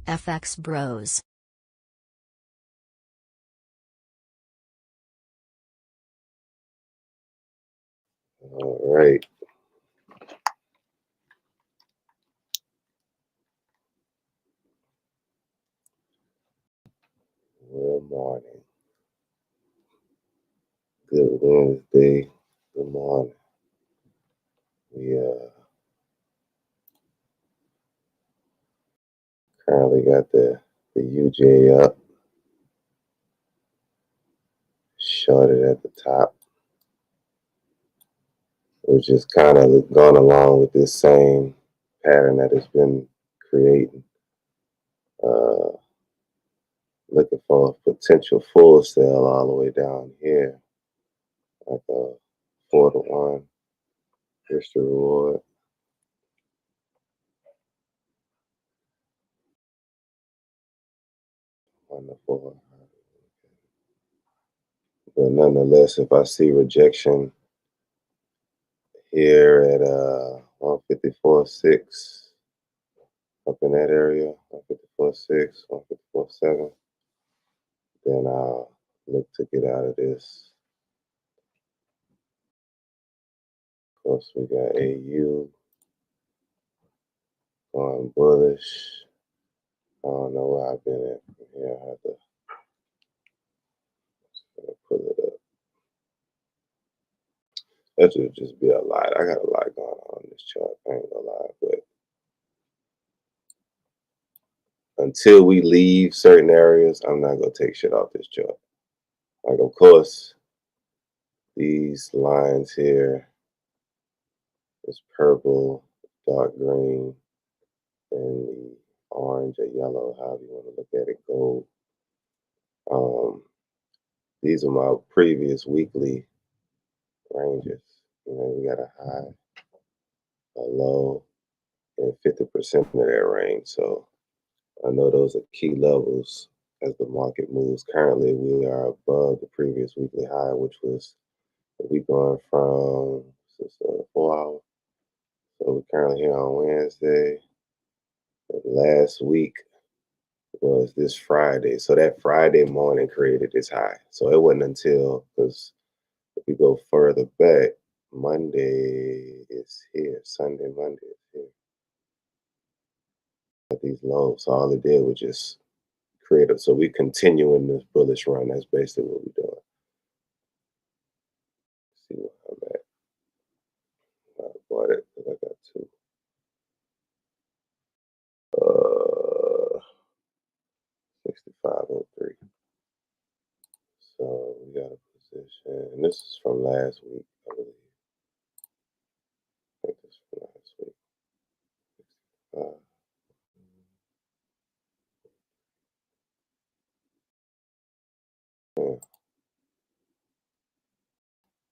FXBros. All right. Good morning. Good Wednesday. Good morning. We currently got the UJ up, shorted at the top, which is kind of gone along with this same pattern that it's been creating. Looking for a potential full sell all the way down here, like a 4-to-1 risk to reward. On the 4. But nonetheless, if I see rejection here at 154.6, up in that area, 154.6, 154.7, then I'll look to get out of this. Of course, we got AU going bullish. I don't know where I've been at from here. I have to pull it up. That should just be a lot. I got a lot going on this chart. I ain't gonna lie, but until we leave certain areas, I'm not gonna take shit off this chart. Like, of course, these lines here, this purple, dark green, and the orange or yellow, however you want to look at it, gold. These are my previous weekly ranges. You know, we got a high, a low, and 50% of that range. So I know those are key levels as the market moves. Currently, we are above the previous weekly high, which was we going from 4 hours. So we're currently here on Wednesday. Last week was this Friday. So that Friday morning created this high. So it wasn't until, because if we go further back, Monday is here. Sunday, Monday is here. At these lows. So all it did was just create it. So we continuing this bullish run. That's basically what we're doing. Let's see what I'm at. I bought it because I got two. 65.03. So we got a position, and this is from last week, I believe. I think this is from last week. Yeah,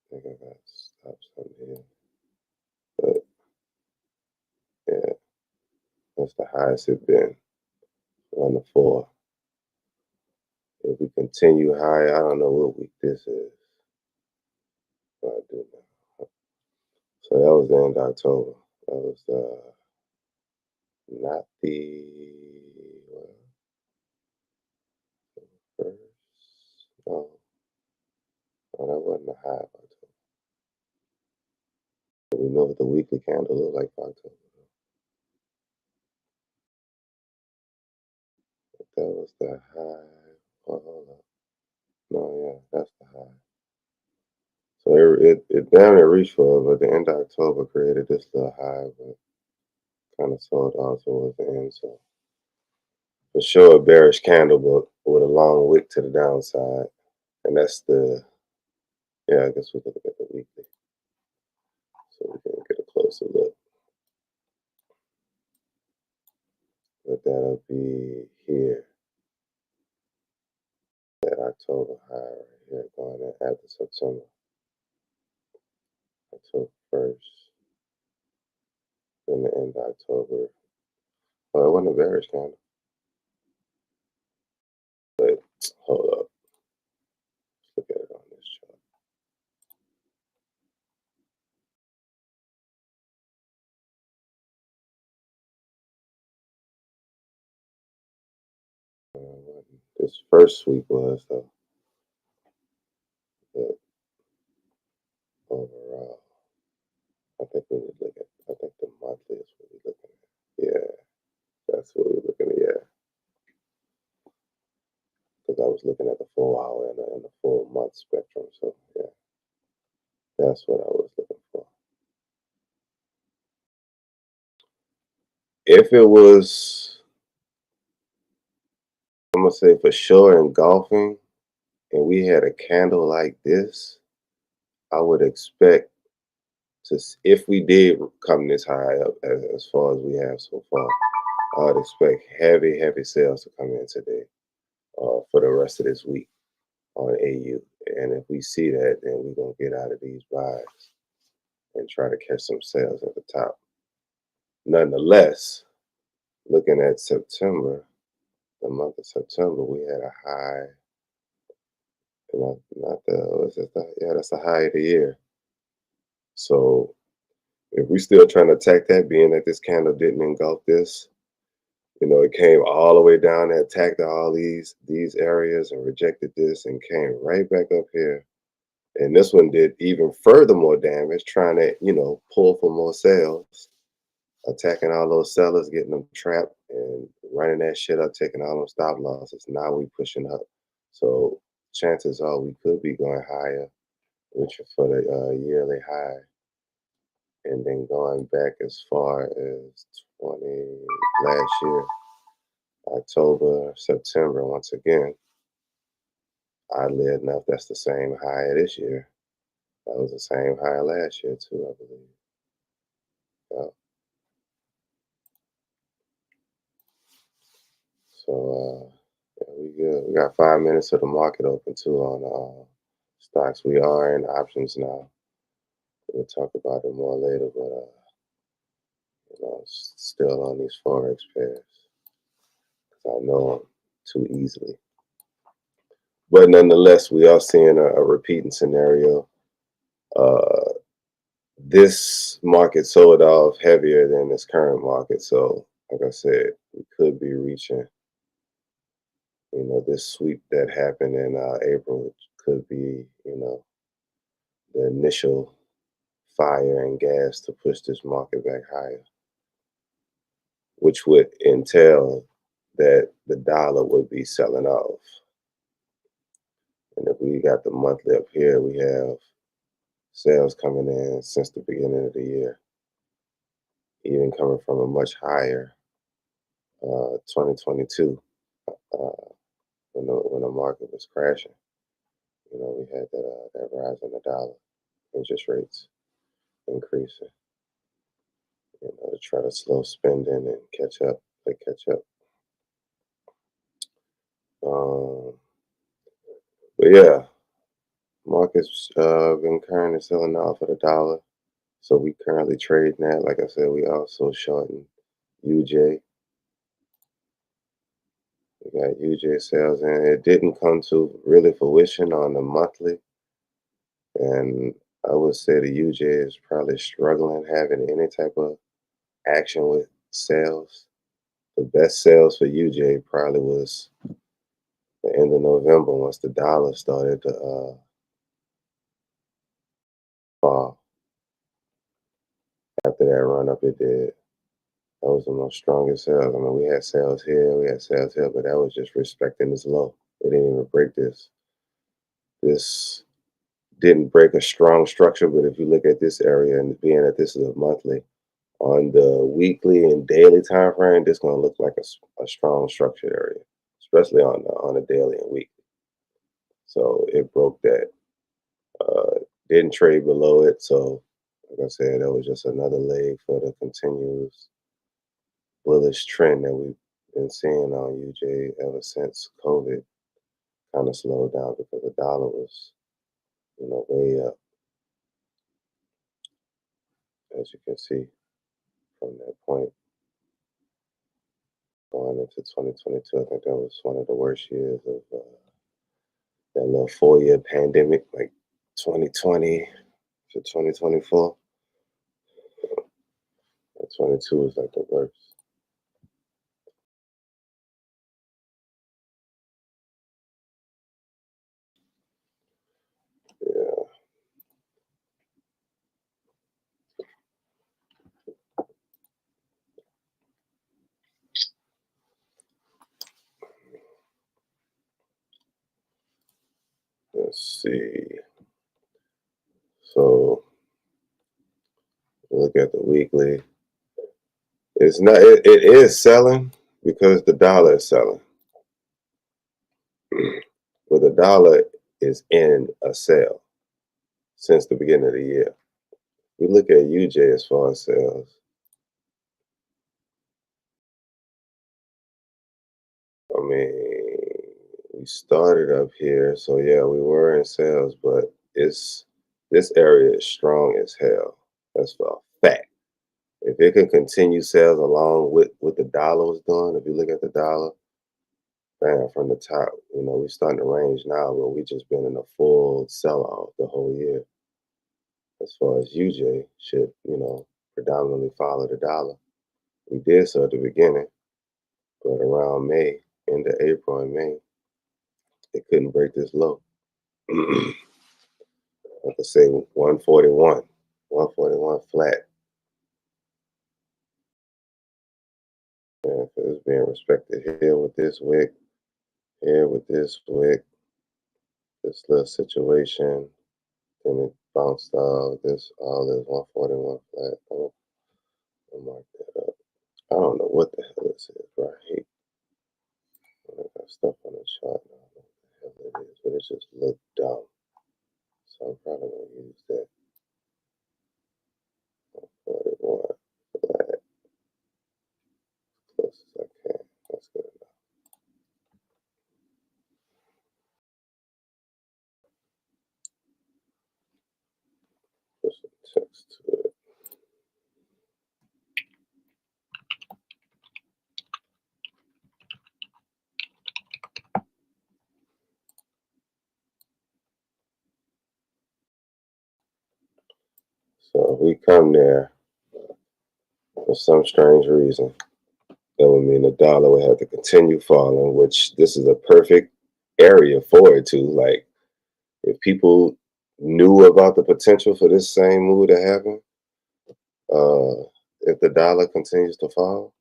I think I got to stop something here. But yeah, that's the highest it's been on the 4. If we continue high, I don't know what week this is. But I do know. So that was the end of October. That was not the first. No, that wasn't the high of October. But we know what the weekly candle looked like for October. That was the high. Oh, hold up. No, yeah, that's the high. So it damn near reached for it, but the end of October created this little high, but kind of sold off towards the end. So for sure, a bearish candle, but with a long wick to the downside. And that's the, yeah, I guess we can look at the weekly. So we can get a closer look. But that'll be here. That October high right here going in after September. October 1st. Then the end of October. Well, it wasn't a bearish candle. But hold up. Let's look at it on this chart. this first week was though. But overall, I think we would look at. I think the monthly is what we're looking at. Yeah, that's what we're looking at. Yeah, because I was looking at the full hour and the full month spectrum. So yeah, that's what I was looking for. If it was, I'm gonna say for sure engulfing, and we had a candle like this, I would expect if we did come this high up as far as we have so far, I would expect heavy sales to come in today for the rest of this week on AU. And if we see that, then we're gonna get out of these buys and try to catch some sales at the top. Nonetheless, looking at September, the month of September, we had a high. Not the was it the yeah, that's the high of the year. So if we still trying to attack that, being that this candle didn't engulf this, it came all the way down and attacked all these areas and rejected this and came right back up here. And this one did even further more damage, trying to, pull for more sales, attacking all those sellers, getting them trapped and running that shit up, taking all those stop losses. Now we pushing up. So chances are we could be going higher, reaching for the yearly high, and then going back as far as 20 last year, October, September. Once again, oddly enough, that's the same high this year. That was the same high last year too, I believe. Yeah. So yeah, we good. We got 5 minutes of the market open too on stocks. We are in options now. We'll talk about it more later, but still on these forex pairs because I know them too easily. But nonetheless, we are seeing a repeating scenario. Uh, this market sold off heavier than this current market. So, like I said, we could be reaching, this sweep that happened in April, which could be, the initial fire and gas to push this market back higher, which would entail that the dollar would be selling off. And if we got the monthly up here, we have sales coming in since the beginning of the year, even coming from a much higher 2022 when the market was crashing. We had that rise in the dollar, interest rates increasing, to try to slow spending and catch up. Um, but yeah, markets been currently selling off at a dollar. So we currently trading that. Like I said, we also shorting UJ. We got UJ sales, and it didn't come to really fruition on the monthly. And I would say the UJ is probably struggling having any type of action with sales. The best sales for UJ probably was the end of November once the dollar started to fall. After that run up it did. That was the most strongest sales. I mean, we had sales here, but that was just respecting this low. It didn't even break this. This didn't break a strong structure, but if you look at this area and being that this is a monthly, on the weekly and daily time frame, this gonna look like a strong structured area, especially on the daily and weekly. So it broke that. Didn't trade below it. So like I said, that was just another leg for the continuous bullish trend that we've been seeing on UJ ever since COVID kind of slowed down because the dollar was, way up, as you can see from that point going into 2022. I think that was one of the worst years of that little 4-year pandemic, like 2020 to 2024. 22 was like the worst. Let's see. So look at the weekly. It's not. It is selling because the dollar is selling. Well, the dollar is in a sell since the beginning of the year. We look at UJ as far as sales. I mean, we started up here, so yeah, we were in sales, but this area is strong as hell. That's for a fact. If it can continue sales along with what the dollar was doing, if you look at the dollar, man, from the top, we're starting to range now, but we just been in a full sell-off the whole year. As far as UJ should, predominantly follow the dollar. We did so at the beginning, but around May, into April and May, it couldn't break this low. I could say 141 flat. And it's being respected here with this wick, here with this wick, this little situation. Then it bounced out. All this 141 flat. I'll mark that up. I don't know what the hell this is, bro. I hate when I got stuff on the chart. I don't know what the hell it is, but it just looked dumb. So I'm probably gonna use that. 141 flat. Close as I can. That's good enough. Put some text to it. So if we come there for some strange reason, that would mean the dollar would have to continue falling, which this is a perfect area for it to. Like, if people knew about the potential for this same move to happen, if the dollar continues to fall,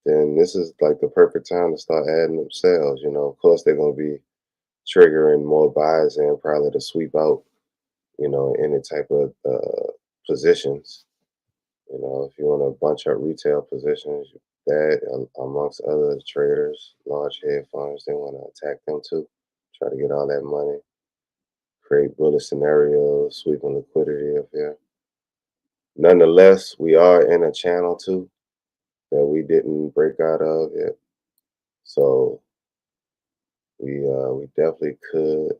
then this is like the perfect time to start adding up sales. Of course, they're going to be triggering more buys in probably to sweep out, any type of positions. If you want to bunch up retail positions, that amongst other traders, large hedge funds, they want to attack them too, try to get all that money, create bullish scenarios, sweeping liquidity up here. Nonetheless, we are in a channel too that we didn't break out of yet, so we definitely could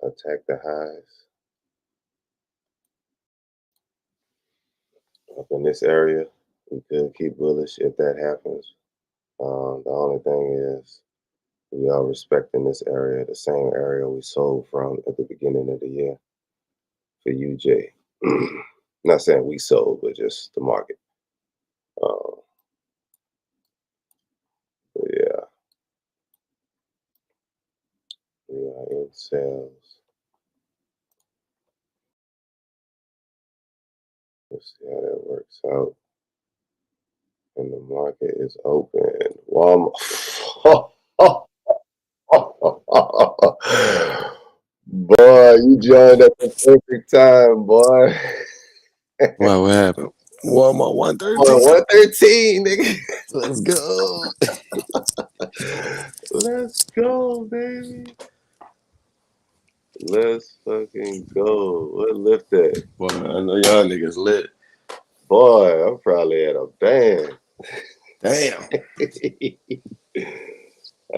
attack the highs up in this area. We could keep bullish if that happens. The only thing is, we are respecting this area, the same area we sold from at the beginning of the year for UJ. Not saying we sold, but just the market. But yeah, we are in sales. Let's see how that works out. And the market is open. Walmart. Boy, you joined at the perfect time, boy. Wow, what happened? Walmart 113. 113, nigga. Let's go. Let's go, baby. Let's fucking go. What lift that? Boy, I know y'all niggas lit. Boy, I'm probably at a band. Damn. I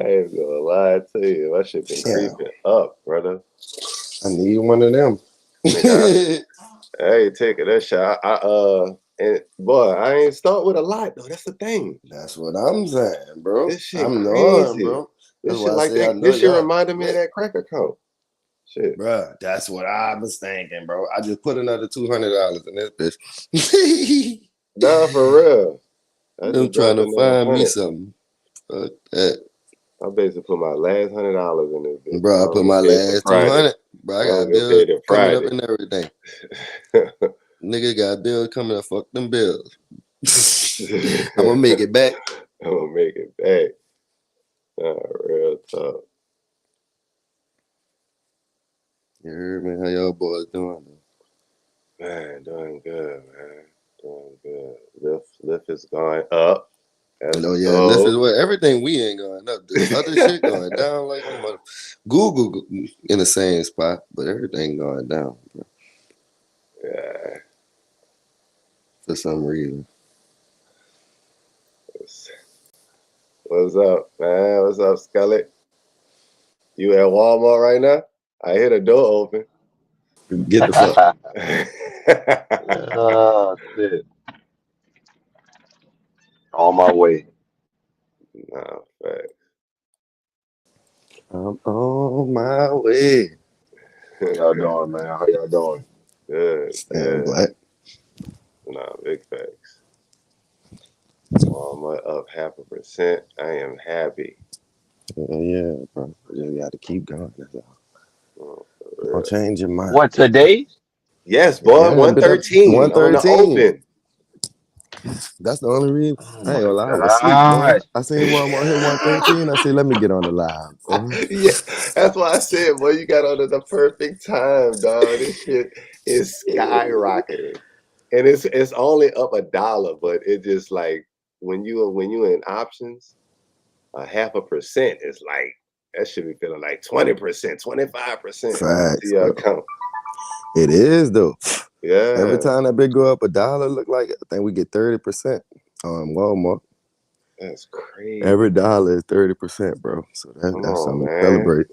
ain't gonna lie to you. I should been creeping up, brother. I need one of them. Nigga, I ain't taking that shot. And boy, I ain't start with a lot though. That's the thing. That's what I'm saying, bro. This shit I'm crazy, knowing, bro. This That's shit why I like say I that. know This shit y'all reminded me of lit. that crack account. Shit. Bruh, that's what I was thinking, bro. I just put another $200 in this bitch. Nah, for real. I I'm just trying dropped to another find me 100. something. Fuck that. I basically put my last $100 in this bitch. Bro, I I put don't my get paid till last Friday. 200. Bro, I I don't got get bills paid till coming up Friday. and everything. Nigga got bills coming up. Fuck them bills. I'm gonna make it back. I'm gonna make it back. Real talk. You heard me? How y'all boys doing? Man, doing good, man. Doing good. Lift is going up. That's No, yeah, this is dope. what everything we ain't going up. The other shit going down like a mother. Google in the same spot, but everything going down, bro, Yeah. for some reason. What's up, man? What's up, Scully? You at Walmart right now? I hear the door open. Get the fuck. Oh, shit. On my way. Nah, fact. I'm on my way. How y'all doing, man? How y'all doing? Good, Staying good. black. Nah, big facts. Walmart up 0.5%. I am happy. Yeah, bro. You got to keep going. That's all. Oh, Don't change your mind. What, today? yes, boy. Yeah, been up 113 on the 113. open. That's the only reason. Oh, I ain't my gonna lie, I was asleep, boy. gosh. I seen Walmart hit 113. I said, let me get on the live, boy. Yeah, that's why I said, boy, you got on at the perfect time, dog. This shit is skyrocketing, and it's only up $1, but it just like when you in options, 0.5% is like that should be feeling like 20%, 25% to Facts, your bro. account. It is, though. Yeah, Every time that bit go up $1, look like I think we get 30% on Walmart. that's crazy. Every dollar is 30%, bro. So Come that's on, something to man. celebrate.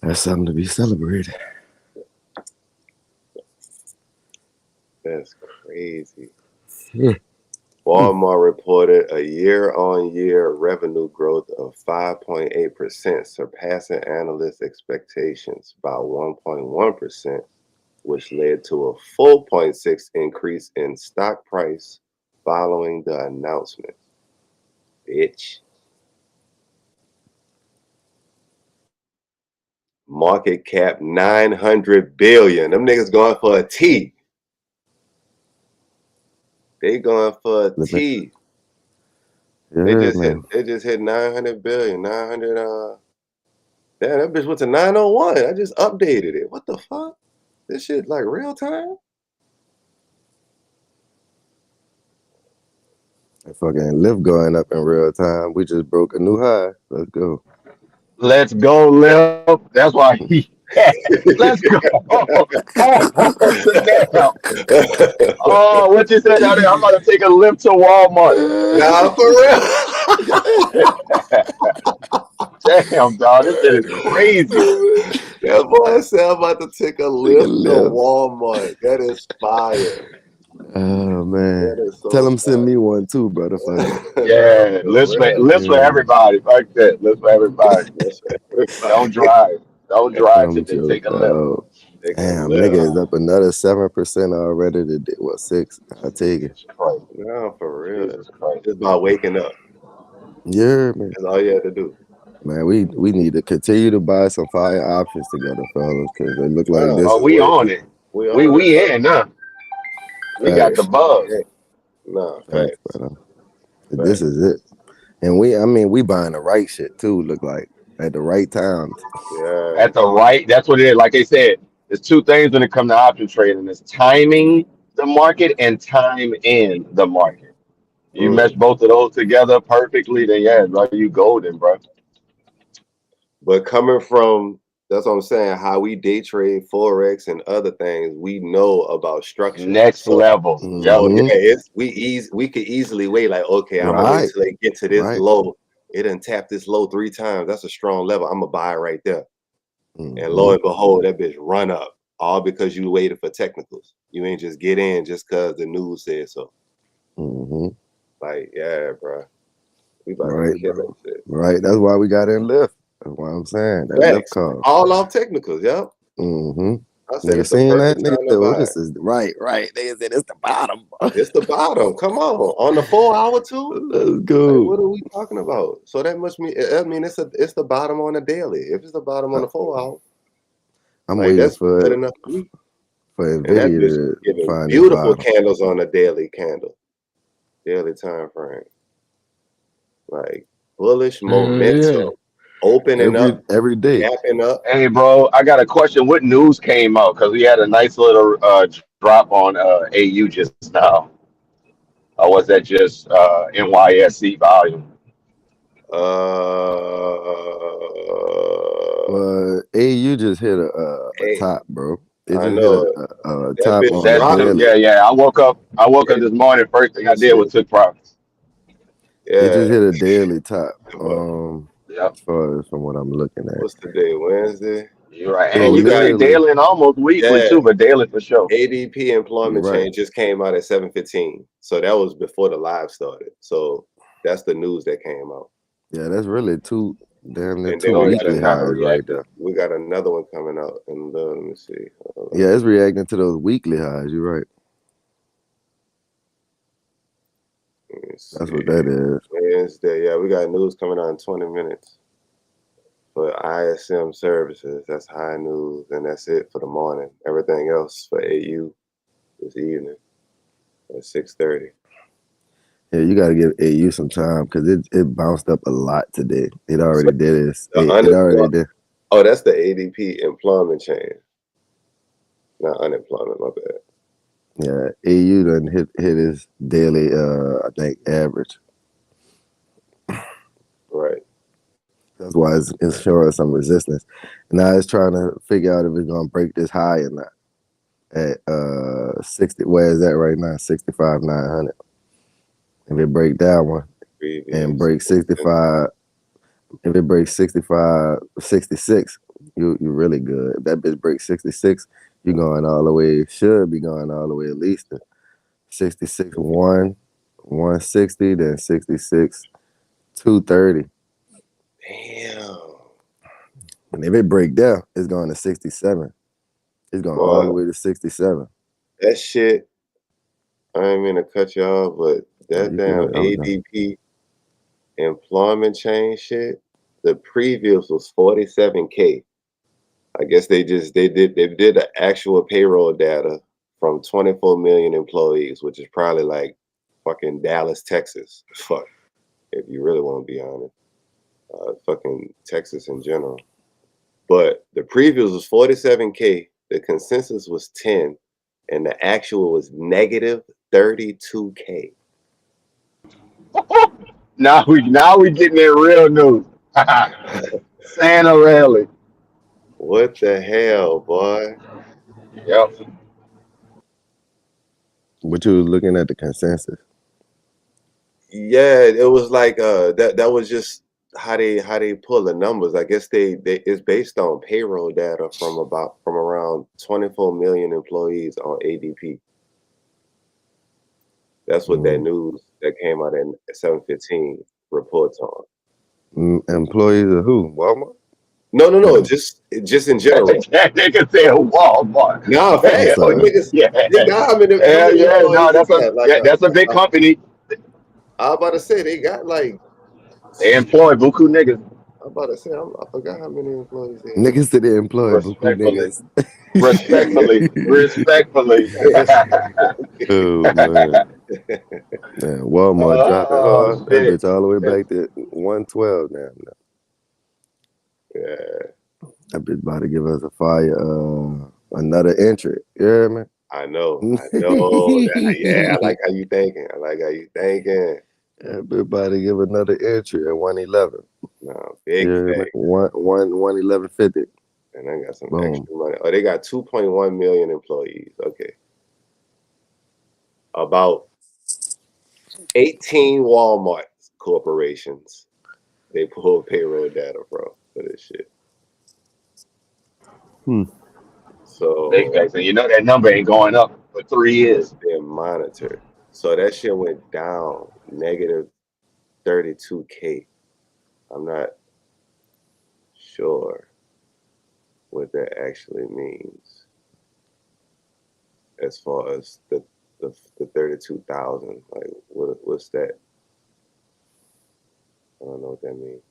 That's something to be celebrated. That's crazy. Yeah. Walmart reported a year-on-year revenue growth of 5.8%, surpassing analyst expectations by 1.1%, which led to a 4.6% increase in stock price following the announcement. Bitch. Market cap 900 billion. Them niggas going for a T. They going for a T. They just hit 900 billion. 900 damn, that bitch went to 901. I just updated it. What the fuck? This shit like real time? Fucking lift going up in real time. We just broke a new high. Let's go. Let's go, Lil. That's why he. Let's go. Oh, damn. Oh, what you said down there? I'm about to take a lift to Walmart. Nah, for real. Damn, dog. This shit is crazy. That boy said I'm about to take a Take a lift to lift. Walmart. That is fire. Oh man. That is so Tell them send fire. me one too, brother. Fuck it. Yeah, Nah, for real. list for everybody. Fuck that. List for everybody. That's everybody. Don't drive. Don't drive I'm today. Take a lift. joking. Take a Damn, lift. nigga is up another 7% already today. What, 6? I'll take it. Jesus Christ. No, for real. Jesus Christ. It's about waking up. Yeah, man. That's all you have to do. Man, we need to continue to buy some fire options together, fellas, because they look like Nah, this. Oh, we on it. we on it. We in now. We got the Facts. buzz. Nah, Facts, facts. brother. This is it. And we buying the right shit too, look like, at the right times. Yeah. At the right, that's what it is. Like they said, there's two things when it comes to option trading. It's timing the market and time in the market. You mesh both of those together perfectly, then yeah, bro, you golden, bro. But coming from, that's what I'm saying, how we day trade Forex and other things, we know about structure. Next level. Yep. So yeah, we could easily wait, like, okay, I'm gonna wait till they get to this low. It done tap this low 3 times. That's a strong level. I'm gonna buy right there. And lo and behold, that bitch run up. All because you waited for technicals. You ain't just get in just cause the news said so. Like, yeah, bro. We about to kill that shit. Right. That's why we got in lift. That's what I'm saying. That lift call. All off technicals, yep. I said Nigga it's the seen that? perfect Nigga time said, to well, buy. this is right. Nigga said it's the bottom. It's the bottom. Come on the 4 hour too. Let's go. Like, what are we talking about? So that must mean it's the bottom on the daily. If it's the bottom on the 4 hour, I'm like, waiting that's for good enough for me. Nvidia And that bitch to giving find beautiful candles on the daily time frame. Like bullish momentum. opening up, every day. gapping up. Hey, bro, I got a question. What news came out? Because we had a nice little drop on AU just now. Or was that just NYSC volume? Well, AU just hit a Hey, top, bro. It I just hit know a that top bitch on the That took, dropped. daily. yeah. I woke up It, this morning. First let thing me I did see. was took profits. It just Yeah. hit a daily top. Well, Yep. As far as from what I'm looking at. what's the day? Wednesday. You're right. So Yeah, And you we can got say literally, daily and almost weekly yeah. too, but daily for sure. ADP you're employment right. change just came out at 7:15. So that was before the live started. So that's the news that came out. Yeah, that's really damn near And two then So we it's got weekly just kind highs of right reactive. there. we got another one coming out. And let me see. Yeah, it's reacting to those weekly highs. You're right. Let me That's what see. that is. Wednesday. Yeah, we got news coming out in 20 minutes. For ISM services, that's high news, and that's it for the morning. Everything else for AU this evening at 6:30. Yeah, you got to give AU some time because it bounced up a lot today. It So already did it. the It already unemployment. did. Oh, that's the ADP employment change, not unemployment. My bad. Yeah, AU done hit his daily I think average. Right. That's why it's showing some resistance. Now it's trying to figure out if it's gonna break this high or not. At 60, where is that right now? 65,900. If it break that one and Previous. break 65, if it breaks 65, 66, you really good. If that bitch breaks 66, you going all the way, should be going all the way at least to 66 1, 160, then 66 230. Damn. And if it break down, it's going to 67. It's going all the Boy, way to 67. that shit. I ain't mean to cut you off, but No, that you damn good. I was done. ADP employment change shit. The previous was 47K. I guess they did the actual payroll data from 24 million employees, which is probably like fucking Dallas, Texas. Fuck, if you really want to be honest, fucking Texas in general. But the previews was 47K, the consensus was 10, and the actual was negative 32K. Now we getting that real news. Santa rally. What the hell, boy? Yep. But you was looking at the consensus. Yeah, it was like that was just how they pull the numbers. I guess they it's based on payroll data from around 24 million employees on ADP. That's what that news that came out at 7:15 reports on. Employees of who? Walmart? No, just in general. That nigga said Walmart. Nah, I'm facts. Hell sorry. Niggas, yeah. nigga, how Hell many yeah. No, employees they got? Like that's a big company. I was about to say they got like They employ buku niggas. I'm about to say I forgot how many employees they have. Niggas to the employ buku Respectfully. niggas. Respectfully. Oh man. Man, Walmart dropping Oh hard. That shit. bitch all the way back to 112 now. Yeah, That bitch about to give us a fire another entry. You hear me? I know. That. Yeah, I like how you thinking. I like how you thinking. That bitch about to give another entry at 111. No, You big hear me? thing. 111.50. And I got some Boom. extra money. Oh, they got 2.1 million employees. Okay. About 18 Walmart corporations they pull payroll data from for this shit. Hmm. Big So facts. And you know that number ain't going up for 3 years. they're monitored. So that shit went down negative 32K. I'm not sure what that actually means as far as the 32,000. Like what's that? I don't know what that means.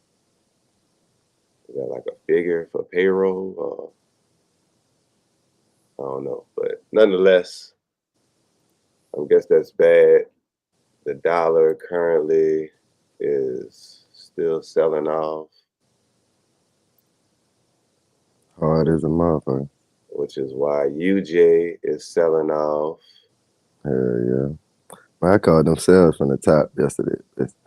Is that like a figure for payroll? I don't know, but nonetheless, I guess that's bad. The dollar currently is still selling off. Hard as a motherfucker. Which is why UJ is selling off. Hell yeah. I called them sales from the top yesterday.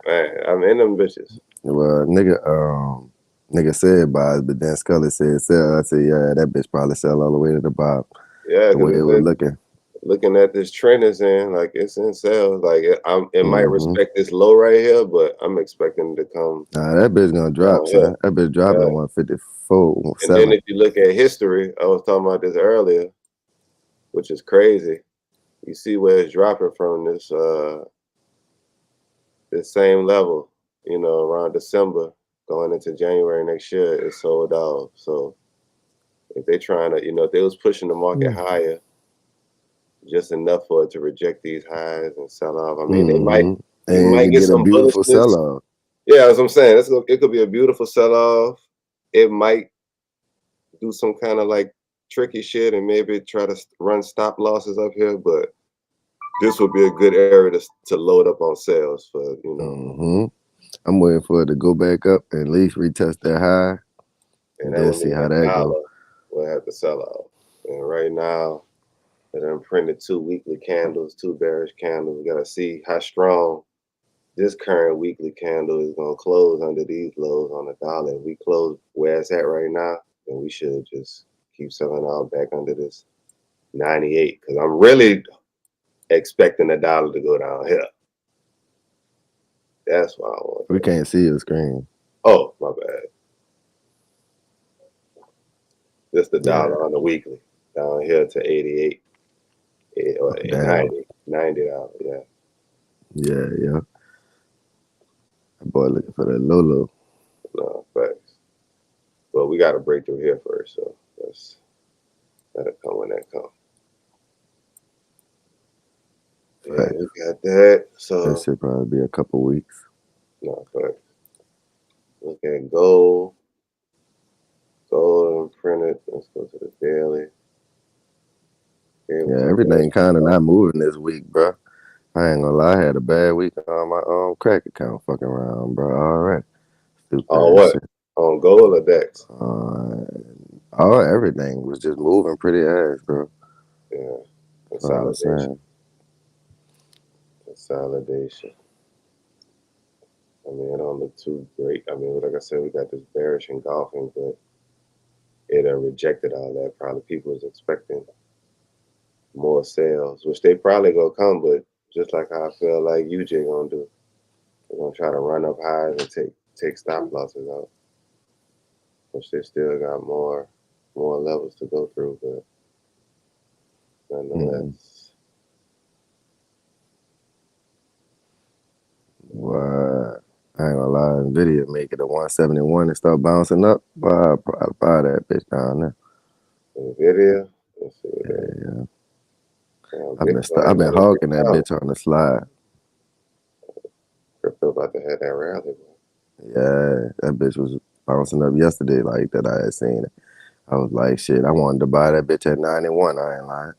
Man, I'm in them bitches. Well, nigga said buys, but then Scully said sell. I said, yeah, that bitch probably sell all the way to the bottom. Yeah, The way it was looking. Looking at this trend is in, like it's in sales. Like it might Mm-hmm. respect this low right here, but I'm expecting it to come. Nah, that bitch gonna drop, son. That bitch dropping 154, And then if you look at history, I was talking about this earlier, which is crazy. You see where it's dropping from this same level, you know, around December going into January next year, it's sold off. So if they trying to, you know, if they was pushing the market higher, just enough for it to reject these highs and sell off. I mean, you might get a some beautiful sell off. Yeah, as I'm saying, it could be a beautiful sell off. It might do some kind of like tricky shit and maybe try to run stop losses up here, but this would be a good area to load up on sales for, you know. I'm waiting for it to go back up and at least retest that high and then see how that goes. We'll have to sell off. And right now, they done printed 2 weekly candles, 2 bearish candles. We gotta see how strong this current weekly candle is gonna close under these lows on the dollar. If we close where it's at right now, then we should just keep selling out back under this 98. Because I'm really expecting the dollar to go down here. That's why I want. We can't see your screen. Oh, my bad. Just the dollar on the weekly down here to 88 or 90 dollars. Yeah. Yeah. That boy looking for that low. No, facts. But we got to break through here first, so that'll come when that comes. Yeah, we got that. So that should probably be a couple weeks. No, facts. Look at gold. Gold printed. Let's go to the daily. Yeah, everything kind of not moving this week, bro. I ain't gonna lie, I had a bad week on my crack account fucking around, bro. All right. On what? Shit. On gold or DEX? Everything was just moving pretty ass, bro. Yeah. Consolidation. I mean, it don't look too great. I mean, like I said, we got this bearish engulfing, but it rejected all that. Probably people was expecting more sales, which they probably gonna come, but just like how I feel like UJ gonna do. They're gonna try to run up highs and take stop losses out. Which they still got more levels to go through, but nonetheless. What? I ain't gonna lie, Nvidia make it a 171 and start bouncing up. I'll probably buy that bitch down there. Nvidia? Let's see what yeah. I've been hogging that bitch on the slide. Crypto about to have that rally. Yeah, that bitch was bouncing up yesterday like that. I had seen it. I was like, shit, I wanted to buy that bitch at 91. I ain't lying.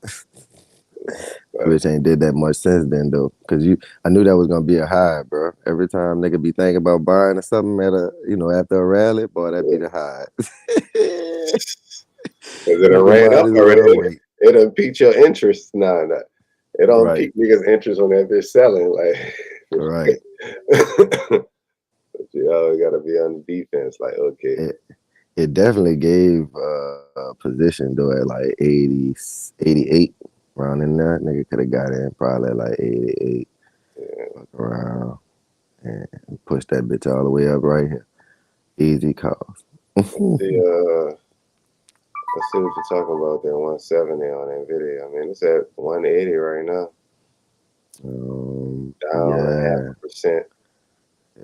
Bitch ain't did that much since then though, cause I knew that was gonna be a high, bro. Every time nigga be thinking about buying or something after a rally, boy, that be the high. Cause it done ran up already. It done piqued your interest. Nah. It don't pique niggas' interest when that bitch selling. Like, right. But you always gotta be on the defense. Like, okay. It definitely gave a position though at like 80, 88. Around in there, nigga could have got in probably at like 88. Fuck around and push that bitch all the way up right here. Easy calls. Let's see what you're talking about there. 170 on Nvidia. I mean, it's at 180 right now. Down 0.5%.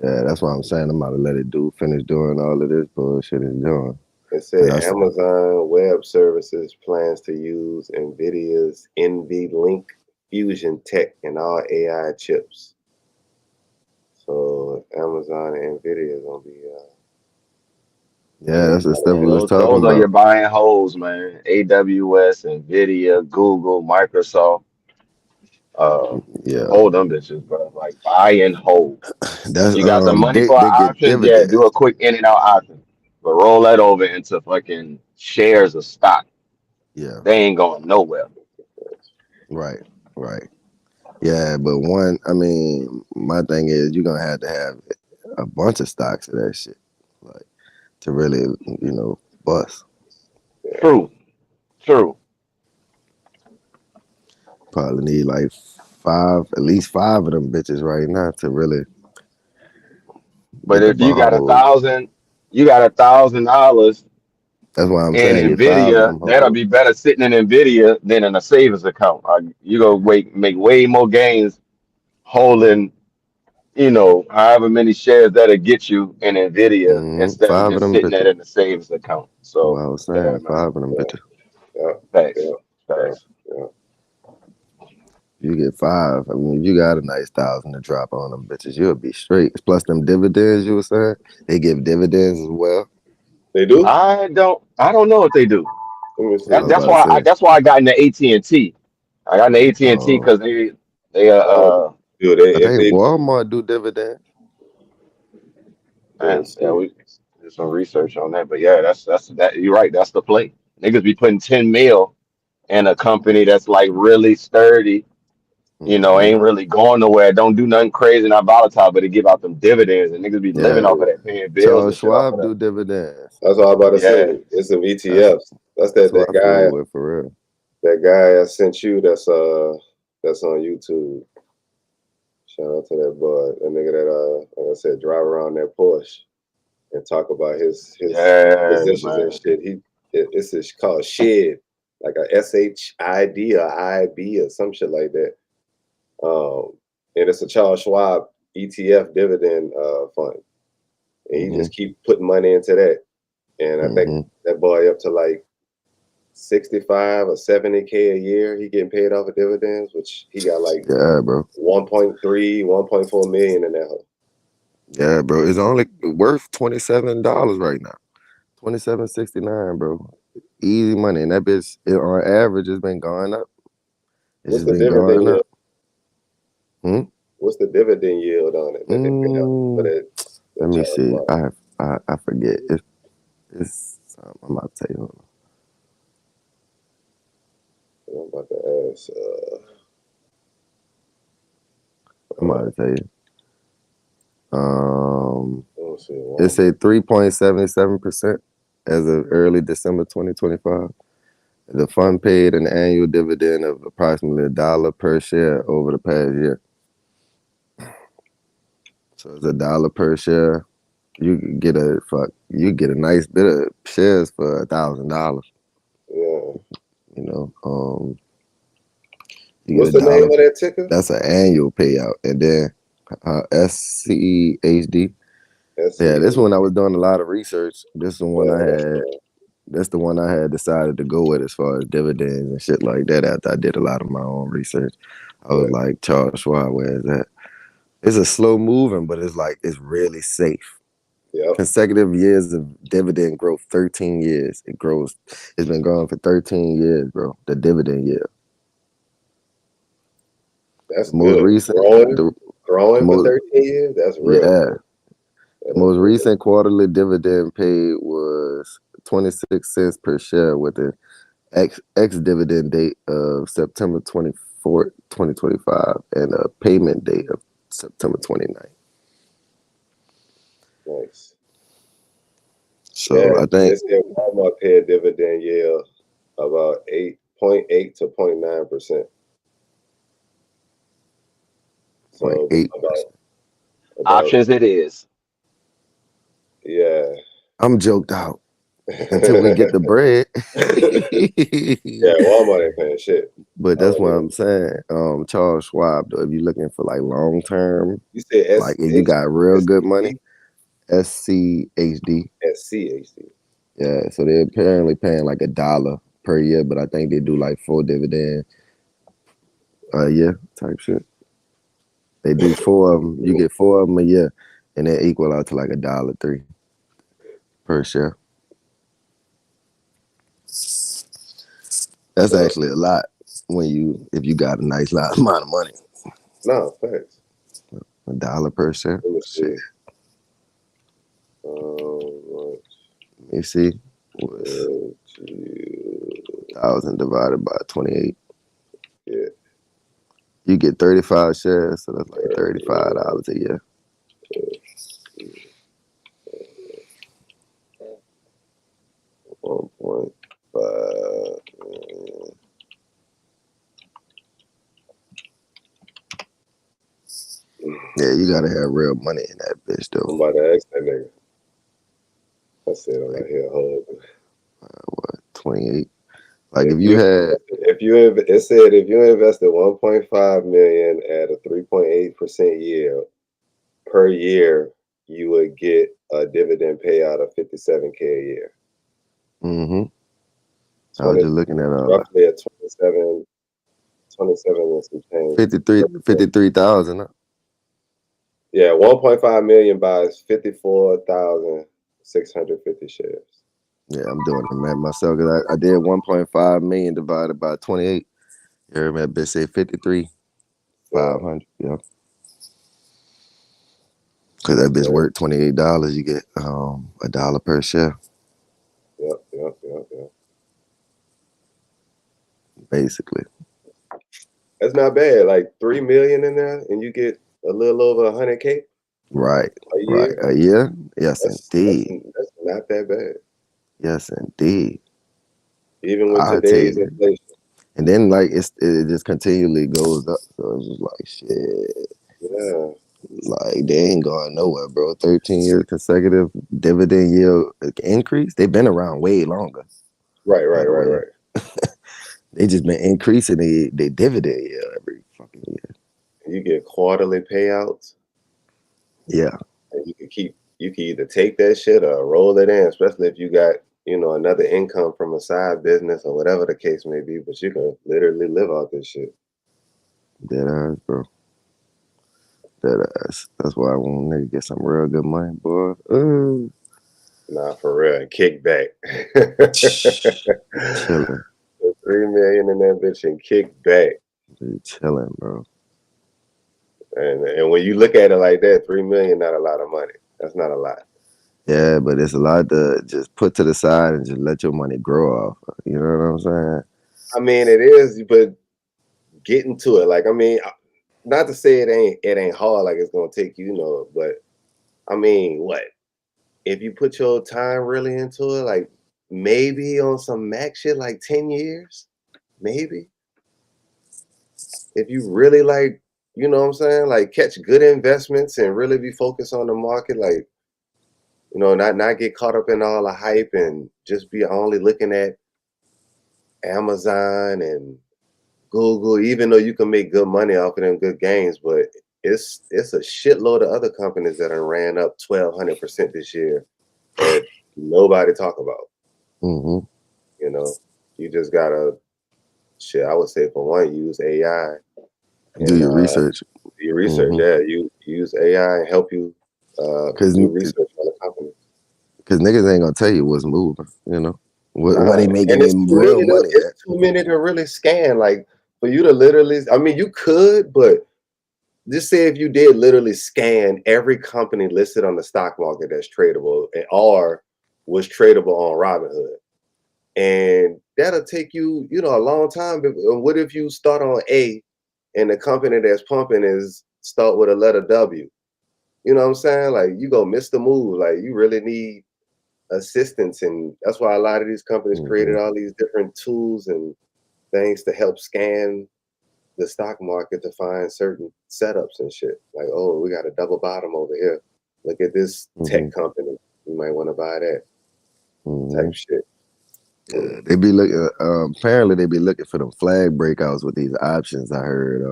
Yeah, that's what I'm saying. I'm about to let it finish doing all of this bullshit it's doing. It said Amazon Web Services plans to use NVIDIA's NVLink fusion tech in all AI chips. So Amazon and NVIDIA is gonna be. Yeah, that's the stuff we was talking about. Those are your buying holes, man. AWS, NVIDIA, Google, Microsoft. Hold them bitches, bro. Like buy and hold. That's you got the money for an option, do a quick in and out option. But roll that over into fucking shares of stock. Yeah. They ain't going nowhere. Right. Right. Yeah, but I mean, my thing is you're gonna have to have a bunch of stocks of that shit, like to really, bust. True, true. Probably need like at least five of them bitches right now to really But get the if you ball got a rolling. thousand, you got $1,000 That's why I'm in saying get five of Nvidia. them That'll hoes. be better sitting in Nvidia than in a savings account. You go make way more gains holding, however many shares that'll get you in Nvidia instead of Five of just them sitting that bitches. in the savings account. That's So what I was yeah, saying. man. Five of them Yeah, bitches. yeah, Thanks. yeah, yeah, Thanks. yeah. You get five. I mean, if you got a nice 1,000 to drop on them bitches, you'll be straight. Plus them dividends you were saying, they give dividends as well. They do? I don't know if they do. Let me I That, was see. that's about to why I say, that's why I got into AT&T. I got into AT&T um, because they Oh, dude, they, I if think they, Walmart do dividends. let me yeah, see. we did some research on that. But yeah, that's that. You're right. That's the play. Niggas be putting 10 mil in a company that's like really sturdy. Hmm. Ain't really going nowhere. Don't do nothing crazy, not volatile, but it give out them dividends, and niggas be living Yeah, off of that, paying bills Charles and shit off of Schwab that. do dividends. That's what I was about to say. Yeah, It's some That's ETFs. That's that's that who that I guy fool with for real. that guy I sent you. That's on YouTube. Shout out to that boy, that nigga that like I said, drive around that Porsche and talk about his yeah, positions and man. shit. It's called Shed, like a SHID or IB or some shit like that. And it's a Charles Schwab ETF dividend fund, and he Hmm. just keep putting money into that. And I think Hmm. that boy up to like 65 or 70K a year. He getting paid off of dividends, which he got like Yeah, bro. 1.3, 1.4 million in that hole. Yeah, bro. It's only worth $27 right now. 27.69, bro. Easy money, and that bitch on average has been going up. It's What's just the been dividend going yield? up. Hmm? What's the dividend yield on it that they pay out for Mm, that let me Charles see. Schwab? I forget. It's I'm about to tell you. I'm about to ask. I'm about to tell you. Let's see. It's a 3.77% as of early December 2025. The fund paid an annual dividend of approximately $1 per share over the past year. So it's $1 per share. You get a nice bit of shares for $1,000. Yeah. You know, you get What's a the name dollar. of that ticker? That's an annual payout, and then SCHD. Yeah, this one I SCA. was doing a lot of research. This is the one I had. That's the one I had decided to go with as far as dividends and shit like that. After I did a lot of my own research, I was Right. like, Charles Schwab, where is that? It's a slow moving, but it's really safe. Yep. Consecutive years of dividend growth, 13 years. It grows. It's been growing for 13 years, bro. The dividend yield. That's The most good. recent, the Growing for most, 13 years. That's real yeah, good. the That's most real. recent quarterly dividend paid was 26 cents per share with an ex dividend date of September 24th, 2025, and a payment date of September 29th. Nice. Yeah, So I think they said Walmart pay a dividend yield about 8.8 to 0.9%. point So eight. about Options it is. yeah. I'm joked out until we get the bread. Yeah, Walmart ain't paying shit. But I that's don't what know. I'm saying. Charles Schwab, though, if you're looking for like long term, You said like if you got real good SCHD? money, SCHD. SCHD. Yeah, so they're apparently paying like $1 per year, but I think they do like 4 dividends a year type shit. They do 4 of them. You get 4 of them a year, and they equal out to like $1.03 per share. That's So actually a lot if you got a nice lot amount of money. no, thanks. $1 per share. Let me Shit. see. Right. Let me see. was you 1,000 divided by 28. get You get 35 shares, so that's like yeah, $35 a year. 1.5. Yeah, you gotta have real money in that bitch I'm though. about to ask that nigga. I said I'm Like out here holding. what, 28? Like if you had It said if you invested 1.5 million at a 3.8% yield per year, you would get a dividend payout of 57K a year. I was 20 just looking at roughly at 27 and some change. 53,000. Yeah, 1.5 million buys 54,650 shares. Yeah, I'm doing the math myself because I did 1.5 million divided by 28. You heard me? That bitch say 53,500. Yeah. Because that bitch Yeah. worth $28. You get $1 per share, Yep. basically. That's not bad. Like 3 million in there, and you get a little over 100K Right. a Right. year. A year? Yes, That's indeed. not that bad, Yes, indeed. even with I'll take today's it. inflation. And then like it just continually goes up. So it's just like shit. Yeah. Like they ain't going nowhere, bro. 13 years consecutive dividend yield increase. They've been around way longer, Right. by the way. They just been increasing the dividend yield every fucking year. You get quarterly payouts. Yeah. And you can either take that shit or roll it in, especially if you got, another income from a side business or whatever the case may be, but you can literally live off this shit. Dead ass, bro. Dead ass. That's why I want nigga get some real good money, boy. Nah, for real. Kick back. Chilling. 3 million in that bitch and kick back. Chilling, bro. And when you look at it like that, 3 million, not a lot of money. That's not a lot. Yeah, but it's a lot to just put to the side and just let your money grow off. You know what I'm saying? I mean, it is, but getting to it, like, I mean, not to say it ain't hard, like it's gonna take you, but I mean, what if you put your time really into it? Like maybe on some max shit, like 10 years, maybe. If you really like, you know what I'm saying, like catch good investments and really be focused on the market, like not get caught up in all the hype and just be only looking at Amazon and Google, even though you can make good money off of them good gains, but it's a shitload of other companies that have ran up 1,200% this year that nobody talk about. Mm-hmm. You just gotta shit. I would say for one, use AI Do and your research. your research. Mm-hmm. Yeah, you use AI and help you Cause, do research on the company. Cause niggas ain't gonna tell you what's moving. You know what Nah, they making and their real money it's at. too many to really scan. Like for you to literally, I mean, you could, but just say if you did literally scan every company listed on the stock market that's tradable or was tradable on Robinhood, and that'll take you, a long time. What if you start on A, and the company that's pumping is start with a letter W? You know what I'm saying? Like you go miss the move. Like you really need assistance, and that's why a lot of these companies Mm-hmm. created all these different tools and things to help scan the stock market to find certain setups and shit. Like, oh, we got a double bottom over here. Look at this Mm-hmm. tech company. You might want to buy that Mm-hmm. type shit. They be looking. Apparently, they be looking for them flag breakouts with these options. I heard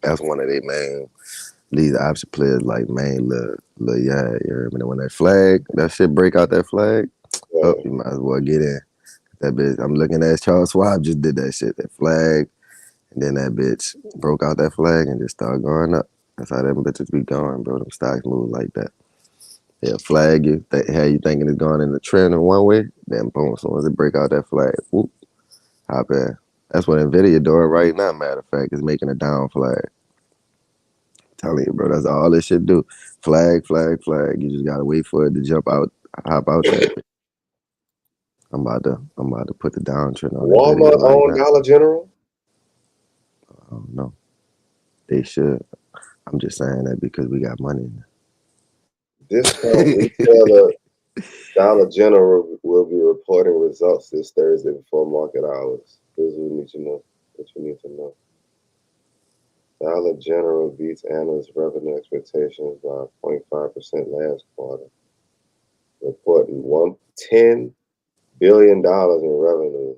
that's one of their main. These option players like main yeah. You heard me? When that shit break out that flag, Yeah. oh, you might as well get in. That bitch. I'm looking at Charles Schwab just did that shit. That flag. And then that bitch broke out that flag and just started going up. That's how them bitches be going, bro. Them stocks move like that. They'll flag you. How you thinking it's going in the trend in one way, then boom, as soon as it break out that flag, whoop, hop in. That's what NVIDIA doing right now, matter of fact, is making a down flag. Telling you, bro, that's all this shit do. Flag, flag, flag. You just gotta wait for it to jump out, hop out that. I'm about to put the downtrend on the video Walmart right own now. Dollar General? I don't know. They should. I'm just saying that because we got money. Discount retailer Dollar General will be reporting results this Thursday before market hours. Here's what you need to know. What you need to know. Dollar General beats analyst revenue expectations by 0.5% last quarter, reporting $10 billion in revenue,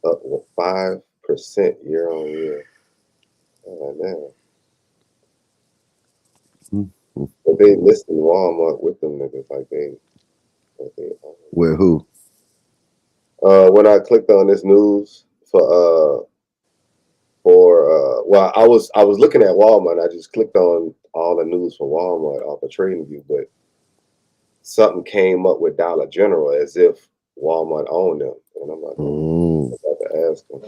up 5% year on year. But they listed Walmart with them niggas like they With who? When I clicked on this news well, I was looking at Walmart. I just clicked on all the news for Walmart off of TradingView, but something came up with Dollar General as if Walmart owned them, and I'm like, I'm about to ask them.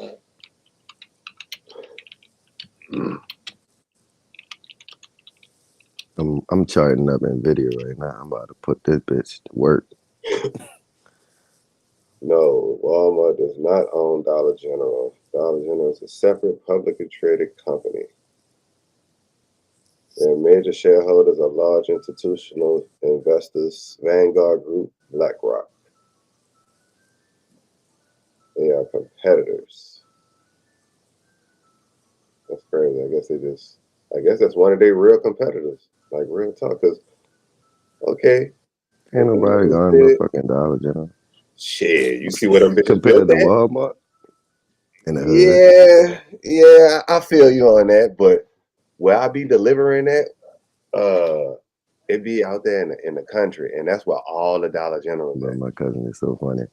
I'm charting up NVIDIA right now. I'm about to put this bitch to work. No, Walmart does not own Dollar General. Dollar General is a separate publicly traded company. Their major shareholders are large institutional investors, Vanguard Group, BlackRock. They are competitors. That's crazy. I guess that's one of their real competitors, like real talk. Cause okay, Ain't nobody going to no fucking Dollar General. Shit, you see what them bitches compared built to at? Walmart in the hood. Yeah, I feel you on that. But where I be delivering at, it be out there in the country, and that's where all the Dollar Generals But at. my cousin is so funny.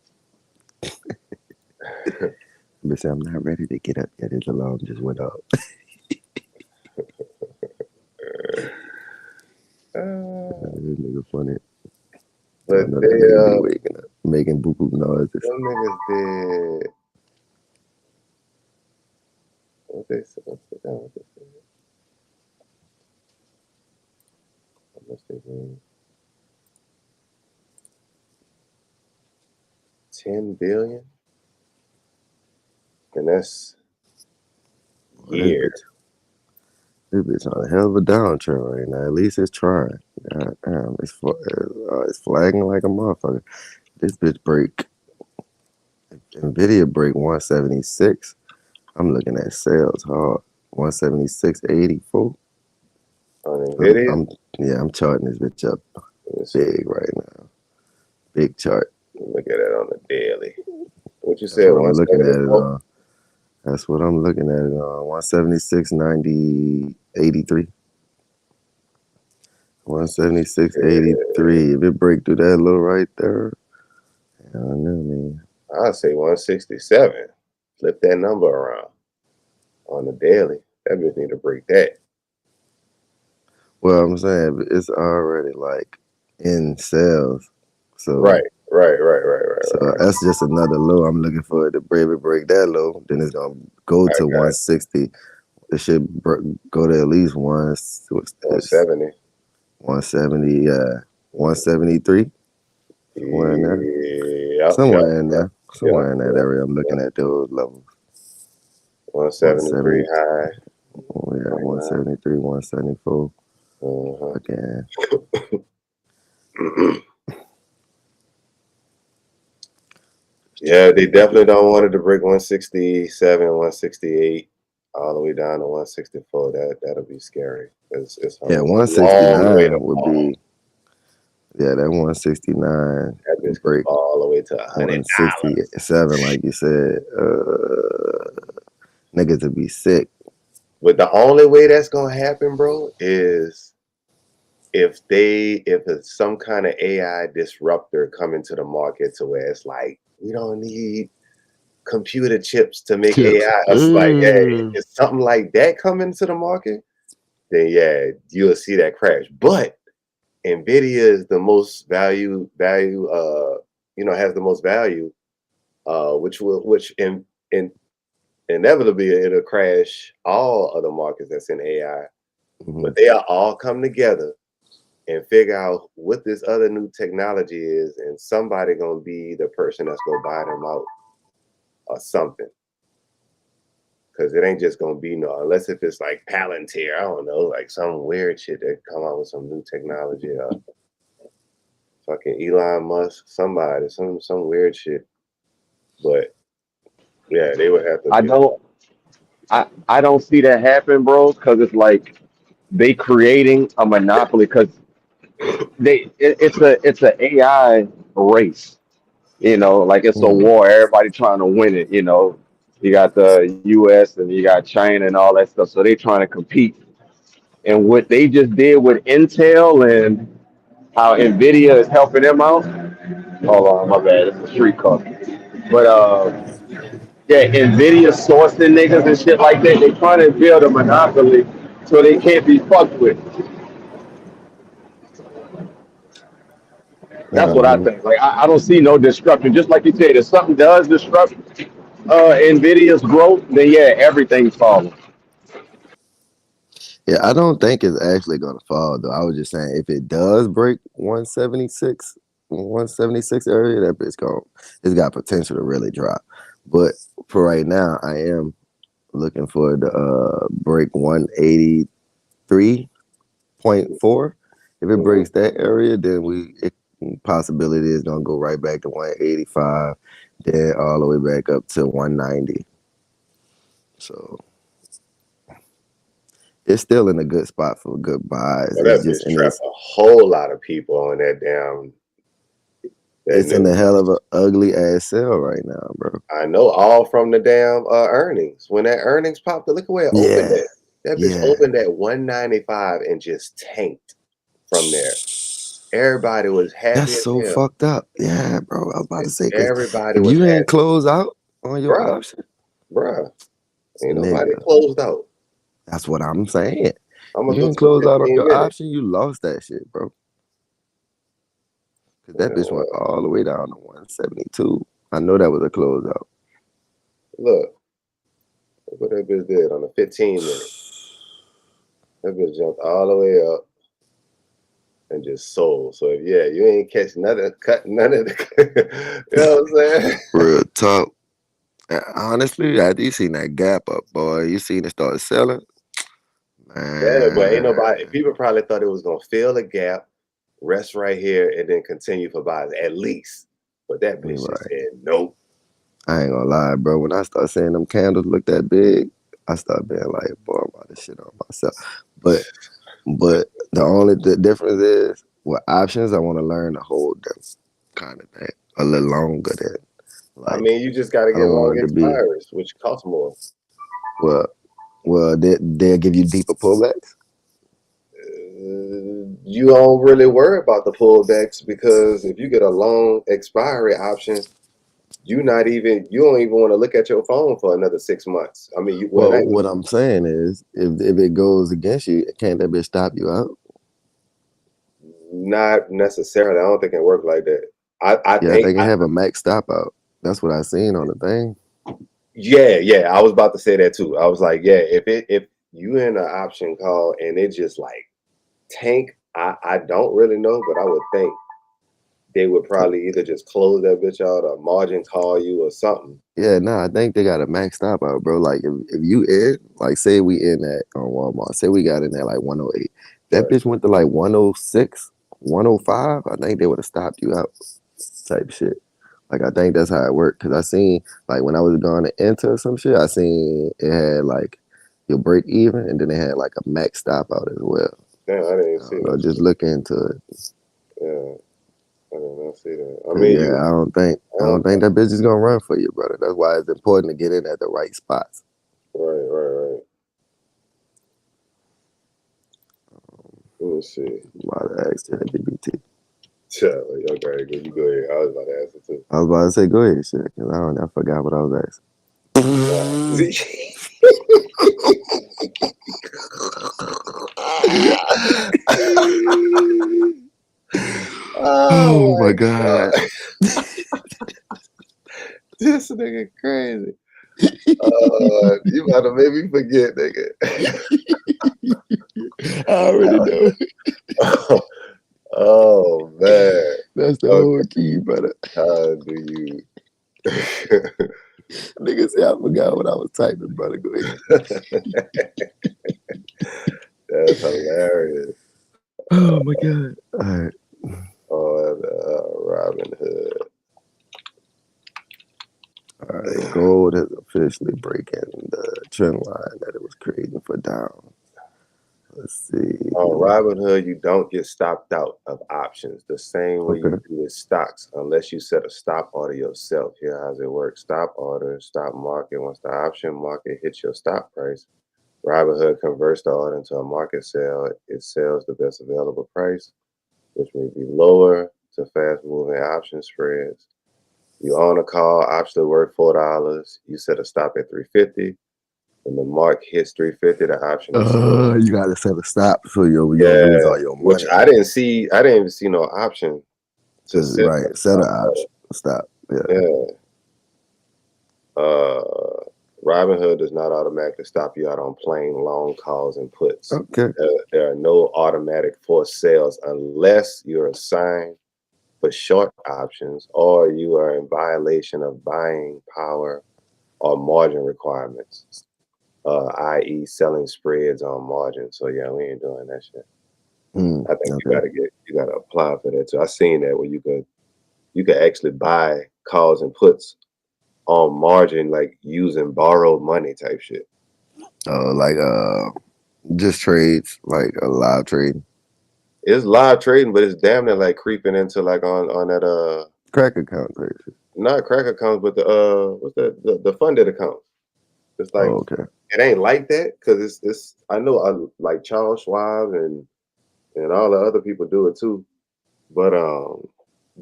But say, I'm not ready to get up yet. His alarm just went off. This nigga funny. But I know they that nigga be waking up, making boo boo noises. some niggas did. What they say? What they say? How much they mean? 10 billion, and that's year. This bitch on a hell of a downtrend right now. At least it's trying. God damn, it's flagging like a motherfucker. This bitch break. NVIDIA break 176. I'm looking at sales hard. 176.84. On NVIDIA? I'm charting this bitch up big right now. Big chart. Look at it on the daily. What you That's said? what I'm looking at it 174? on. That's what I'm looking at it on. 176.83. 176.83. If it break through that low right there, I don't know, man. I'll say 167. Flip that number around on the daily. That bitch need to break that. Well, I'm saying it's already like in sales. So Right. So that's just another low. I'm looking for it to break that low. Then it's gonna go to 160. It should go to at least 170. 170. 173. Somewhere in there. Somewhere in there. Somewhere in that area. I'm looking at those levels. 173 high. Oh yeah, 173, 174. Again. Yeah, they definitely don't want it to break 167, 168, all the way down to 164. That'll be scary. It's 169 would be. Yeah, that 169 that bitch break all the way to $100. 167, like you said. Niggas would be sick. But the only way that's gonna happen, bro, is if it's some kind of AI disruptor coming to the market to where it's like, we don't need computer chips to make AI. It's like, it's something like that coming to the market, then yeah, you'll see that crash. But NVIDIA is the most has the most value, which inevitably it'll crash all other markets that's in AI. But they are all come together and figure out what this other new technology is, and somebody gonna be the person that's gonna buy them out or something. Because it ain't just gonna be unless if it's like Palantir, I don't know, like some weird shit that come out with some new technology. Fucking Elon Musk, somebody, some weird shit. But yeah, they would have to. I don't see that happen, bro, because it's like they creating a monopoly because it's a AI race, like it's a war, everybody trying to win it, you got the US and you got China and all that stuff, so they trying to compete. And what they just did with Intel and how Nvidia is helping them out. Hold on, my bad, it's a street car. But yeah, Nvidia sourcing niggas and shit like that. They trying to build a monopoly so they can't be fucked with. That's what I think. Like I don't see no disruption. Just like you said, if something does disrupt Nvidia's growth, then yeah, everything's falling. Yeah, I don't think it's actually gonna fall though. I was just saying if it does break 176 area, that bitch it's got potential to really drop. But for right now, I am looking for the break 183.4. If it breaks that area, then possibility is gonna go right back to 185, then all the way back up to 190. So it's still in a good spot for good buys. Well, that bitch trapped a whole lot of people on that damn. It's in the hell of an ugly ass sale right now, bro. I know, all from the damn earnings. When that earnings popped, look at where it opened at. That bitch opened at 195 and just tanked from there. Everybody was happy. That's so fucked up. Yeah, bro. I was about to say, everybody if was you happy. didn't close out on your option, ain't nobody closed out. That's what I'm saying. If you didn't close out on your option, you lost that shit, bro. Because that bitch went all the way down to 172. I know that was a closeout. Look what that bitch did on the 15 minutes. That bitch jumped all the way up and just sold. So you ain't catch nothing, cut none of the, you know what I'm saying? Real talk. Honestly, after you seen that gap up, boy, you seen it start selling. Man. Yeah, but ain't nobody. People probably thought it was gonna fill the gap, rest right here, and then continue for buys at least. But that bitch just said nope. I ain't gonna lie, bro. When I start seeing them candles look that big, I start being like, boy, I'm about to shit on myself. But the difference is with options, I want to learn to hold them kind of thing a little longer than. Like, I mean, you just got to get long expiries, which cost more. Well, they'll give you deeper pullbacks. You don't really worry about the pullbacks because if you get a long expiry option, you don't even want to look at your phone for another 6 months. I mean, what I'm saying is, if it goes against you, can't that bitch stop you out? Not necessarily. I don't think it works like that. I think it have a max stop out. That's what I seen on the thing. Yeah. I was about to say that too. I was like, yeah, if you in an option call and it just like tank, I don't really know, but I would think they would probably either just close that bitch out or margin call you or something. Yeah, no, I think they got a max stop out, bro. Like if you in, like say we in at on Walmart, say we got in there like 108. That bitch went to like 106, 105. I think they would have stopped you out type shit. Like I think that's how it worked. Cause I seen like when I was going to enter some shit, I seen it had like your break even and then it had like a max stop out as well. Damn, I didn't see that. Just look into it. Yeah. I did not see that. I mean, I don't think that bitch is gonna run for you, brother. That's why it's important to get in at the right spots. Right. Let me see. I'm about to ask ChatGPT. Okay, good. You go ahead. I was about to ask it too. I was about to say, go ahead, shit, because I forgot what I was asking. Oh my god. This nigga crazy. You about to make me forget, nigga. I already know. That's the whole key, brother. How do you? Nigga say I forgot what I was typing, brother. Go ahead. That's hilarious. Oh my god. All right. Robin Hood. All right. Gold has officially breaking the trend line that it was creating for down. Let's see. On Robinhood, you don't get stopped out of options the same way you do with stocks, unless you set a stop order yourself. Here, how's it work? Stop order, stop market. Once the option market hits your stop price, Robinhood converts the order into a market sale. It sells the best available price, which may be lower to fast-moving option spreads. You own a call, option worth $4. You set a stop at $3.50. When the mark hits $3.50, the option is sold. You gotta set a stop so you don't lose all your money. Which I didn't see. I didn't even see no option to set an option. Stop. Yeah. Robinhood does not automatically stop you out on plain long calls and puts. Okay. There are no automatic forced sales unless you're assigned for short options or you are in violation of buying power or margin requirements, i.e., selling spreads on margin. So yeah, we ain't doing that shit. I think you gotta apply for that too. I seen that where you could actually buy calls and puts on margin, like using borrowed money type shit. Just trades, like a live trading. It's live trading, but it's damn near like creeping into like on that crack account trade. Not crack accounts, but the what's that the funded account. It's like it ain't like that because it's I know like Charles Schwab and all the other people do it too, but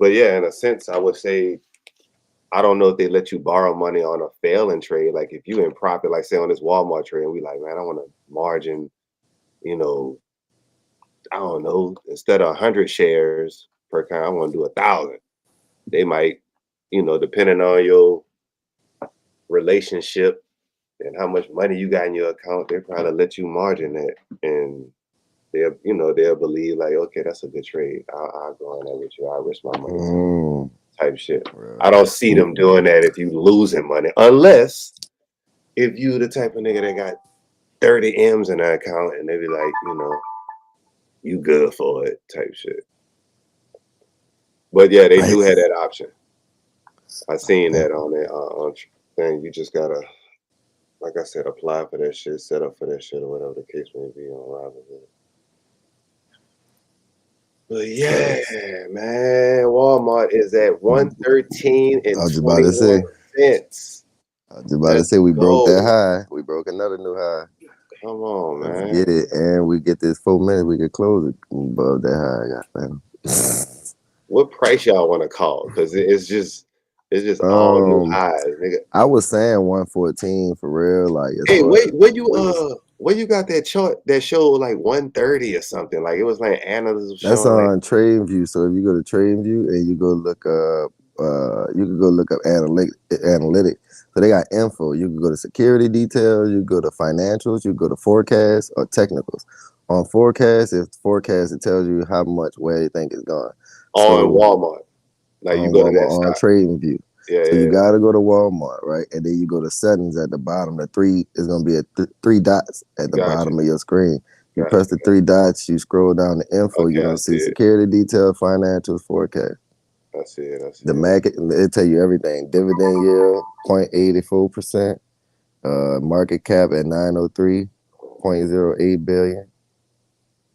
yeah, in a sense, I would say I don't know if they let you borrow money on a failing trade. Like if you in profit, like say on this Walmart trade, and we like, man, I want to margin, I don't know, instead of 100 shares per account, I want to do 1,000. They might, depending on your relationship and how much money you got in your account, they probably let you margin it, and they'll believe like, okay, that's a good trade. I'll go on there with you. I'll risk my money type shit. I don't see them doing that if you losing money, unless if you the type of nigga that got 30 M's in that account and they be like, you good for it type shit. But yeah, they do have that option. I seen that on there on thing. You just gotta, like I said, apply for that shit, set up for that shit, or whatever the case may be on Robinhood. But yeah, man, Walmart is at 113 and 21 cents. I was about to say we broke that high. We broke another new high. Come on, man. Let's get it, and we get this 4 minutes. We can close it above that high. What price y'all want to call? Because it's just all new highs, nigga. I was saying 114 for real. Like, hey, where you got that chart that showed like 130 or something? Like it was like analysts. That's on TradingView. So if you go to TradingView and you go look up, you can go look up analytics. So they got info. You can go to security details. You go to financials. You go to forecasts or technicals. On forecast, it tells you how much where you think it's going. On Walmart, like you go to that on TradingView. So you gotta go to Walmart, right? And then you go to settings at the bottom. The three is gonna be three dots at the bottom of your screen. You press the three dots, you scroll down the info, you're gonna see security detail, financials, forecast. I see it. The market, it'll tell you everything. Dividend yield, 0.84%. Market cap at 903.08 billion.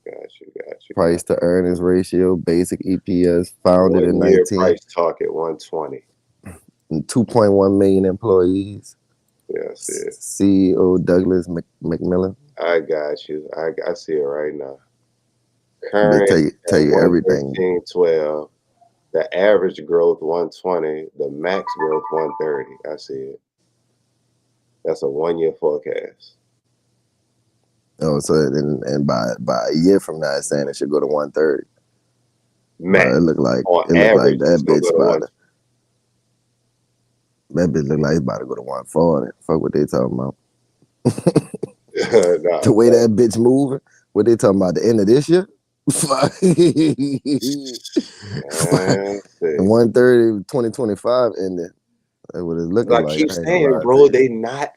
Got you. Price to earnings ratio, basic EPS, founded in 19. Price target 120. 2.1 million employees. Yeah, I see it. CEO Douglas McMillan. I got you. I see it right now. Current tell you everything. 12. The average growth 120. The max growth 130. I see it. That's a 1-year forecast. Oh, so and by a year from now, it's saying it should go to 130. Max. It look like that bitch about to. That bitch look like it's about to go to 140. Fuck what they talking about. The way that bitch moving, what they talking about, the end of this year? Man, see. 130, 2025 ended. That's what it's looking I like. keep I ain't gonna saying, lie to bro, you. they not.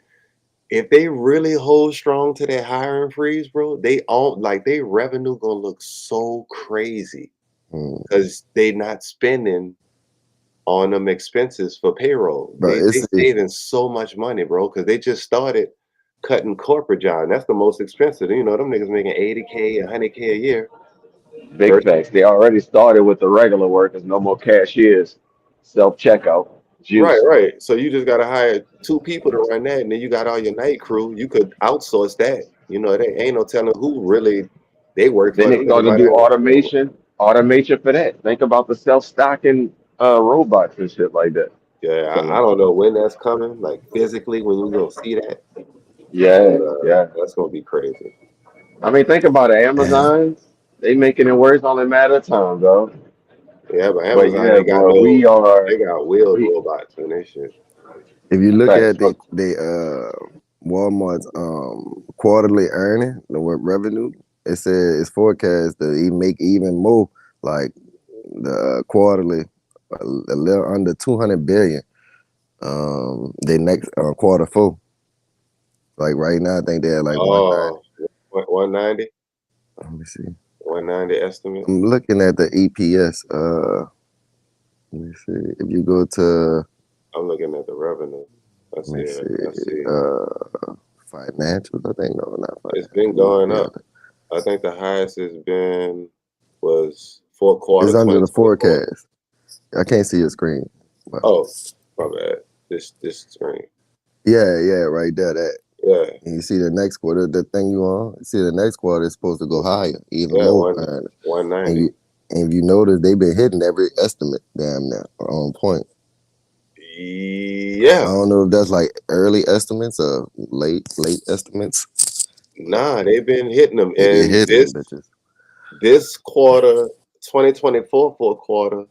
If they really hold strong to their hiring freeze, bro, they all like their revenue gonna look so crazy Mm. because they not spending on them expenses for payroll. Bro, They saving so much money, bro, because they just started cutting corporate jobs. That's the most expensive. You know, them niggas making 80K, 100K a year. Big facts. They already started with the regular workers, no more cashiers, self checkout, Right, juice. right. So you just gotta hire 2 people to run that, and then you got all your night crew. You could outsource that. You know, there ain't no telling who really they work Then for. they Them niggas started to might do have worked for them. automation for that. Think about the self stocking robots and shit like that. Yeah, I So don't know when that's coming, like physically when you gonna see that, but yeah, yeah. that's gonna be crazy. I mean, think about it. damn. Amazon, they making it worse on a matter of time, though. Yeah, but But Amazon yeah, ain't got bro, no, we are they got wheeled we robots and that shit. If you look facts. at Walmart's quarterly earning, the revenue, it says it's forecast to make even more, like the quarterly, a little under 200 billion. The next quarter four, like right now, I think they're like 190. Oh, 190, Let me see. 190 estimate. I'm looking at the EPS. Let me see. If you go to, I'm looking at the revenue. I let me see it. I see, see. financials. I think no, not It's been financials. going Yeah, up. I think the highest it's been was fourth quarter it's under the 2024. forecast. I can't see your screen. But Oh, my bad. This screen. yeah, right there. That. Yeah, And you see the next quarter, the thing you on. You see the next quarter is supposed to go higher, even yeah, more. one And ninety. you and if you notice, they've been hitting every estimate damn near on point. I Yeah, don't know if that's like early estimates or late estimates. nah, they've been hitting them. They be And hitting them bitches. this quarter, 2024 fourth quarter,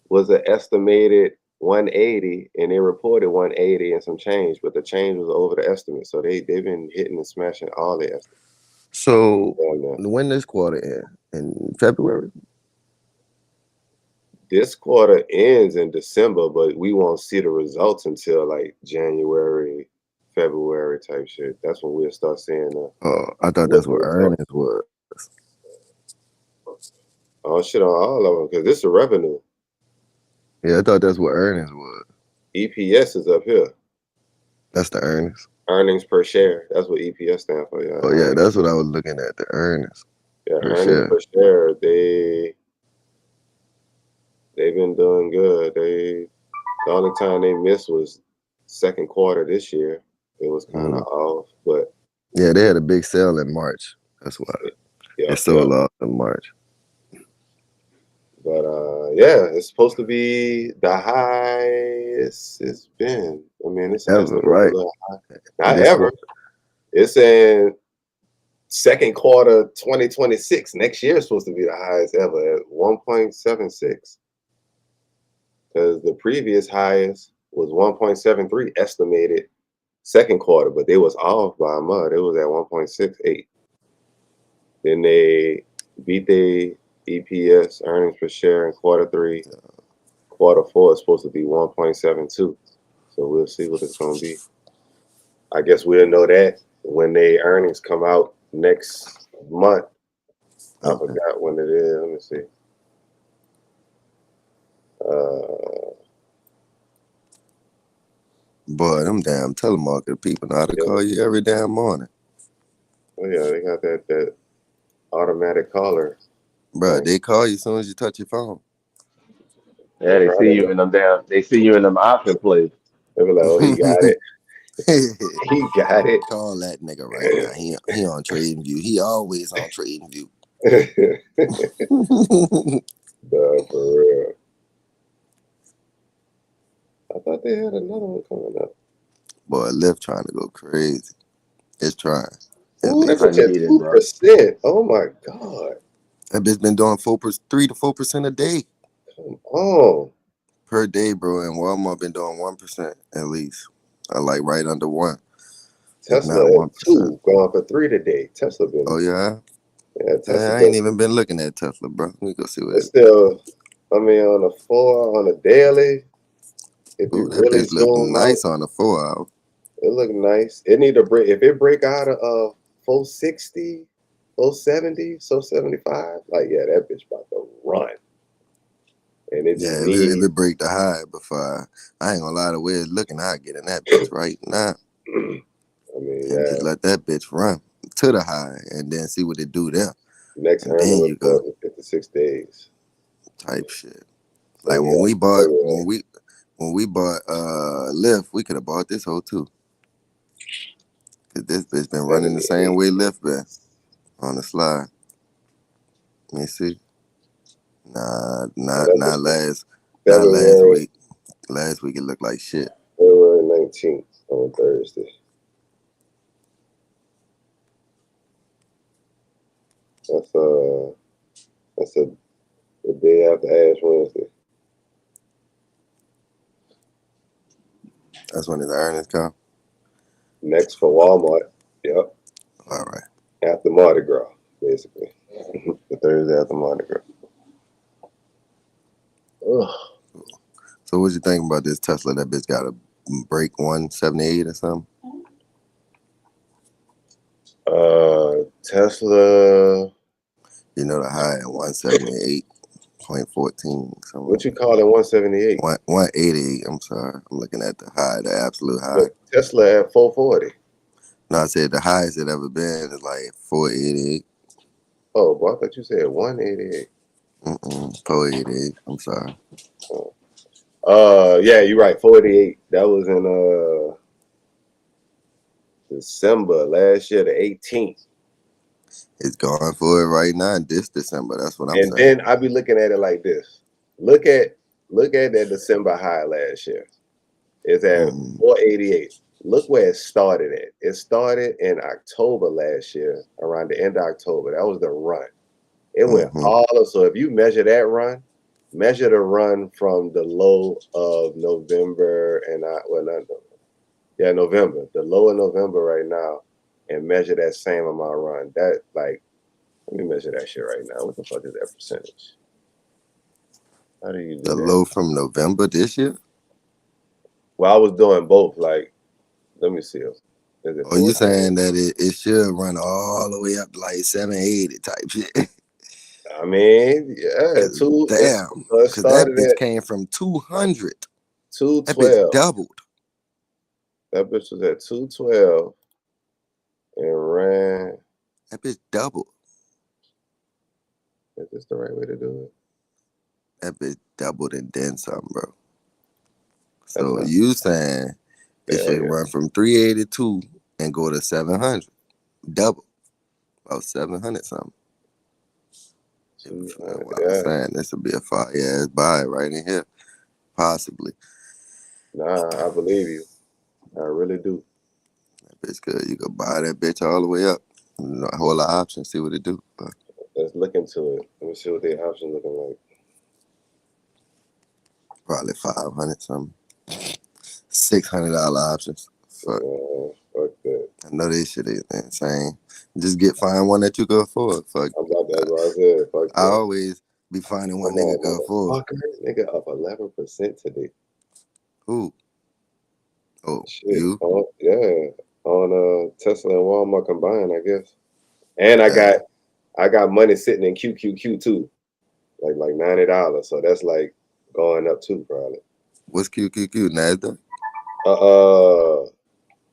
was an estimated 180, and they reported 180 and some change, but the change was over the estimate. So they've been hitting and smashing all the estimates So down there. when this quarter end in February? This quarter ends in December, but we won't see the results until like January, February type shit. That's when we'll start seeing I thought what that's the what results. earnings was. Oh shit on all of them because this is revenue. Yeah, I thought that's what earnings was. EPS is up here. That's the earnings. Earnings per share. That's what EPS stand for. Yeah, Oh yeah, that's what I was looking at. The earnings per earnings share. per share. They've been doing good. The only time they missed was second quarter this year. It was kind of Mhm. off, but Yeah, they had a big sale in March. That's why yeah, it sold off in March. But yeah, it's supposed to be the highest it's been. I mean, it's an Ever, estimate a right? little high. And Not this ever. quarter. It's in second quarter 2026. Next year is supposed to be the highest ever at 1.76. Because the previous highest was 1.73 estimated second quarter, but they was off by a month. It was at 1.68. Then they beat the EPS earnings per share in quarter three. Quarter four is supposed to be 1.72. So we'll see what it's going to be. I guess we'll know that when they earnings come out next month. I Okay. forgot when it is. Let me see. Uh, Boy, them damn telemarketer people know how to yeah, call you every damn morning. oh yeah, they got that automatic caller Bro, thing. they call you as soon as you touch your phone. Yeah, they see you Right. in them damn. They see you in them option plays. They be like, oh, he got it. He got it. Call that nigga right now. He on TradingView. He always on TradingView. Nah, for real. I thought they had another one coming up. Boy, Lyft trying to go crazy. It's trying, at Ooh, that least. bitch I at need it, bro. 2%. Oh my God. That bitch been doing 3 to 4% a day Come on. per day, bro. And Walmart been doing 1% at least. I like right under one, if Tesla not at 1%. 2, going for 3 today. Tesla been, Oh yeah, Yeah, Tesla. I ain't even been looking at Tesla, bro. Let me go see what It's it's. still, I mean, on a 4, on a daily, if Ooh, you that really bitch look zoom out, nice on the 4 hour. it look nice. It need to break. If it break out of 460, 470, so 75, like yeah, that bitch about to run. And it just Yeah, if needs. it break the high before, I ain't gonna lie, the way it's looking, I get in that bitch right now I mean, and yeah. just let that bitch run to the high and then see what it do there. Next And earning then you go report in 56 days. type shit. So Like yeah, when we bought February. Lyft, we could have bought this whole too. Cause this bitch been running the same 78. way Lyft been on the slide. Let me see. Nah, Oh, not that not bitch was last February, week. Last week it looked like shit. February 19th on Thursday. That's the day after Ash Wednesday. That's when his earnings come. Next for Walmart. Yep. All right. After Mardi Gras, basically. The Thursday after Mardi Gras. Ugh. So what you think about this Tesla? That bitch got a break 178 or something? Tesla. You know the high at 178.14. What Something you call it? 178. 188. I'm sorry. I'm looking at the high, the absolute high. But Tesla at 440. No, I said the highest it ever been is like 488. Oh, boy, I thought you said 188. 488. I'm sorry. Yeah, you're right. 488. That was in December last year, the 18th. It's going for it right now this December. That's what I'm And saying. then I be looking at it like this. Look at that December high last year. It's at 488. Look where it started at. It started in October last year, around the end of October. That was the run. It went all up. So if you measure that run, measure the run from the low of November and not November. The low of November right now, and measure that same amount run. That like, let me measure that shit right now. What the fuck is that percentage? How do you do The that? low from November this year? Well, I was doing both. Like, let me see. Is it Oh, you 14? saying that it should run all the way up to like 780 type shit? I mean, yeah, Damn, it because that started bitch at came from 200. That bitch 212. doubled. That bitch was at 212 and ran. That bitch doubled. Is this the right way to do it? That bitch doubled and then some, bro. That's So not. you saying it Hell should yeah. run from 382 and go to 700. Double. About 700 something. What I'm Yeah. saying, this would be a fire ass buy right in here. Possibly. Nah, I believe you. I really do. That bitch good. You could buy that bitch all the way up. A whole lot of options, see what it do. But Let's look into it. Let me see what the option looking like. probably 500 something. $600 options. Fuck. Fuck that. I know this shit is insane. Just find one that you can afford. Fuck. I'm about that's what I said. Fuck I that. always be finding one Come nigga on, can afford. motherfucker. Nigga up 11% today. Who? Oh, Shit. you? Yeah. On Tesla and Walmart combined, I guess. And Damn. I got money sitting in QQQ too. Like $90. So that's like going up too, probably. What's QQQ? NASDAQ? A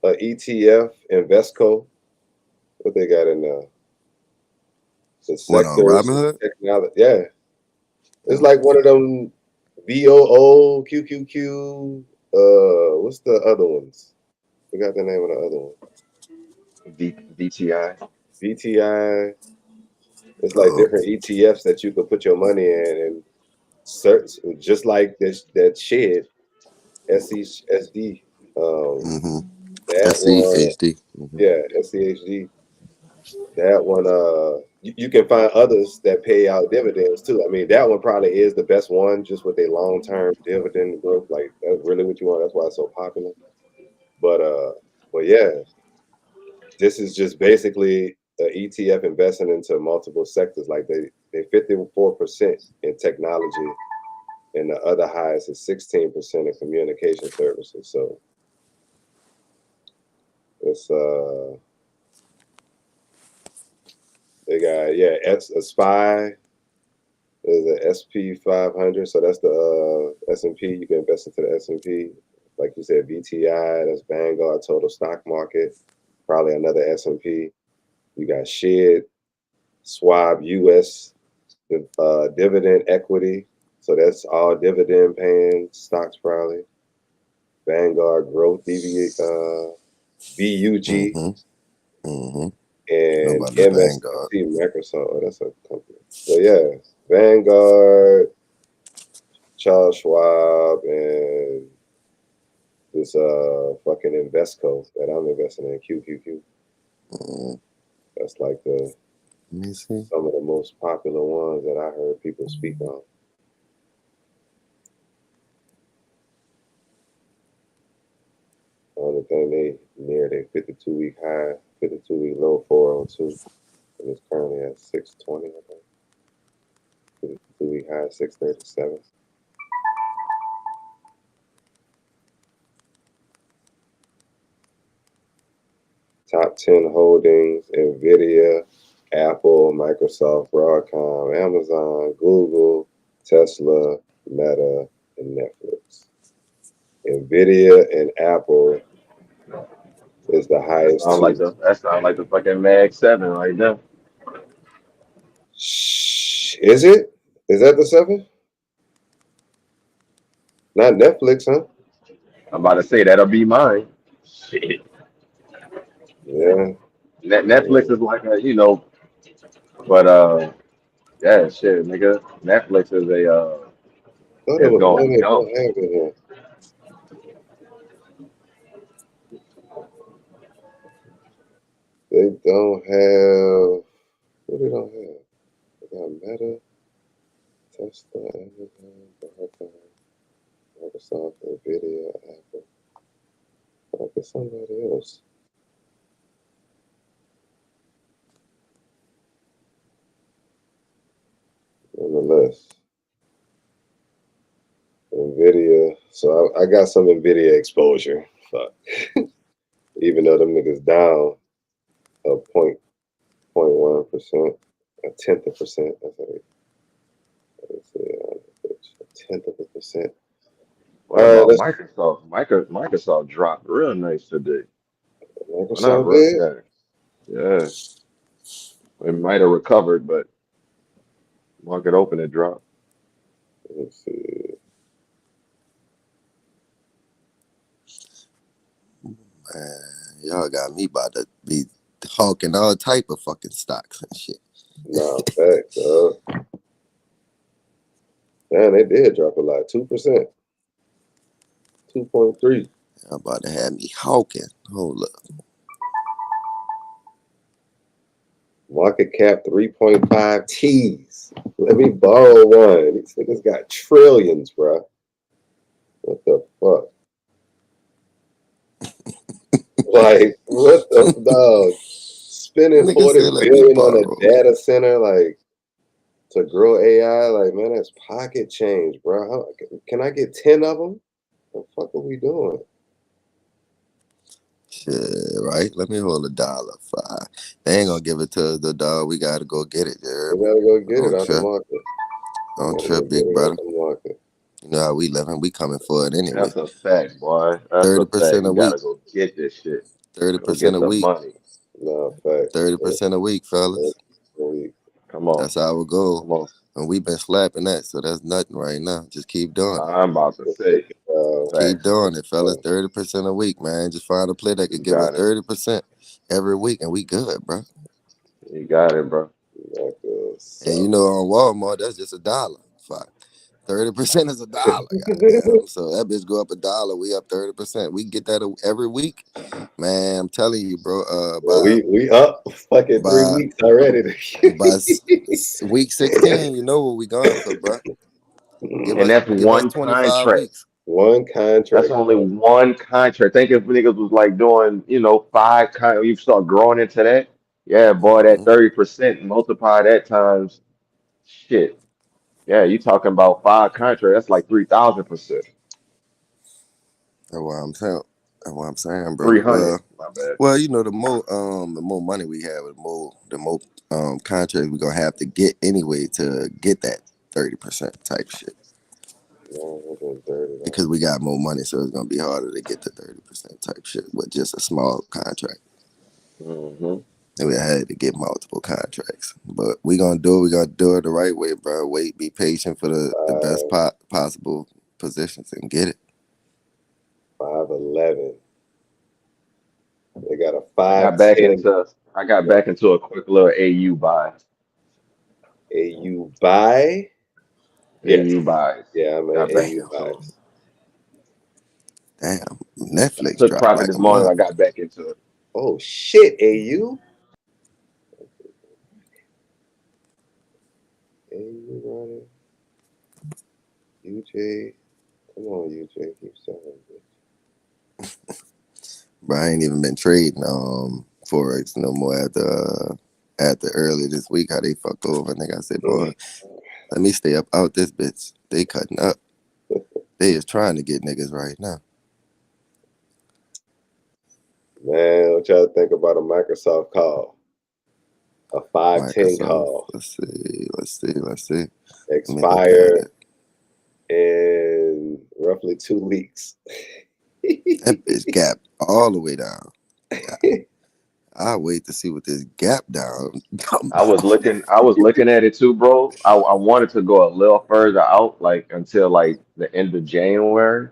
ETF, Investco. What they got in there? The What on sectors, Robinhood? technology. Yeah. It's like one of them VOO, QQQ. What's the other ones? Forgot the name of the other one. VTI. VTI. It's like Oh. different ETFs that you could put your money in and search, just like this that shed SCHD. Mm-hmm. That one, SCHD. Mm-hmm. yeah, SCHD. That one, you can find others that pay out dividends too. I mean, that one probably is the best one, just with a long-term dividend growth. Like that's really what you want. That's why it's so popular. But yeah, this is just basically ETF investing into multiple sectors. Like they 54% in technology, and the other highest is 16% in communication services. So it's they got a SPY is an SP 500. So that's the S&P. You can invest into the S&P. Like you said, VTI, that's Vanguard Total Stock Market. Probably another S&P. You got SHID, Schwab US dividend equity. So that's all dividend paying stocks probably. Vanguard Growth, VUG, and MSC Microsoft. Oh, that's a company. So yeah, Vanguard, Charles Schwab, and this fucking Investco that I'm investing in, QQQ. That's like some of the most popular ones that I heard people speak on. Only thing they near their 52-week high, 52-week low, 402, and it's currently at 620. I think 52-week high, 637. Top 10 holdings: Nvidia, Apple, Microsoft, Broadcom, Amazon, Google, Tesla, Meta, and Netflix. Nvidia and Apple is the highest. That sounds like the fucking Mag 7 right now. Is it? Is that the 7? Not Netflix, huh? I'm about to say that'll be mine. Shit. Yeah. Netflix is like a, but yeah, shit, nigga. Netflix is is going dumb. They don't have. What they don't have? They got Meta, Tesla, Amazon, Broadcom, Microsoft, Nvidia, Apple. Like it's somebody else. Nonetheless, Nvidia. So I got some Nvidia exposure. Fuck. Even though them niggas down a 0.1%, a tenth of a percent. Let's see, a tenth of a percent. What about Microsoft? Microsoft dropped real nice today. Microsoft did? Yeah. It might have recovered, but market open, it dropped. Let's see. Man, y'all got me about to be hawking all type of fucking stocks and shit. Nah, facts, man, they did drop a lot. 2%. 2.3. Y'all about to have me hawking. Hold up. Market cap 3.5 T's. Let me borrow one. These niggas got trillions, bro. What the fuck? Like, what the dog? Spending 40 billion on a data center, like, to grow AI, like, man, that's pocket change, bro. Can I get 10 of them? What the fuck are we doing? Shit, right? Let me hold $1.05. They ain't gonna give it to us, the dog. We gotta go get it, there. We gotta go get it out the market. Don't trip, big brother. You know how we living. We coming for it anyway. That's a fact, boy. That's 30% a week. Gotta go get this shit. 30% a week. Money. No, fact. 30% a week, fellas. Come on. That's our goal. And we've been slapping that, so that's nothing right now. Just keep doing it. I'm about to say. Keep doing it, fellas. 30% a week, man. Just find a play that could give us 30% every week, and we good, bro. You got it, bro. And you know, on Walmart, that's just $1. Fuck. 30% is $1. Goddamn. So that bitch go up $1. We up 30%. We get that every week, man. I'm telling you, bro. We up fucking 3 weeks already. By week 16, you know what we going for, bro. Give us 25 weeks. One contract. That's only one contract. Think if niggas was like doing, 5 contracts, you start growing into that. Yeah, boy, that 30% multiply that times shit. Yeah, you talking about 5 contracts? That's like 3,000%. That's what I'm saying. That's what I'm saying, bro. 300. My bad. Well, you know, the more money we have, the more contracts we're gonna have to get anyway to get that 30% type shit. $930. Because we got more money, so it's gonna be harder to get the 30% type shit with just a small contract. Mm-hmm. And we had to get multiple contracts, but we gonna do it. We gonna do it the right way, bro. Wait, be patient for the best possible positions and get it. 511. They got a I got back 510. into I got back into a quick little AU buy. AU buy. Yes. AU buys. Yeah, I'm at Got back AU into it. buys. Damn, I Netflix took dropped profit like this a morning. I motherfucker. got back into it. Oh shit, AU. AU running. UJ. Come on, UJ. Keep selling it. But I ain't even been trading Forex no more after early this week how they fucked over. And I said, boy, let me stay up out this bitch. They cutting up. They is trying to get niggas right now. Man, what y'all think about a Microsoft call? A 510 Microsoft. call. Let's see. Let me look Expire at it. in roughly 2 weeks. That bitch gap all the way down. I'll wait to see what this gap down. I was looking at it too, bro. I wanted to go a little further out, like until like the end of January.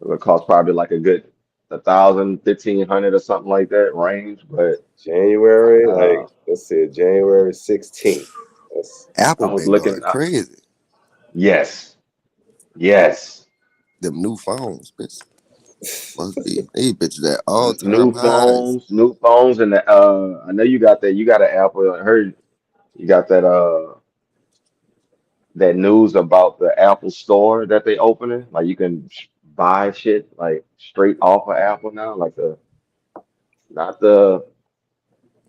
It would cost probably like a good 1,000, 1,500 or something like that range. But January, uh, like, let's see, January 16th. That's I Apple was been going looking. crazy. Yes, yes. Them new phones, bitch. Must be these bitches at all time New highs. phones, and the I know you got that. You got an Apple. I heard you got that that news about the Apple store that they opening. Like you can buy shit like straight off of Apple now, like the not the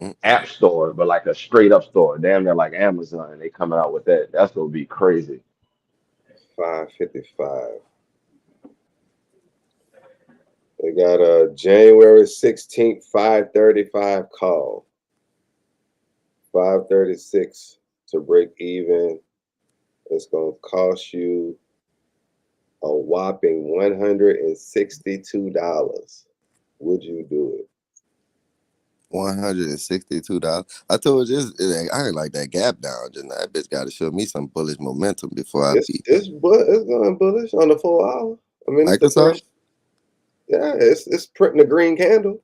Mm-mm. app store, but like a straight up store. Damn, they're like Amazon. And they coming out with that. That's gonna be crazy. 555. They got a January 16th, 535 call. 536 to break even. It's going to cost you a whopping $162. Would you do it? $162. I told you I ain't like that gap down. Just that bitch got to show me some bullish momentum before I It's be it's going bullish on the full hour. I mean, it's the Microsoft. first. Yeah, it's printing a green candle.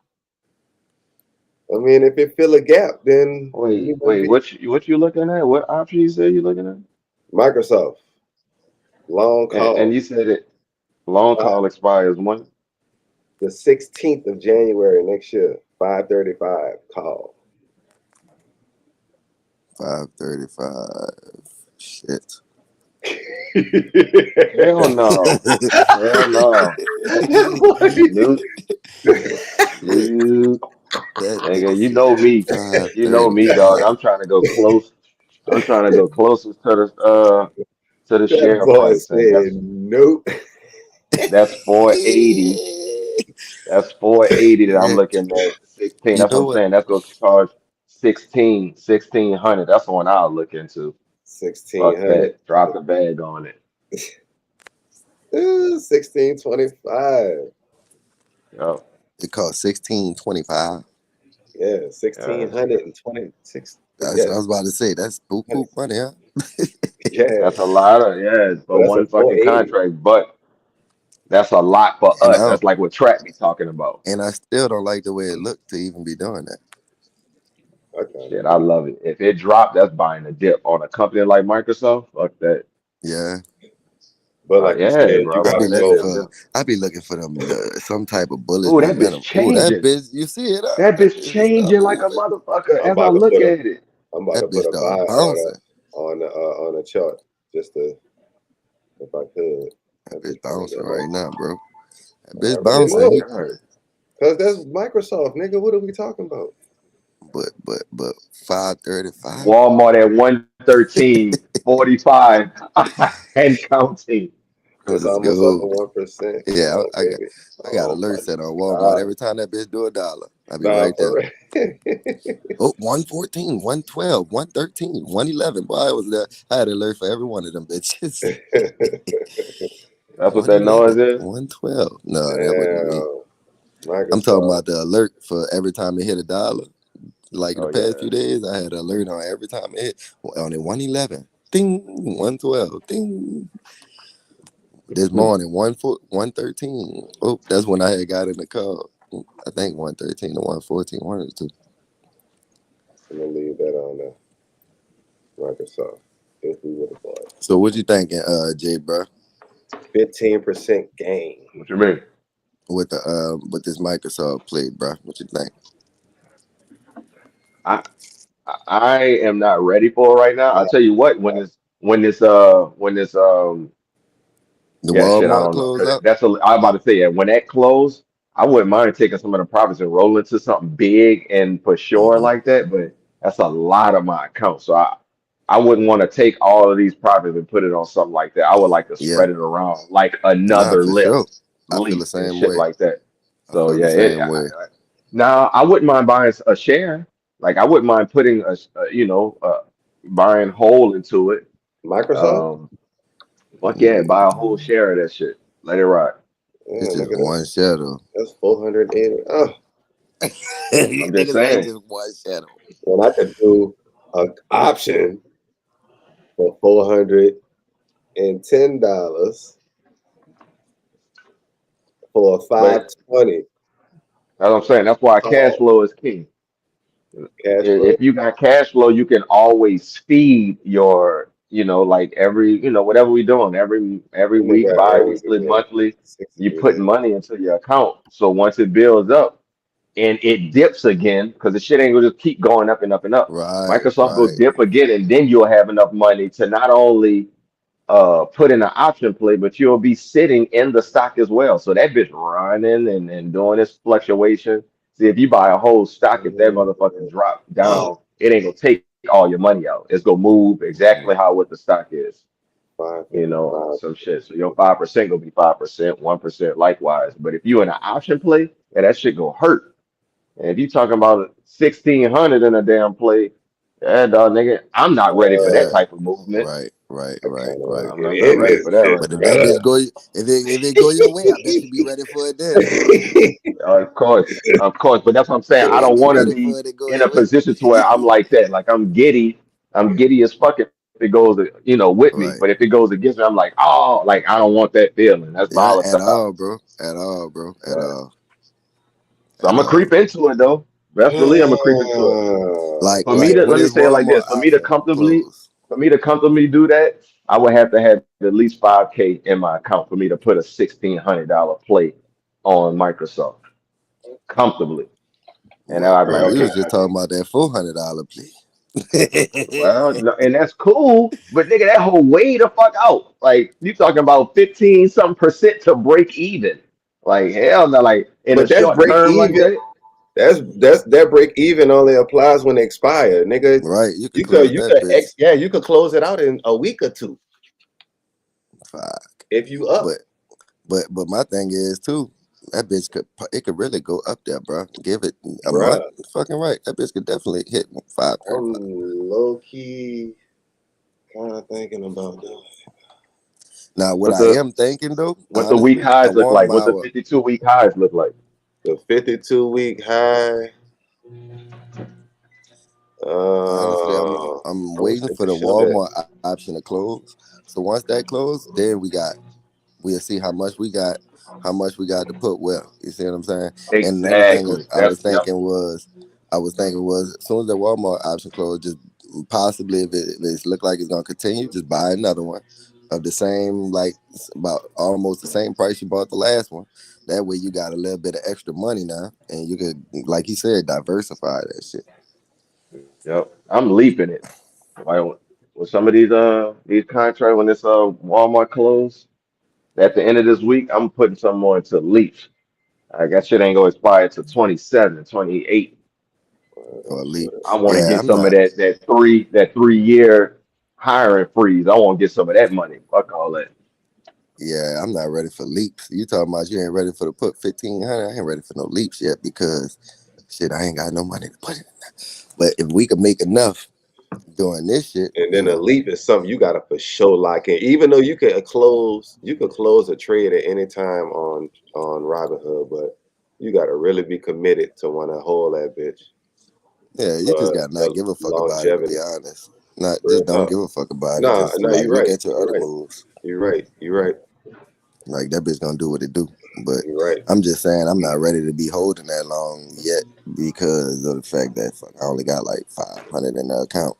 I mean, if it fill a gap, then Wait, you would wait, be what you looking at? What option you said you looking at? Microsoft long And call. you said it long Five, call expires when? the 16th of January next year, 535 call. 535. Shit. Hell no. Hell no. Nope. Nope. That nigga Nigga, you said know me. You know me, dog. 535. I'm trying to go close. I'm trying to go closest to the That share boy price, and said nope. that's 480. That's 480 that I'm looking at. 16. You That's what know I'm what? saying. That's gonna charge 1600. That's the one I'll look into. Fuck 1600. that. Drop the bag on it. 1625. Yo. It cost 1625. Yeah, Yeah. 1626. That's what I Yes. was about to say. That's buku money, huh? Yeah. That's a lot of So for that's a one fucking 480. contract, but that's a lot for And us. That's like what Trap be talking about. I still don't like the way it looked to even be doing that. I kind Shit, of I do. love it. If it dropped, that's buying a dip on a company like Microsoft. Fuck that. Yeah. But like you Yeah, said, you bro. I be gotta looking go. for them some type of bullish Ooh, that bitch momentum. Ooh, that changing. bitch, you see it up. That That bitch bitch start changing like a moving. motherfucker I'm as I about to look put a at it. I'm about to That put bitch a buy start bouncing. on the chart just to if I could. That That bitch bitch gonna bouncing go right up. now, bro. That I bitch already Oh bouncing. my know. God. Cause that's Microsoft, nigga. What are we talking about? but 535. Walmart at 113.45 and counting. It's Let's almost up go. to 1%. Come Yeah, on, baby. I got Oh alert my set on Walmart. God. Every time that bitch do a dollar, I be Nah, right there. for real. Oh, 114, 112, 113, 111. Boy, I was there. I had alert for every one of them bitches. That's what that 111, noise is? 112. No, that wasn't me. Damn. I'm talking Microsoft. about the alert for every time it hit a dollar. Like the Oh past yeah. few days, I had an alert on every time it hit. On the 111, ding, 112, ding. This morning, 113. Oh, that's when I had got in the car. I think 113 to 114, one of the two. I'm gonna leave that on there. Microsoft. If we would have bought So what you thinking, Jay, bro, 15% gain. What you mean? with this Microsoft play, bro? What you think? I I am not ready for it right now. I'll Uh, tell you what, when this The yeah, shit, I Walmart don't know. close 'Cause up? I'm about to say, yeah, when that closed, I wouldn't mind taking some of the profits and rolling into something big and for sure Mm-hmm. like that, but that's a lot of my account. So I wouldn't want to take all of these profits and put it on something like that. I would like to Yeah, spread it around like nah, another for sure. I feel the leaf and same shit way. like that. I So feel the yeah, same way. now I wouldn't mind buying a share. Like I wouldn't mind putting buying whole into it. Microsoft? Um, Fuck yeah, buy a whole share of that shit. Let it ride. It's Yeah, just look at one that. shadow. That's 480. Oh, These I'm just niggas say saying. just one shadow. when I could do an option for $410 for a But 520 as I'm saying, that's why cash call. flow is king. Cash flow. If you got cash flow, you can always feed your, like every, whatever we doing, every That nigga week, got earnings bi-weekly, again. monthly, you 63 putting days. money into your account. So once it builds up and it dips again, because the shit ain't gonna just keep going up and up and up. Right, Microsoft will right. dip again, and then you'll have enough money to not only put in an option play, but you'll be sitting in the stock as well. So that bitch running and doing this fluctuation. See, if you buy a whole stock, if that motherfucker drop Oh, down, it ain't gonna take all your money out. It's gonna move exactly how what the stock is, on 555. some shit. So your 5% gonna be 5%, 1% likewise. But if you in an option play, yeah, that shit gonna hurt. And if you talking about 1,600 in a damn play, yeah, dog, nigga, I'm not ready for that Uh, type of movement. Right, right, I right, kind of want right. to I'm get not in ready this for that bitch, right But if now. that brother. bitch go, if it go your way, I bet you be ready for it then. Of course, but that's what I'm saying. I I bet don't you want to ready for be it to go in a your way. position to where I'm like that. Like I'm giddy. I'm giddy as fuck if it goes, with me. But Right. if it goes against me, I'm like, oh, like I don't want that feeling. That's Yeah, at volatile. all, bro. At all, bro. At Uh, all. so I'm At gonna all. creep into it though. Best believe I'm gonna creep into it. For me Like to when let me this say it like this. Walmart option close. For me to comfortably do that, I would have to have at least 5K in my account for me to put a $1,600 play on Microsoft comfortably. And then Well, I'd be like, well, we okay, was just talking about that $400 play. well, no, and that's cool, but nigga, that whole way the fuck out. Like you talking about 15 something percent to break even. Like hell no, like in a but that's short break term like even. that. That's that break even only applies when they expire, nigga. Right, you could You close could that bitch you could close it out in a week or two 5. if you up. But but my thing is too. That bitch it could really go up there, bro. Give it a month, Bruh, fucking right. That bitch could definitely hit 535. I'm low key kind of thinking about that. Now, what What's I the am thinking though, what's the week honestly, I highs look want like? What's the my 52-week highs look like? The 52-week high. honestly, I'm Uh, I'm I wish waiting they for could the show that. Walmart option to close. So once that close, then we'll see how much we got to put well. You see what I'm saying? And another thing Exactly. I was That's yep. thinking was, as soon as the Walmart option closed, just possibly if it look like it's gonna continue, just buy another one of the same, like about almost the same price you bought the last one. That way you got a little bit of extra money now, and you could, like you said, diversify that shit. Yep. I'm leaping it. Like with some of these contracts when this Walmart close at the end of this week, I'm putting some more into leaf. Like that shit ain't gonna expire till 27, 28. or leap. I want to Yeah, get I'm some of not. that 3 year hiring freeze. I want to get some of that money. Fuck all that. Yeah, I'm not ready for leaps. You talking about you ain't ready for the put 1,500? I ain't ready for no leaps yet because shit, I ain't got no money to put in that. But if we could make enough doing this shit, And then a leap is something you gotta for sure lock in. Even though you could close a trade at any time on Robinhood, but you gotta really be committed to want to hold that bitch yeah, you just for gotta not the give a fuck about it. To be longevity. honest, not Real just don't talk. give a fuck about it. Nah, Just no, like you're look right. at your You're other right. moves. You're right. You're right. Like that bitch gonna do what it do. But You're right. I'm just saying I'm not ready to be holding that long yet because of the fact that fuck, I only got like 500 in the account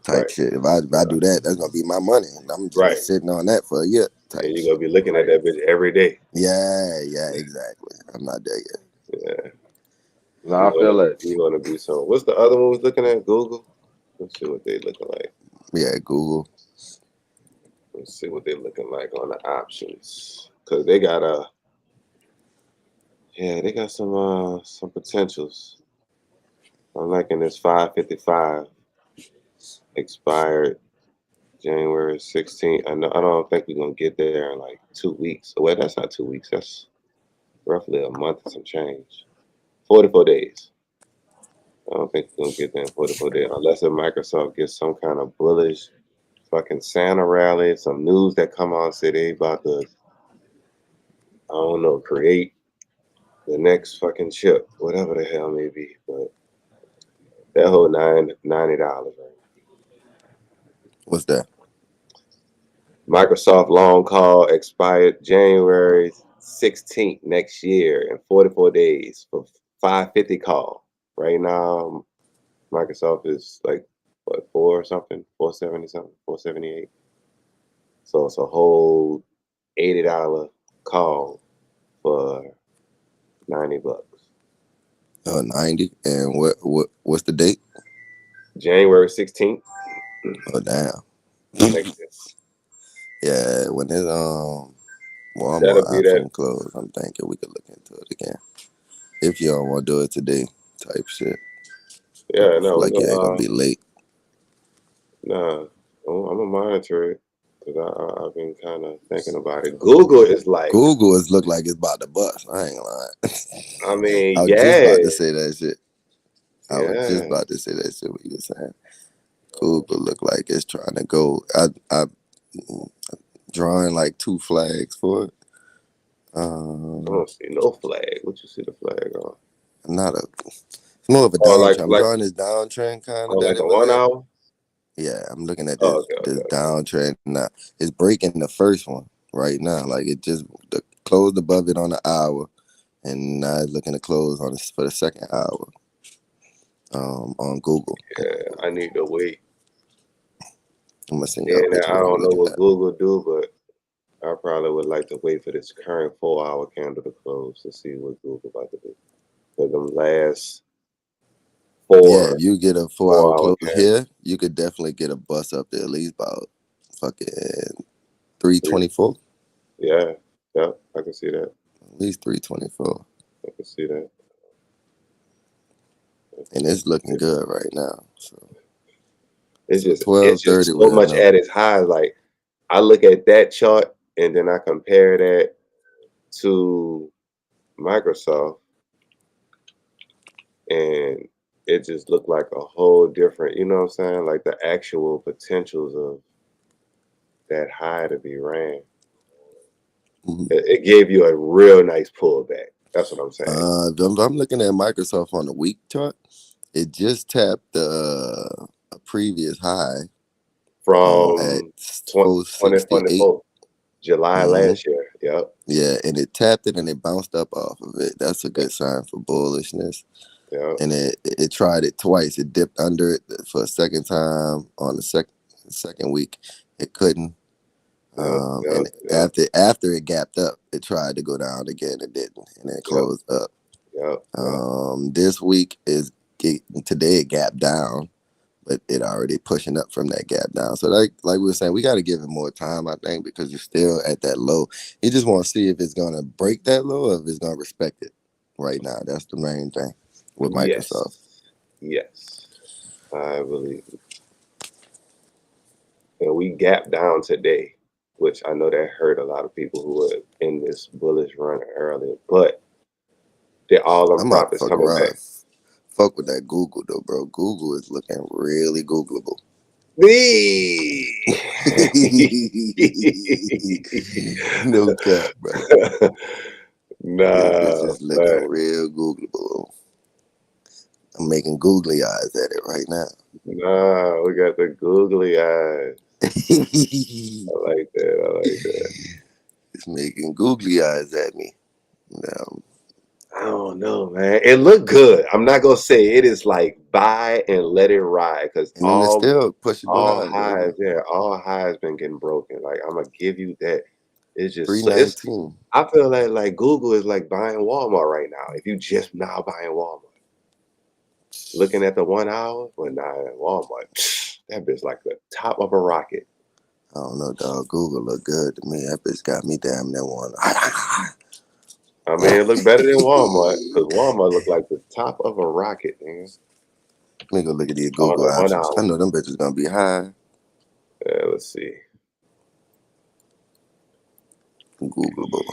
type Right. shit. If I do that, that's gonna be my money. And I'm just be Right. sitting on that for a year And type you're gonna shit. be looking at that bitch every day. Yeah, exactly. I'm not there yet. Yeah. No, I feel it. You wanna be so. What's the other one was looking at? Google. Let's see what they looking like. Yeah, Google. Let's see what they're looking like on the options. Cause they got they got some potentials. I'm liking this 555 expired January 16th. I don't think we're gonna get there in like 2 weeks. Well, that's not 2 weeks. That's roughly a month and some change. 44 days. I don't think we're gonna get there in 44 days unless if Microsoft gets some kind of bullish fucking Santa rally, some news that come out and say they about to, I don't know, create the next fucking chip, whatever the hell may be. But that whole $90, right? What's that? Microsoft long call expired January 16th next year in 44 days for 550 call. Right now, Microsoft is like what, 470 something, 478. So it's a whole $80 call for $90. 90. And what's the date? January 16th Oh damn. next year. Yeah, when it's That'll Walmart be that. option closed, I'm thinking we could look into it again. If you don't want to do it today, type shit. I Yeah, feel no, we like you ain't gonna gonna be late. nah. I'm gonna monitor it because I've been kind of thinking about it. Google is like, Google is look like it's about to bust. I ain't lying. I I mean, was just yeah, about to say that shit. I was just yeah. about to say that shit. What you were saying? Google look like it's trying to go. I drawing like 2 flags for it. I don't see no flag. What you see the flag on? Not a. It's more of a Oh, downtrend. I'm drawing this downtrend kind of that like it a look 1 at. hour. Yeah, I'm looking at Oh, this okay. downtrend now. It's breaking the first one right now. Like it just closed above it on the hour, and now it's looking to close on for the second hour. On Google. Yeah, I need to wait. I'm gonna send y'all a And picture I what I'm don't know looking what at. Google do, but I probably would like to wait for this current 4 hour candle to close to see what Google about to do. For them last Yeah, four if you get a 4 hour 4 hour close candles. here, you could definitely get a bust up there at least about fucking 324. Yeah, I can see that. At least 324. I can see that. And it's looking good right now. It's So just 1230 so we'll much know. at its highs. Like I look at that chart and then I compare that to Microsoft, and it just looked like a whole different. You know what I'm saying? Like the actual potentials of that high to be ran. Mhm. It gave you a real nice pullback. That's what I'm saying. I'm looking at Microsoft on the week chart. It just tapped a previous high at From 468. 2024, July Mm-hmm. last year. Yep. Yeah, and it tapped it and it bounced up off of it. That's a good sign for bullishness. Yep. And it tried it twice. It dipped under it for a second time on the second week. It couldn't. Yep. And after it gapped up, it tried to go down again. It didn't, and it Yep. closed up. Yep. This week today it gapped down, but it already pushing up from that gap down. So like we were saying, we got to give it more time, I think, because you're still at that low. You just want to see if it's gonna break that low or if it's gonna respect it. Right now, that's the main thing with Microsoft. Yes. Yes, I believe. And we gapped down today, which I know that hurt a lot of people who were in this bullish run earlier, but they're all them I'm about to profits fuck coming around. back. Fuck with that Google though, bro. Google is looking really Googleable. No cap, bro. This bitch Nah, is looking but real Googleable. I'm making googly eyes at it right now. nah, we got the googly eyes. I like that. I like that. It's making googly eyes at me. Now, I don't know, man. It looked good. I'm not gonna say it is like buy and let it ride because and then it's still pushing all behind, highs, bro. yeah, all highs been getting broken. Like I'm gonna give you that. It's just it's. 319. I feel like Google is like buying Walmart right now. If you just now buying Walmart, looking at the 1 hour, but nah, Walmart, that bitch like the top of a rocket. I don't know, dog. Google look good to me. That bitch got me damn near one. I mean, it look better than Walmart because Walmart look like the top of a rocket, man. Let me go look at these On Google the 1 options. I hour. know them bitches gonna be high. Yeah, let's see. Googleable.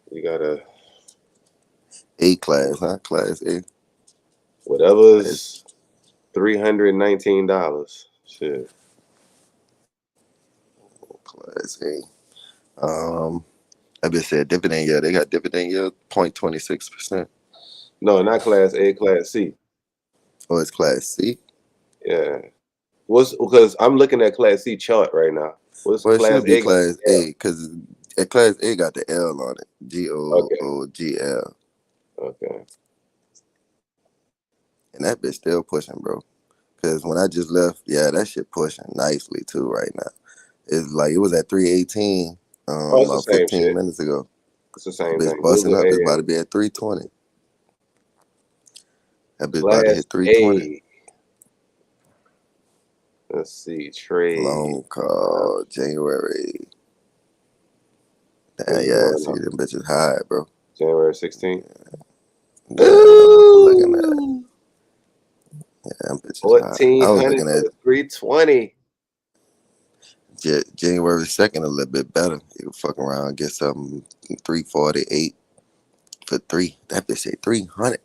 You gotta A class, huh? Class A. Class, whatever's $319. Shit. class A. I bitch said dividend yield. They got dividend yield 0.26%. No, not class A, class C. Oh, it's class C. Yeah. What's because I'm looking at class C chart right now. What's Well, it class should be A got? class Yeah. A because class A got the L on it. Okay. GOOGL. Okay. And that bitch still pushing, bro. Because when I just left, yeah, that shit pushing nicely too right now. It's like it was at 318 Oh, it's the about same 15 shit. minutes ago. It's the That same bitch thing. busting Google up. It's A about to and be at 320. That bitch about to class hit 320. A. Let's see. Trade. Long call January. What's Yeah, going see on? them bitches high, bro. January 16th. Yeah, I'm looking at Ooh. them bitches high. I was 1400 looking for at the 320. January 2nd a little bit better. You can fuck around and get something 348 for three. That bitch say 300.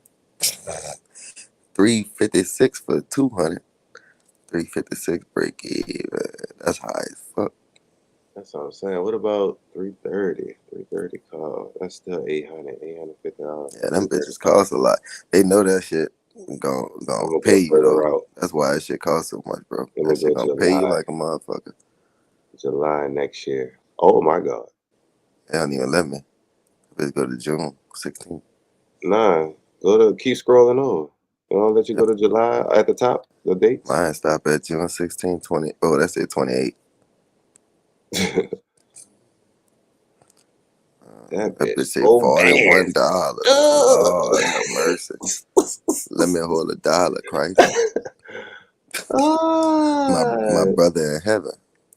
356 for 200. 356 break even. That's high as fuck. That's what I'm saying. What about 330? 330 call. That's still 800, $850 for Yeah, them 330 bitches call. cost a lot. They know that shit I'm gonna gonna pay go you further though. out. That's why that shit costs so much, bro. Let me That shit go gonna pay you July. like a motherfucker. July next year. Oh my God. They don't even let me. Let's go to June 16th. Nah. Keep scrolling on. They don't let you go Yep. to July at the top, the dates. Mine stop at June 16, 20. Oh, that's it, 28. That That bitch bitch. say Oh man. $41. Lord have mercy. Let me hold $1, Christ. My Ah, brother in heaven.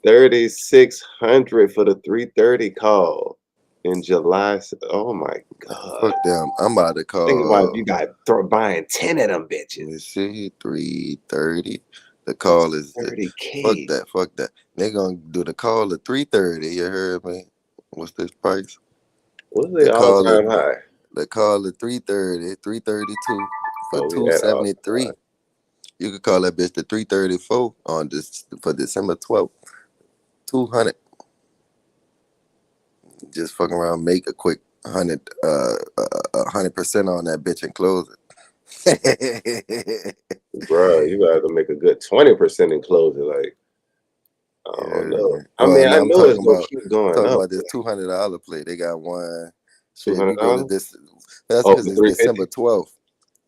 3,600 for the 330 call in July. Oh my God. Fuck them. I'm about to Think about if call. you got buying 10 of them Let me bitches. see, 330. The That's call is fuck 30K. that, fuck that. They gonna do the call at 330. You heard me? What's this price? What's The the call at all-time high? 330, 332 for Oh, we at all-time 273. high. You could call that bitch the 334 on this for December 12th. 200. Just fucking around, make a quick 100% on that bitch and close it. Bro, you got to make a good 20% in closing. Like, I don't know. Yeah. I Well, mean, no, I know it's going to keep I'm going talking up. about this $200 play. They got one. Shit, if you go to $200? this, that's Oh, because for it's December 350? 12th.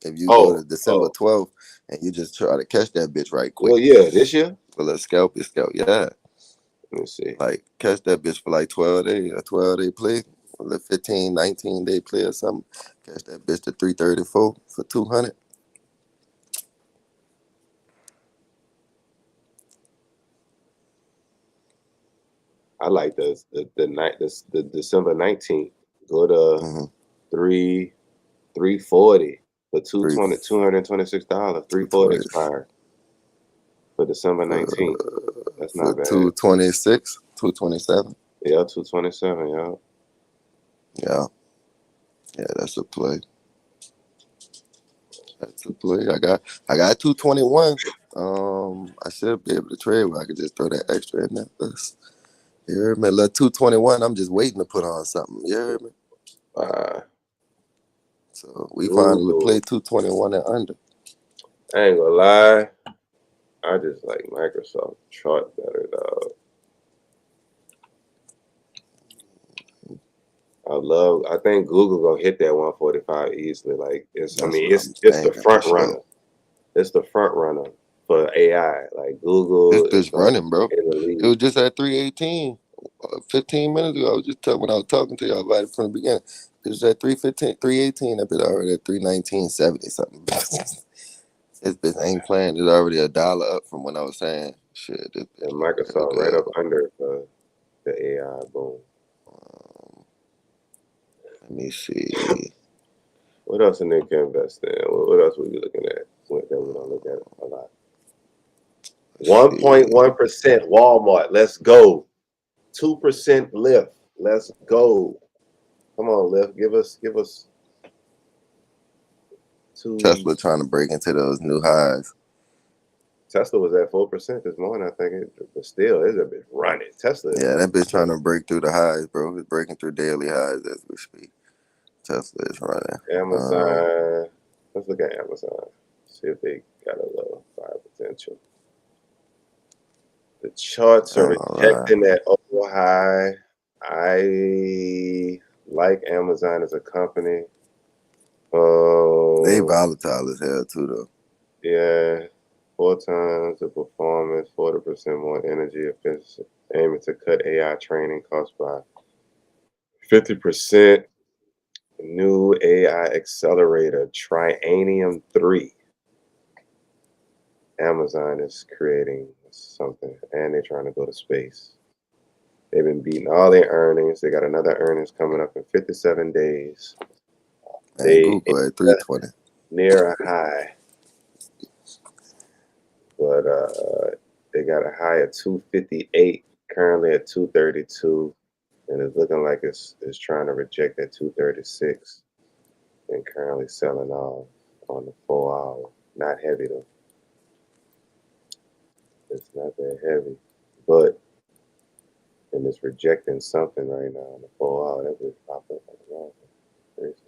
If you go to Oh, December oh. 12th and you just try to catch that bitch right quick, Well, yeah, this year? for a scalp, yeah. Let me see. Like catch that bitch for like 12 days, a 12-day play, or a 15, 19-day play or something. Catch that bitch to 334 for 200. I like the December 19th. Go to Mm-hmm. 340. For $226, 3-4 expired for December 19th. That's for not bad. 226, 227. Yeah, 227, yeah. Yeah. Yeah, that's a play. That's a play. I got 221. I should be able to trade where I could just throw that extra in there. You heard me? Let 221. I'm just waiting to put on something. You heard me? So we finally played 221 and under. I ain't gonna lie. I just like Microsoft chart better, dog. I think Google gonna hit that 145 easily. Like it's the front runner. Sure. It's the front runner for AI. Like Google. This bitch running, bro. It was just at 318. 15 minutes ago, when I was talking to y'all about it from the beginning. It was at 318. That bit already at 319.70 something. This bitch ain't playing. It's already $1 up from when I was saying shit. And Microsoft right up under for the AI boom. Let me see. What else a nigga can invest in? What else we looking at that we don't look at a lot? 1.1% Walmart. Let's go. 2% Lyft. Let's go. Come on, Lyft. Give us two. Tesla trying to break into those new highs. Tesla was at 4% this morning, I think. But still, it's a bit running. Tesla. Yeah, that bitch trying to break through the highs, bro. It's breaking through daily highs as we speak. Tesla is running. Amazon. Let's look at Amazon. See if they got a low buy potential. The charts are rejecting that over high. I like Amazon as a company. They volatile as hell too, though. Yeah, 4 times the performance, 40% more energy efficiency, aiming to cut AI training costs by 50%. New AI accelerator, Trianium 3. Amazon is creating something, and they're trying to go to space. They've been beating all their earnings. They got another earnings coming up in 57 days. They Google at 320. Near a high. But they got a high of 258, currently at 232. And it's looking like it's trying to reject that 236 and currently selling off on the 4 hour. Not heavy though. It's not that heavy. But and it's rejecting something right now on the 4 hour. That would pop up on the wall. Crazy.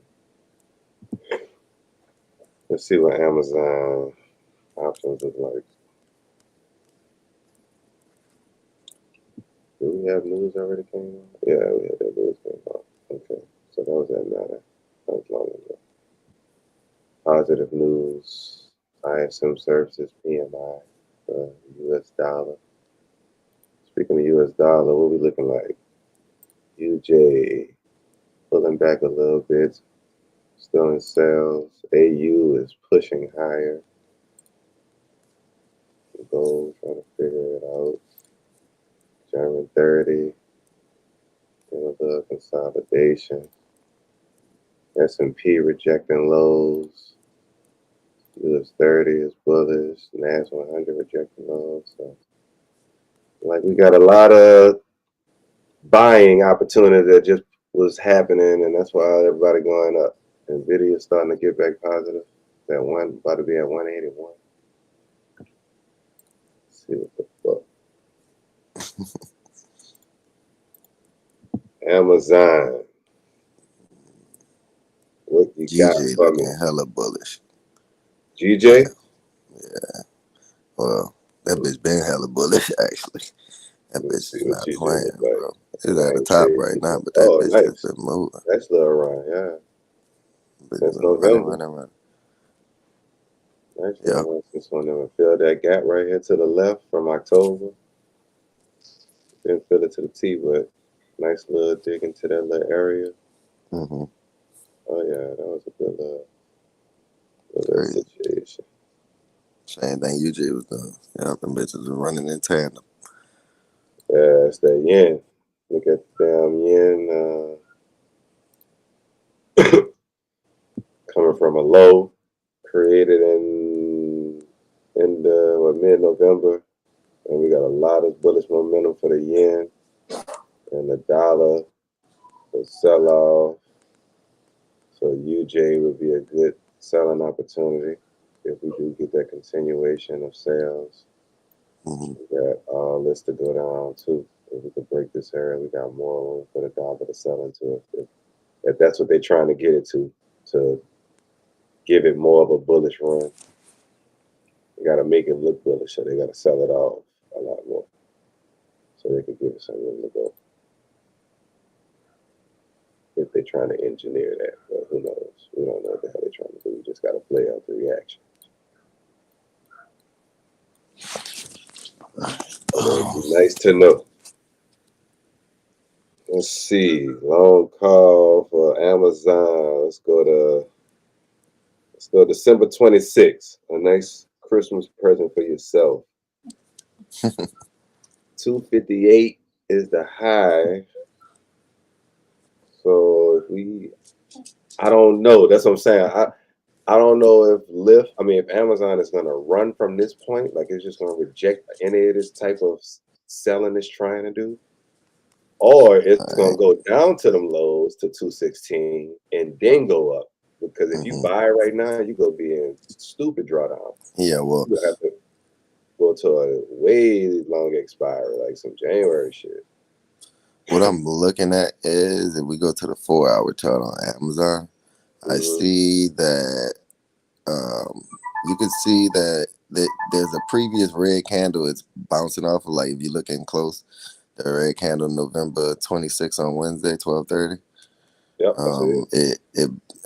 Let's see what Amazon options look like. Do we have news already came out? Yeah, we had that news came out. Okay, so that was at 9. That was long ago. Positive news. ISM services PMI, US dollar. Speaking of US dollar, what we looking like? UJ pulling back a little bit, still in sales. AU is pushing higher. Gold, trying to figure it out. German 30, a little consolidation. S&P rejecting lows. US 30 is bullish. NAS 100 rejecting lows. So, like, we got a lot of buying opportunity that just was happening, and that's why everybody going up. Nvidia is starting to get back positive. That one about to be at 181. Let's see what the fuck. Amazon. What you got for me? Hella bullish. GJ? Yeah. Well, that bitch been hella bullish actually. That bitch is not playing, bro. It's at the top right now, but that bitch has been moving. Nice little run, yeah. Since November. Running. Nice little run since November. Feel that gap right here to the left from October. Didn't feel it to the T, but nice little dig into that little area. Mm-hmm. Oh yeah, that was a good little situation. Same thing UJ was doing. Yeah, them bitches were running in tandem. Yeah, it's that yen. Look at the damn yen coming from a low. created in the mid-November, and we got a lot of bullish momentum for the yen and the dollar. The sell-off. So UJ would be a good selling opportunity if we do get that continuation of sales. Mm-hmm. We got all this to go down too. If we could break this area, we got more room for the dollar to sell into. If that's what they're trying to get it to give it more of a bullish run, they got to make it look bullish. So they got to sell it off a lot more, so they could give it some room to go. If they're trying to engineer that, but who knows? We don't know what the hell they're trying to do. We just got to play out the reaction. It'd be nice to know. Let's see. Long call for Amazon. Let's go December 26th. A nice Christmas present for yourself. 258 is the high. So I don't know. That's what I'm saying. I don't know if Amazon is gonna run from this point, like it's just gonna reject any of this type of selling it's trying to do, or it's gonna go down to them lows to 216 and then go up. Because if you buy right now, you're gonna be in stupid drawdown. Yeah, well, you have to go to a way long expiry, like some January shit. what I'm looking at is if we go to the 4-hour chart on Amazon, I see that you can see that there's a previous red candle. It's bouncing off of, like, if you're looking close, the red candle November 26th on Wednesday, 12:30. Yep, I see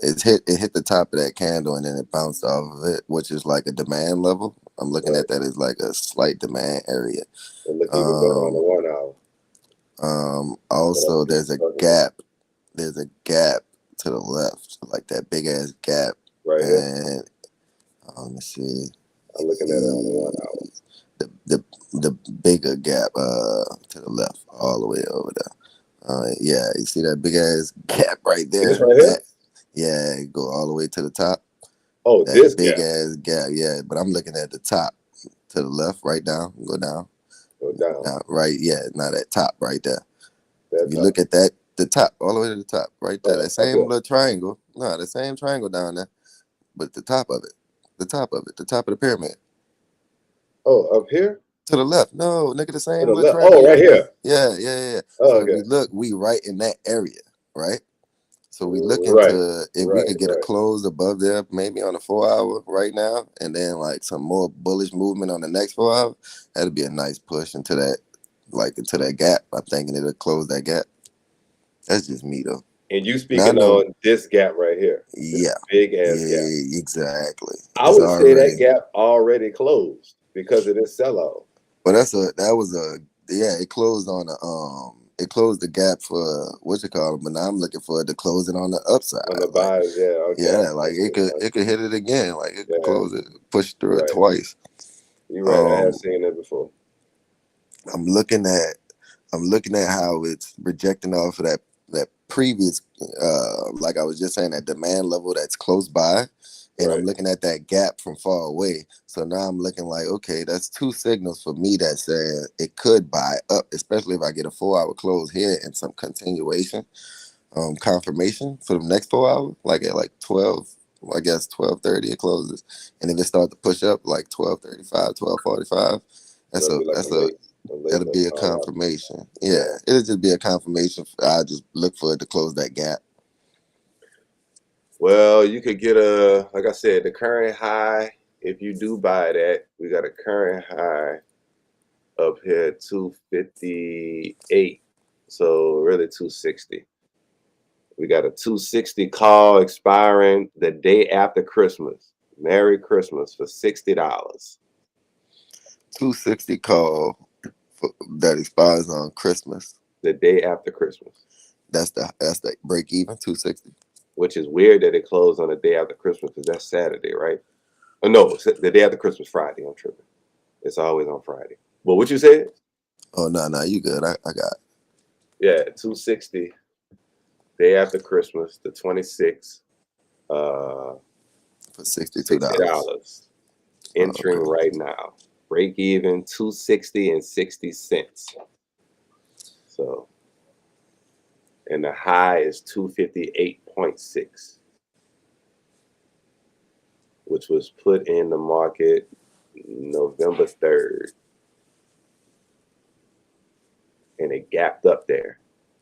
It hit the top of that candle and then it bounced off of it, which is like a demand level. I'm looking at that as like a slight demand area. It look even better on the 1 hour. Also, there's a gap. There's a gap to the left, like that big ass gap. Right here. And let me see. I'm looking at it on the 1 hour. The bigger gap to the left, all the way over there. Yeah, you see that big ass gap right there? This right here? Yeah, go all the way to the top. Oh, that this big gap. ass gap. Yeah, but I'm looking at the top to the left, right down, go down. Go down. Right, yeah, now that top right there. That if you look at that, the top, all the way to the top, right there, that same okay. little triangle. No, the same triangle down there, but the top of it, the top of the pyramid. Oh, up here? To the left. No, nigga, the same to the little left. triangle. Oh, right here. Yeah. Oh, so okay. if we look, we right in that area, right? So we look Right. into if we could get a close above there, maybe on the 4-hour right now, and then like some more bullish movement on the next 4 hour. That'd be a nice push into that, like into that gap. I'm thinking it'll close that gap. That's just me though. And you speaking on this gap right here? Yeah, big ass gap. Exactly. I would say that gap already closed because of this sell off. But it closed on it closed the gap for but now I'm looking for it to close it on the upside. On the buys, yeah, okay. Yeah, like it could hit it again, like it could close it, push through it twice. You're right. I have seen it before. I'm looking at how it's rejecting off of that previous, like I was just saying, that demand level that's close by. And I'm looking at that gap from far away. So now I'm looking like, okay, that's two signals for me that says it could buy up, especially if I get a 4-hour close here and some continuation, confirmation for the next 4 hours, like at 12, I guess 12:30 it closes. And if it starts to push up like 12:35, 12:45, that'll be a confirmation. Yeah, it'll just be a confirmation. I just look for it to close that gap. Well, you could get like I said, the current high. If you do buy that, we got a current high up here at 258. So really 260. We got a 260 call expiring the day after Christmas. Merry Christmas for $60. 260 call that expires on Christmas. The day after Christmas. That's the break even, 260. Which is weird that it closed on the day after Christmas because that's Saturday, right? Oh, no, the day after Christmas, Friday. I'm tripping. It's always on Friday. Well, what you said? Oh, no, you good. I got it. Yeah, 260. Day after Christmas, the 26th. For $62. $60. Entering Okay. right now. Break even 260 and 60 cents. So, and the high is 258.6, which was put in the market November 3rd. And it gapped up there.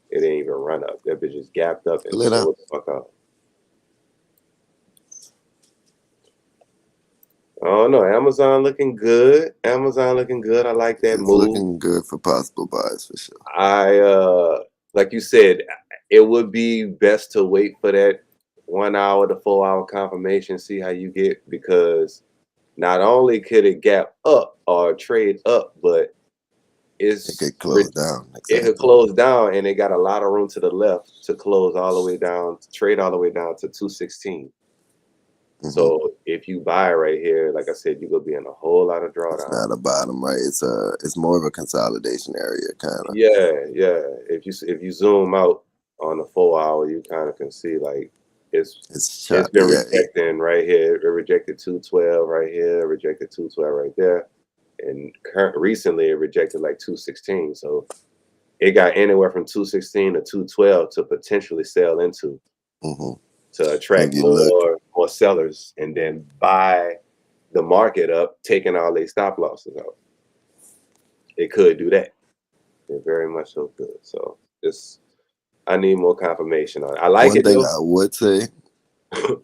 It didn't even run up. That bitch just gapped up and Lit up. sold the fuck out. Oh no, Amazon looking good. Amazon looking good. I like that It's move. looking good for possible buys for sure. Like you said, it would be best to wait for that 1 hour to 4 hour confirmation, see how you get, because not only could it gap up or trade up, but It could close down. it could Exactly. close down, and it got a lot of room to the left to close all the way down, to trade all the way down to 216. So if you buy right here, like I said, you're gonna be in a whole lot of drawdown. It's not a bottom, right? It's more of a consolidation area, kind of. Yeah. If you zoom out on the 4 hour, you kind of can see like it's choppy. been rejecting right here. It rejected 212 right here. It rejected 212 right there, and recently it rejected like 216. So it got anywhere from 216 to 212 to potentially sell into. To attract more sellers and then buy the market up, taking all their stop losses out. It could do that. It very much so good. So I need more confirmation on it. I like One it thing though. I would say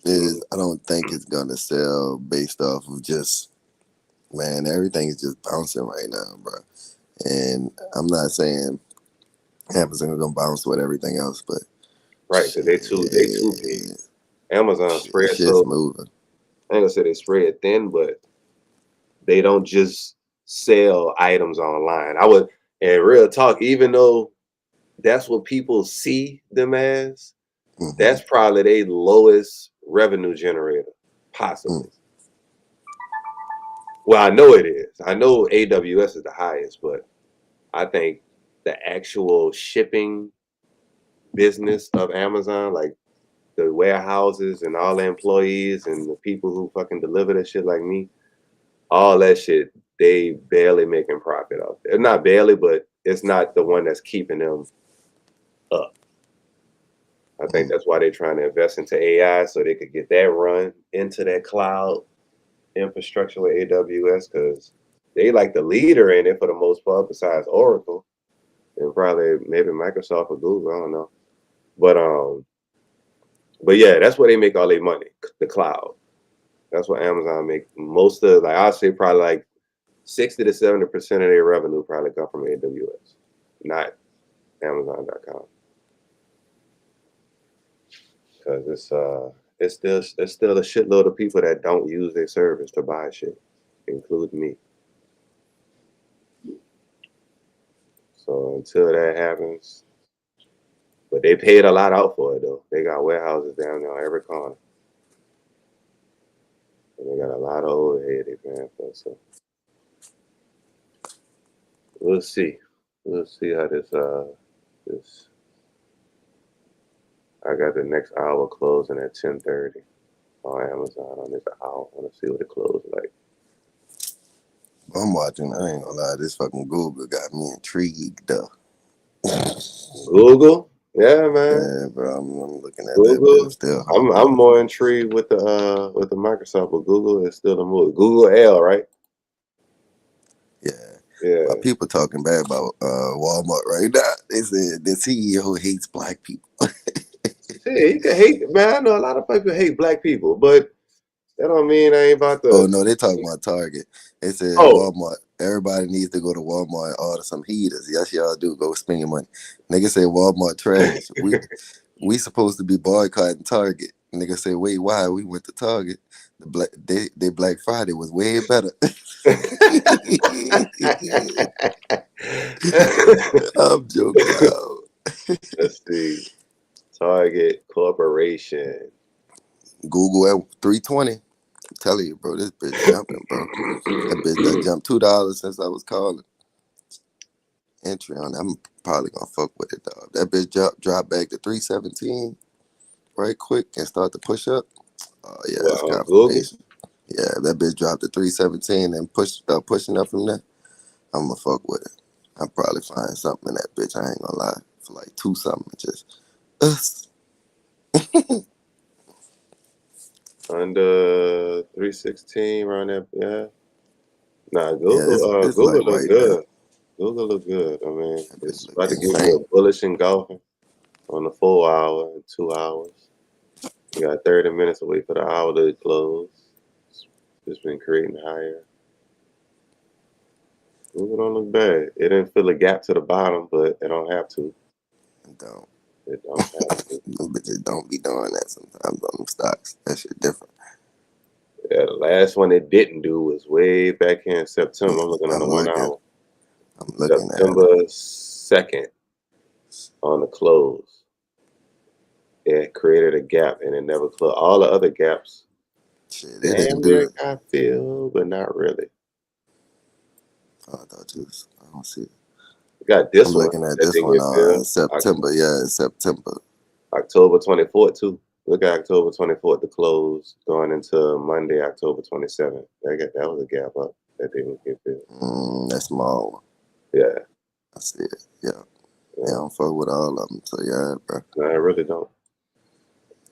is I don't think it's gonna sell based off of just, man, everything is just bouncing right now, bro. And I'm not saying Amazon gonna bounce with everything else, but Right, because they too big. Amazon spread shit's moving. I ain't gonna say they spread thin, but they don't just sell items online. And real talk, even though that's what people see them as, that's probably their lowest revenue generator, possibly. Well, I know it is. I know AWS is the highest, but I think the actual shipping business of Amazon, like the warehouses and all the employees and the people who fucking deliver that shit like me, all that shit, they barely making profit off there. Not barely, but it's not the one that's keeping them up. I think that's why they're trying to invest into AI so they could get that run into that cloud infrastructure with AWS, because they like the leader in it for the most part, besides Oracle and probably maybe Microsoft or Google. I don't know, but yeah, that's where they make all their money. The cloud. That's what Amazon make most of. Like I'd say, probably like 60 to 70% of their revenue probably come from AWS, not Amazon.com, because it's still a shitload of people that don't use their service to buy shit, including me. So until that happens, but they paid a lot out for it though. They got warehouses down there on every corner, and they got a lot of overhead they paying for. So we'll see. We'll see how this. I got the next hour closing at 10:30 on Amazon on this hour. I want to see what it closed like. I'm watching. I ain't gonna lie. This fucking Google got me intrigued though. Google, yeah, man. Yeah, bro. I'm looking at Google. that still. I'm more intrigued with the Microsoft, but Google is still the move. Google L, right? Yeah. Yeah. Well, people talking bad about Walmart right now. They said the CEO hates black people. See, you can hate, man. I know a lot of people hate black people, but that don't mean I ain't about to. Oh no, they talking about Target. They said Walmart. Everybody needs to go to Walmart and order some heaters. Yes, y'all do. Go spend your money. Nigga say Walmart trash. We supposed to be boycotting Target. Nigga say, wait, why? We went to Target. They Black Friday was way better. I'm joking out. Let's see. Target Corporation. Google at 320. I'm telling you, bro, this bitch jumping, bro. That bitch done jumped $2 since I was calling. Entry on it. I'm probably gonna fuck with it, dog. That bitch dropped back to 317 right quick and start to push up. Oh yeah, Well, it's on Google. confirmation. Yeah, that bitch dropped to 317 and pushing up from there. I'ma fuck with it. I'll probably find something in that bitch. I ain't gonna lie. For like 2 something. Just Under 316, around that, yeah. Nah, yeah, it's Google like look right there. good. Google look good. I mean, That bitch it's look about to give you insane. a bullish engulfing on the 4 hour and 2 hours. You got 30 minutes to wait for the hour to close. It's been creating higher. Google don't look bad. It didn't fill a gap to the bottom, but it don't have to. Don't. It don't have to. Them bitches don't be doing that sometimes on them stocks. That shit different. Yeah, the last one it didn't do was way back here in September. I'm looking on the 1 hour. I'm looking at September 2nd on the close. It created a gap and it never closed. All the other gaps, it. Shit, it didn't damn do near it. got filled, but not really. Oh, I thought you was, I don't see it. You got this I'm one looking at that this didn't one get filled. in September. Yeah, in September. October 24th, too. Look at October 24th to close, going into Monday, October 27th. That was a gap up that didn't get filled. That small one. Yeah. I see it. Yeah. Yeah, I don't fuck with all of them. So yeah, bro. No, I really don't.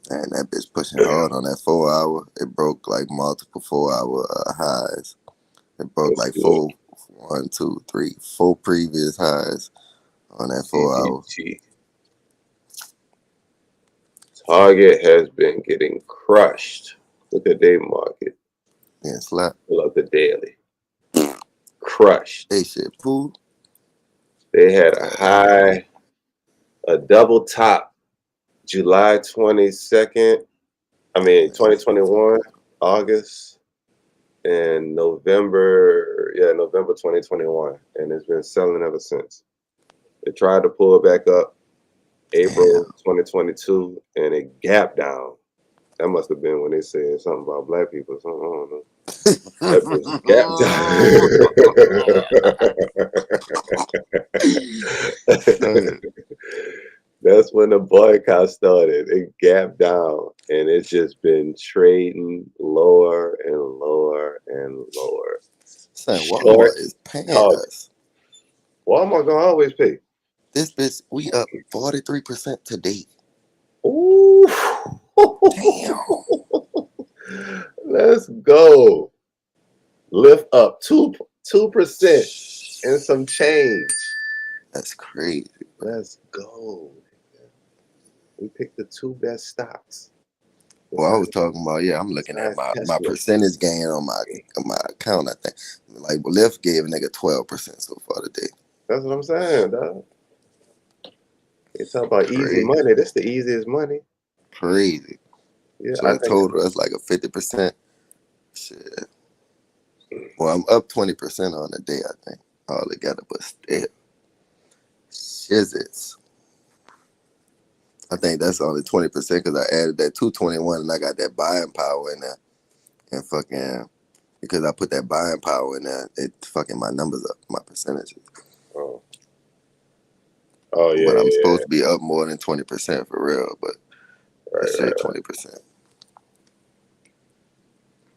And that bitch pushing hard on that 4 hour. It broke like multiple 4 hour highs. It broke That's like good. 4 previous highs on that 4 hour. CGG. Target has been getting crushed. Look at their market. Yeah, slap. Pull up the daily. Crushed. Hey, shit, poo. They had a high, a double top July 22nd. 2021, August, and November. Yeah, November 2021. And it's been selling ever since. It tried to pull back up April 2022, and it gapped down. That must have been when they said something about black people or something. I don't know. That bitch gapped down. That's when the boycott started. It gapped down, and it's just been trading lower and lower and lower. Saying Short Walmart is paying target. us. Walmart gonna always pay. This bitch, we up 43% today. Ooh. Damn. Let's go. Lift up 2% and some change. That's crazy. Let's go. We picked the 2 best stocks. Well, I was talking about, I'm looking at my percentage gain on my account, I think. Like, Lyft gave a nigga 12% so far today. That's what I'm saying, dog. You talk about easy money. That's the easiest money. Crazy. Yeah, so in total, that's like a 50%. Shit. Well, I'm up 20% on the day, I think, all together, but still. Shizzits. I think that's only 20% because I added that 221 and I got that buying power in there. And fucking, because I put that buying power in there, it fucking my numbers up, my percentages. Oh But I'm supposed to be up more than 20% for real, but let's say 20%.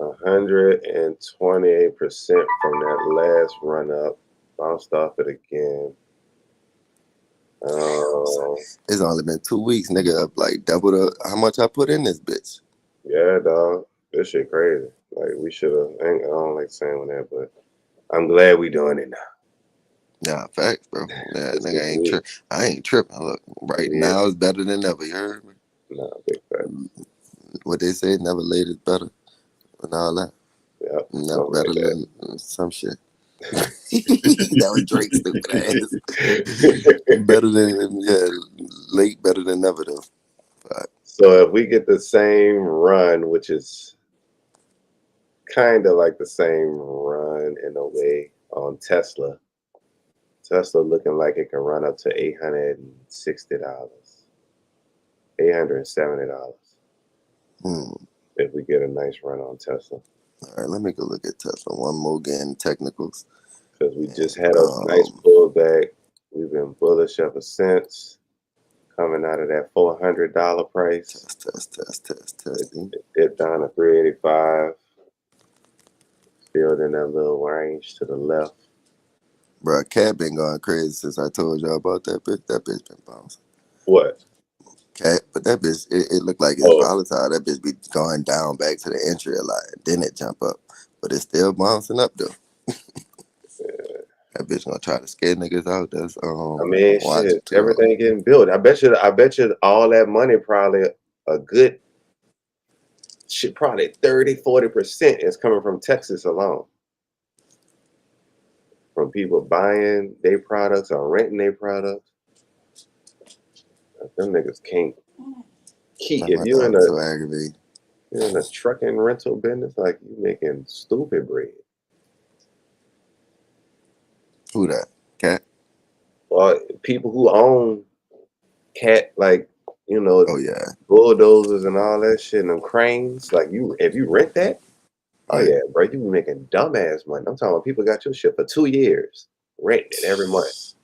128% from that last run up. Bounced off it again. It's only been 2 weeks, nigga, up like double how much I put in this bitch. Yeah, dog. This shit crazy. Like, we should have, I don't like saying that, but I'm glad we doing it now. Nah, facts, bro. Yeah, nigga ain't tripping. I ain't tripping. Look, right now it's better than ever. You heard me? Nah, big facts. What they say, never late is better. And all that. Yep. Never better than some shit. That was Drake's stupid ass. Better than, late better than never though. But, so if we get the same run, which is kind of like the same run in a way on Tesla. Tesla looking like it can run up to $860, $870 if we get a nice run on Tesla. All right, let me go look at Tesla one more again, technicals. Because we just had a nice pullback. We've been bullish ever since. coming out of that $400 price. Test. It dipped down to 385. Still in that little range to the left. Bro, cat been going crazy since I told y'all about that bitch. That bitch been bouncing. What? Cat, but that bitch, it looked like it's volatile. That bitch be going down back to the entry a lot. Then it jump up. But it's still bouncing up though. Yeah. That bitch gonna try to scare niggas out. That's I mean, shit, too everything getting built. I bet you all that money, probably a good shit, probably 30-40% is coming from Texas alone. From people buying their products or renting their products. Them niggas can't keep. If you're in a so aggravating. You're in a trucking rental business, like you making stupid bread. Who that? Cat? Well, people who own cat, like, Oh yeah. bulldozers and all that shit and them cranes, like if you rent that, oh yeah, bro, you be making dumbass money. I'm talking about people got your shit for 2 years, renting it every month.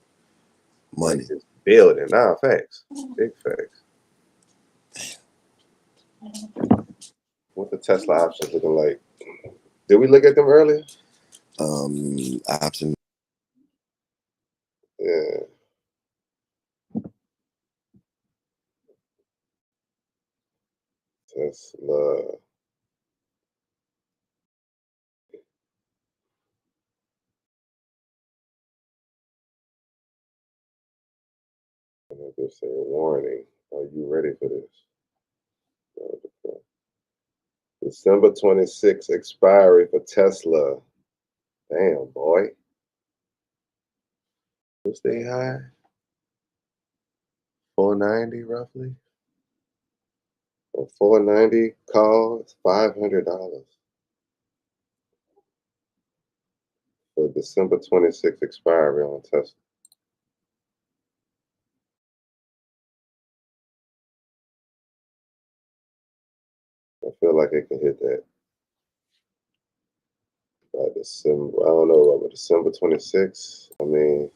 Money. Like just building. Nah, facts. Big facts. What the Tesla options looking like? Did we look at them earlier? Option. Yeah. Tesla. I just say warning. Are you ready for this? December 26th expiry for Tesla. Damn, boy. What's they high? 490 roughly. A 490 call is $500 for December 26th expiry on Tesla. I feel like it can hit that by December. I don't know, but December 26th. I mean,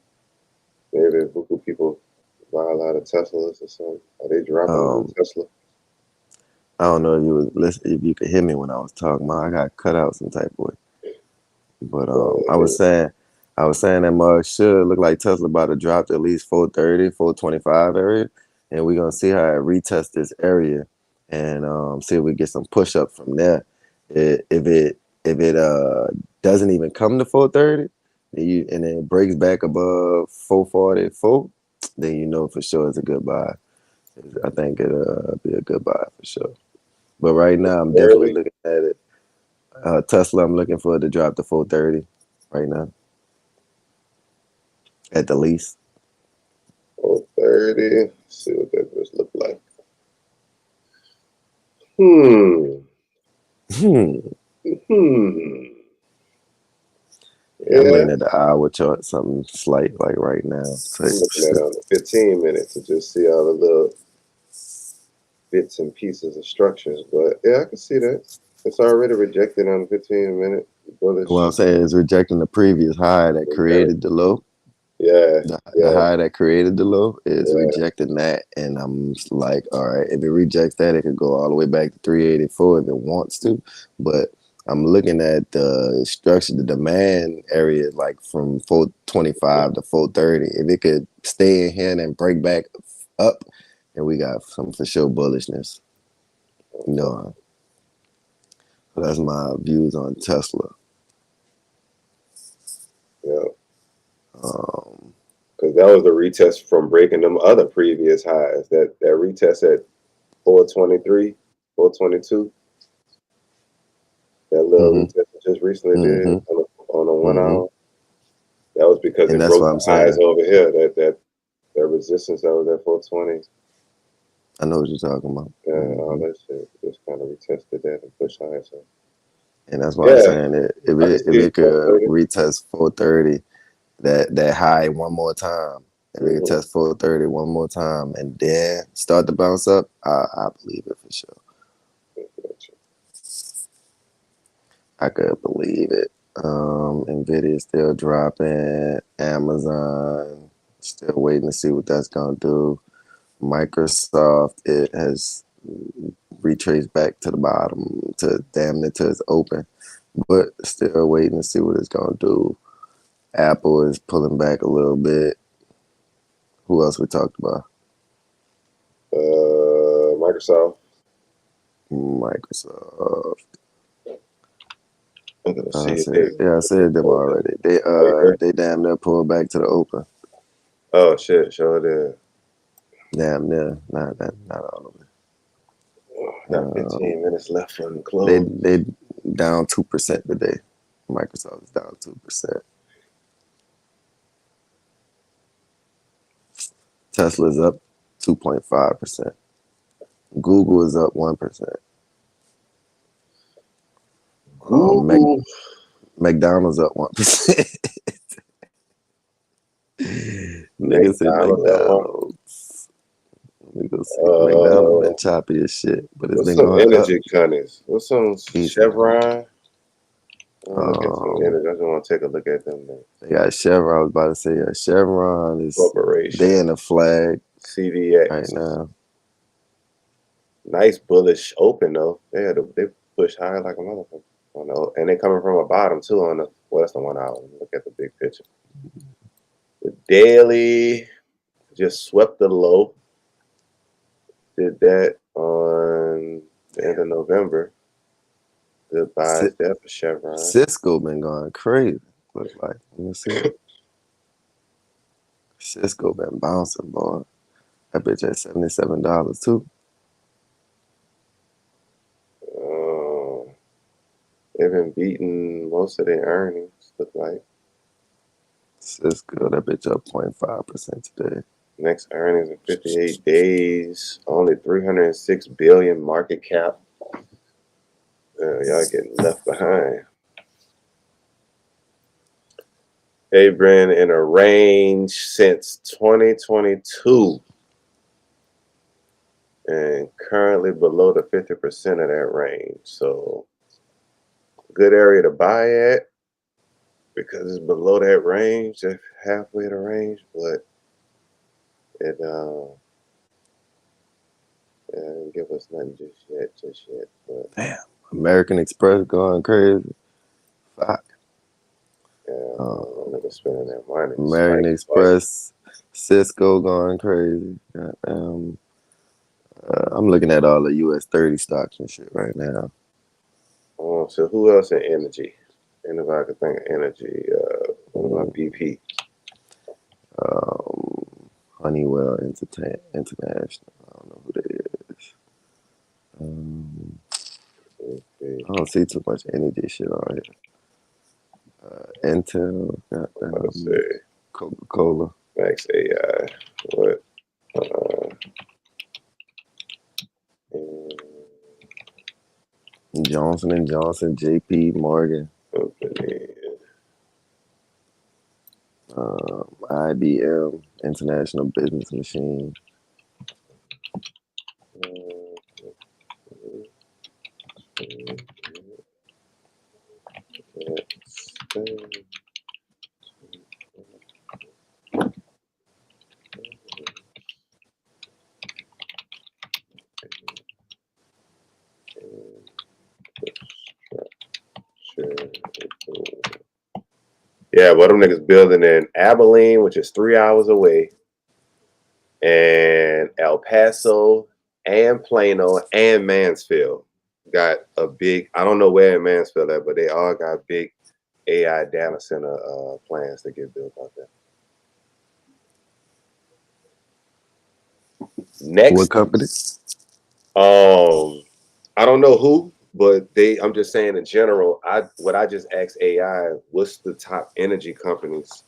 maybe Google people buy a lot of Teslas or something. Are they dropping on Tesla? I don't know if you was listen, if you could hear me when I was talking. I got cut out some type of way. But I was saying that mug should look like Tesla about to drop to at least 430, 425 area, and we're gonna see how it retests this area, and see if we get some push up from there. If it doesn't even come to 430, and then it breaks back above 444, then you know for sure it's a good buy. I think it'll be a good buy for sure. But right now, I'm definitely looking at it. Tesla, I'm looking for it to drop to 430 right now, at the least. 430. Let's see what that just look like. Yeah, I'm looking at the hour chart, something slight like right now. I'm looking at it on the 15 minutes to just see all the little bits and pieces of structures. But yeah, I can see that. It's already rejected on the 15 minute. What I'm saying is rejecting the previous high that created the low. Yeah. The high that created the low is rejecting that. And I'm like, all right, if it rejects that, it could go all the way back to 384 if it wants to. But I'm looking at the structure, the demand area, like from 425 to 430. If it could stay in here and break back up, and we got some for sure bullishness. So that's my views on Tesla. Yeah. Because that was the retest from breaking them other previous highs. That retest at 423, 422. That little retest just recently did on a 1 hour. That was because it broke the highs over here. That resistance that was at 420. I know what you're talking about. Yeah, all that shit just kind of retested that and pushed higher. So. And that's why I'm saying that if it could retest 430, that high one more time, if it could test 430 one more time and then start to bounce up, I believe it for sure. I could believe it. Nvidia still dropping. Amazon still waiting to see what that's gonna do. Microsoft, it has retraced back to the bottom to damn near to its open, but still waiting to see what it's gonna do. Apple is pulling back a little bit. Who else we talked about? Microsoft. Microsoft. I'm gonna I see said, yeah, I said them already. They damn near pulled back to the open. Oh shit, sure did. Damn near, not all of it. Got 15 minutes left from the close. They down 2% today. Microsoft is down 2%. Tesla's up 2.5%. Google is up 1%. Google. McDonald's up 1%. Nigga said McDonald's. Nigga said McDonald's been choppy as shit, but it's been going up. What's some energy companies? What's some Chevron? I just want to take a look at them. They got Chevron. I was about to say, Chevron is Corporation. they in the flag CVX right now. Nice bullish open though. They push high like a motherfucker. And they coming from a bottom too on the that's the 1 hour. Look at the big picture. The daily just swept the low. Did that on the end of November. Good buys there for Chevron. Cisco been going crazy. Looks like. Let me see. Cisco been bouncing, boy. That bitch at $77 too. They've been beating most of their earnings, look like. Cisco, that bitch up 0.5% today. Next earnings in 58 days. Only 306 billion market cap. Y'all getting left behind. They've been in a range since 2022 and currently below the 50% of that range. So good area to buy at because it's below that range, just halfway the range, but it didn't give us nothing just yet. But damn, American Express going crazy. Fuck. Niggas spending their money. American Express, Cisco going crazy. I'm looking at all the US 30 stocks and shit right now. So who else in energy? Anybody could think of energy? What about BP? Honeywell International. I don't know who that is. Okay. I don't see too much energy shit on here. Intel, Coca-Cola. Max AI. What? Johnson & Johnson, JP Morgan. IBM, International Business Machine. Yeah, but them niggas building in Abilene, which is 3 hours away, and El Paso, and Plano, and Mansfield. Got a big, I don't know where in Mansfield at, but they all got big AI data center plans to get built out there. Next, what company? I don't know who, but I'm just saying in general. What I just asked AI, what's the top energy companies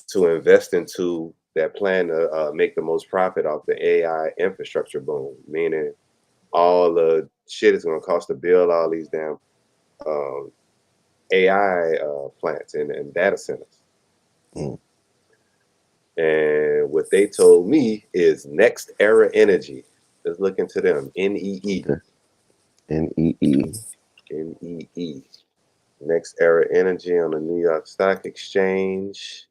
to invest into that plan to make the most profit off the AI infrastructure boom? Meaning, all the shit is going to cost to build all these damn AI plants and data centers. And what they told me is Next Era Energy. Let's look into them. NEE. NEE. Next Era Energy on the New York Stock Exchange.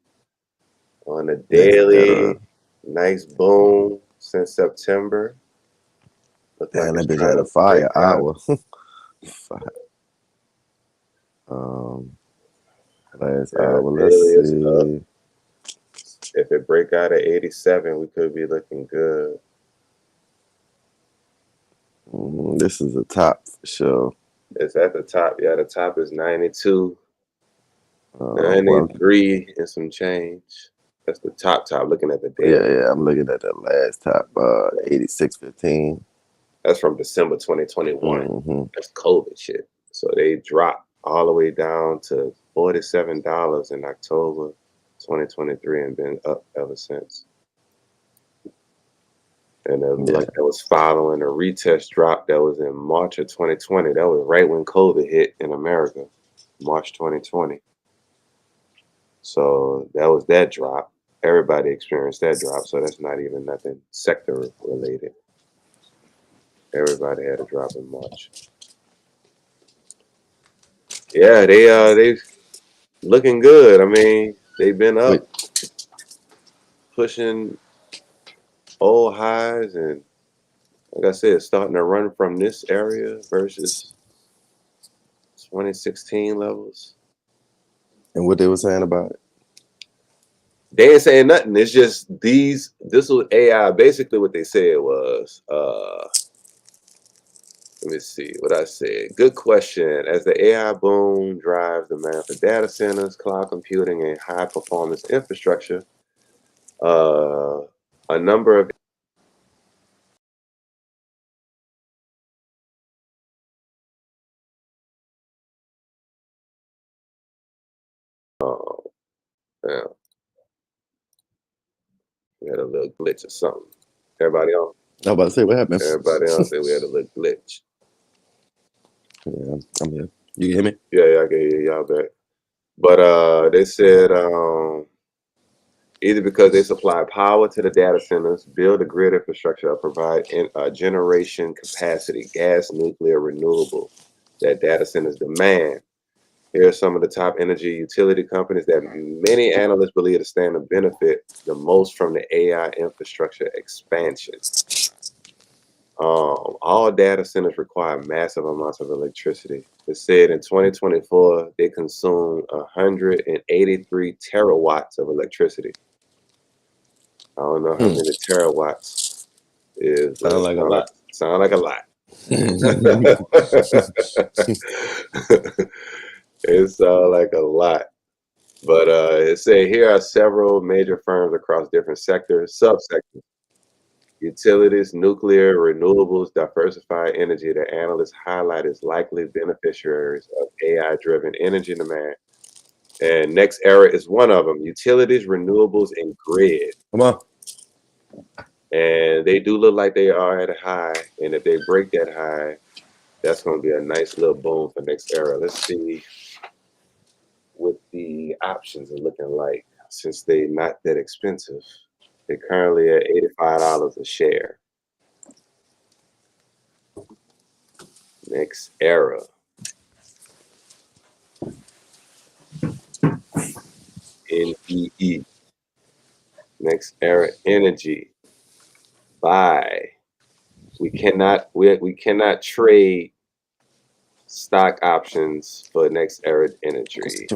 On the daily. Nice boom. since September. Look Damn, like that it's bitch had trying a to fire break out. hour. Last Yeah, hour. Let's daily is up. see. If it break out at 87, we could be looking good. This is a top for sure. It's at the top. Yeah, the top is 92, Well, 93 and some change. That's the top. Looking at the daily. yeah, I'm looking at that last top, 86.15. That's from December 2021. Mm-hmm. That's COVID shit. So they dropped all the way down to $47 in October 2023 and been up ever since. And it was like that was following a retest drop that was in March of 2020. That was right when COVID hit in America, March 2020. So that was that drop. Everybody experienced that drop. So that's not even nothing sector related. Everybody had a drop in March. Yeah, they looking good. I mean, they've been up, pushing old highs, and like I said, starting to run from this area versus 2016 levels. And what they were saying about it? They ain't saying nothing. It's just this was AI. Basically what they said was, let me see what I said. Good question. As the AI boom drives demand for data centers, cloud computing, and high performance infrastructure, a number of yeah, we had a little glitch or something. Everybody on? I was about to say, what happened? Everybody else said we had a little glitch. Yeah, I'm here. You can hear me? Yeah, I can hear y'all back. But they said either because they supply power to the data centers, build a grid infrastructure, or provide generation capacity, gas, nuclear, renewable, that data centers demand. Here are some of the top energy utility companies that many analysts believe to stand to benefit the most from the AI infrastructure expansion. All data centers require massive amounts of electricity. It said in 2024, they consumed 183 terawatts of electricity. I don't know how many terawatts is, but Sound like a lot. Sound like a lot. It sounds like a lot. But it said here are several major firms across different sectors, subsectors. Utilities, nuclear, renewables, diversified energy that analysts highlight as likely beneficiaries of AI-driven energy demand. And Next Era is one of them. Utilities, renewables, and grid. Come on. And they do look like they are at a high. And if they break that high, that's going to be a nice little boom for Next Era. Let's see what the options are looking like since they're not that expensive. They're currently at $85 a share. Next Era. NEE. Next Era Energy. Buy. We cannot trade stock options for Next Era Energy.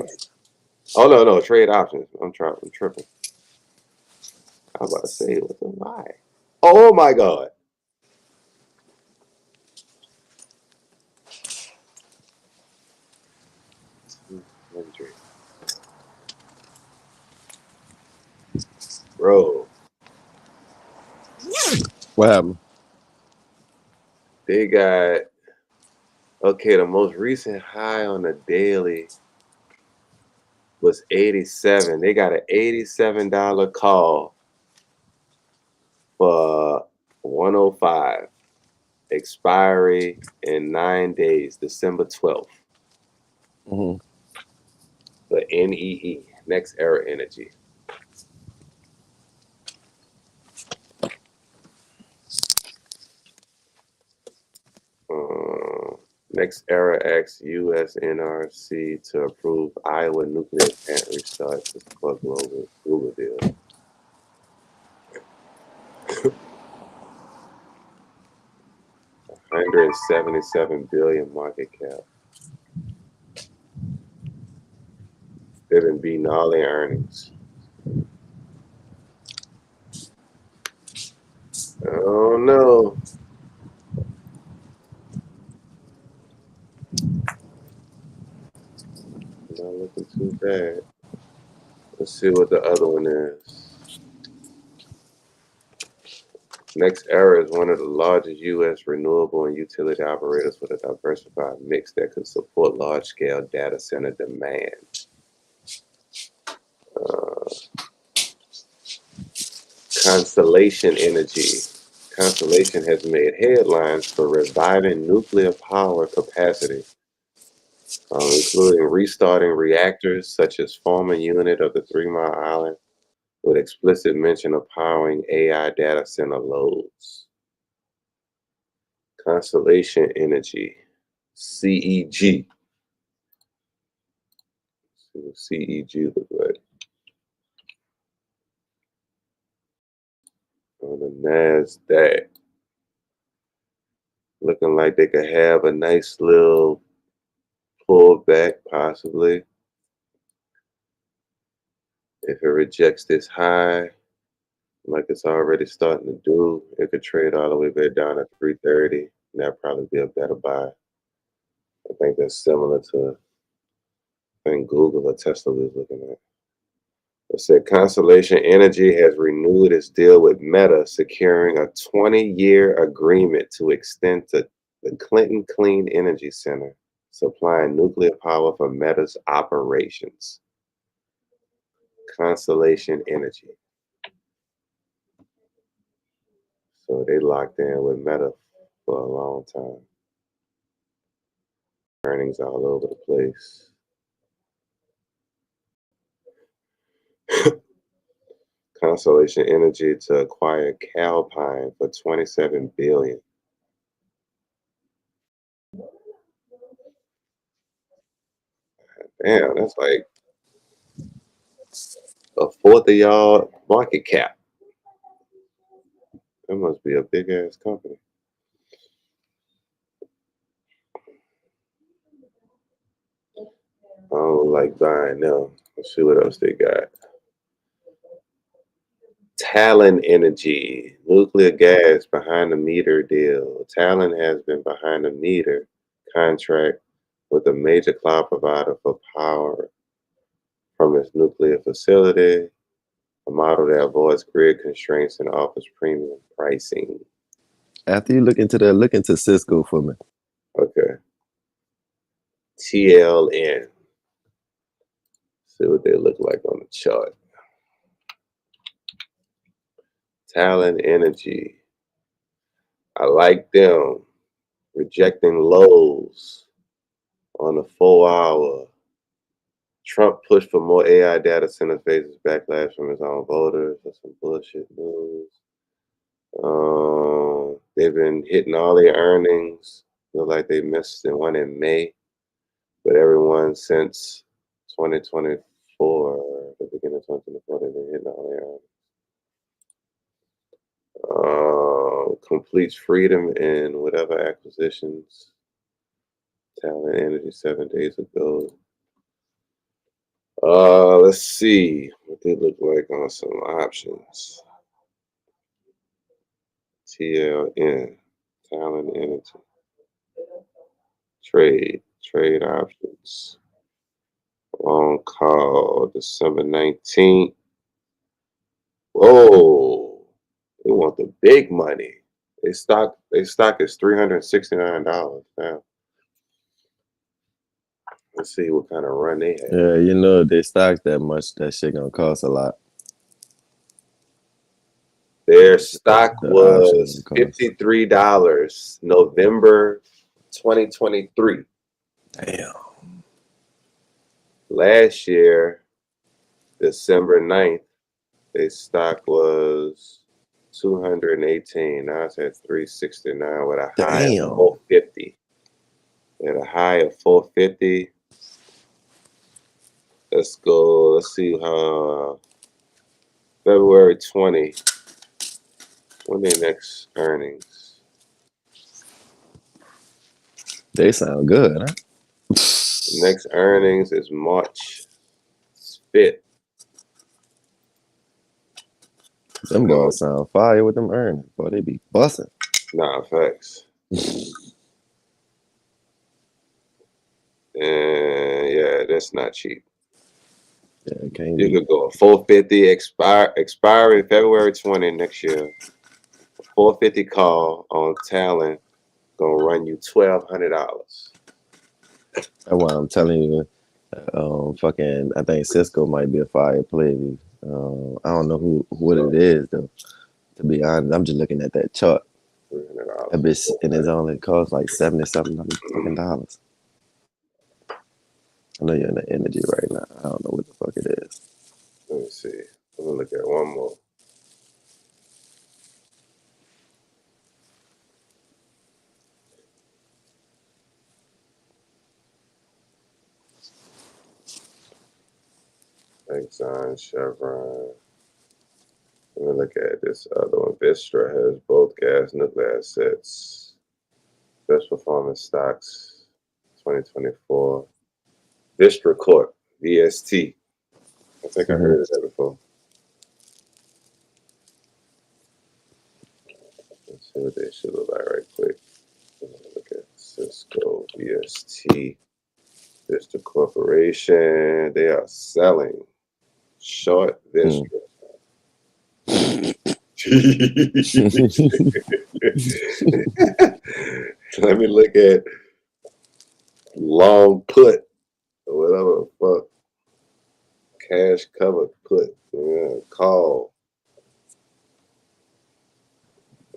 Oh no, trade options. I'm tripping. I was about to say it was a lie. Oh my God. Bro, What happened? they got, okay, the most recent high on the daily was 87. They got an $87 call for 105. Expiry in 9 days, December 12th. Mm-hmm. The NEE, Next Era Energy. Next Era asks US NRC to approve Iowa nuclear plant restart to support global deal. 177 billion market cap. They've been beating all their earnings. I don't know. Not looking too bad. Let's see what the other one is. NextEra is one of the largest U.S. renewable and utility operators with a diversified mix that could support large-scale data center demand. Constellation Energy. Constellation has made headlines for reviving nuclear power capacity, including restarting reactors such as former unit of the 3 Mile Island, with explicit mention of powering AI data center loads. Constellation Energy, CEG. Let's see what CEG look like. On the NASDAQ. Looking like they could have a nice little pullback, possibly. If it rejects this high, like it's already starting to do, it could trade all the way back down to 330. And that'd probably be a better buy. I think that's similar to, I think Google or Tesla was looking at. It said Constellation Energy has renewed its deal with Meta, securing a 20-year agreement to extend to the Clinton Clean Energy Center, supplying nuclear power for Meta's operations. Constellation Energy. So they locked in with Meta for a long time. Earnings all over the place. Constellation Energy to acquire Calpine for $27 billion. Damn, that's like a fourth of y'all market cap. That must be a big ass company. I don't like buying them. Let's see what else they got. Talon Energy, nuclear gas behind the meter deal. Talon has been behind the meter contract with a major cloud provider for power from its nuclear facility, a model that avoids grid constraints and offers premium pricing. After you look into that, look into Cisco for me. Okay. TLN. See what they look like on the chart. Talon Energy. I like them. Rejecting lows on the 4-hour. Trump pushed for more AI data centers, faces backlash from his own voters. That's some bullshit news. They've been hitting all their earnings. Look like they missed one in May. But everyone since 2024, the beginning of 2024, they've been hitting all their earnings. Completes freedom in whatever acquisitions. Talent Energy 7 days ago. Let's see what they look like on some options. TLN, Talent Energy. Trade options. Long call, December 19th. Whoa, they want the big money. Their stock is $369 now. Let's see what kind of run they have. Yeah, you know, if they stock that much, that shit gonna cost a lot. Their stock was $53 November 2023. Damn. Last year, December 9th, their stock was $218. Now it's at $369 with a high of $450. At a high of $450. Let's go. Let's see how February 20. When their next earnings? They sound good, huh? Next earnings is March 5th. Them boys sound fire with them earnings. Boy, they be busting. Nah, facts. And yeah, that's not cheap. Yeah, it can't You be. could go a 450 expiring February 20 next year. A 450 call on Talon gonna run you $1,200. That's why I'm telling you. Fucking, I think Cisco might be a fire play. I don't know what it is though. To be honest, I'm just looking at that chart. $300. That bitch, and it's only costs like $77 fucking dollars. I know you're in the energy right now. I don't know what the fuck it is. Let me see. I'm gonna look at one more. Exxon, Chevron. Let me look at this other one. Vistra has both gas nuclear assets. Best performance stocks 2024. Vistra Corp, VST. I think I heard of that before. Let's see what they should look like right quick. Look at Cisco, VST, Vistra Corporation. They are selling short Vistra. Let me look at long put or whatever the fuck. Cash cover put. Yeah, call.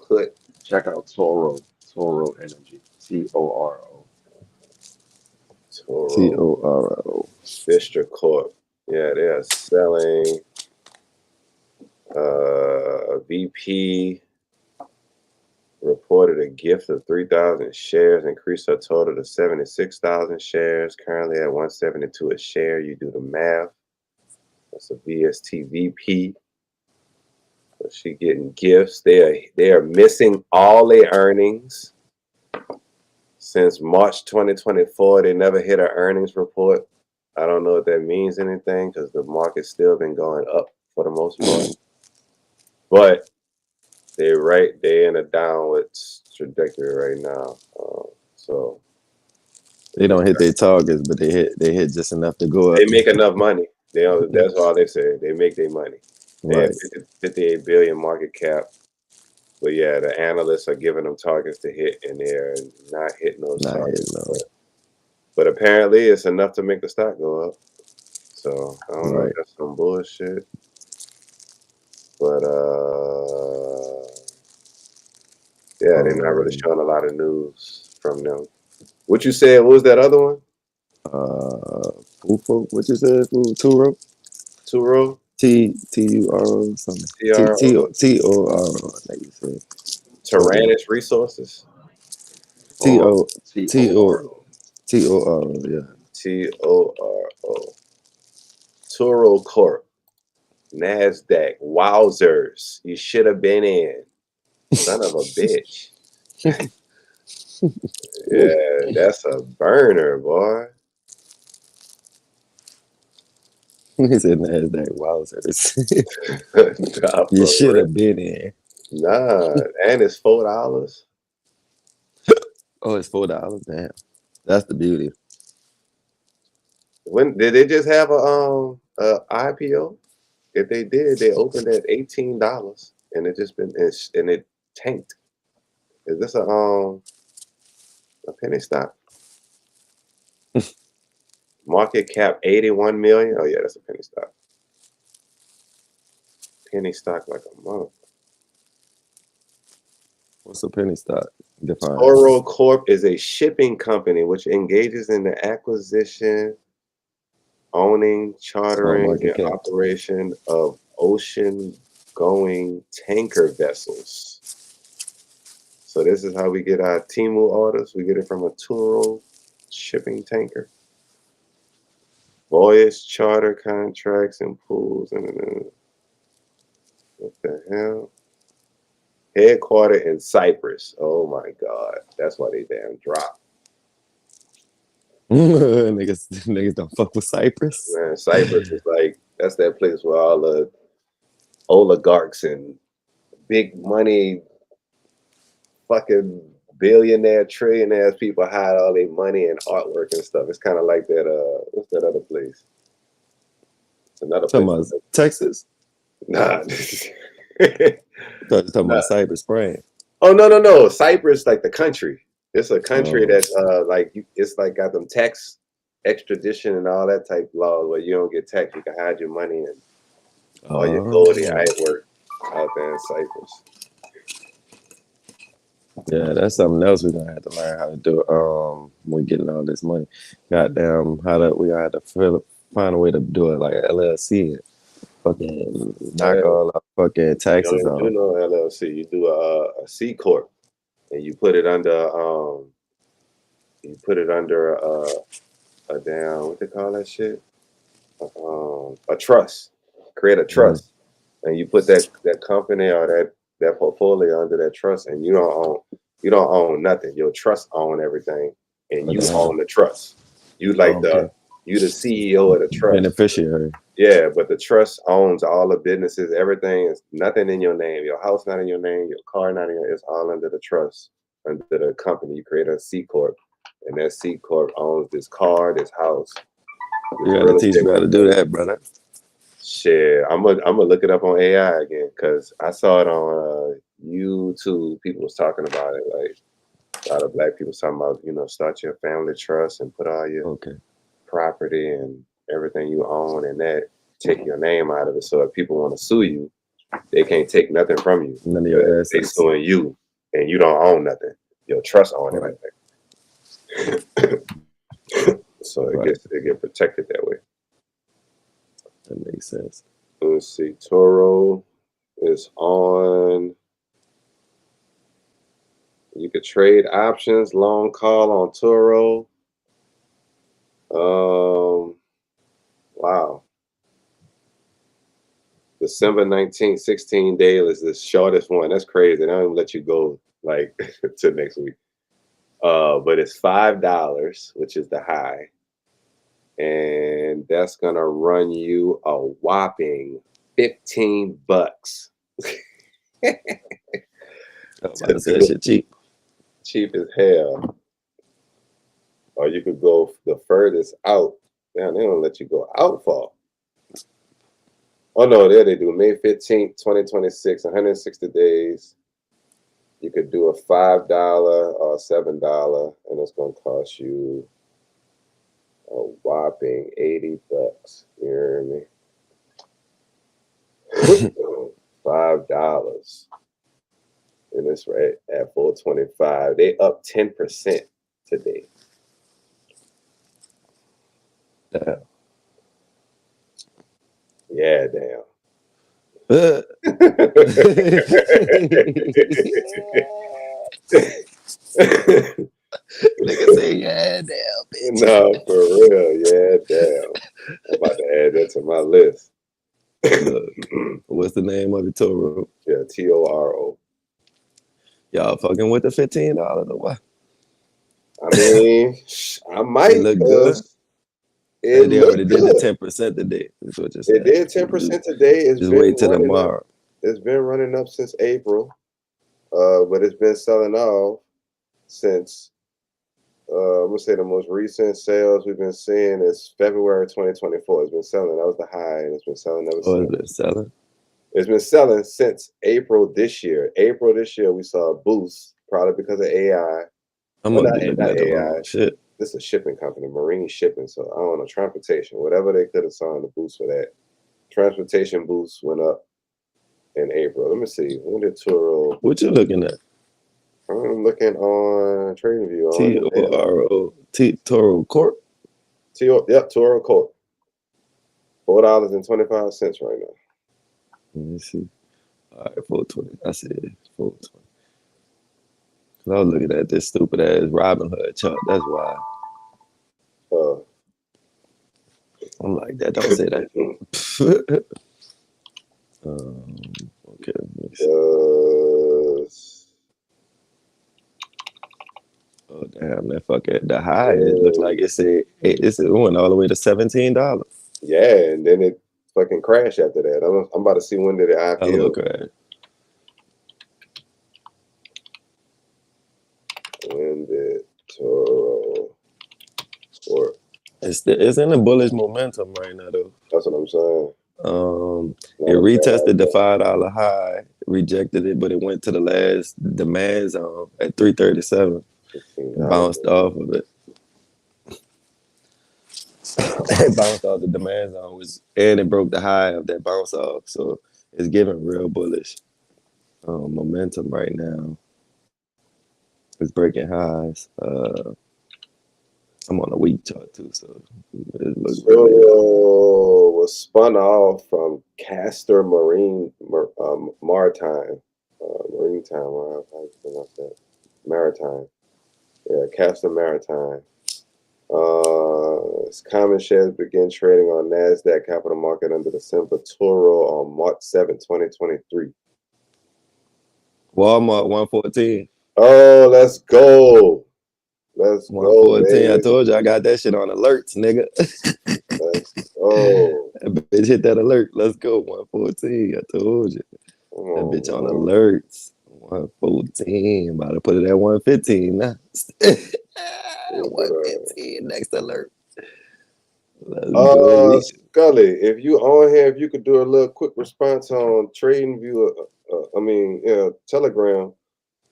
Put. Check out Toro Energy. TORO. Toro. TORO. Vistra Corp. Yeah, they are selling VP reported a gift of 3,000 shares, increased her total to 76,000 shares, currently at 172 a share. You do the math. That's a VST VP. So she getting gifts. They are missing all their earnings. Since March 2024, they never hit an earnings report. I don't know if that means anything because the market's still been going up for the most part. But they're in a downward trajectory right now. So They don't hit their targets, but they hit just enough to go up. they make enough money. That's all they say. They make their money. They Right. have 58 billion market cap. But yeah, the analysts are giving them targets to hit, and they're not hitting those targets. But apparently, it's enough to make the stock go up. So I don't know if that's some bullshit. But yeah, they're not really showing a lot of news from them. What you said? What was that other one? What you said? Turo? Turo? TURO something. TRO? TORO. I think you said. Tyrannus Resources? TORO. TORO. Yeah. TORO. Turo Corp. NASDAQ. Wowzers. You should have been in. Son of a bitch. Yeah, that's a burner, boy. He said NASDAQ wowzers. Nah, You should have been in. Nah, and it's $4. Oh, it's $4. Damn, that's the beauty. When did they just have a IPO? If they did, they opened at $18, and it just been and it tanked. Is this a penny stock? Market cap 81 million. Oh yeah, that's a penny stock. Penny stock like a month. What's a penny stock? Define. Toro Corp is a shipping company which engages in the acquisition, owning, chartering, and operation of ocean-going tanker vessels. So this is how we get our Temu orders. We get it from a Turo shipping tanker. Voyage charter contracts and pools. What the hell? Headquartered in Cyprus. Oh my God. That's why they damn dropped. Niggas don't fuck with Cyprus. Man, Cyprus is like, that's that place where all the oligarchs and big money fucking billionaire, trillionaires people hide all their money and artwork and stuff. It's kind of like that. What's that other place? It's another Talking place. about Texas? Nah. I thought you were talking Nah. about Cyprus Spring. Oh no. Cyprus, like the country. It's a country Oh. that's it's like got them tax extradition and all that type laws where you don't get taxed. You can hide your money and all your gold and artwork out there in Cyprus. Yeah, that's something else we're gonna have to learn how to do. When we getting all this money, goddamn, we gonna have to find a way to do it like LLC, and fucking knock all our fucking taxes You don't off. do no LLC. You do a C corp, and you put it under a damn, what they call that shit? A trust. Create a trust, and you put that company or that portfolio under that trust, and you don't own nothing. Your trust own everything, and you own the trust. You like you the CEO of the trust. Beneficiary. Yeah, but the trust owns all the businesses. Everything is nothing in your name. Your house not in your name. Your car not in your. It's all under the trust, under the company. You create a C corp, and that C corp owns this car, this house. You gotta teach me how to do that, brother. Shit, I'm gonna look it up on AI again because I saw it on YouTube. People was talking about it, like a lot of black people talking about, start your family trust and put all your property and everything you own and that, take your name out of it. So if people want to sue you, they can't take nothing from you. None of your They assets. suing you and you don't own nothing. Your trust own everything. So it get protected that way. That makes sense. Let's see. Toro is on. You could trade options, long call on Toro. Wow. December 19th, 16 daily is the shortest one. That's crazy. They don't even let you go like to next week. But it's $5, which is the high. And that's gonna run you a whopping $15. I was about to say that shit cheap. Cheap as hell. Or you could go the furthest out. Damn, they don't let you go out far. Oh no, there they do. May 15th, 2026, 160 days. You could do a $5 or $7, and it's gonna cost you a whopping $80. You hear me? $5. And it's right at 425. They up 10% today. Damn. Yeah, damn. Nigga say, yeah, damn, bitch. No, for real. Yeah, damn. I'm about to add that to my list. What's the name of it, Toro? Yeah, Toro. Y'all fucking with the $15 or what? I mean, I might. It look good. They already did the 10% today. That's what you're saying. It did 10% today. Just wait till tomorrow. It's been running up since April, but it's been selling off since. I'm gonna say the most recent sales we've been seeing is February 2024. It's been selling. That was the high, and it's been selling ever since. It's been selling? It's been selling since April this year. April this year, we saw a boost, probably because of AI. I'm gonna be looking at the wrong shit. This is a shipping company, marine shipping. So I don't know, transportation, whatever they could have saw in the boost for that. Transportation boost went up in April. Let me see. When did Toro? What you looking at? I'm looking on TradingView. Toro Corp. Yep, Toro Corp. $4.25 right now. Let me see. All right, 420. I said 420. I was looking at this stupid ass Robinhood chart. That's why. I'm like, that don't say that. Okay. Oh, Damn, that fucker, the high, it looked like it went all the way to $17. Yeah, and then it fucking crashed after that. I'm about to see when did it Hell of a IPO. crash. When did Toro Sport? It's in a bullish momentum right now, though. That's what I'm saying. It retested the $5 high, rejected it, but it went to the last demand zone at 337 and bounced off of it. It bounced off the demand zone, and it broke the high of that bounce off. So it's giving real bullish momentum right now. It's breaking highs. I'm on a week chart too, so it looks really was spun off from Castor Maritime. Maritime. How do you pronounce that? Maritime. Yeah, Castor Maritime. Its common shares began trading on NASDAQ Capital Market under the symbol Toro on March 7, 2023. Walmart 114. Oh, let's go. Let's 114. go, I told you I got that shit on alerts, nigga. Let's go. That bitch hit that alert. Let's go. 114. I told you. That bitch on alerts. 114. About to put it at 115 now. 115 next alert. Let's go. Scully, if you on here, if you could do a little quick response on TradingView, Telegram,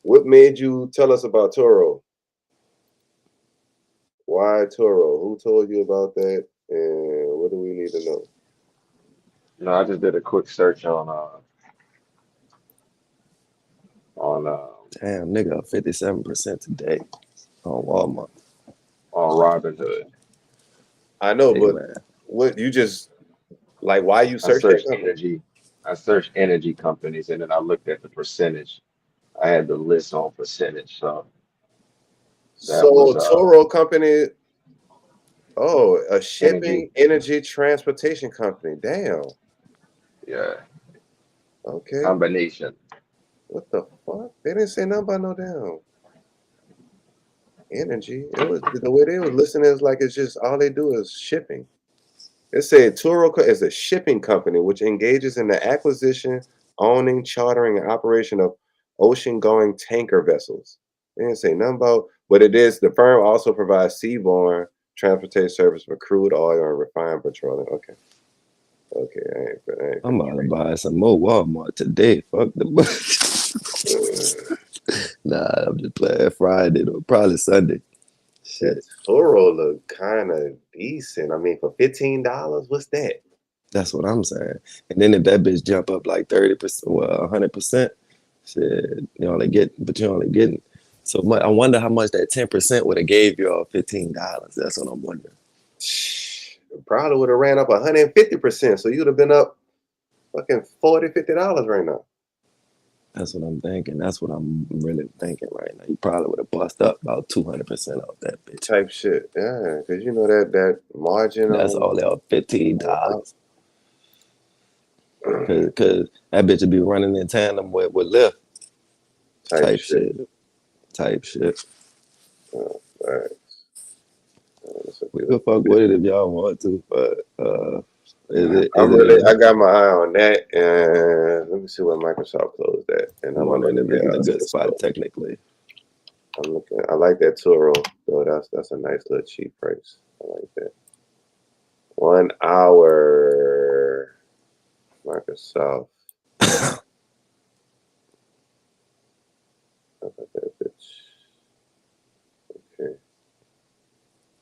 what made you tell us about Toro? Why Toro? Who told you about that? And what do we need to know? No, I just did a quick search on damn, nigga, 57% today on Walmart. On Robinhood. I know, Hey, but man. what you just like? Why you I searched searched that company? energy. I searched energy companies, and then I looked at the percentage. I had the list on percentage, so that was Toro company. Oh, a shipping energy. energy transportation company. Damn. Yeah, Okay. combination. What the fuck? They didn't say nothing about no damn energy. It was the way they were listening is like it's just all they do is shipping. It said Turo is a shipping company which engages in the acquisition, owning, chartering, and operation of ocean-going tanker vessels. They didn't say nothing about, but it is the firm also provides seaborne transportation service for crude oil and refined petroleum. Okay. I'm about to buy some more Walmart today. Fuck the Nah, I'm just playing Friday or probably Sunday. Shit. That Toro look kind of decent. I mean, for $15, what's that? That's what I'm saying. And then if that bitch jump up like 30%, well, 100%, shit, you only getting. So I wonder how much that 10% would have gave you all $15. That's what I'm wondering. Probably would have ran up 150%. So you'd have been up fucking $40, $50 right now. That's what I'm thinking. That's what I'm really thinking right now. You probably would have bust up about 200% off that bitch. Type shit. Yeah, because you know that margin. That's all they are, $15. Because that bitch would be running in tandem with Lyft. Type shit. Right. We could fuck with it if y'all want to, but I got my eye on that, and let me see where Microsoft closed at. And I'm wondering if it's in a good spot technically. I'm looking. I like that Toro though. That's a nice little cheap price. I like that. 1 hour Microsoft. How about that bitch? Okay.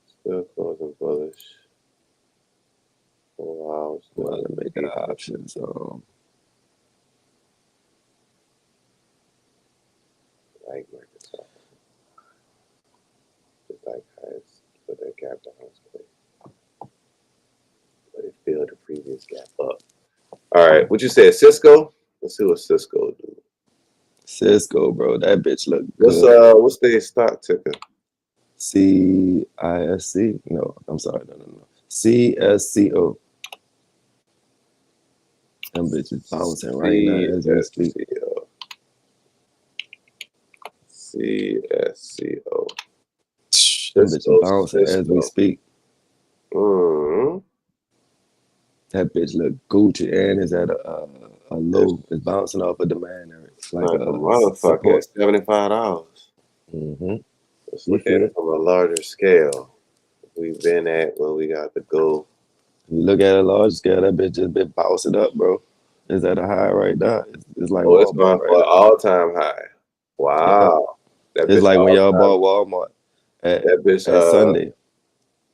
Still closing bullish. Wow. I'm about to make an option. So like Microsoft. Just like has put that gap down quick. But it filled the previous gap up. All right. What you said, Cisco? Let's see what Cisco do. Cisco, bro, that bitch look good. What's their stock ticker? CISC? No, I'm sorry, no. CSCO. Them bitches bouncing right now as we speak. CSCO. Them bitch Cisco bouncing as we Cisco. speak. Mm-hmm. That bitch look Gucci and is at a low. It's bouncing off a demand area, like Like a a motherfucker at support. $75. Mm-hmm. Let's You look at feel it it? from a larger scale. We've been at where we got to go. You look at a large scale, that bitch just been bouncing up, bro. It's at a high right now. It's like Oh, it's Walmart gone right for an now. all-time high. Yeah. Wow. That It's bitch like when y'all all-time. bought Walmart That bitch. at Sunday.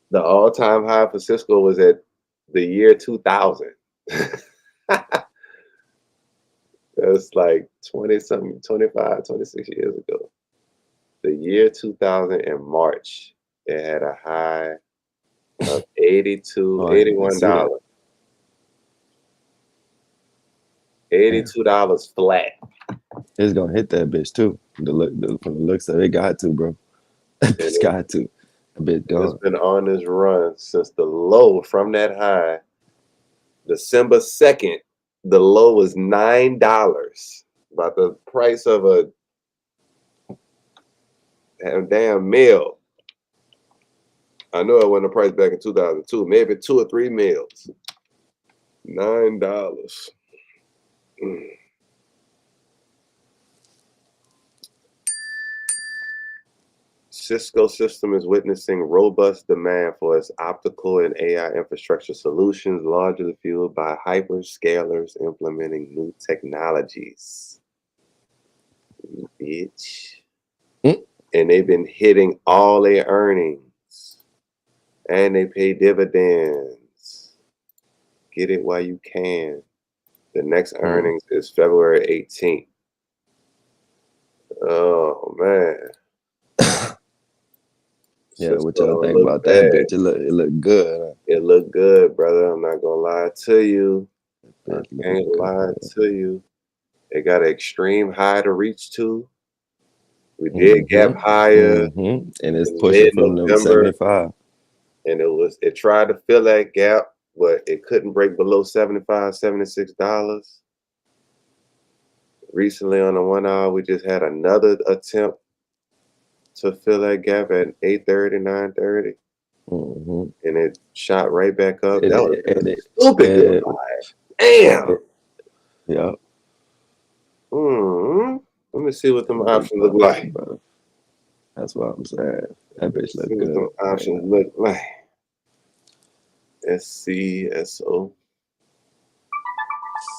The all-time high for Cisco was at the year 2000. That's like 20-something, 25, 26 years ago. The year 2000 in March, it had a high of Oh, I didn't even see that. $81. $82 flat. It's gonna hit that bitch too. From the looks of it, got to, bro. That And bitch got to. That bitch it's gone. been on this run since the low from that high, December 2nd. The low was $9. About the price of a damn meal. I know it wasn't the price back in 2002. Maybe 2 or 3 meals. $9. Cisco system is witnessing robust demand for its optical and AI infrastructure solutions, largely fueled by hyperscalers implementing new technologies. Bitch. Mm. And they've been hitting all their earnings. And they pay dividends. Get it while you can. The next earnings is February 18th. Oh, man. Yeah, what Cisco y'all don't think look about that bad. bitch? It look good. Huh? It looked good, brother. I'm not gonna lie to you. I Bitch look can't lie good. to you. It got an extreme high to reach to. We did gap Mm-hmm. higher Mm-hmm. And it's in pushing from them mid-November, 75. and it tried to fill that gap, but it couldn't break below $75, $76. Recently on the 1 hour, we just had another attempt to fill that gap at 8:30, 9:30. Mm-hmm. And it shot right back up. It, That was it, it, a stupid good it, high. Damn. yeah. Let me see what them That bitch options look bouncing, like. bro. That's what I'm saying. That bitch Let's see look what them good right options now. look like. SCSO.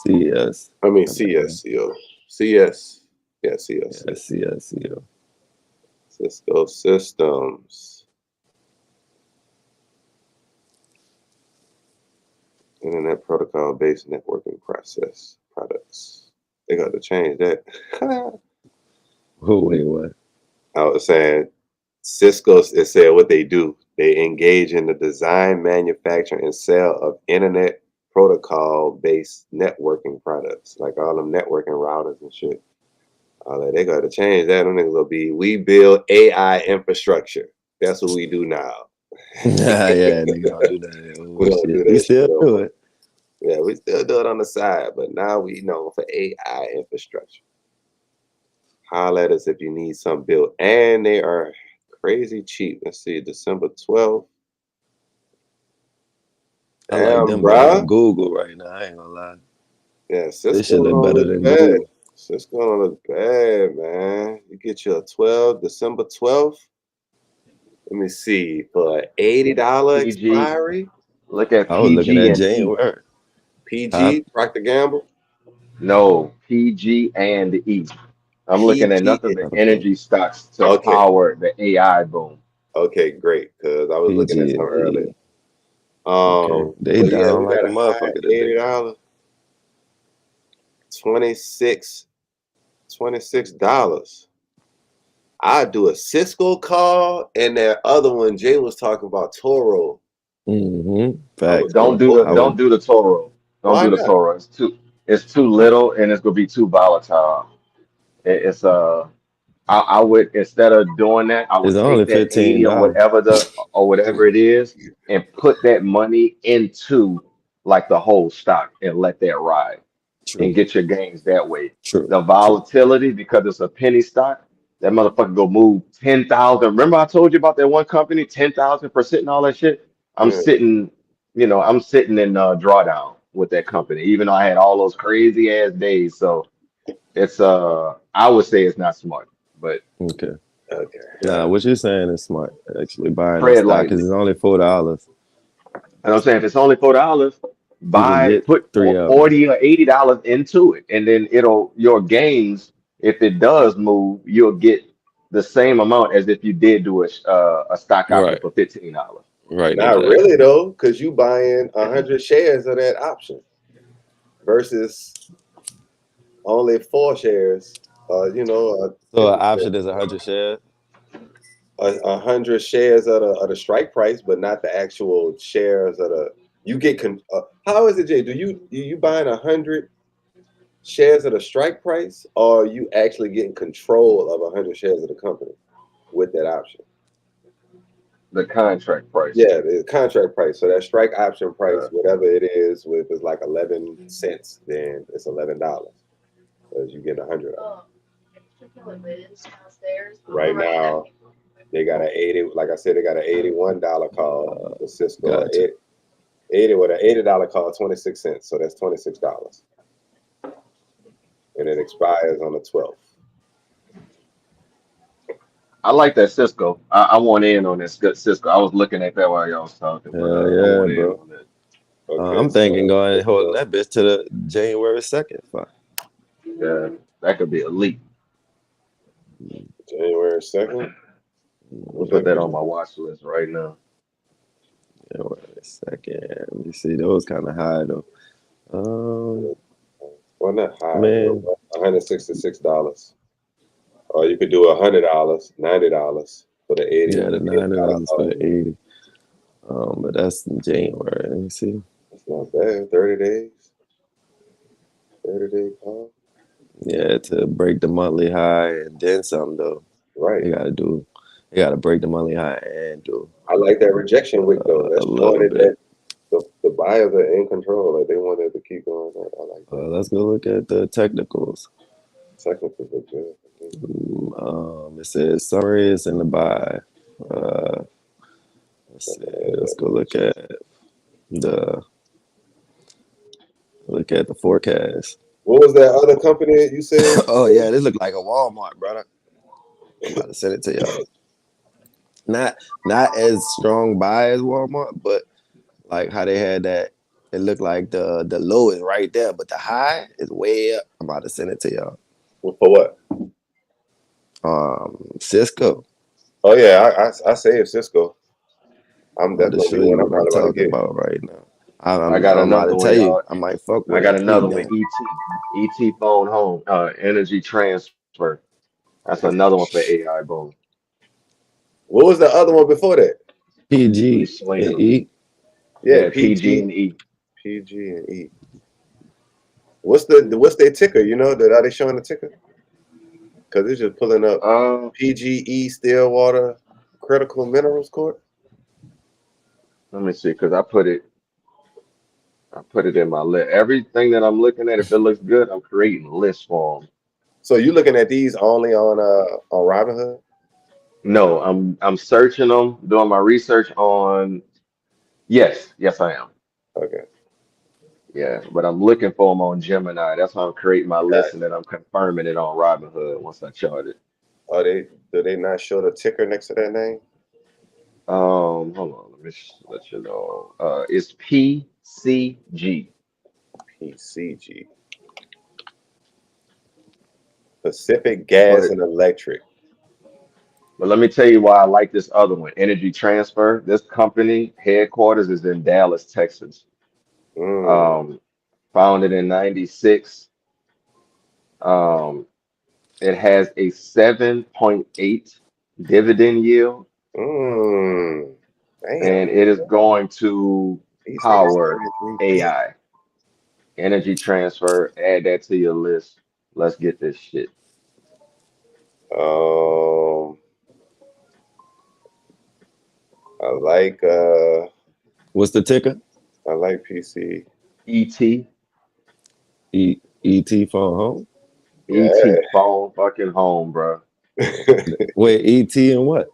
CS. I mean I mean, CSCO. CS. Yeah, yeah, CSC. CS. Yeah. Cisco Systems. Internet protocol based networking process products. They got to change that. Wait, what? I was saying Cisco, it said what they do. They engage in the design, manufacture, and sale of internet protocol-based networking products, like all them networking routers and shit. All that. They got to change that. Them niggas will be, we build AI infrastructure. That's what we do now. Yeah, nigga don't do that. Oh We don't do shit. We that shit still no do more. it. Yeah, we still do it on the side, but now we know for AI infrastructure. Holler at us if you need some built. And they are crazy cheap. Let's see, December 12th. I like Damn, them better than bruh. Google right now. I ain't gonna lie. Yeah, This Cisco shit look don't better look than bad. Google. Cisco don't look bad, man. You get you a 12, December 12th. Let me see, for an $80 PG. expiry. Look at I was looking PG at and E. January. Huh? PG, Procter Gamble. No, PG and E. I'm looking at PG. nothing but How the fuck? energy stocks to Okay, power the AI boom. okay, great. Because I was looking at PG some and earlier. E. Okay. They But yeah, down we like got a a high motherfucker today. $80, 26, $26. I do a Cisco call, and that other one Jay was talking about Toro. Mm-hmm. I was Facts. doing both of Don't them. do the Toro. Don't Why do the not? Toro. It's too little and it's gonna be too volatile. It's I would, instead of doing that, I It's would only take that 80 $15. or whatever it is and put that money into like the whole stock and let that ride and True. get your gains that way. True. The True. volatility, because it's a penny stock, That motherfucker go move 10,000. Remember I told you about that one company, 10,000% and all that shit? I'm Yeah. sitting, I'm sitting in drawdown with that company, even though I had all those crazy ass days. So it's I would say it's not smart, but Okay. Okay. yeah, What you're saying is smart. Actually, buying that tread stock because lightly. it's only $4. And I'm saying if it's only $4, You can get put 3 of them. 40 or $80 into it, and then your gains, if it does move, you'll get the same amount as if you did do a stock option Right. for $15. Right. Not Exactly. really though, because you buying 100 shares of that option versus only 4 shares. So 10%. an option is 100 shares. 100 shares of the strike price, but not the actual shares of the. You get how is it, Jay? Do you buying 100 shares of the strike price, or are you actually getting control of 100 shares of the company with that option? The contract price. Yeah, the contract price. So that strike option price, Uh, whatever it is, if it's like 11 cents, then it's $11 because you get 100 of it. Right now, they got an 80. Like I said, they got an $81 call for Cisco. Gotcha. 80 with an $80 call, 26 cents. So that's $26, and it expires on the 12th. I like that Cisco. I want in on this good Cisco. I was looking at that while y'all was talking, but Hell I yeah, want in bro. on that. Okay, I'm so thinking going and holding Cisco, that bitch to the January 2nd. Fuck. Yeah, that could be elite. January 2nd. I'm What's gonna put that that be? on my watch list right now. January 2nd. You see, those kind of high though. Well, not high, Man, but $166. Or you could do $100, $90 for the 80 yeah, the $80 $90 for call. the 80. But that's in January. Let me see. That's not bad. 30 days. 30-day call. Yeah, to break the monthly high and then some though. Right. You gotta break the monthly high and do I like that rejection wick though. a That's showing little it that bit. the buyers are in control. Like they wanted to keep going. I like that. Let's go look at the technicals. Technically look good. It says summary is in the buy. Uh, let's see. Let's go the look at the forecast. What was that other company that you said? Oh yeah, this look like a Walmart, brother. I'm about to send it to y'all. Not as strong buy as Walmart, but like how they had that. It looked like the low is right there, but the high is way up. I'm about to send it to y'all. For what? Cisco. Oh yeah, I saved Cisco. I'm I'm about to definitely show one you I'm what I'm probably about to talking get. about right now. I got I'm about another to one, tell you, y'all. I might fuck I with got it. He another one. down. ET phone home. Energy transfer. That's another one for AI boom. What was the other one before that? We PG swinging and them. E. Yeah, Yeah, PG and E. PG and E. What's their ticker? Are they showing the ticker? Because it's just pulling up Uh, PGE Stillwater Critical Minerals Corp. Let me see, because I put it in my list. Everything that I'm looking at, if it looks good, I'm creating lists for them. So you looking at these only on Robinhood? No, I'm searching them, doing my research on. Yes, I am. Okay. Yeah, but I'm looking for them on Gemini. That's how I'm creating my list, and Gotcha. then I'm confirming it on Robinhood once I chart it. Do they not show the ticker next to that name? Hold on, let me let you know. It's PCG. PCG. Pacific Gas But and Electric. but let me tell you why I like this other one, Energy Transfer. This company headquarters is in Dallas, Texas. Mm, Um, Founded in '96. Um, it has a 7.8 dividend yield, mm. Damn. and it is going to He said power 73K. AI. Energy Transfer, add that to your list. Let's get this shit. Um, I like What's the ticker? PC. ET, ET phone home. Yeah, ET phone fucking home, bro. Wait, ET and what?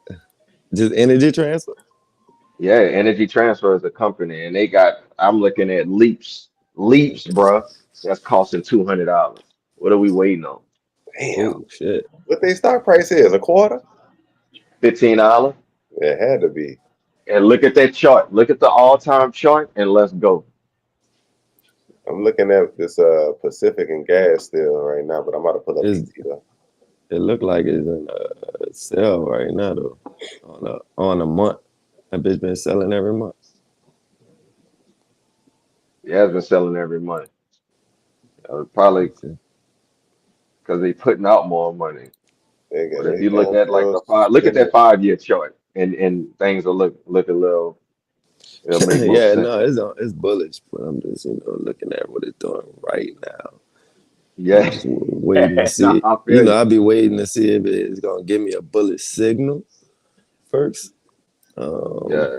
Just energy transfer? Yeah, Energy Transfer is a company, and they got. I'm looking at Leaps, bruh. That's costing $200. What are we waiting on? Damn. Oh shit. What their stock price is? A quarter? $15. It had to be. And look at that chart. Look at the all-time chart, and let's go. I'm looking at this Pacific and gas still right now, but I'm about to pull up It's, ET though. it looked like it's in a sell right now though. On a month. That bitch been selling every month. Yeah, it's been selling every month. Probably Let's see. because they putting out more money. But if They you look down at like for the five, look at that a 5-year chart, and things will look a little. It'll make more Yeah, sense. no, it's bullish, but I'm just looking at what it's doing right now. I'm Yeah, just waiting to no, see. I feel you. I'll be waiting to see if it's gonna give me a bullish signal first. Um, Yeah,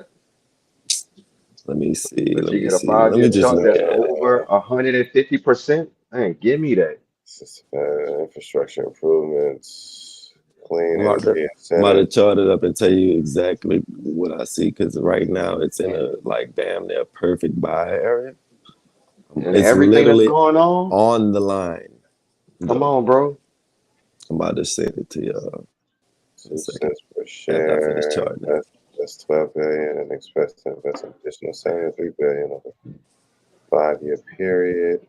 let me see. but Let you me get a see. Let 5-year me just chart look that's at it. over 150%. Man, give me that. infrastructure improvements, clean I'm about to, energy I'm about to incentive. chart it up and tell you exactly what I see because right now it's in a like damn near perfect buy area. And It's everything that's literally going on, on the line come though. on, bro. I'm about to send it to y'all in a Two second cents per after I finish share. charting it. That's 12 billion and expects to invest an additional 73 billion over a 5-year period.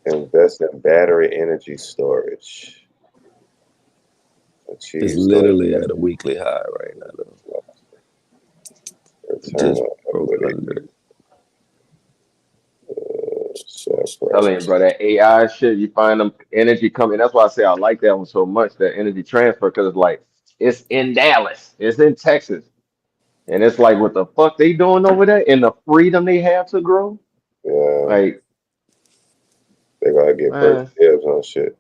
Invest in battery energy storage. It's Achieve literally at a weekly high right now though. It return just on broke equity. under it. Share Telling you, price. bro, that AI shit, you find them energy coming. That's why I say I like that one so much, that energy transfer, because it's like it's in Dallas, it's in Texas, and it's like what the fuck they doing over there, and the freedom they have to grow. Yeah, Like, they gotta get first man, dibs on shit.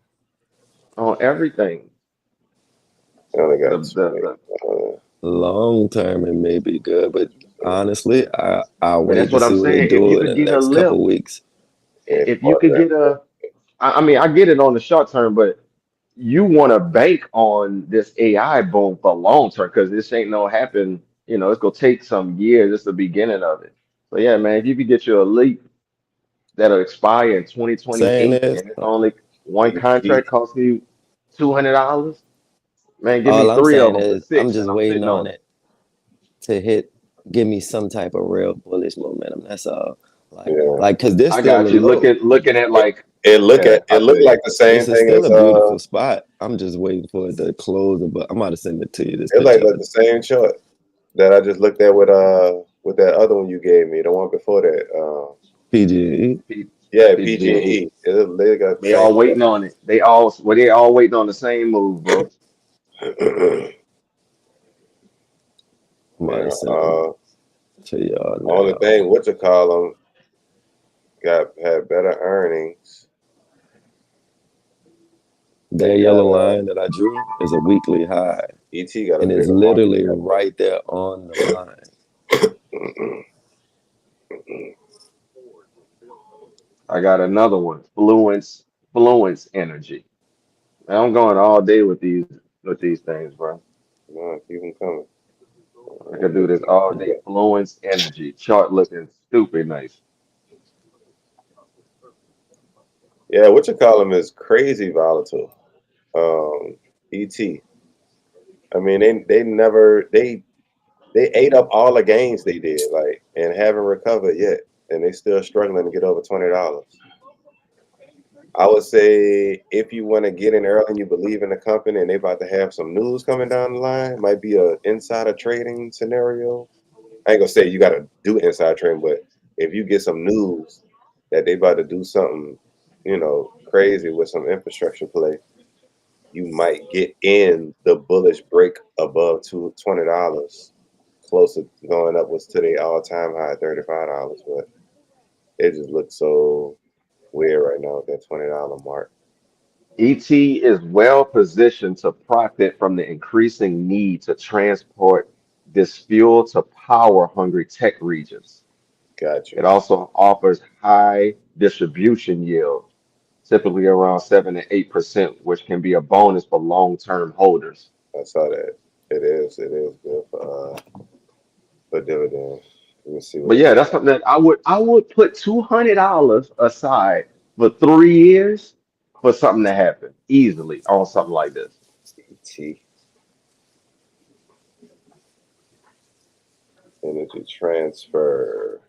on everything. They only The got the 20. Long term it may be good, but honestly, I'll but wait that's to what I'm see what they saying. If you do in could the get a next lift, couple weeks. Ain't if you part of could that. get a, I mean, I get it on the short term, but you want to bank on this AI boom for long term because this ain't no happen. It's gonna take some years. It's the beginning of it. So yeah, man, if you could get you a leap that'll expire in Saying 2028 is, and it's only one ET. contract costing you $200, man, give me all I'm three of saying them for is, I'm six, just and I'm waiting sitting on on it. it to give me some type of real bullish momentum. That's all. Yeah. Cause this I still a got you low. looking at It, like, it yeah, I looked feel you. like the same This is thing still as a beautiful spot. I'm just waiting for it to close. But I'm about to send it to you. This it like picture of the same chart that I just looked at with that other one you gave me, the one before that. PG&E. P, Yeah, PG&E. PG&E. They got the They same all waiting on it. They all waiting on the same move, bro. chart. I'm about to Yeah. send it to y'all Only now. thing what you call them had better earnings. They That got yellow line that I drew is a weekly high, ET got a and it's bigger market literally cap right there on the line. though. I got another one. Fluence Energy. Man, I'm going all day with these things, bro. No, keep them coming. I could do this all day. Fluence Energy. Chart looking stupid nice. Yeah, what you call them is crazy volatile. ET. I mean, they ate up all the gains they did, like, and haven't recovered yet, and they still struggling to get over $20. I would say if you want to get in early and you believe in the company and they about to have some news coming down the line, might be a insider trading scenario. I ain't gonna say you gotta do inside trading, but if you get some news that they about to do something, crazy with some infrastructure play, you might get in the bullish break above $20. Closer going up was to the all-time high $35, but it just looks so weird right now with that $20 mark. ET is well positioned to profit from the increasing need to transport this fuel to power hungry tech regions. Got you. It also offers high distribution yield typically around 7 to 8%, which can be a bonus for long-term holders. I saw that. It is good for dividends. Let me see what But it's yeah, that's something that I would put $200 aside for 3 years for something to happen easily on something like this. ET energy transfer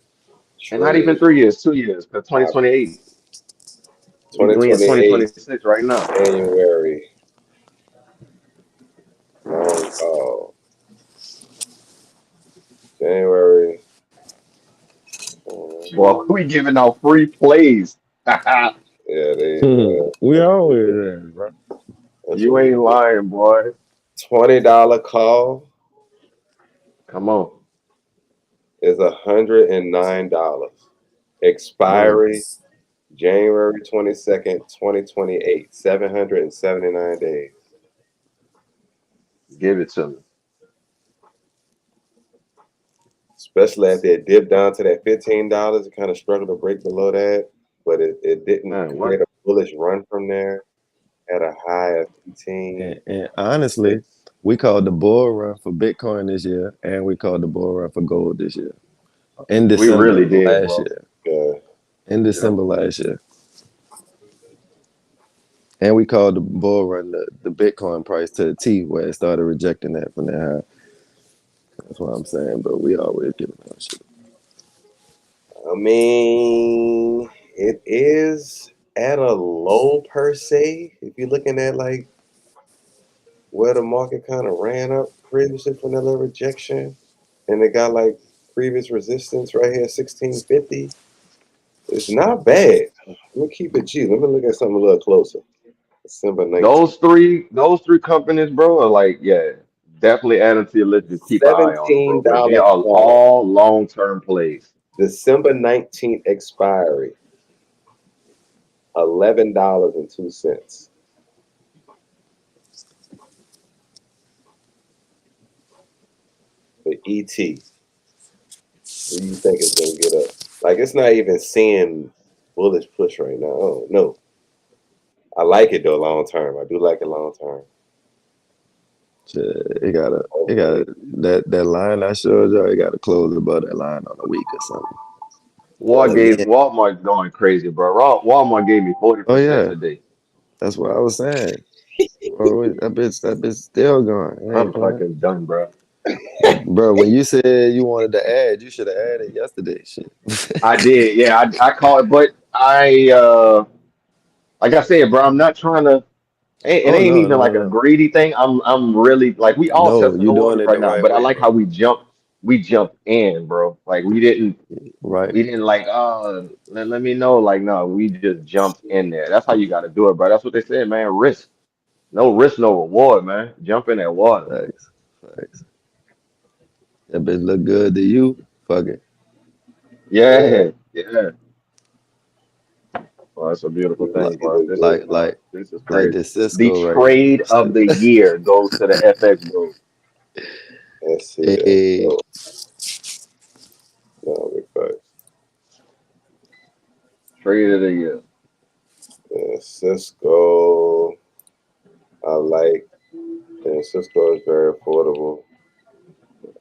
And not even trade 3 years, 2 years, because op 2028, we in 2028 2026 right now. January long call January. Boy, we giving out free plays. Yeah, We always there, bro. that's what You we ain't do. lying, boy. $20 call Come on. is $109. Mm, Expiry January 22nd, 2028. 779 days. give it to me. Especially after it dipped down to that $15, it kind of struggled to break below that, but it didn't Man, create what? a bullish run from there at a high of 15. And honestly, It's we called the bull run for Bitcoin this year, and we called the bull run for gold this year. In We December really did, last bro. year. uh, In Yeah. December last year. And we called the bull run the Bitcoin price to the T where it started rejecting that from that high. That's what I'm saying, but we always giving out shit. I mean, it is at a low per se. If you're looking at like where the market kind of ran up previously from that little rejection, and it got like previous resistance right here, 1650. It's not bad. Let me keep it G. Let me look at something a little closer. December 19th. Those three companies, bro, are like, yeah, definitely add them to your list. Just keep an eye on them, bro, because they $17 are call. all long-term plays. December 19th expiry. $11.02. For ET. Who do you think is gonna get up? Like it's not even seeing bullish push right now. Oh no. I like it though long term. I do like it long term. Shit, it got Hopefully. that line I showed y'all, it gotta close above that line on a week or something. And then, Walmart going crazy, bro. Walmart gave me oh 40% yeah, today. that's what I was saying. Oh, that bitch still going. It I'm ain't playing. fucking done, bro. Bro, when you said you wanted to add, you should have added yesterday. Shit. I did, yeah. I called, but like I said, bro, I'm not trying to. It Oh ain't no, even no, like a no. greedy thing. I'm really like we all No, testing you the doing waters it right the now. right But I way, like how bro. we jumped in, bro. Like Right. we didn't like let me know. Like no, we just jumped in there. That's how you got to do it, bro. That's what they said, man. Risk, no reward, man. Jump in that water. Facts. Facts. That bitch look good to you. Fuck it. Yeah. Yeah, yeah. Well, that's a beautiful You Like thing, see bro. the This like is good. like this is like crazy. this The Cisco right trade of the here. year goes to the FX Bros. Let's see that. Hey, Oh no, big facts. Trade of the year. Yeah, Cisco. I like and Cisco is very affordable.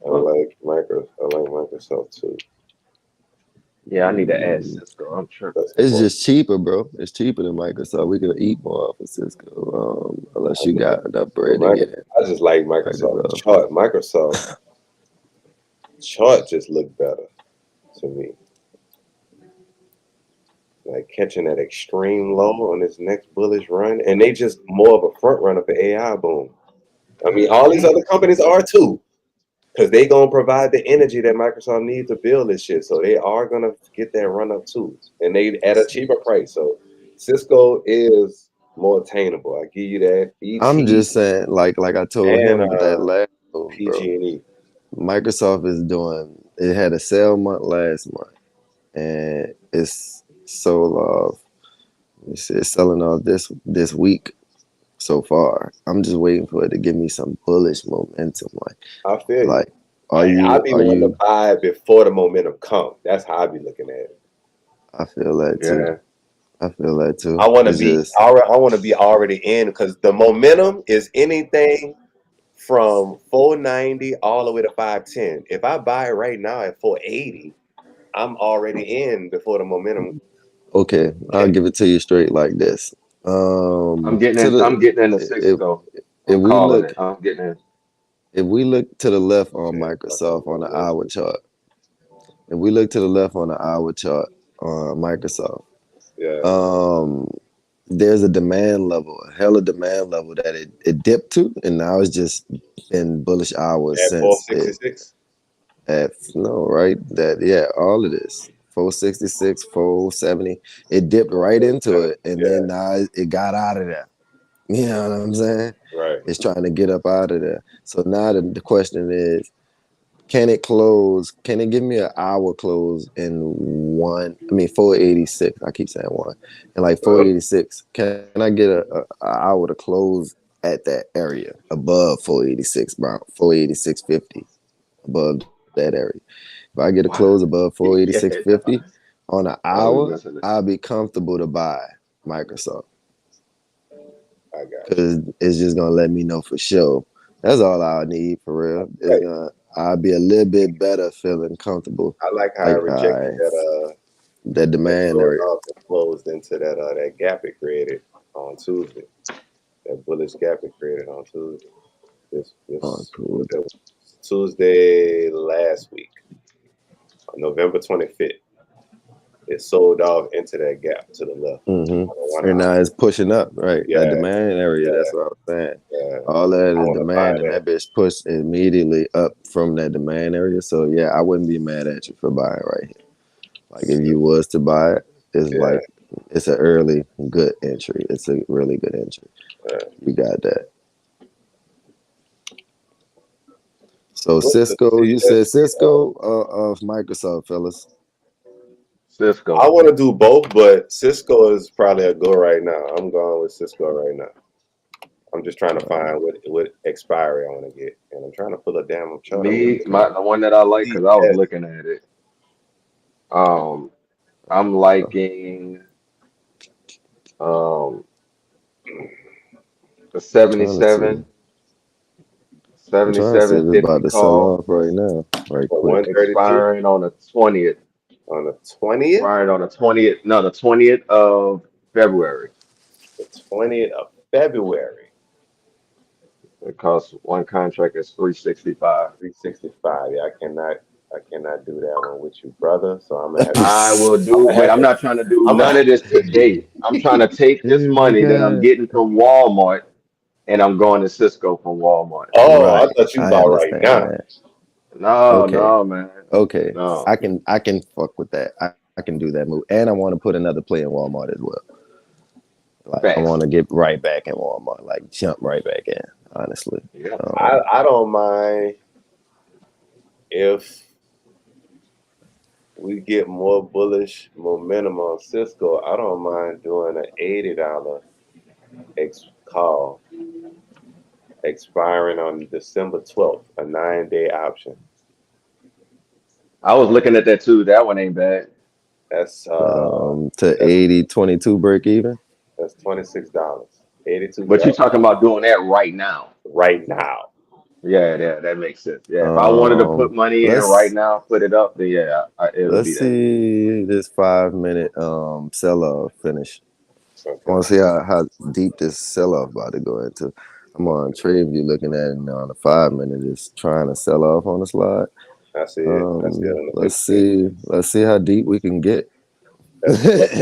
Huh. I like Microsoft too. Yeah, I need to add Cisco. I'm tripping. That's it's affordable. just cheaper, bro. It's cheaper than Microsoft. We could eat more off of Cisco, unless I you just, got enough but bread to get in I just like Microsoft Microsoft. chart. Microsoft chart just look better to me. Like catching that extreme low on this next bullish run, and they just more of a front runner for AI boom. I mean, all these other companies are too, because they gonna provide the energy that Microsoft needs to build this shit. So they are gonna get that run up too, and they at a cheaper price. So Cisco is more attainable. I give you that. I'm ET just saying, like I told and him that last move, bro. PG&E. Microsoft is doing. It had a sale month last month, and it's sold off. It's selling off this week so far. I'm just waiting for it to give me some bullish momentum. I feel you. Like, are I you? be Are wanting to you? buy before the momentum come. That's how I be looking at it. I feel that too. Yeah. I feel that too. I want to It's be just already. I want to be already in because the momentum is anything from 490 all the way to 510. If I buy it right now at 480, I'm already in before the momentum. okay. I'll give it to you straight like this. I'm getting To in. the I'm getting in the if Cisco. if I'm we calling look it. I'm getting in. if we look to the left on Yeah, Microsoft on the hour chart, if we look to the left on the hour chart on Microsoft, yeah, um, there's a demand level, a hella demand level that it dipped to, and now it's just been bullish hours at since it 466. at no right that yeah all of this 466 470 it dipped right into it and Yeah, then now it got out of there. You know what I'm saying? right. It's trying to get up out of there. So now the question is, can it close? Can it give me an hour close in 486? I keep saying one. And like 486, can I get a hour to close at that area above 486, bro? 486.50 above that area. If I get a Wow. close above Yeah, 486.50 on an I was hour, missing it. I'll be comfortable to buy Microsoft I got you. because it's just gonna let me know for sure. That's all I need for real. It's Right. gonna I'll be a little bit better feeling comfortable. I like how I Like rejected that that demand sold area. off and closed into that gap it created on Tuesday. That bullish gap it created on Tuesday. Oh, This cool. Tuesday last week, on November 25th. It sold off into that gap to the left Mm-hmm. on the 1 And hour. now it's pushing up, right? That Yeah, demand area, yeah, that's what I was saying. yeah. All that I is want to buy demand, and that. that bitch pushed immediately up from that demand area. So yeah, I wouldn't be mad at you for buying right here. Like if you was to buy it, it's Yeah, like it's an early good entry. It's a really good entry. yeah. You got that. So What's the Cisco, you said CSP? Cisco of Microsoft, fellas. I Cisco. want to do both, but Cisco is probably a go right now. I'm going with Cisco right now. I'm just trying to find what expiry I want to get, and I'm trying to pull a damn chart. I'm looking The one that I like at because I was CS. looking at it. Um, I'm Uh, liking um the I'm trying to see. I'm trying to see if it's 77.50 about to sell call off right now, right For quick. 132 expiring on the 20th. on the 20th, Expiring on the 20th. No, the 20th of February. the 20th of February, It costs one contract is 365. 365. Yeah, I cannot do that one with you, brother. So I'm gonna have to. I will I'm do, gonna but have I'm to. not trying to do I'm none gonna. of this today. I'm trying to take this Hey, my money that I'm guy. getting from Walmart and I'm going to Cisco from Walmart. Oh, I Right. thought you I bought right understand now. that. No, Okay. no, man. Okay. No. I can fuck with that. I can do that move. And I want to put another play in Walmart as well. Like I Facts. want to get right back in Walmart. Like jump right back in, honestly. Yeah. I don't mind if we get more bullish momentum on Cisco. I don't mind doing an $80 call expiring on December 12th, a 9-day option. I was looking at that too. That one ain't bad. That's To that's 80-22 break even. that's $26. 82 But you talking about doing that right now. right now. Yeah, yeah, that makes sense. Yeah, if I wanted to put money in right Let's now, put it up, then yeah, it would let's be that. see this 5 minute sell off finish. I Okay. want to see how deep this sell off about to go into. I'm on TradingView looking at it now on the 5 minute. It's trying to sell off on the slide. I see it. I see it on the Let's 15. see. Let's see how deep we can get. That's a fact.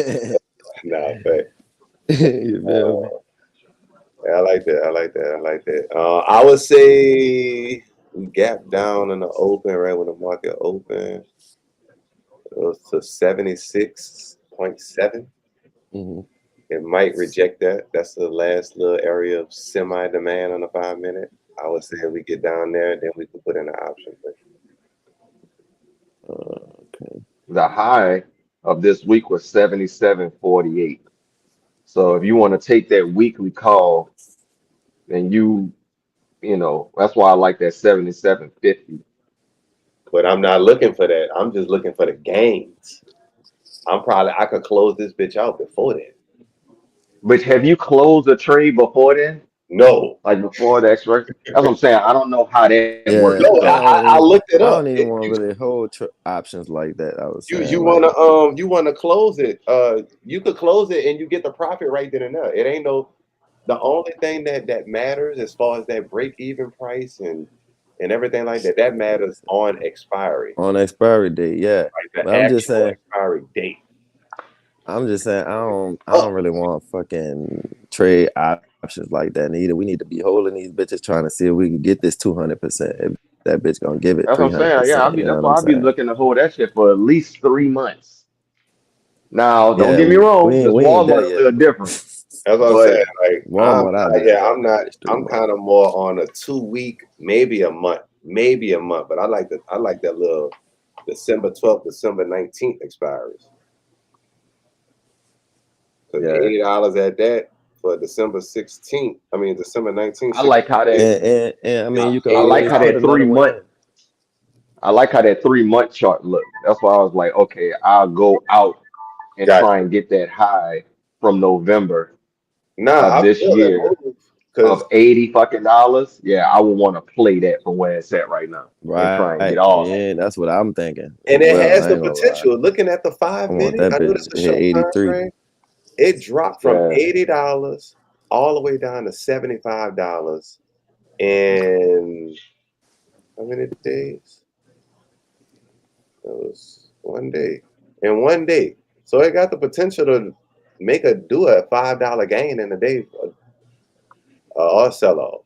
Nah, fact. You feel me? Uh, yeah, I like that. I like that. I like that. I would say we gap down in the open, right when the market opened. It was to 76.7. Hmm. It might reject that. That's the last little area of semi demand on the 5 minute. I would say if we get down there, then we can put in an option. Okay. The high of this week was 77.48. So if you want to take that weekly call, then that's why I like that 77.50. But I'm not looking for that. I'm just looking for the gains. I could close this bitch out before then. But have you closed a trade before then? No. Like before the expiration? That's what I'm saying. I don't know how that works Yeah, No, because I looked it I up. don't even want to really hold options like that. I was saying, You like, wanna close it. You could close it and you get the profit right then and there. It ain't no the only thing that matters as far as that break even price and everything like that matters on expiry. on expiry date, yeah. Like the But I'm just actual saying, expiry date. I don't Oh, really want fucking trade options like that neither. We need to be holding these bitches trying to see if we can get this 200%. If that bitch gonna give it that's what I'm saying. Yeah, 300%, you know that's what I'm why I be saying? looking to hold that shit for at least 3 months. Now, don't Yeah, get me wrong, this we ain't there Walmart a yet, little but different, that's what I'm but saying. Like Walmart, I'll be I'm holding that not. bitch 3 months. I'm kind of more on a 2 week, maybe a month. But I like that little December 12th, December 19th expiries. So yeah, $80 at that for December 16th. I mean December 19th. I like how that. And I mean, you can I like always how put that another one in. I like how that 3 month chart look. That's why I was like, okay, I'll go out and Got try you. and get that high from November Nah, of I this feel that year move because of $80 fucking. Yeah, I would want to play that from where it's at right now and try and Right. get all that. Yeah, that's what I'm thinking as and it well. has I the ain't gonna lie. potential. Looking at the I five want minute, that I know bitch that's to a hit short time 83. frame. It dropped from Yeah, $80 all the way down to $75 in how many days? That was 1 day. In 1 day. So it got the potential to make a $5 gain in a day or sell off.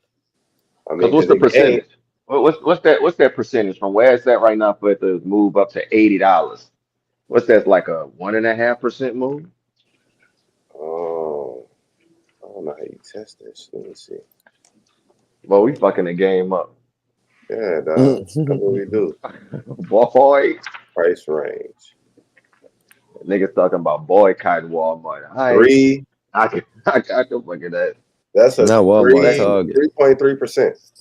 I mean, because what's because the it gained. percentage? What's that percentage from where it's at right now for it to move up to $80? What's that like a 1.5% move? Oh, I don't know how you test this. Let me see. Well, we fucking the game up. Yeah, dog. That's what we do. Boy, Price range. niggas talking about boycotting Walmart. Three. I can look at that. That's a Not Walmart, three, Target. 3.3%.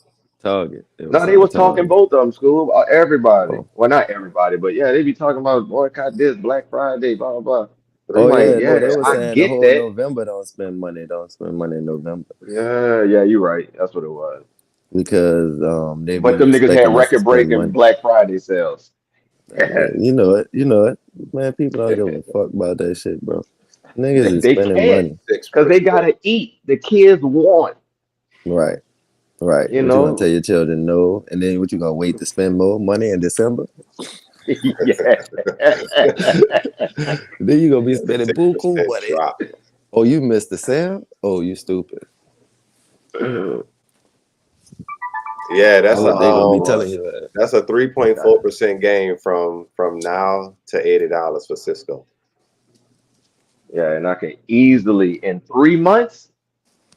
Target. They were No, they saying was talking Target. both of them, school. Everybody. Oh. Well, not everybody, but yeah, they be talking about boycott this, Black Friday, blah, blah, blah. Oh I'm like, yeah, no, yeah, they were I saying the get whole that. November don't spend money. Don't spend money in November Yeah, you're right. That's what it was. because they've But been them niggas had expecting us to record spend breaking money. Black Friday sales. Yeah, you know it. You know it. Man, people don't give a fuck about that shit, bro. Niggas is They spending can't money. because they 6%. gotta eat. The kids want, Right. Right. you What you gonna tell know. your children no? And then what you gonna wait to spend more money in December? Yeah. Then you gonna be spending buku 6% money. drop. Oh, you missed the sale? Oh, you stupid. Yeah, That's what they gonna be telling you. that's a 3.4% gain from now to $80 for Cisco. Yeah, and I can easily in 3 months,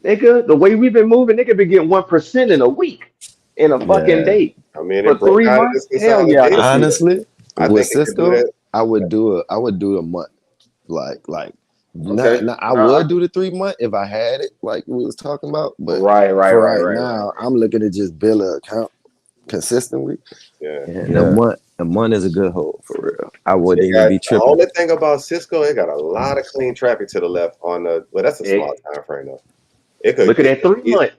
nigga, the way we've been moving, nigga be getting 1% in a week in a fucking Yeah. day. I mean, For it broke three out of this months? Hell yeah, I can consolidation. see that. Honestly, I with think it could do Cisco, that. I would do a month. Like Okay. not I Nah, would do the 3 month if I had it, like we was talking about. But for right right. now, I'm looking to just build an account consistently. Yeah. And Yeah. a month is a good hold for real. I wouldn't It even got be the tripping. only thing about Cisco, it got a lot of clean traffic to the left on the well, that's a small It, time frame though. It could look at that it, 3 month.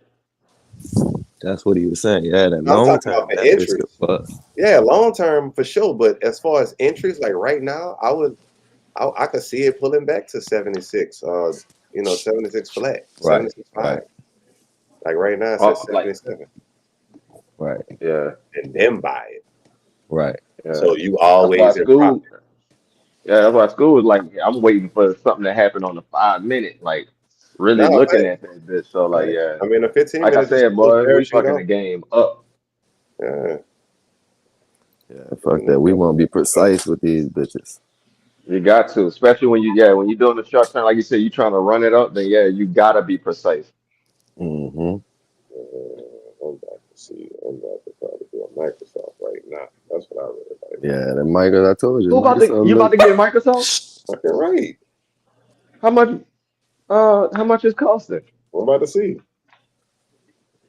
That's what he was saying. Yeah, that I'm long talking about term, for that bitch could entries. fuck. Yeah, long term for sure. But as far as entries, like right now, I could see it pulling back to 76. 76 flat, Right, 76.5. right, Like right now, it's at Like, 77, right, yeah, and then buy it. right. yeah. So you That's why always in school. profit. Yeah, that's why school is like. I'm waiting for something to happen on the 5 minute. Like, really No, looking man. at that bitch. So like, yeah. I mean, a 15 Like I minute just said, pulled boy, we parachute fucking the off. game up. Yeah, Yeah, fuck that. We won't be precise with these bitches. You got to, especially when you're doing the short term, like you said, you trying to run it up, then yeah, you gotta be precise. Mm-hmm. I'm about to see. I'm about to probably do a Microsoft right now. That's what I really like. Yeah, the Michael, I told you, Who about to Microsoft you about look to get Microsoft? Fucking right. How much how much is costing? I'm about to see.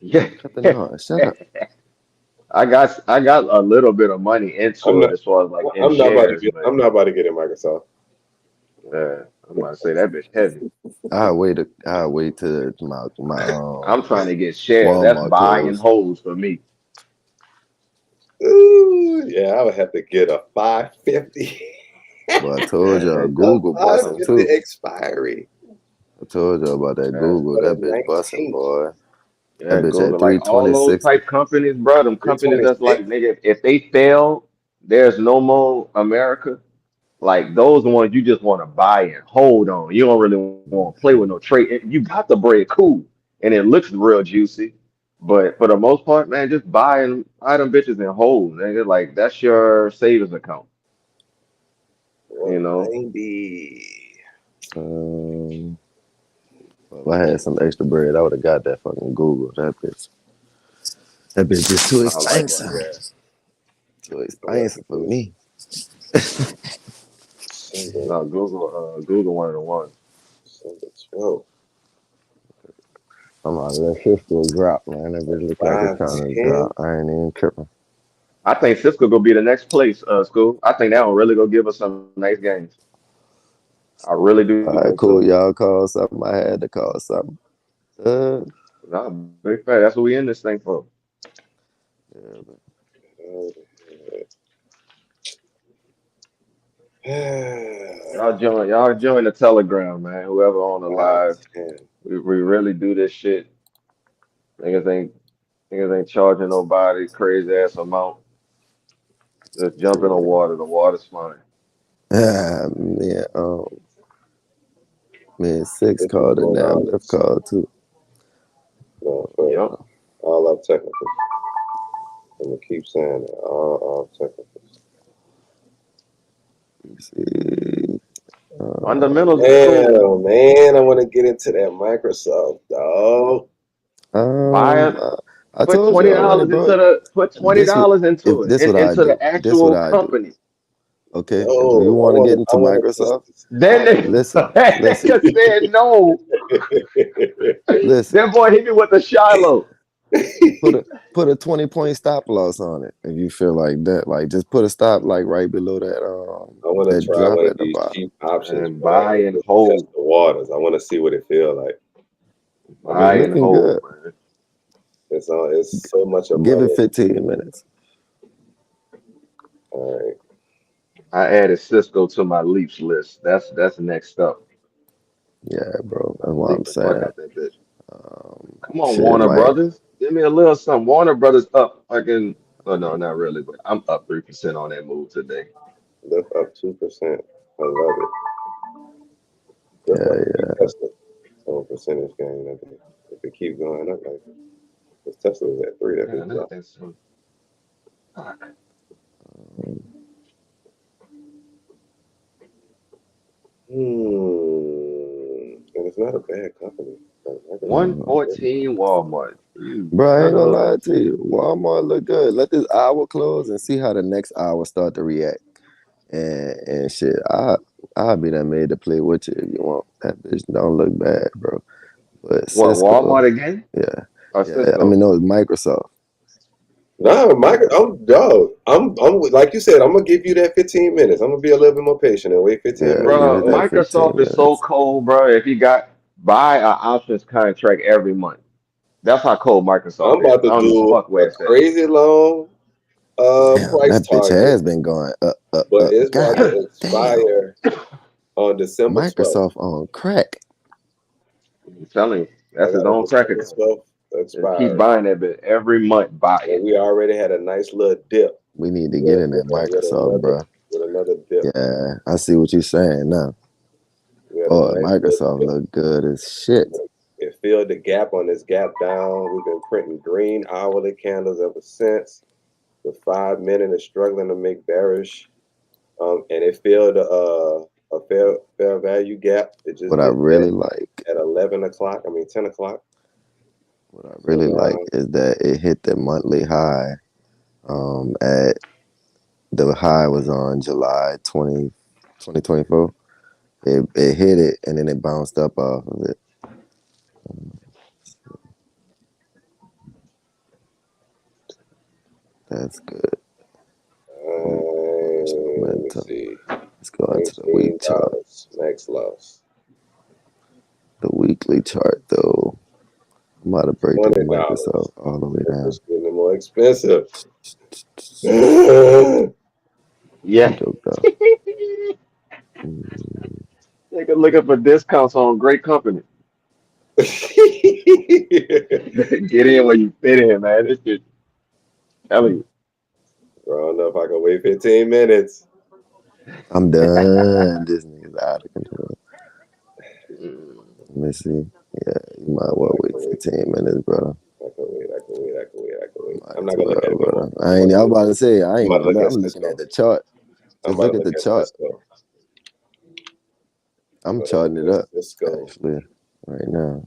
Yeah. shut the door. Shut up. I got a little bit of money I'm into not. it as far as like in I'm not about to shares, get. but I'm not about to get in Microsoft. Yeah, I'm about to say that bitch heavy. I wait till my I'm trying to get shares. That's Walmart buy and close. holds for me. Ooh, yeah, I would have to get a 550. But I told y'all Yeah, A Google busting 550 too. expiry. I told y'all about that yeah, Google. For the That bitch busting, 19th. boy. That yeah. bitch Google, at like all those 326. type companies, bro. Them companies that's like, 326? nigga, if they fail, there's no more America. Like those the ones you just want to buy and hold on. You don't really want to play with no trade. You got the bread, cool, and it looks real juicy. But for the most part, man, just buy them bitches and hold, nigga. Like that's your savings account, you know. 190. Um, if I had some extra bread, I would have got that fucking Google. That bitch just too I like one, expensive. yeah. Too I'm about to expensive for do me. December, No, Google one of the ones. December 12th. I'm out of that Cisco drop, man. That bitch look like it's trying to 510. drop. I ain't even tripping. I think Cisco gonna be the next place, school. I think that will really go give us some nice games. I really do All think right, so. cool. Y'all call something. I had to call something. Uh, Nah, big fact. That's what we in this thing for. yeah, Y'all join the Telegram, man. Whoever on the live, 510. we really do this shit. Niggas ain't niggas ain't charging nobody crazy ass amount. Just jump in the water. The water's fine. yeah. Man, six This is called a going damn on. left call too. No, for Yup. all our technicals. I'm going to keep saying it. All technicals. Let's see. Fundamentals is cool. Damn, man. I want to get into that Microsoft, dog. Buy it. I Put told you twenty already, dollars into bro. the put twenty This what dollars if into it. this what I Into do. the This what actual I do. company. Okay, if you No, want to get into I want to test Microsoft, this Then out. listen, listen, nigga said no. listen. That boy hit me with the Shiloh. Put a put a 20-point stop loss on it if you feel like that. Like just put a stop like right below I want to that try drop one of at the these bottom. cheap options, And man, buy and and just test hold. the waters. I want to see what it feels like. I It's Buy mean, and looking hold, good. man. it's so much of Give it money. 15 minutes. All right. I added Cisco to my leaps list. That's the next up. Yeah, bro. That's what Leap I'm the fuck saying. out that bitch. Come on, Shit, Warner might. Brothers. Give me a little something. Warner Brothers up fucking. Oh no, not really, but I'm up 3% on that move today. Lift up 2%. I love it. Lift Yeah, like yeah. Tesla on percentage gain. I think if it keep going up like this, because Tesla was at 3, that Yeah, bitch that dropped. thing's so. Fuck. And it's not a bad company. Like Microsoft. 114 Walmart. You Bro, I ain't son gonna of a. lie to you. Walmart look good. Let this hour close and see how the next hour start to react. And shit, I'll be that made to play with you if you want. That bitch don't look bad, bro. But What, Cisco, Walmart again? yeah, Or yeah. I Cisco? mean, no, it's Microsoft. No, Mike, I'm dog. I'm like you said. I'm gonna give you that 15 minutes. I'm gonna be a little bit more patient and wait 15 Yeah, minutes. give Bro, it that 15 Microsoft is so minutes. cold, bro. If you got buy a options contract every month. That's how cold I'm Microsoft is. about I to don't give a do fuck where a it's at. crazy long Damn, price that bitch target, has been going up, up, but up. it's about God to damn. expire on December 12th. Microsoft on crack. I'm telling you, I that's his got a own crack December account. 12th Just keep expiring, buying that bit every month. Buy and it. we already had a nice little dip We need to get in that with Microsoft, another bro. dip. Yeah, I see what you're saying now. We had a Boy, nice little Microsoft dip. look good as shit. It filled the gap on this gap down. We've been printing green hourly candles ever since. The 5 minute is struggling to make bearish, and it filled a fair value gap. It just What I did that really like, at 11 o'clock. I mean 10 o'clock. what I So really like now is that it hit the monthly high. At the high was on July 2024. It hit it and then it bounced up off of it. That's good. Bullish let me momentum. see. Let's go into the week chart. $19 max loss. The weekly chart, though. I'm about to break this $20. Microsoft all the way down. It's getting more expensive. Yeah. Doped out. They could looking for discounts on great company. Get in where you fit in, man. This shit, telling you. Bro, I don't know if I can wait 15 minutes. I'm done. This nigga's out of control. Let me see. Yeah, you might well wait 15 minutes, brother. I can wait. Might I'm as not gonna look at well, it no brother. more. I was about to say, I I'm ain't about to even look I'm at looking Cisco. at the chart. I'm Just about look to at the look at chart. Cisco. I'm charting it up, Cisco. actually, right now.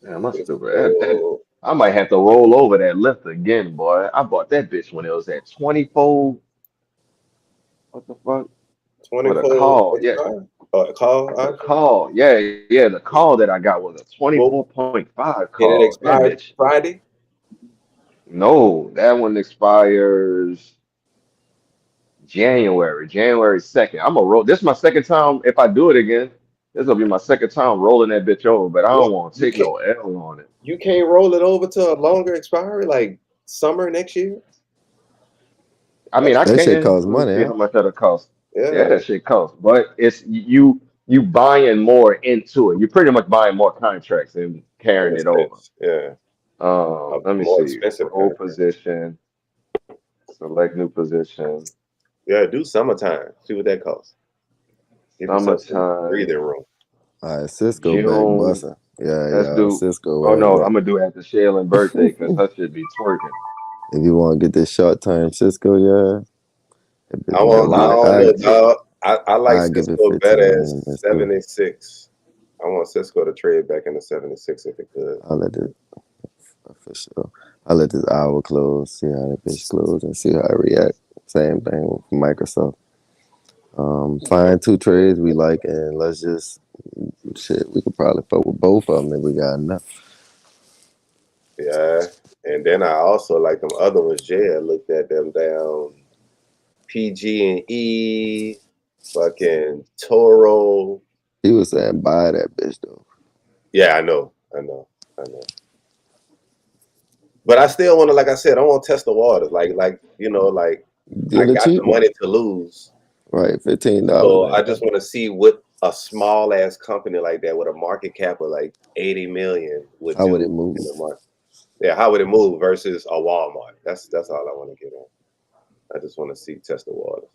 Damn, I'm stupid. Cisco. I might have to roll over that lift again, boy. I bought that bitch when it was at 24. What the fuck? Or the 24 call, yeah. extra? Call The option? call, yeah. The call that I got was a Well, 24.5 and it call. That expired bitch. Friday? No, that one expires January 2nd. I'm gonna roll. This is my second time. If I do it again, this will be my second time rolling that bitch over. But I don't What? want to take no L on it. You can't roll it over to a longer expiry, like summer next year? I mean, That's I that shit can. costs Let me money, see huh? how much that'll cost. Yeah, yeah, that shit costs. But it's you buying more into it. You're pretty much buying more contracts and in carrying a it over. sense. Yeah. A Let me more see. expensive Roll contract. position. Select new position. Yeah, do summertime. See what that costs. Give yourself some breathing Summertime. room. All right, Cisco back June. busting. Yeah, Let's yeah, do. Cisco Oh ass no, back. I'm gonna do it at the Shaylin birthday because her should be twerking. If you want to get this short term Cisco, yeah, that bitch might I July get. don't know, 13th. dog. I like I give it Cisco better 15. as Let's do. 76. I want Cisco to trade back into 76 if it could. I'll let it for sure. I'll let this hour close. See how that bitch close and see how I react. Same thing with Microsoft. Find two trades we like and let's just shit. We could probably fuck with both of them if we got enough. Yeah. And then I also like them other ones. Yeah, I looked at them down PG and E, fucking Toro. He was saying buy that bitch though. Yeah, I know. But I still want to, like I said, I want to test the waters. Like I Get a got the cheap one, money to lose. right? $15. So I Ain't just nothing. want to see what a small ass company like that with a market cap of like 80 million would How would do it move? in the market. Yeah, how would it move versus a Walmart? That's all I want to get on. I just want to see test the waters.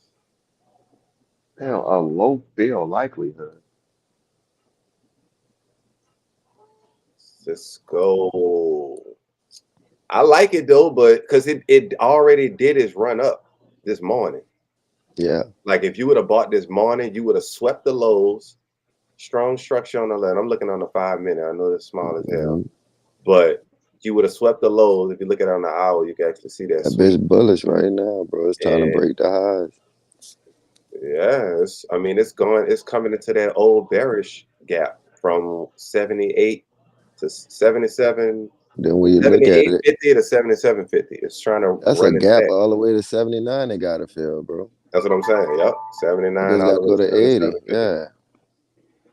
Damn, a low bill likelihood. Cisco. I like it though, but because it already did its run up this morning. Yeah. Like if you would have bought this morning, you would have swept the lows. Strong structure on the left. I'm looking on the 5-minute. I know it's small as hell, but you would have swept the lows. If you look at it on the hour, you can actually see that That sweep. bitch bullish right now, bro. It's trying to And break the highs. yeah, it's coming into that old bearish gap from 78 to 77, Then when you look at it, 78.50 to 77.50. It's trying to that's a run it gap back. all the way to 79. They gotta fill, bro. That's what I'm saying. Yep, You 79 just all gotta the way go to to 80. 77.50.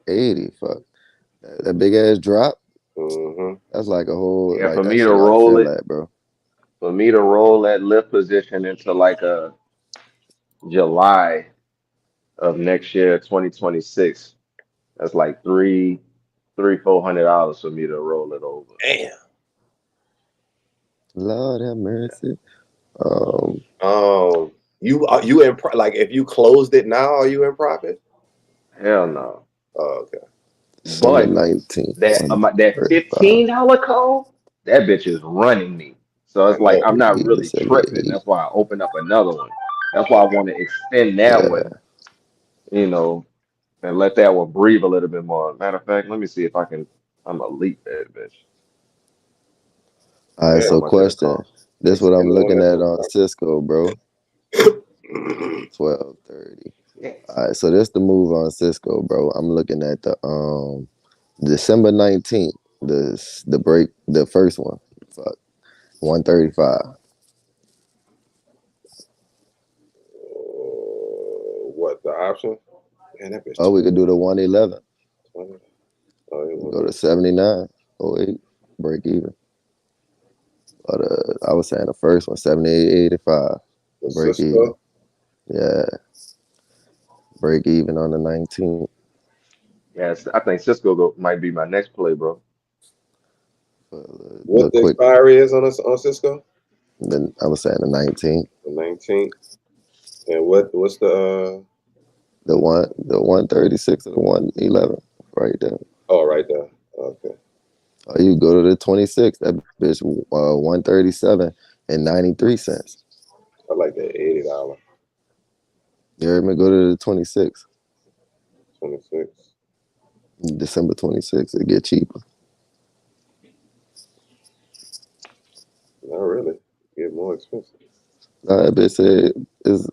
Yeah, 80. Fuck that big ass drop. Mm-hmm. That's like a whole Yeah, like that shit gotta feel that, bro. for me to roll that lift position into like a July of next year, 2026, that's like $400 for me to roll it over. Damn. Lord have mercy. You in like if you closed it now, are you in profit? Hell no. Oh, okay. December But 19th, that 135. $15 call, that bitch is running me. So I it's like know. I'm not AUD to really tripping. 78. That's why I opened up another one. That's why I want to extend that Yeah. one, you know, and let that one breathe a little bit more. Matter of fact, let me see if I can. I'm gonna leap that bitch. All right, See Yeah, how so much it'll question. cost. This what I'm extend on looking that at on motherfucker. Cisco, bro. 1230. Yes. All right, so this the move on Cisco, bro. I'm looking at the December 19th, the break, the first one. Fuck. 135. The option. Man, that bitch. Oh, we could do the 111. 20. Oh, it Go to won't 79.08, break even. But I was saying the first one, 78.85, be. The break even. Cisco. Yeah, break even on the 19th. Yes, I think Cisco might be my next play, bro. What Look the quick. expiry is on Cisco? Then I was saying the 19th. The 19th. And what's the The 136 or the 111 right there. Oh, right there. Okay. Or you go to the 26th. That bitch 137 and 93 cents. I like that $80. You heard me? Go to the 26th. 26. December 26th. It get cheaper. Not really. Get more expensive. Nah, that bitch said is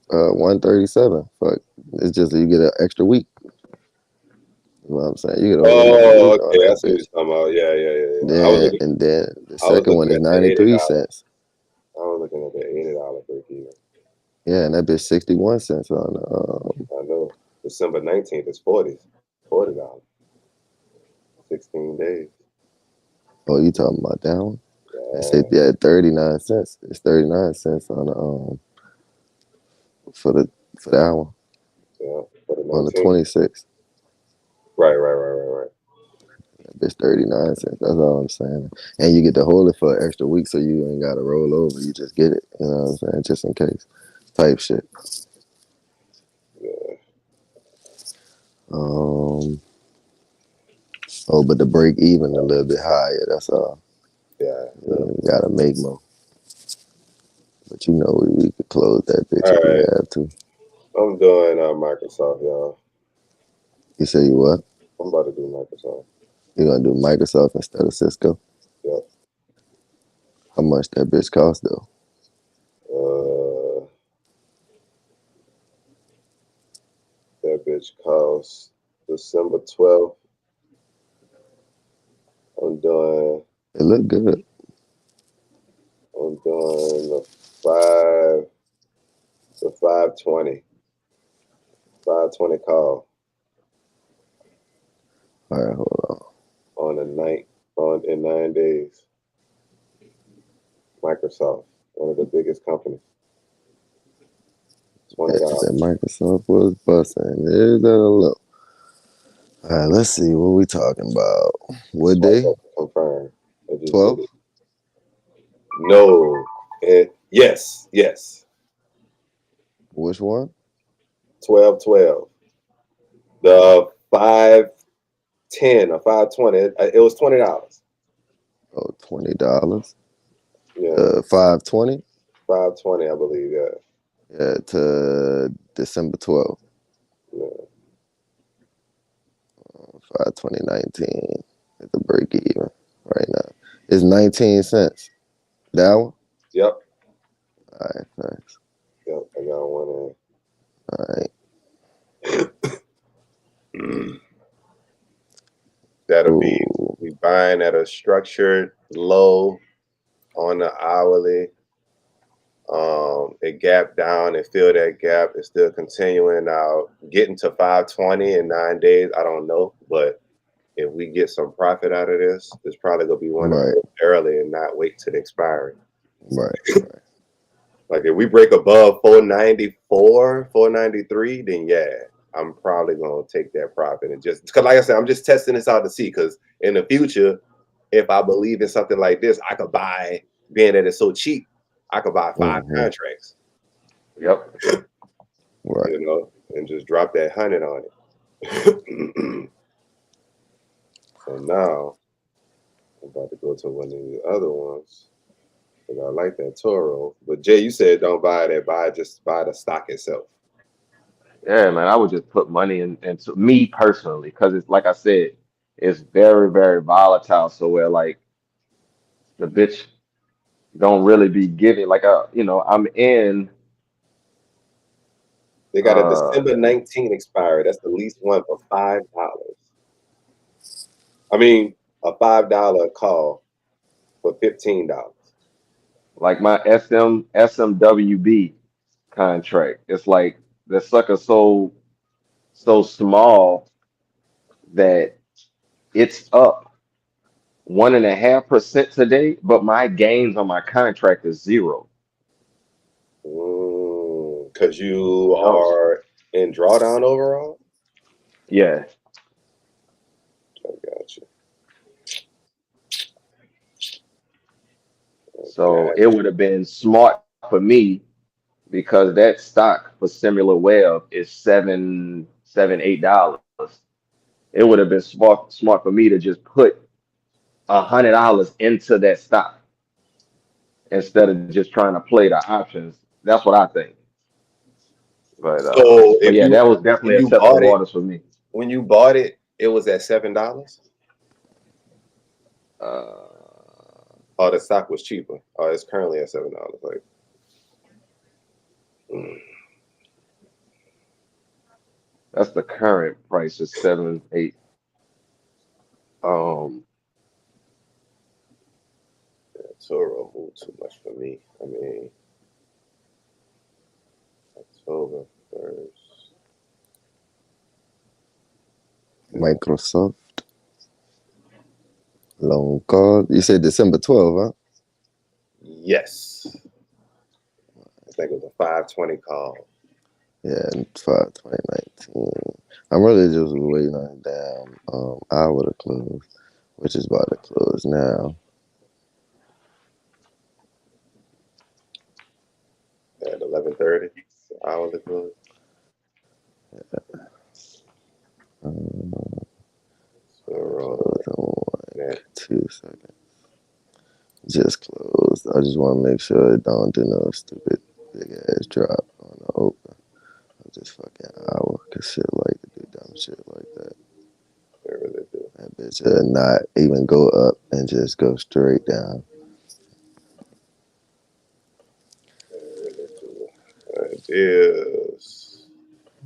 137. Fuck. It's just that you get an extra week. You know what I'm saying? You get a whole nother Oh, week on okay. that That's what bitch. you're talking about. Yeah. Then and then the I was second one looking is at the $80. 93 cents. I was looking at the $80 break even. Yeah, and that bitch 61 cents on I know. December 19th is $40. 16 days. oh, you talking about that one? It said Yeah. 39 cents. It's 39 cents on the for the hour Yeah. For the on the 19th. 26th. Right. It's 39 cents. That's all I'm saying. And you get to hold it for an extra week so you ain't gotta roll over. You just get it. You know what I'm saying? Just in case. Type shit. Yeah. But the break even a little bit higher, that's all. Yeah. You gotta make more. But you know we could close that bitch All if we right. have to. I'm doing Microsoft, y'all. You say you what? I'm about to do Microsoft. You gonna do Microsoft instead of Cisco? Yep. How much that bitch cost though? That bitch costs December 12th. I'm doing It look good. the 520. 520 call All right, hold on the night in 9 days. Microsoft, one of the biggest companies. on. $20. That Microsoft was busting. There's that a look. All right, let's see what we talking about. What Swipe day? up to confirm. I just 12? did it. No. Yes. Which one? 12. The 510 or 520. It was $20. Oh, $20. Yeah. 520? 520, I believe. Yeah. Yeah, to December 12th. Yeah. 5/20/19. It's a break even right now. It's 19 cents. That one? Yep. All right, thanks. Yep. I got one All right. in. That'll be Ooh, we buying at a structured low on the hourly. It gapped down and filled that gap. It's still continuing now. Getting to 520 in 9 days, I don't know. But if we get some profit out of this, it's probably gonna be one to right, go early and not wait to the expiry. right. Like if we break above 494, 493, then yeah, I'm probably gonna take that profit and just because like I said, I'm just testing this out to see because in the future, if I believe in something like this, I could buy, being that it's so cheap, I could buy 5 Mm-hmm. contracts, Yep. Right. and just drop that 100 on it. So now I'm about to go to one of the other ones. And I like that Toro. But Jay, you said don't buy that, just buy the stock itself. Yeah, man. I would just put money into me personally because it's like I said, it's very, very volatile. So where like the bitch don't really be giving like I'm in They got a December 19 expiry. That's the least one for $5. I mean, a $5 call for $15. like my SMWB contract. It's like the sucker so small that it's up 1.5% today, but my gains on my contract is zero. Because you You know what I'm saying? are in drawdown overall? Yeah. I got you. So it would have been smart for me because that stock for Similar Web is $8. It would have been smart for me to just put $100 into that stock instead of just trying to play the options. That's what I think. So But if yeah, you that was when definitely a you test of the bought it, waters for me. it was at $7? Uh, Or the stock was cheaper? Or it's currently at $7? Like, that's the current price is 7.8. Toro moved too much for me. I mean, October 1st. Microsoft long call. You said December 12th, huh? Yes. I think it was a 520 call. Yeah, 5/20/19. I'm really just waiting on a damn hour to close, which is about to close now. At 11:30. Hour to close. Toro Close in 2 seconds. Just closed. I just want to make sure it don't do no stupid big ass drop on the open. Just fucking hour, cause shit like to do dumb shit like that. they really do. That bitch not even go up and just go straight down. They really do. Ideas.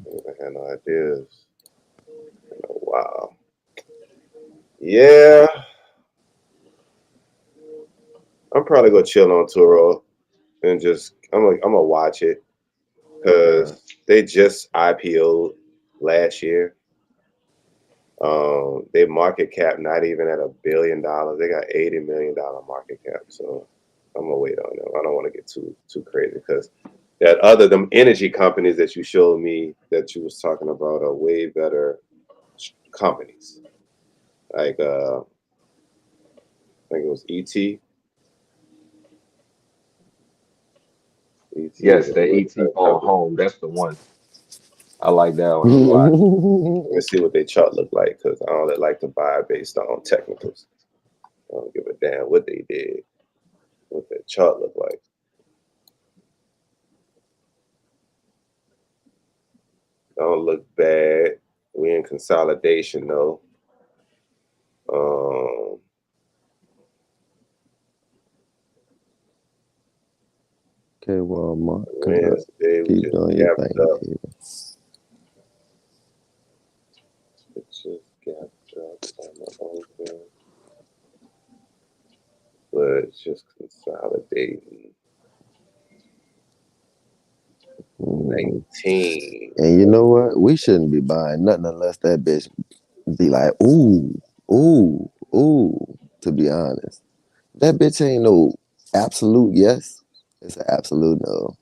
I had no ideas. Wow. Yeah. I'm probably gonna chill on Turo and just I'm gonna watch it because they just IPO'd last year. Their market cap not even at $1 billion. They got $80 million market cap. So I'm gonna wait on them. I don't want to get too crazy because them energy companies that you showed me that you was talking about are way better companies. Like I think it was ET. ET is yes, a the way ET better phone company. home. That's the one. I like that one a lot. Let's see what their chart look like because I don't like to buy based on technicals. I don't give a damn what they did, what their chart look like. Don't look bad. We in consolidation though. Okay, Walmart, Wednesday we keep just doing your gapped thing, up. baby. It just gapped up on the open, but it's just consolidating. 19. And you know what? We shouldn't be buying nothing unless that bitch be like, ooh, ooh, ooh. To be honest, that bitch ain't no absolute yes. It's an absolute no.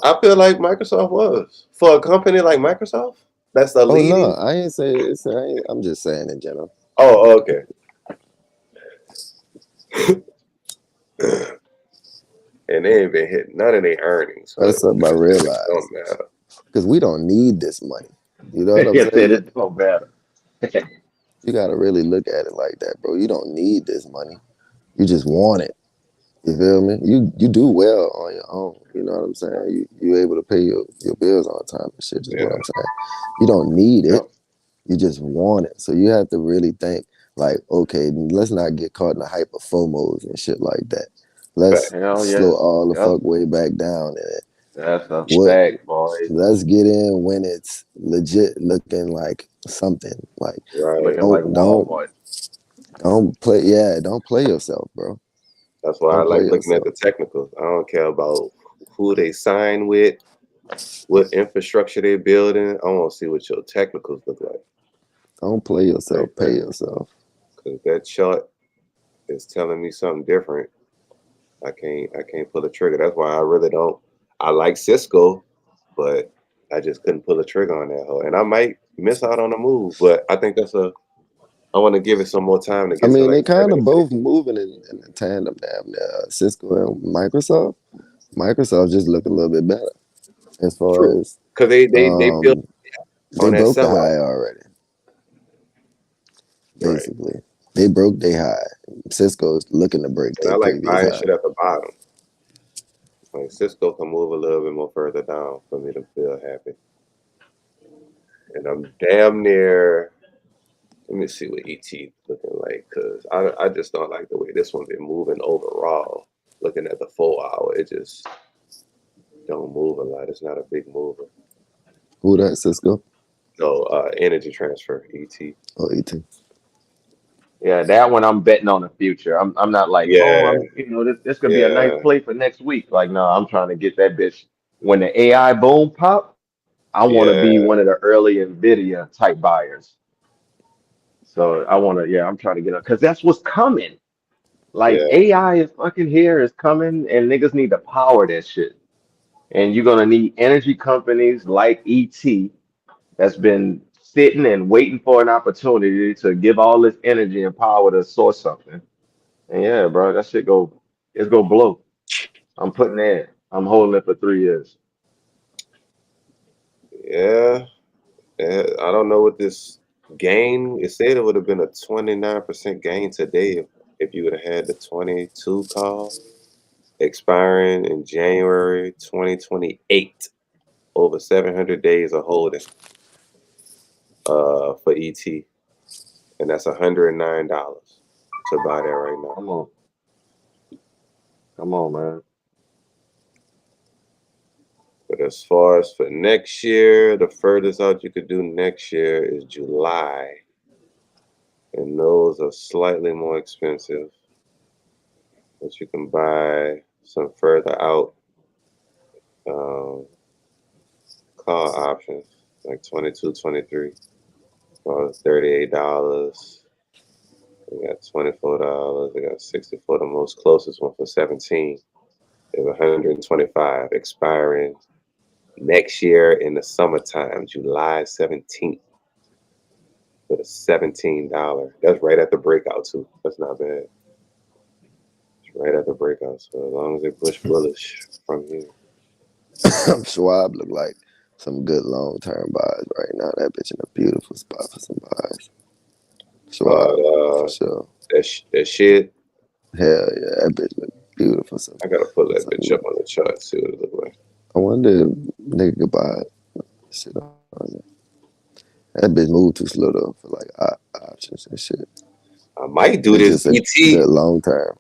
I feel like Microsoft was for a company like Microsoft. That's the Oh no, leading. I ain't say it's. I'm just saying in general. Oh, okay. And they ain't been hitting none of their earnings. So That's something I it realized don't matter. because we don't need this money. You know what I'm Yes, it saying? is so bad. You got to really look at it like that, bro. You don't need this money. You just want it. You feel me? You do well on your own. You know what I'm saying? You able to pay your bills on time and shit. Is what Yeah. I'm saying. You don't need it. Yep. You just want it. So you have to really think like, okay, let's not get caught in the hype of FOMOs and shit like that. Let's Hell slow yes. all the Yep. fuck way back down and That's a what fact, boy. let's get in when it's legit looking like something. Like Right. Looking like don't Walmart. don't play yourself, bro. That's why I Don't play like looking at yourself. the technicals. I don't care about who they sign with. what infrastructure they're building. I want to see what your technicals look like. Don't play yourself, Like pay that. yourself. Because that chart is telling me something different. I can't pull the trigger. That's why I really don't. I like Cisco, but I just couldn't pull the trigger on that hoe. And I might miss out on a move, but I think that's a. I want to give it some more time to I get to mean, like they kind 7 of to both moving in tandem damn near. Cisco and Microsoft. Microsoft just look a little bit better as True. far as Because they built they on that broke the sell off. high already. Right. Basically, they broke their high. Cisco's looking to break And I their like previous buying high. shit at the bottom. Like Cisco can move a little bit more further down for me to feel happy. And I'm damn near. Let me see what ET looking like, because I just don't like the way this one been moving overall. Looking at the 4 hour, it just don't move a lot. It's not a big mover. Who that, Cisco? No, energy transfer, ET. Oh, ET. Yeah, that one I'm betting on the future. I'm not like, oh, Yeah, I'm this could be a nice yeah, play for next week. Like, no, I'm trying to get that bitch when the AI boom pop. I want to be yeah, one of the early Nvidia type buyers. So I want to, yeah, I'm trying to get up because that's what's coming. Like yeah, AI is fucking here, is coming, and niggas need to power that shit. And you're gonna need energy companies like ET that's been sitting and waiting for an opportunity to give all this energy and power to source something. And yeah, bro, that shit it's gonna blow. I'm putting that. I'm holding it for 3 years. yeah. I don't know what this gain. It said it would have been a 29% gain today if you would have had the 22 call expiring in January 2028. Over 700 days of holding for ET, and that's $109 to buy that right now. Come on, man. But as far as for next year, the furthest out you could do next year is July, and those are slightly more expensive, but you can buy some further out um, call options like 22, 23 for $38. We got $24. We got 64. The most closest one for 17 is 125, expiring next year in the summertime, July 17th, with a $17. That's right at the breakout too. That's not bad. It's right at the breakout. So as long as they push bullish from here. Schwab look like some good long-term buys right now. That bitch in a beautiful spot for some buys. Schwab, for sure. That shit. Hell yeah, that bitch look beautiful. I gotta pull that bitch up on the chart, see what it look like. I wonder if nigga could buy shit on it. That bitch moved too slow though for like options and shit. I might do It's this just a ET. good long term.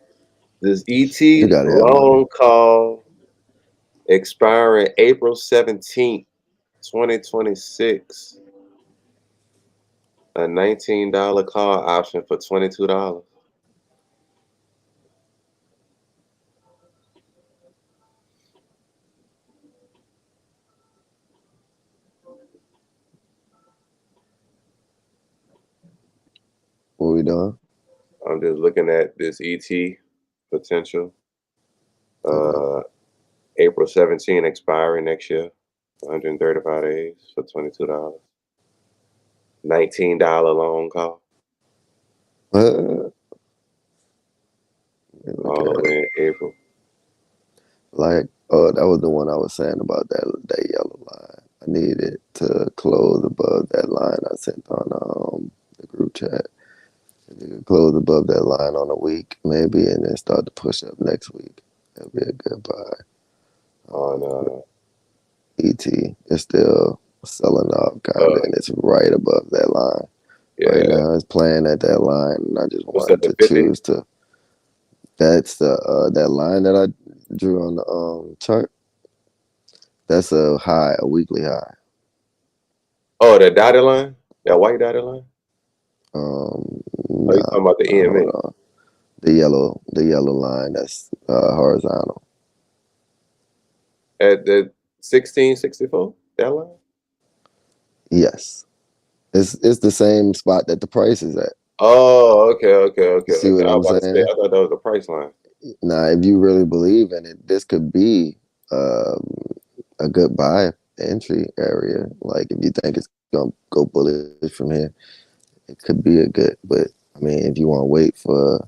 This You ET gotta have money. long call expiring April 17th, 2026. A $19 call option for $22. What we doing? I'm just looking at this ET potential. April 17 expiring next year, 135 days for $22. $19 long call. All the way in April. Like, that was the one I was saying about that yellow line. I needed to close above that line I sent on the group chat. If you could close above that line on a week, maybe, and then start to push up next week, that'd be a good buy. On ET is still selling off kind of, and it's right above that line. Right yeah. now, it's playing at that line, and I just What's that, wanted the to 50? choose to. That's that line that I drew on the chart. That's a high, a weekly high. Oh, that dotted line? That white dotted line? Oh, you No, talking about the EMA? hold on. The yellow line that's horizontal. That 1664, that line? Yes. It's the same spot that the price is at. Oh, okay. You see Okay. what I I'm was about to say, saying? I thought that was the price line. Now, if you really believe in it, this could be a good buy entry area. Like if you think it's gonna go bullish from here, it could be a good. But I mean, if you want to wait for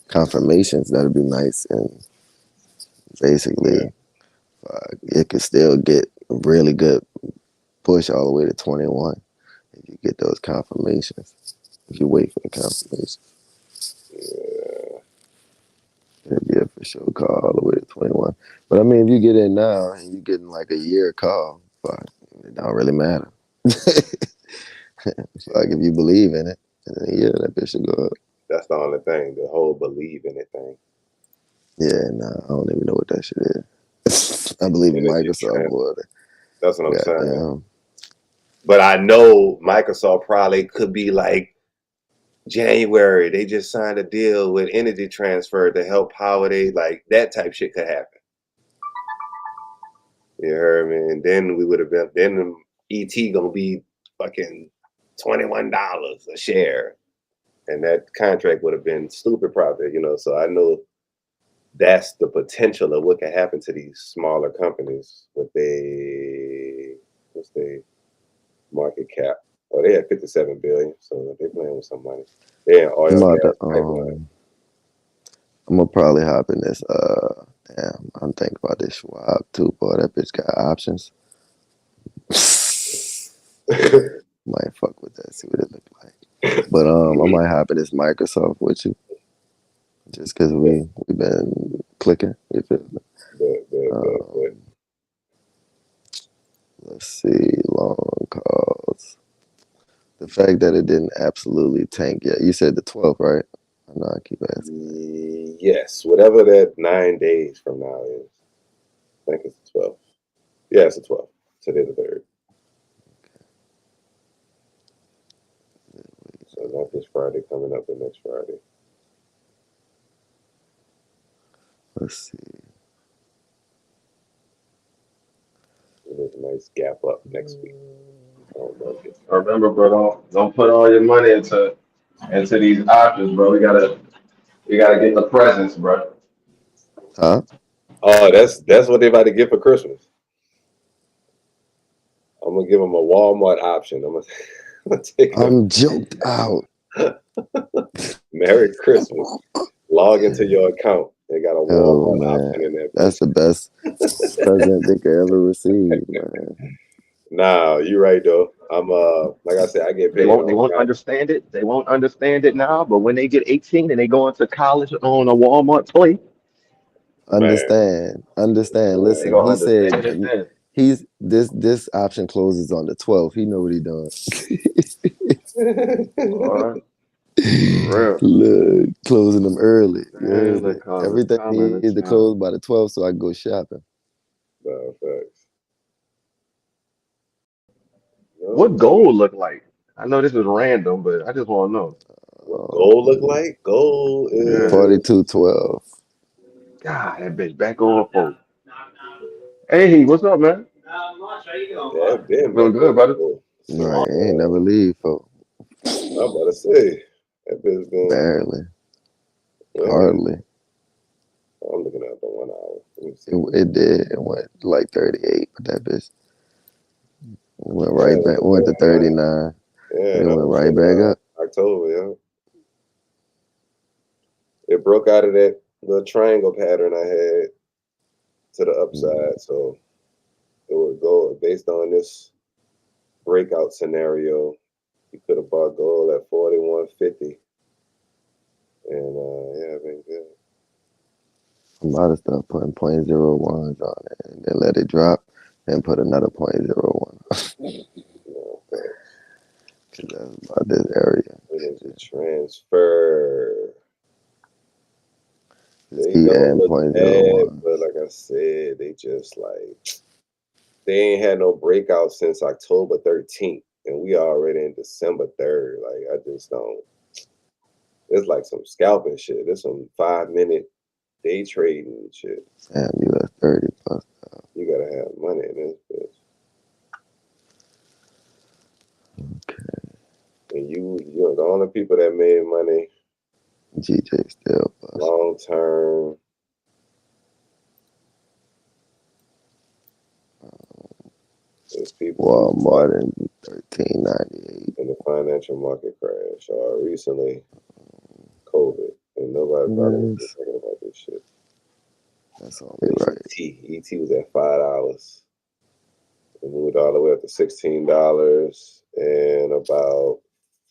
confirmations, that'd be nice. And basically, it could still get a really good push all the way to 21 if you get those confirmations. If you wait for the confirmation, it'd be a for sure call all the way to 21. But I mean, if you get in now and you're getting like a year call, fuck, it don't really matter. Like if you believe in it, yeah, that bitch should go up. That's the only thing, the whole believe in it thing. Yeah, nah, I don't even know what that shit is. I believe in Energy Microsoft more than That's what I'm saying. goddamn. But I know Microsoft probably could be like January. They just signed a deal with Energy Transfer to help power they like that type shit could happen. You heard me? And then we would have been then ET gonna be fucking $21 a share. And that contract would have been stupid profit, you know. So I know that's the potential of what can happen to these smaller companies with what's their market cap. Oh, they had 57 billion, so they're playing with some money. They're in oil I'm and about gas to, pipeline. I'm gonna probably hop in this. Damn, I'm thinking about this Schwab too, boy. That bitch got options. Might fuck with that, see what it look like. But I might hop in this Microsoft with you, just cause we've been clicking. You feel me? But Let's see, long calls. The fact that it didn't absolutely tank yet. You said the 12th, right? I know I keep asking. yes, whatever that 9 days from now is. I think it's the 12th. Yeah, it's the 12th. Today the 3rd. So not this Friday coming up, but next Friday. Let's see. There's a nice gap up next week. Remember, bro, don't put all your money into these options, bro. We gotta get the presents, bro. Huh? Oh, that's what they about to get for Christmas. I'm gonna give them a Walmart option. I'm gonna take them. I'm joked out. Merry Christmas. Log into your account. They got a Oh Walmart option in man, there. that's the best present they could ever receive, man. Nah, you're right though. I'm like I said, I get They paid won't on Friday. understand it. They won't understand it now. But when they get 18 and they go into college on a Walmart play, Man. Understand. they Listen, gonna he said understand it then. he's this option closes on the 12th. He know what he doing. All right, for real. Look, closing them early. You Man, heard they me? call it Everything coming to needs to town. close by the 12th so I can go shopping. No, facts. What gold look like? I know this is random, but I just want to know. What gold look like? Gold Yeah. is 42.12. God, that bitch back on folks. Hey, what's up, man? that been Feeling back good, on brother? gold Right, since ain't never leave, folks. I'm about to say that bit's been Barely, really. hardly. I'm looking at the 1 hour. Let me see. It did. It went like 38, but that bitch went Yeah, right back. Went to 39. yeah, It that went was right in back up. October, yeah. It broke out of that little triangle pattern I had to the upside. So it would go based on this breakout scenario. You could have bought gold at 41.50. And yeah, been good. A lot of stuff putting .01s on it and then let it drop and put another .01. No, but Cause that's about this area. energy transfer. Just They keep don't adding look bad, .01. but like I said, they just like they ain't had no breakout since October 13th, and we already in December 3rd. Like I just don't. It's like some scalping shit. There's some 5-minute day trading shit. Damn, US 30 plus. might have money in this bitch. Okay. And you're the only people that made money GJ still bust. long term. There's people Walmart in 1398. in the financial market crash recently, COVID, and nobody probably was thinking about this shit. That's only right. ET was at $5. It moved all the way up to $16 in about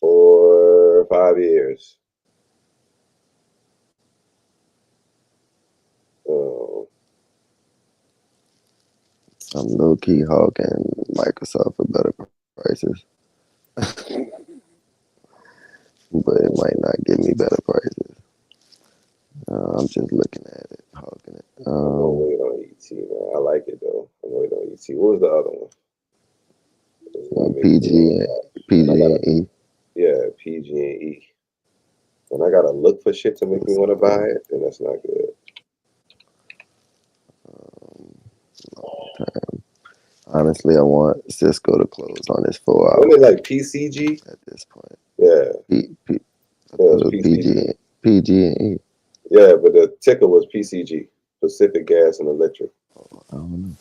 4 or 5 years. I'm low key hawking Microsoft for better prices, but it might not give me better prices. I'm just looking at it, hawking it. I'm gonna wait on ET, man. I like it though. I'm gonna wait on ET. What was the other one? PG and E. Yeah, PG and E. When I gotta look for shit to make me want to buy it, then that's not good. Long term. Honestly, I want Cisco to close on this 4 hour. Wasn't it like PCG at this point? Yeah. PG and E. Yeah, but the ticker was PCG, Pacific Gas and Electric. I don't know.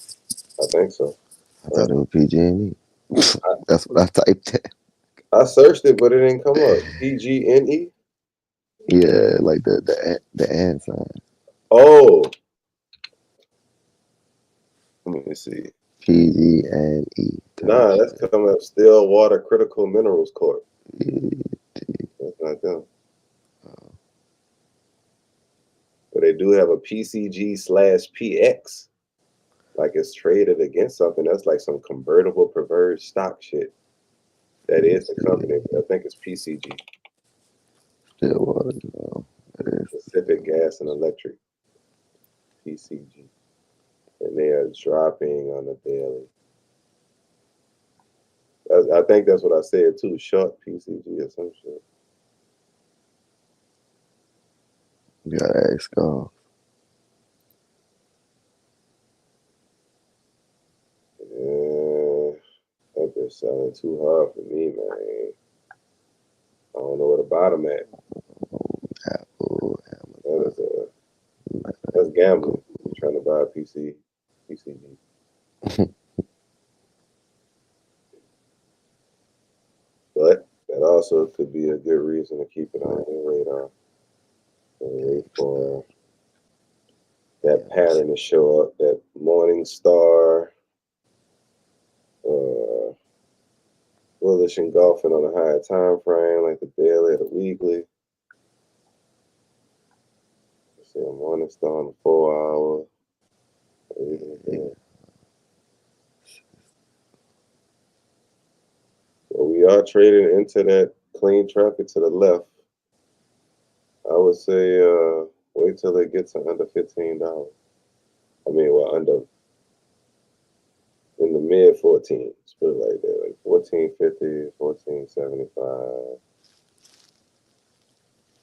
I think so. I thought it was PG and E. That's what I typed in. I searched it, but it didn't come up. PG&E? Yeah, like the and sign. Oh. Let me see. PG and E. Nah, that's coming up. Stillwater Critical Minerals Corp. That's not them. But they do have a PCG/PX. Like it's traded against something. That's like some convertible preferred stock shit. That is the company. I think it's PCG. Stillwater. Pacific Gas and Electric. PCG. And they are dropping on the daily. I think that's what I said too. Short PCG or some shit. You gotta ask God. Yeah, that bitch selling too hard for me, man. I don't know where to bottom at. Apple, Amazon. That's gambling. You're trying to buy a PCG. But that also could be a good reason to keep it on your radar. And wait for that pattern to show up, that morning star, bullish engulfing on a higher time frame, like the daily or the weekly. Let's see a morning star on the 4 hour. Yeah. Well, we are trading into that clean traffic to the left. I would say wait till it gets to under $15. I mean, well, under in the mid 14s, put it like that, like 14.50, 14.75.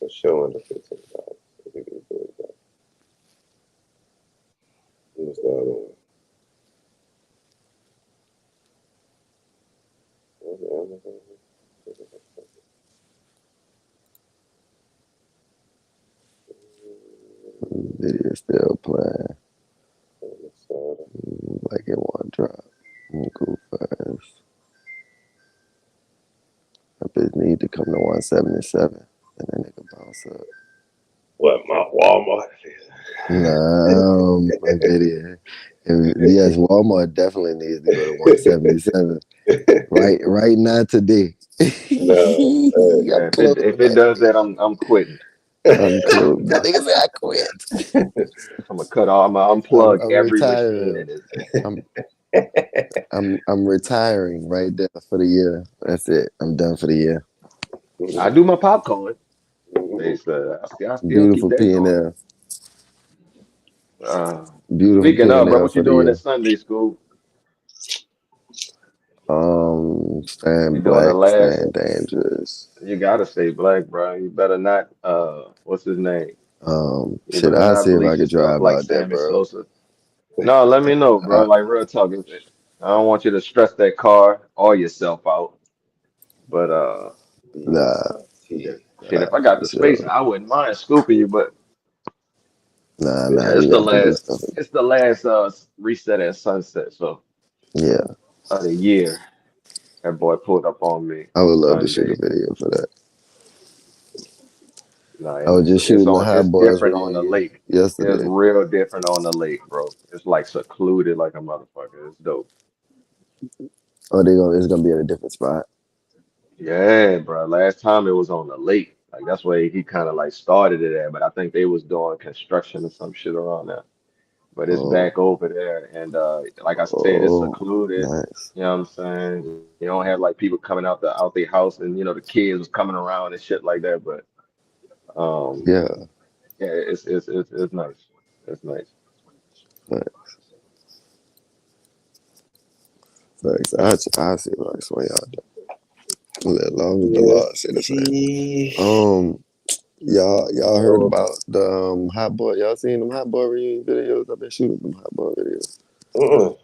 For sure under $15. I think we do that. Here's the other one. Video still playing. Like it won't drop. Go fast. That bitch need to come to 177 and then it can bounce up. What, my Walmart? No, my video. Yes, Walmart definitely needs to go to 177. Right now today. No, if it does that, I'm quitting. I'm close. That nigga said I quit. I'm gonna cut off. I'm gonna unplug I'm every retiring. machine in this. I'm retiring right there for the year. That's it. I'm done for the year. I do my popcorn. I still Beautiful keep that going. Beautiful Speaking of, bro, P&L what you for the doing year. at Sunday school? Staying You doing the black, last? staying dangerous. You gotta stay black, bro. You better not. What's his name? You Shit, better I'll not see if I bleach can yourself drive like out there, Sammy bro. Sosa. No, let me know, bro. Like real talk. I don't want you to stress that car or yourself out. But Nah, shit, BST. shit, if I got for the space, sure. I wouldn't mind scooping you. But Nah, yeah, you got to do stuff. it's the last reset at sunset. So Yeah, of the year, that boy pulled up on me I would love to shoot a Sunday. video for that. No, I and was just shooting the Hot it's Boys different on the reunion lake. It's yesterday. real different on the lake, bro. It's like secluded like a motherfucker. It's dope. Oh, it's gonna be at a different spot. Yeah, bro. Last time it was on the lake. Like that's where he kind of like started it at. But I think they was doing construction or some shit around there. But it's Oh, back over there, and like I said, it's oh, secluded. nice. You know what I'm saying? You don't have like people coming out their house, and the kids was coming around and shit like that. But um, Yeah, yeah, it's nice. It's nice. but I see like swing out there. As long as the law say the same. BST. Y'all heard Oh, about the hot boy? Y'all seen them hot boy reunion videos? I've been shooting them hot boy videos. uh-uh.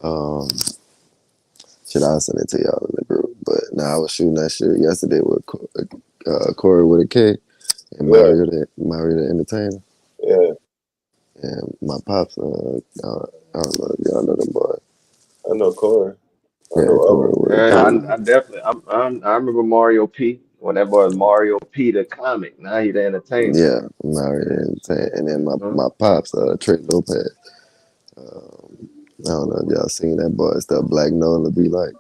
Um, should I send it to y'all in the group? But now I was shooting that shit yesterday with Corey with a K and Yeah, Mario the Entertainer. yeah. And my pops, I don't know if y'all know them boy. I know Corey. I Yeah, know of Corey him. with a Yeah, K. I definitely I remember Mario P. When that boy Mario P. the comic. Now he the entertainer. Yeah, Mario the Entertainer. And then Huh? my pops, Trey Lopez. I don't know if y'all seen that boy stuff. Black Nola be like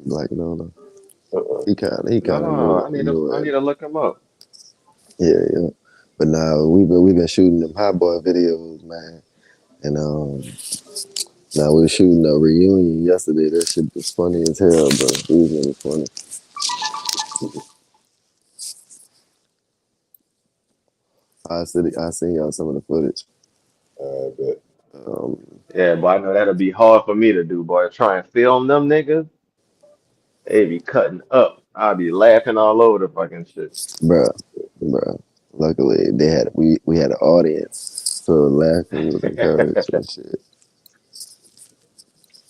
Black Nola. Uh-uh. He kind of No, new I at need it. to look him up. Yeah, yeah. But now we've been shooting them hot boy videos, man. And now we were shooting a reunion yesterday. That shit was funny as hell, bro. These niggas funny. I seen y'all some of the footage. I bet. Um, Yeah, but I know that'll be hard for me to do, boy. Try and film them niggas. They be cutting up. I'll be laughing all over the fucking shit. bruh. Luckily, we had an audience, so laughing was encouraged and shit.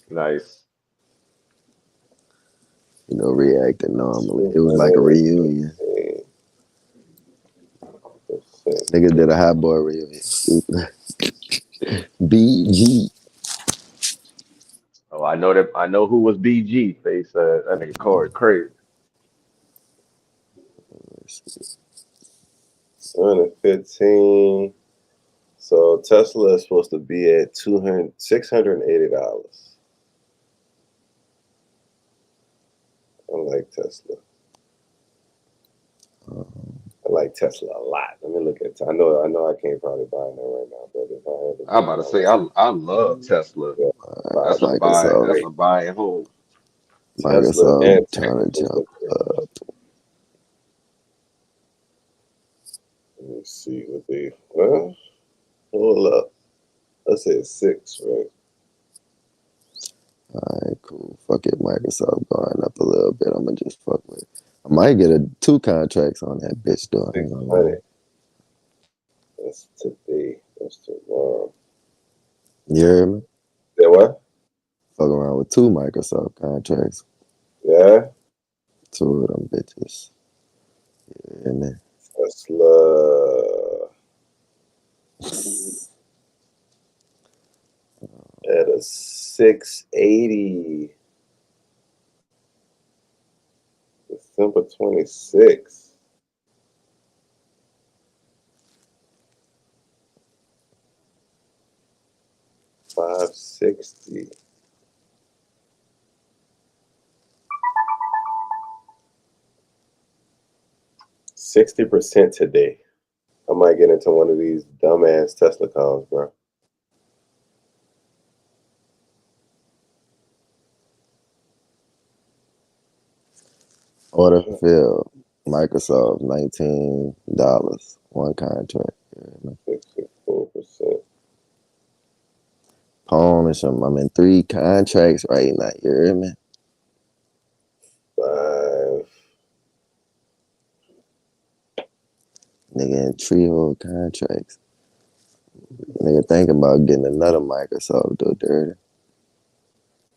Nice. Reacting normally. It was like a reunion. 215%. Niggas did a hot boy reunion. BG. Oh, I know that. I know who was BG. Face that nigga Corey crazy. 215. So Tesla is supposed to be at $680. I like Tesla. I like Tesla a lot. Let me look at. I know. I can't probably buy that right now, but if I had to I'm pick about to one, say I love Tesla. yeah, That's a buy. That's Microsoft. a buy at home. Tesla Microsoft and trying to technicals jump. look good. Let me see what they. Well, hold up. Let's say 6, right? Alright, cool. Fuck it, Microsoft going up a little bit. I'm gonna just fuck with it. I might get two contracts on that bitch though. I ain't gonna lie. 600. That's today. That's tomorrow. You hear me? Yeah, what? Fuck around with two Microsoft contracts. Yeah. Two of them bitches. And then Tesla at a 680. December 26th. 560. 60% today. I might get into one of these dumbass Tesla calls, bro. order filled. Microsoft $19 one contract. 64%. Pawn or something. I'm in three contracts right now. You hear me? 5. Nigga in three whole contracts. Nigga thinking about getting another Microsoft though, dirty.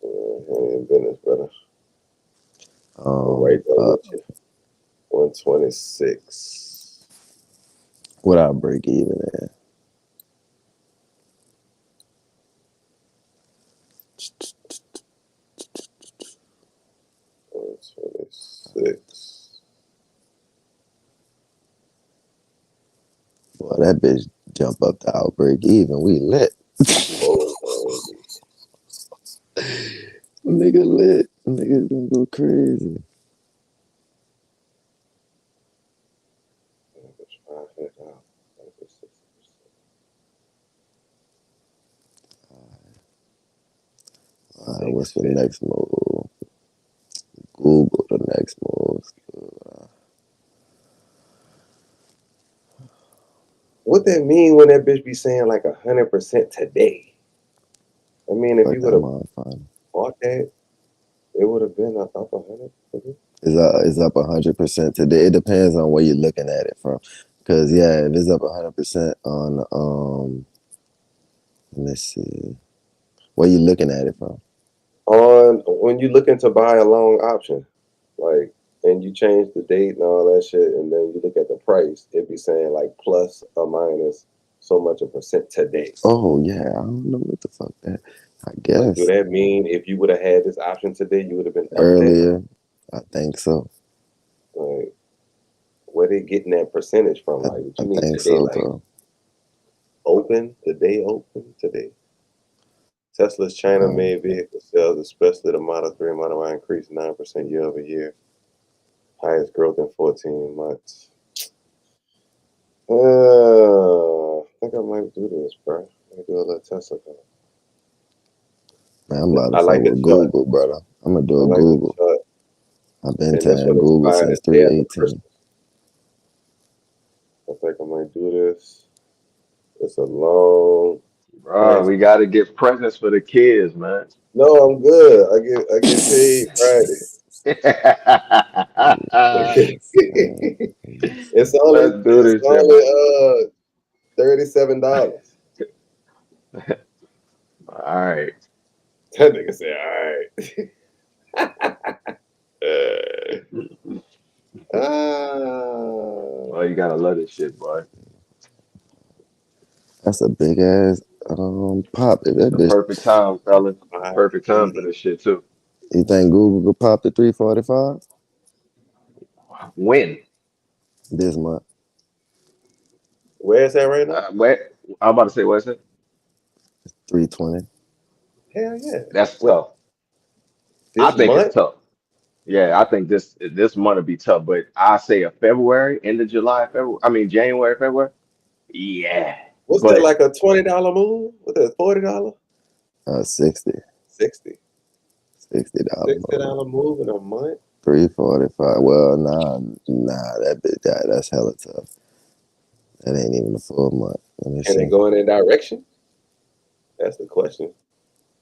Ain't business, brother. I'm right there with you. 126. What I break even at? Boy, that bitch jump up to outbreak even. We lit. Nigga lit. Niggas gonna go crazy. Alright, what's the next move? Google the next move. What that mean when that bitch be saying like 100% today? I mean, if you would have bought that, it would have been up 100. It's up 100% today. It depends on where you're looking at it from. Cause yeah, if it's up 100% on let me see. Where you looking at it from? On when you looking to buy a long option, like, and you change the date and all that shit, and then you look at the price, it'd be saying like plus or minus so much a percent today. Oh yeah, I don't know what the fuck that. I guess. Like, do that mean if you would have had this option today, you would have been earlier? I think so. Like, where they getting that percentage from? Like, what you mean think today? so, Like, though. open today? Open today? Tesla's China-made vehicle sales, especially the Model 3 and Model Y, increased 9% year over year. Highest growth in 14 months. I think I might do this, bro. I might do a little Tesla. Man, I'm about to fuck with Google, brother. I'm gonna do a Google. I've been telling Google since 318. I think I might do this. It's a long. Bro, we gotta get presents for the kids, man. No, I'm good. I get paid Friday. It's only Let's do this shit, $37. All right. That nigga said, all right. Well, you gotta love this shit, boy. That's a big ass pop. That The bitch. perfect time, fellas. Perfect time for this shit too. You think Google could pop the 345? When? This month. Where is that right now? I'm about to say, what's it? 320. Hell yeah. That's tough. I think it's tough. Yeah, I think this month will be tough, but I say a February, end of July, February. I mean January, February. Yeah. What's that, like a $20 move? What's that, $40? 60. 60. $60 $60 move in a month? 345. Well, nah, that's hella tough. That ain't even a full month. Let me Can see. it go in that direction? That's the question.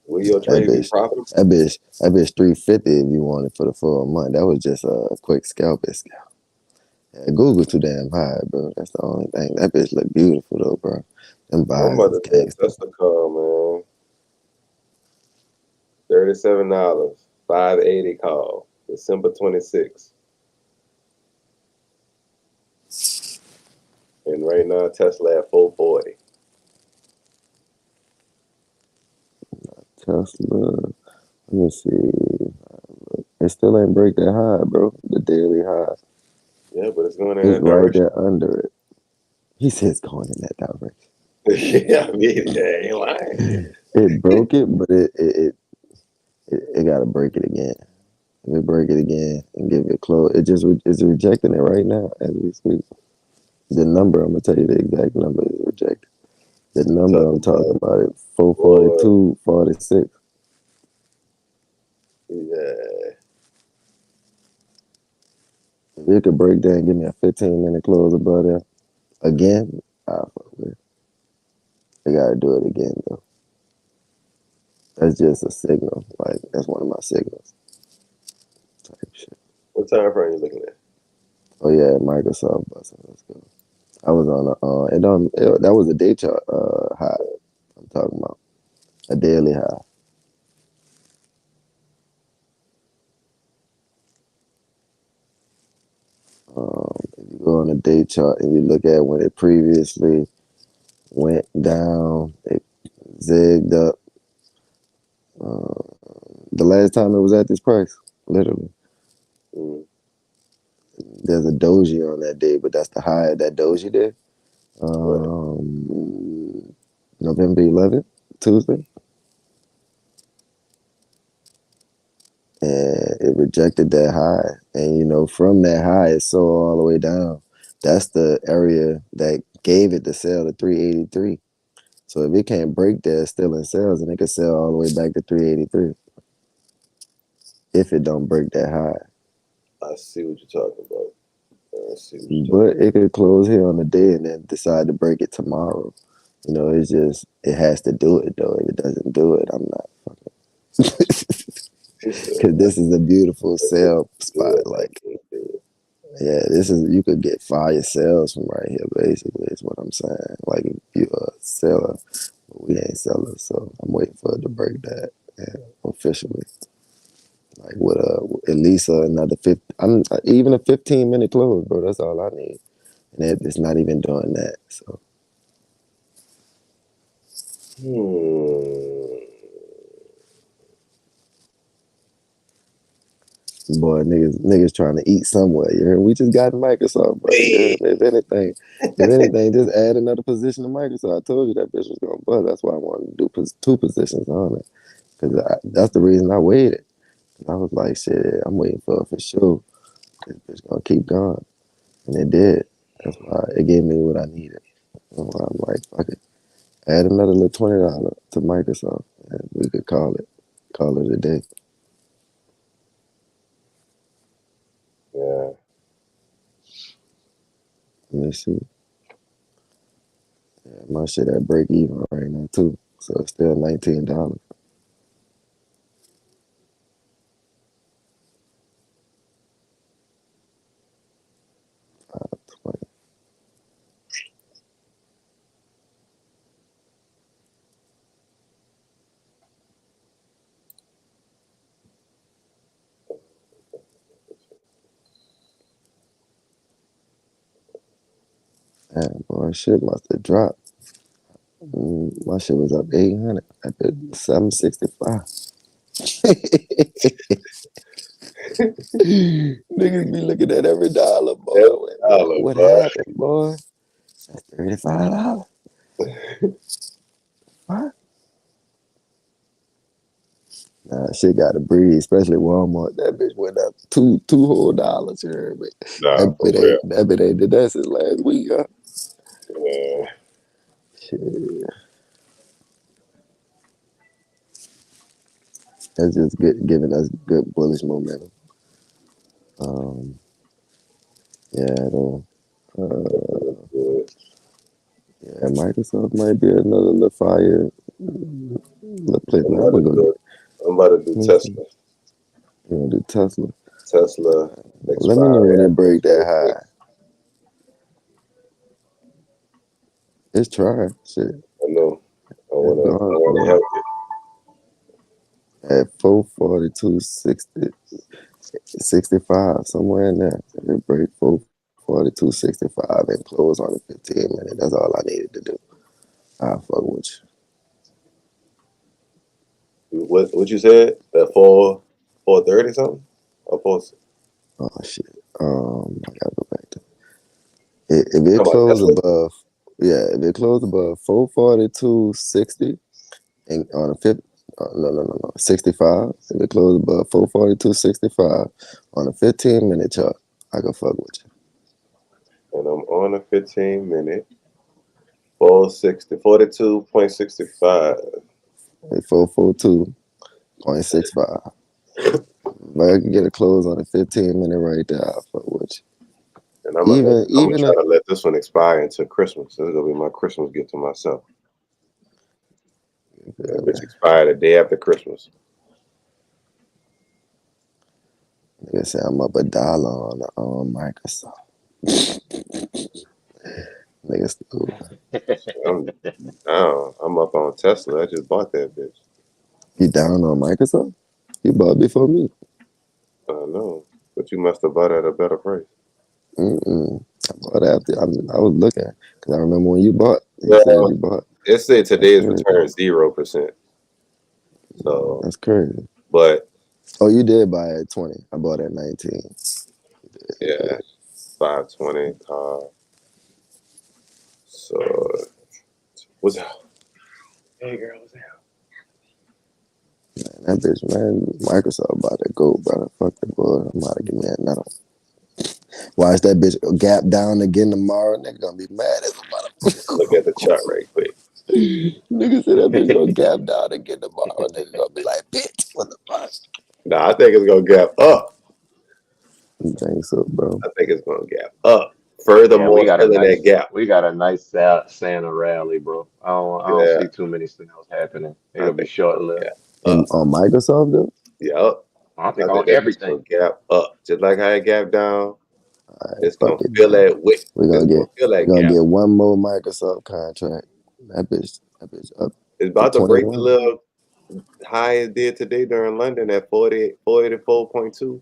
Will your trade be profitable? That bitch 350 if you want it for the full month. That was just a quick scalp. Yeah, Google too damn high, bro. That's the only thing. That bitch look beautiful though, bro. Them I'm buys about is to gangster. that's the call, man. $37. 580 call. December 26th. And right now Tesla at 440. Tesla. Let me see. It still ain't break that high, bro. The daily high. Yeah, but it's going in It's that right direction. there under it. He says going in that direction. Yeah, I mean, I ain't lying. It broke it, but it gotta break it again. If it break it again and give it a close, it's rejecting it right now as we speak. The number, I'm gonna tell you the exact number is rejected. The number I'm talking about is 442.46. Yeah. If it could break down and give me a 15-minute close above there again, I'll fuck with it. They gotta do it again though. That's just a signal. Like that's one of my signals. Type shit. What time frame are you looking at? Oh yeah, Microsoft busting. Let's go. I was on that was a day chart high. I'm talking about a daily high. If you go on a day chart and you look at when it previously went down, it zigged up. The last time it was at this price, literally. Mm. There's a doji on that day, but that's the high of that doji day. Right. November 11th, Tuesday. And it rejected that high. And, from that high, it sold all the way down. That's the area that gave it the sell to 383. So if it can't break that, it's still in sales, and it could sell all the way back to 383 if it don't break that high. I see what you're talking about. I see what you're talking But it could close here on the day and then decide to break it tomorrow. It's just, it has to do it, though. If it doesn't do it, I'm not fucking. He said, Because this is a beautiful if it sell do spot. it, I Like, can't do it. yeah, you could get fire sales from right here, basically, is what I'm saying. Like, if you're a seller, but we ain't sellers, so I'm waiting for it to break that officially. Like, with at least another 50, even a 15-minute close, bro, that's all I need. And it's not even doing that, so. Boy, niggas trying to eat somewhere. You heard? We just got Microsoft, bro. You heard? If anything, just add another position to Microsoft. I told you that bitch was gonna bust. That's why I wanted to do two positions on it, because that's the reason I waited. I was like, shit, I'm waiting for sure. This bitch gonna keep going, and it did. That's why it gave me what I needed. That's why I'm like, fuck it, add another little $20 to Microsoft, and we could call it a day. Yeah. Let me see. Yeah, my shit at break even right now too. So it's still $19. Man, boy, shit must have dropped. My shit was up 800 at the 765. Niggas be looking at every dollar, boy. Every Wait, dollar, what boy. happened, boy? That's $35. What? Nah, shit got to breathe, especially Walmart. That bitch went up two whole dollars. You heard me? Nah, That for bit real. ain't did that since last week, huh? Yeah. Shit, that's just giving us good bullish momentum. Um, yeah, though. Good. Yeah, Microsoft might be another little fire. Little place. I'm Man, I'm about gonna to go do get. it. I'm about to do Let me see. Tesla. You gonna do Tesla? Tesla Let me know when expired it after break that 26. high. It's trying. Shit, I know. I it's wanna I gone wanna for help it. At 442.60, 65, somewhere in there. If it break 442.65 and close on the 15 minute, that's all I needed to do. I fuck with you. What you said? That 430 something? Or 4 you. Oh shit. I gotta go back to it. If it talking about close Tesla? above, yeah, if it close above 442.60 and on a fifth, no, 65. If it close above 442.65 on a 15-minute chart, I can fuck with And I'm on a 15 minute. 460, 42.65. you. 442.65. If I can get a close on a 15-minute right there, I fuck with And I'm you. gonna Even try a, to let this one expire until Christmas. This is gonna be my Christmas gift to myself. That bitch expired the day after Christmas. like I said, I'm up $1 on Microsoft. Niggas, I'm up on Tesla. I just bought that bitch. you down on Microsoft? You bought before me. I know, but you must have bought at a better price. I bought after. I was looking because I remember when you bought. You said Well, you bought. it said today's That's return 0%. So, That's crazy. but Oh, you did buy at 20. I bought at 19. yeah, 520 car. So what's out? Hey girl, what's out? Man, that bitch, man, Microsoft about to go, brother. Fuck the boy. I'm about to get me another. Watch that bitch gap down again tomorrow. Nigga gonna be mad as a motherfucker. Look at the chart right quick. Nigga said that bitch gonna gap down again tomorrow. Nigga gonna be like, bitch, what the fuck? Nah, I think it's gonna gap up. You think so, bro? I think it's gonna gap up. Yeah, we Furthermore, got a filling that nice gap. we got a nice Santa rally, bro. I don't Yeah, see too many sales happening. I It'll be think it's short gonna lived. gap And up. on Microsoft though? Yep. I I think on think that bitch everything. gonna gap up. Just like how it gap down, Alright, it's fuck gonna it fill then. that wick. We're It's gonna gonna get fill we're that gonna gap. get one more Microsoft contract. That bitch up It's to about to break the 21. little high it did today during London at 44.2.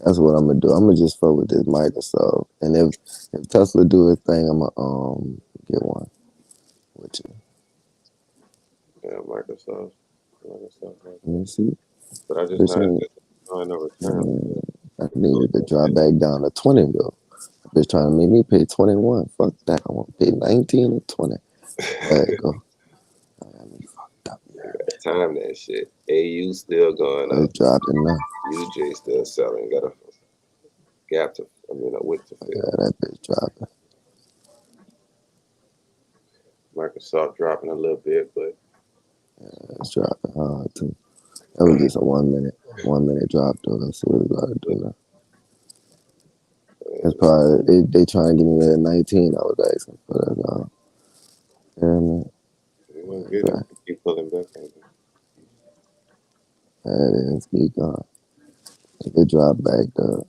That's what I'm gonna do. I'm gonna just fuck with this Microsoft. And if Tesla do his thing, I'm gonna get one with you. Yeah, Microsoft. Let me see. But I just Bitch not ain't no return. I needed to drop back down to 20 though. Bitch trying to make me pay 21. Fuck that. I want to pay 19 or 20. There you go. I got me fucked up. You gotta time that shit. AU still going up. It's dropping now. UJ still selling. Got a gap to, a wick to Yeah, fill. that bitch dropping. Microsoft dropping a little bit, but It's dropping hard too. That was just a 1 minute drop though. Let's see what we gotta do now. It's probably they trying to get me at 19. I was asking for that. Yeah, man. you gonna get it. Keep pulling back on it. That is be gone. If it drop back to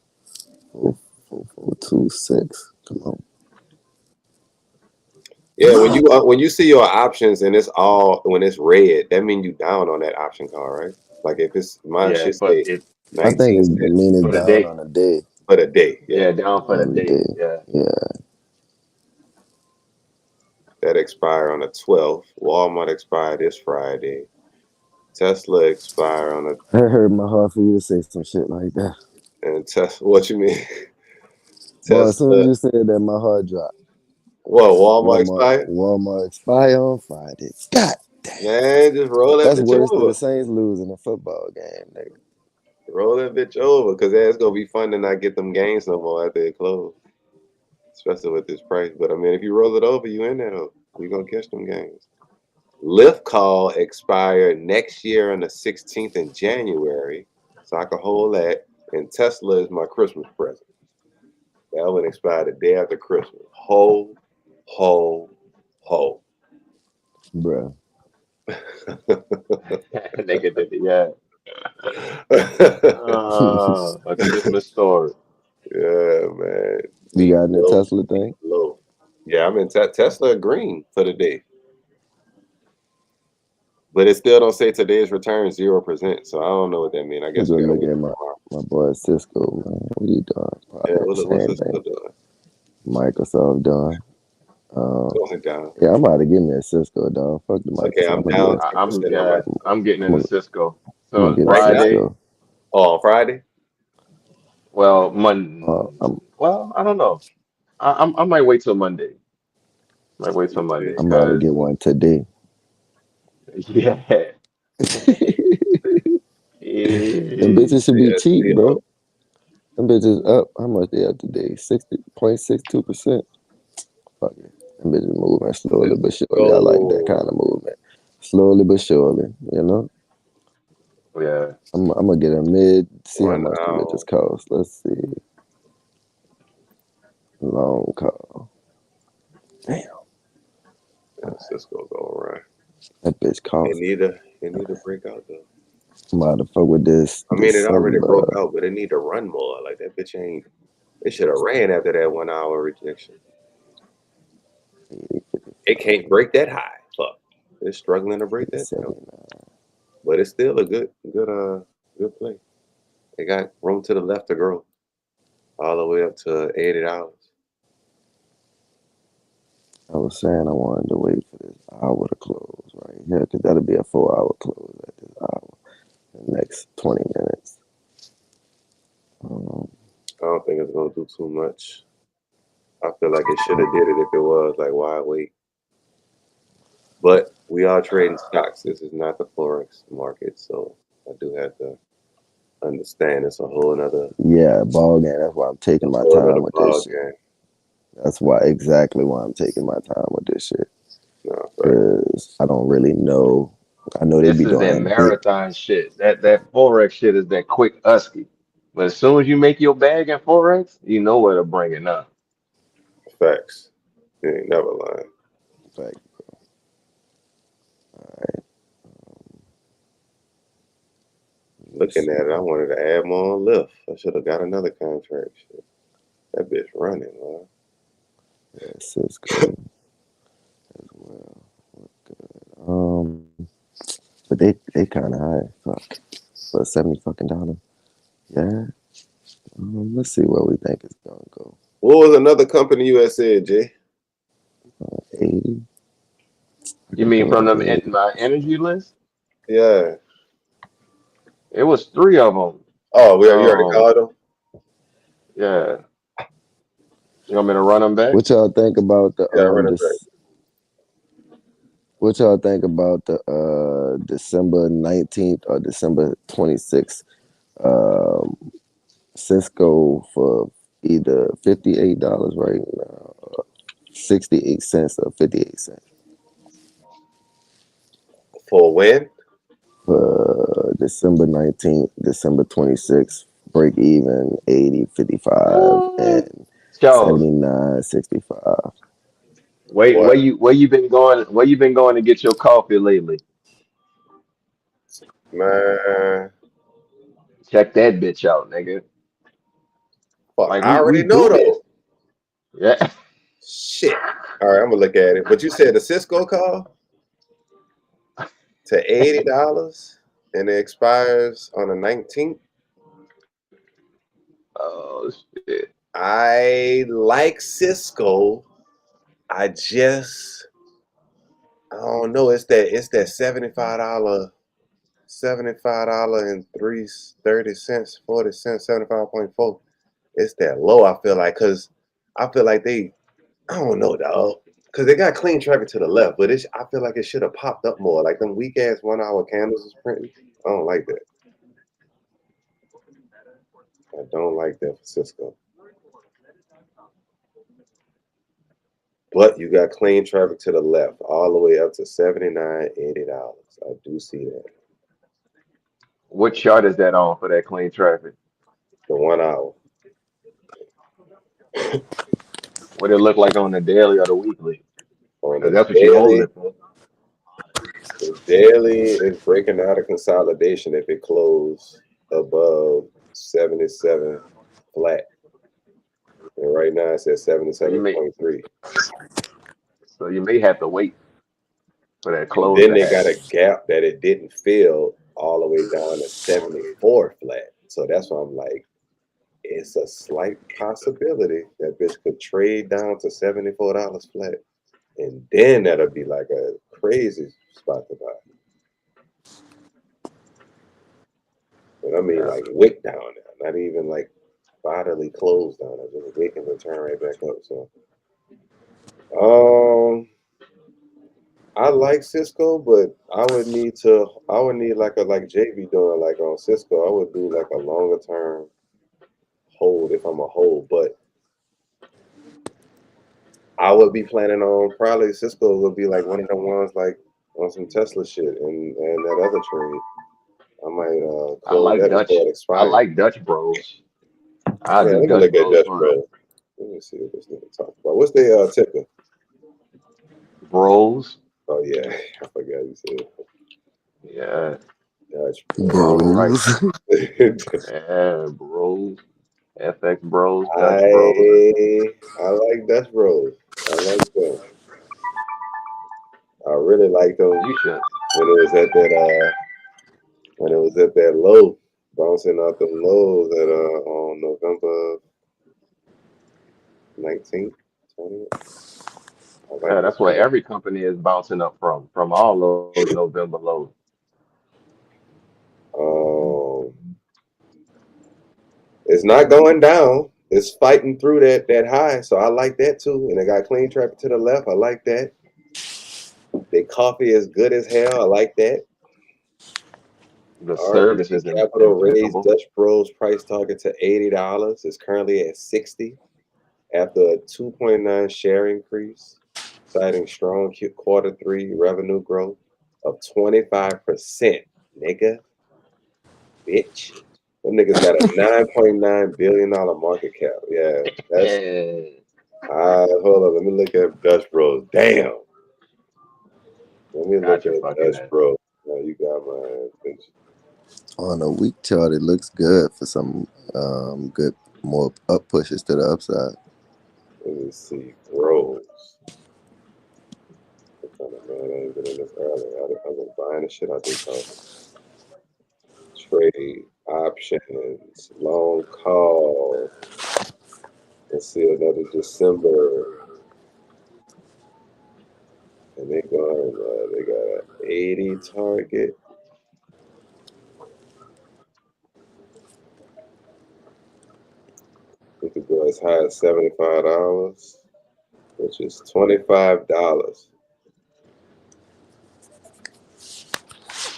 4.26, come on. Yeah, when you see your options and it's all when it's red, that means you down on that option call, right? Like if it's mine Yeah, should for say it I think 19 it's cents mean it's for the down day. on a day. for the day. Yeah, Yeah, down for the On the day. day. Yeah. Yeah. that expire on the 12th. Walmart expire this Friday. Tesla expire on the I heard my heart for you to say some shit like that. and Tesla. What you mean? Boy, as soon as Tesla. you said that, my heart dropped. What? Walmart Walmart expire? Walmart expire on Friday. God damn. Man, just roll that That's bitch worse than over. the Saints losing a football game, nigga. Roll that bitch over, cause it's gonna be fun to not get them gains no more after it close. Especially with this price. But I mean, if you roll it over, you in that hoe. You gonna catch them gains. Lift call expire next year on the 16th in January, so I can hold that. And Tesla is my Christmas present. That one expired the day after Christmas. Ho, ho, ho. Bruh. Negative. Yeah. A Christmas story. Yeah, man. You Leave got in the low, Tesla leave thing? low. Yeah, I'm in Tesla green for the day. But it still don't say today's return 0%. So I don't know what that means. I Let's guess go we gotta look wait at till tomorrow. my boy Cisco, man. What you doing? Yeah, Probably the what's same this thing. still doing? Microsoft doing. Going down. Yeah, I'm about to give me a Cisco, dog. Fuck the Okay, Microsoft. I'm I'm gonna down get I'm 10% on yeah, my I'm getting I'm into gonna, Cisco. I'm gonna So get a right now. Friday, Cisco. Oh, on Friday? well, I'm I don't know. I might wait till Monday. Might wait till Monday, I'm about to cause get one today. yeah, Them yeah. bitches should be cheap, CSCO. bro. Them bitches up. How much they up today? 60.62%. Fuck it. Them bitches moving slowly but surely. I like that Cisco. kind of movement. Slowly but surely, you know? Yeah. I'm gonna get a mid, see how 1 much the hour. bitches cost. Let's see. Long call. Damn, Yeah, Cisco going right. that bitch It cost. need to break out though. I'm about to fuck with this I mean, it already sub. broke out, but it need to run more. Like that bitch ain't. It should have ran after that 1 hour rejection. It can't break that high. Fuck. It's struggling to break that down. But it's still a good play. They got room to the left to grow. All the way up to $80. I was saying I wanted to wait for this hour to close right here, because that'll be a 4-hour close at this hour. The next 20 minutes. I don't think it's gonna do too much. I feel like it should have did it if it was like, why wait? But we are trading stocks. This is not the Forex market, so I do have to understand it's a whole nother ball game. That's why I'm taking my time with this shit. That's exactly why I'm taking my time with this shit. Because I don't really know. I know they This be is doing that marathon shit. That Forex shit is that quick usky. But as soon as you make your bag in Forex, you know where to bring it up. Facts. You ain't never lying. Fact. All right. Looking at it, I wanted to add more on lift. I should have got another contract. Shit. That bitch running, man. Yeah, Cisco as well. Good. But they kind of high. Fuck. For $70 fucking. Yeah. Let's see where we think it's gonna go. What was another company you had said, Jay? 80. You mean from them my energy list? Yeah. It was 3 of them. Oh, you already called them? Yeah. You want me to run them back? What y'all think about the run it back. What y'all think about the December 19th or December 26th Cisco for either $58 right now, 68 cents or 58 cents? For when? For December 19th, December 26th, break even 80, 55, and Charles, 79, 65. wait, where you been going? Where you been going to get your coffee lately? Man. Check that bitch out, nigga. Fuck, Like I we already know do this. though. Yeah. Shit. All right, I'm gonna look at it. But you said the Cisco call to $80 and it expires on the 19th. Oh shit. I like Cisco. I don't know. It's that $75 and 30 cents, 40 cents, 75.4. It's that low, I feel like, because I feel like I don't know, dog. Because they got clean traffic to the left, but I feel like it should have popped up more. Like them weak ass 1 hour candles is printing. I don't like that. I don't like that for Cisco. But you got clean traffic to the left, all the way up to $79, $80. I do see that. What chart is that on for that clean traffic? The 1 hour. What it look like on the daily or the weekly? On Because the that's what you hold daily, it for. the daily is breaking out of consolidation if it closed above 77 flat. And right now it's at So you 77.3. may have to wait for that And close then to they got happen. a gap that it didn't fill all the way down to 74 flat. So that's why I'm like, it's a slight possibility that bitch could trade down to $74 flat. And then that'll be like a crazy spot to buy. But I mean, like wick down now, not even like bodily closed down. I just wick and then turn right back up. So, I like Cisco, but I would need like JB doing like on Cisco. I would do like a longer term hold if I'm a hold, but I would be planning on probably Cisco would be like one of the ones like on some Tesla shit and that other trade. I might close that before it expires. I like Dutch Bros. I Man, do let me Dutch look at Bros Dutch for Bro. Let me see what this nigga talk about. What's their ticker? bros. Oh yeah, I forgot you said Yeah. Dutch All Bro. right. Bros. Yeah, bros. FXBros, Dutch Bros. I like Dutch Bros. I like them. really liked them You should. when it was at that low, bouncing off the lows at on November 19th, 20th. Yeah, that's where every company is bouncing up from all those November lows. It's not going down. It's fighting through that high, so I like that too. And they got clean traffic to the left. I like that. They coffee is good as hell. I like that. The service RBC is Capital raised impeccable. Dutch Bros price target to $80. It's currently at $60 after a 2.9 share increase, citing strong Q3 revenue growth of 25%. Nigga, bitch. Them niggas got a $9.9 billion market cap. Yeah, that's. Hold on. Let me look at Dutch Bros. Damn. Let me look Got your at fucking Dutch ass. Bros. Now you got my attention. On a week chart, it looks good for some good more up pushes to the upside. Let me see. Bros. Man, I ain't been in this early. I've been buying the shit out this house. Trade options, long call. Let's see another December. And they going. They got an 80 target. We could go as high as $75, which is $25.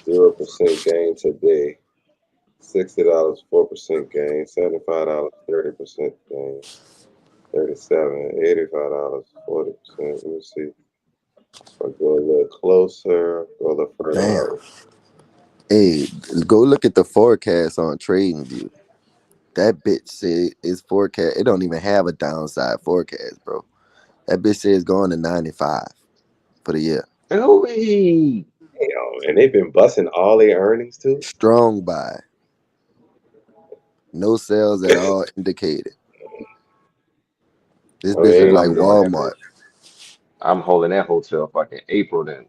0% gain today. $60, 4% gain. $75, 30% gain. $37, $85, 40%. Let me see. If I go a little closer, go a little further Damn. out. Hey, go look at the forecast on TradingView. That bitch said it's forecast. It don't even have a downside forecast, bro. That bitch says going to 95 for the year. Ooh-wee. Damn, and they've been busting all their earnings too. Strong buy. No sales at all indicated. This I bitch is mean, like I'm doing that Walmart. bitch. I'm holding that hotel fucking April then.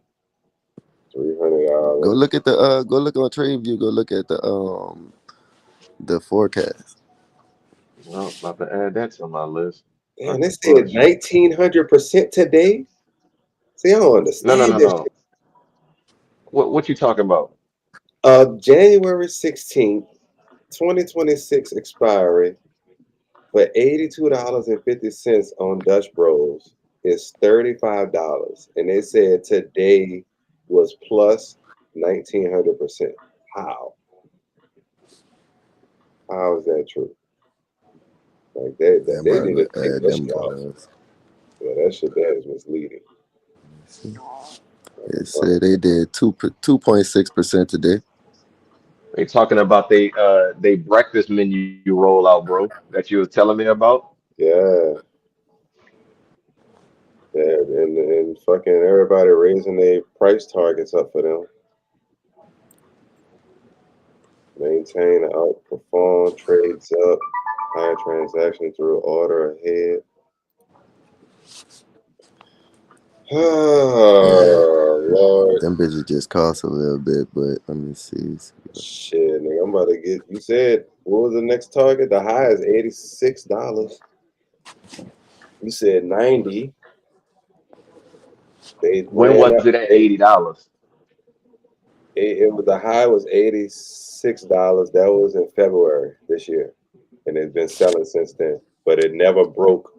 $300. Go look at the go look on TradingView. Go look at the forecast. Well, about to add that to my list. Damn, Not they to said push. 1,900% today. See, I don't No, no, understand no, this no. shit. What you talking about? January 16th, 2026 expiry for $82.50 on Dutch Bros is $35. And they said today was plus 1,900%. How? How is that true? Like I'm they about need to to take add that them shit off. boys. Yeah, that shit there is misleading. It said they did 2.6% today. They talking about they breakfast menu rollout, bro, that you was telling me about. Yeah. Yeah, and fucking everybody raising their price targets up for them. Maintain and outperform, trades up, higher transaction through order ahead. Oh, Lord. Them bitches just cost a little bit, but let me see. Shit, nigga, I'm about to get, you said, what was the next target? The high is $86. You said 90. They When ran was up. it at $80? It was the high was $86. That was in February this year, and it's been selling since then. But it never broke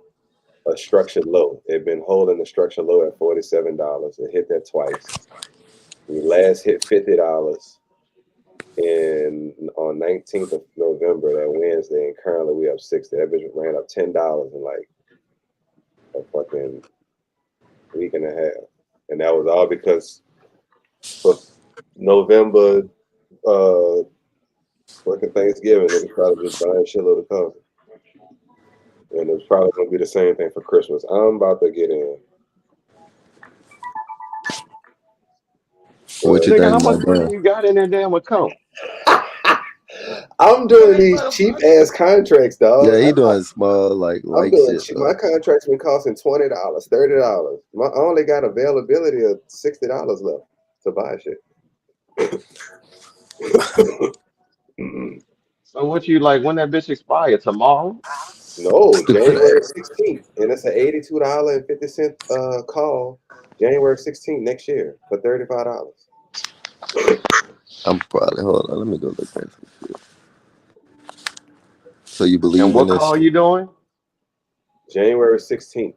a structured low. It's been holding the structured low at $47. It hit that twice. We last hit $50 on 19th of November, that Wednesday, and currently we up 60. That bitch ran up $10 in like a fucking week and a half, and that was all because for November. Fucking Thanksgiving, niggas probably just buying a shitload of coffee. And it's probably gonna be the same thing for Christmas. I'm about to get in. What But you Nigga, think how much about money that? you got in that damn account? I'm doing these cheap ass contracts, dog. Yeah, he doing small like I'm light doing shit cheap. though. My contract's been costing $20, $30. I only got availability of $60 left to buy shit. So what you like when that bitch expire tomorrow? No, Stupid January ass. 16th, and it's an $82.50 call. January 16th next year for $35. I'm probably hold on. Let me go look at some shit. So you And believe in what this? call you doing? January 16th,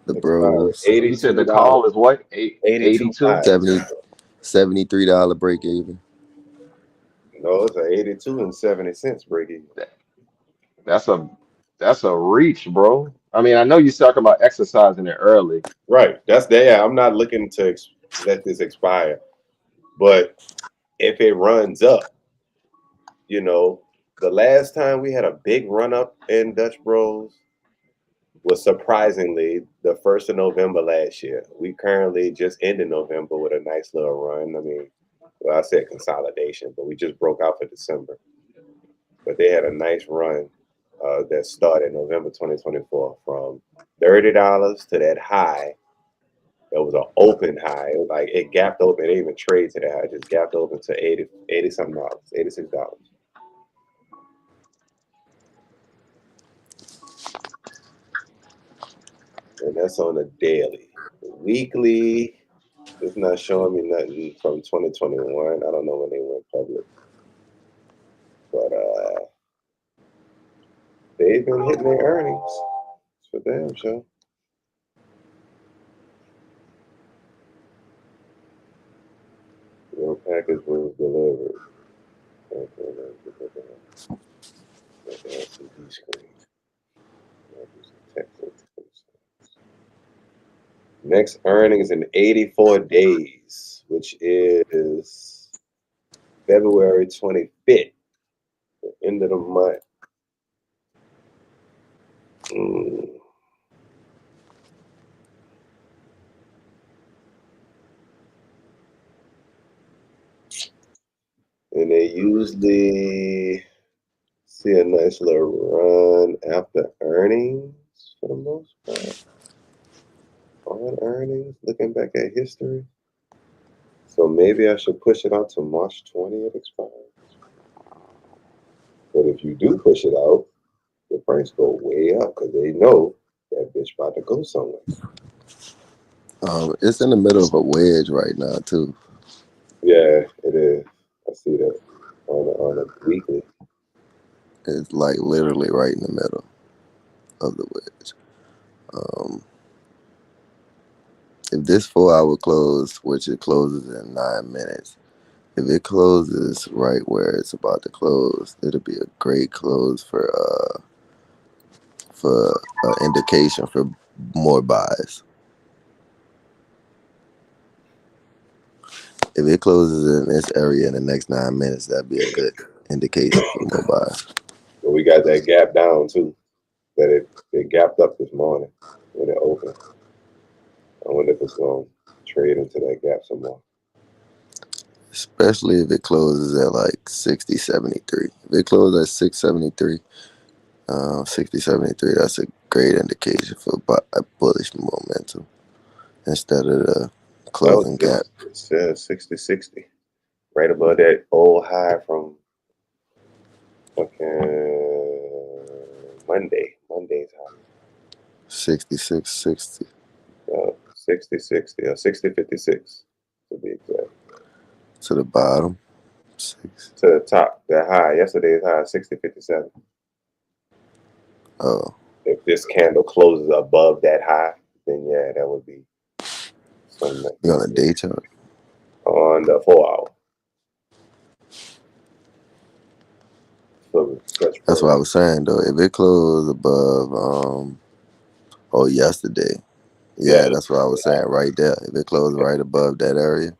The expiring bros, You said the $82, call is what? 82? 82.5. 73 $73 break even. No, it's an 82 and 70 cents break even. That's a that's a reach, bro. I mean, I know you're talking about exercising it early. Right. That's that. Yeah, I'm not looking to let this expire, but if it runs up, the last time we had a big run up in Dutch Bros was surprisingly the 1st of November last year. We currently just ended November with a nice little run. I mean, well, I said consolidation, but we just broke out for December. But they had a nice run that started November 2024 from $30 to that high. That was an open high. It was like it gapped open. It didn't even trade to that high. It just gapped open to 80 something dollars, $86. And that's on a daily. Weekly, it's not showing me nothing from 2021. I don't know when they went public. But they've been hitting their earnings. For damn sure. Your package was delivered. LCD screen. Next earnings in 84 days, which is February 25th, the end of the month. And they usually see a nice little run after earnings for the most part. On earnings, looking back at history. So maybe I should push it out to March 20th expires. But if you do push it out, the price go way up because they know that bitch about to go somewhere. It's in the middle of a wedge right now too. Yeah, it is. I see that on a weekly. It's like literally right in the middle of the wedge. If this 4 hour close, which it closes in 9 minutes, if it closes right where it's about to close, it'll be a great close for indication for more buys. If it closes in this area in the next 9 minutes, that'd be a good indication for more buys. But we got that gap down too. That it gapped up this morning when it opened. I wonder if it's going to trade into that gap some more. Especially if it closes at like 60.73. If it closes at 6.73, 60.73, that's a great indication for bullish momentum instead of the closing gap. It says 60.60. Right above that old high from Monday's high. 66.60. 60.60 or 60.56 to be exact. To the bottom. 6. To the top, that high. Yesterday's high, 60.57. Oh. If this candle closes above that high, then yeah, that would be something. You on a day chart? On the 4 hour. So That's what I was saying though. If it closed above yesterday. Yeah, that's what I was saying right there. If it closed right above that area,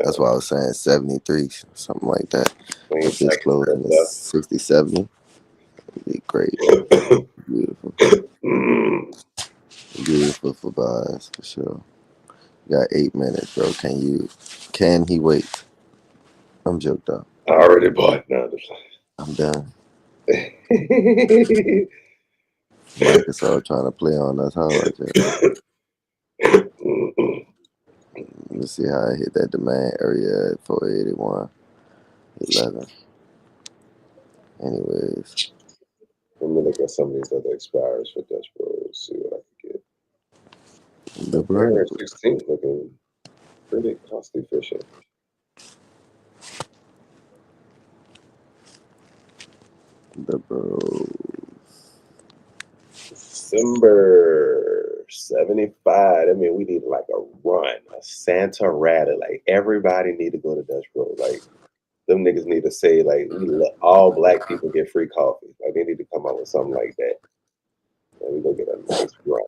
that's what I was saying, 73, something like that. If it's closing at 60, 70, it'd be great. Beautiful. Beautiful for buys, for sure. You got 8 minutes, bro. Can he wait? I'm joked up. I already bought now. I'm done. Microsoft trying to play on us hard. Let's see how I hit that demand area at 481.11. Anyways, Let me look at some of these other expires for Dutch Bros. See what I can get. the bro, January 16th looking pretty cost efficient. the bro. December 75. I mean, we need like a run, a Santa Rata. Like everybody need to go to Dutch Bros. Like them niggas need to say like we let all black people get free coffee. Like they need to come up with something like that. And we go get a nice run.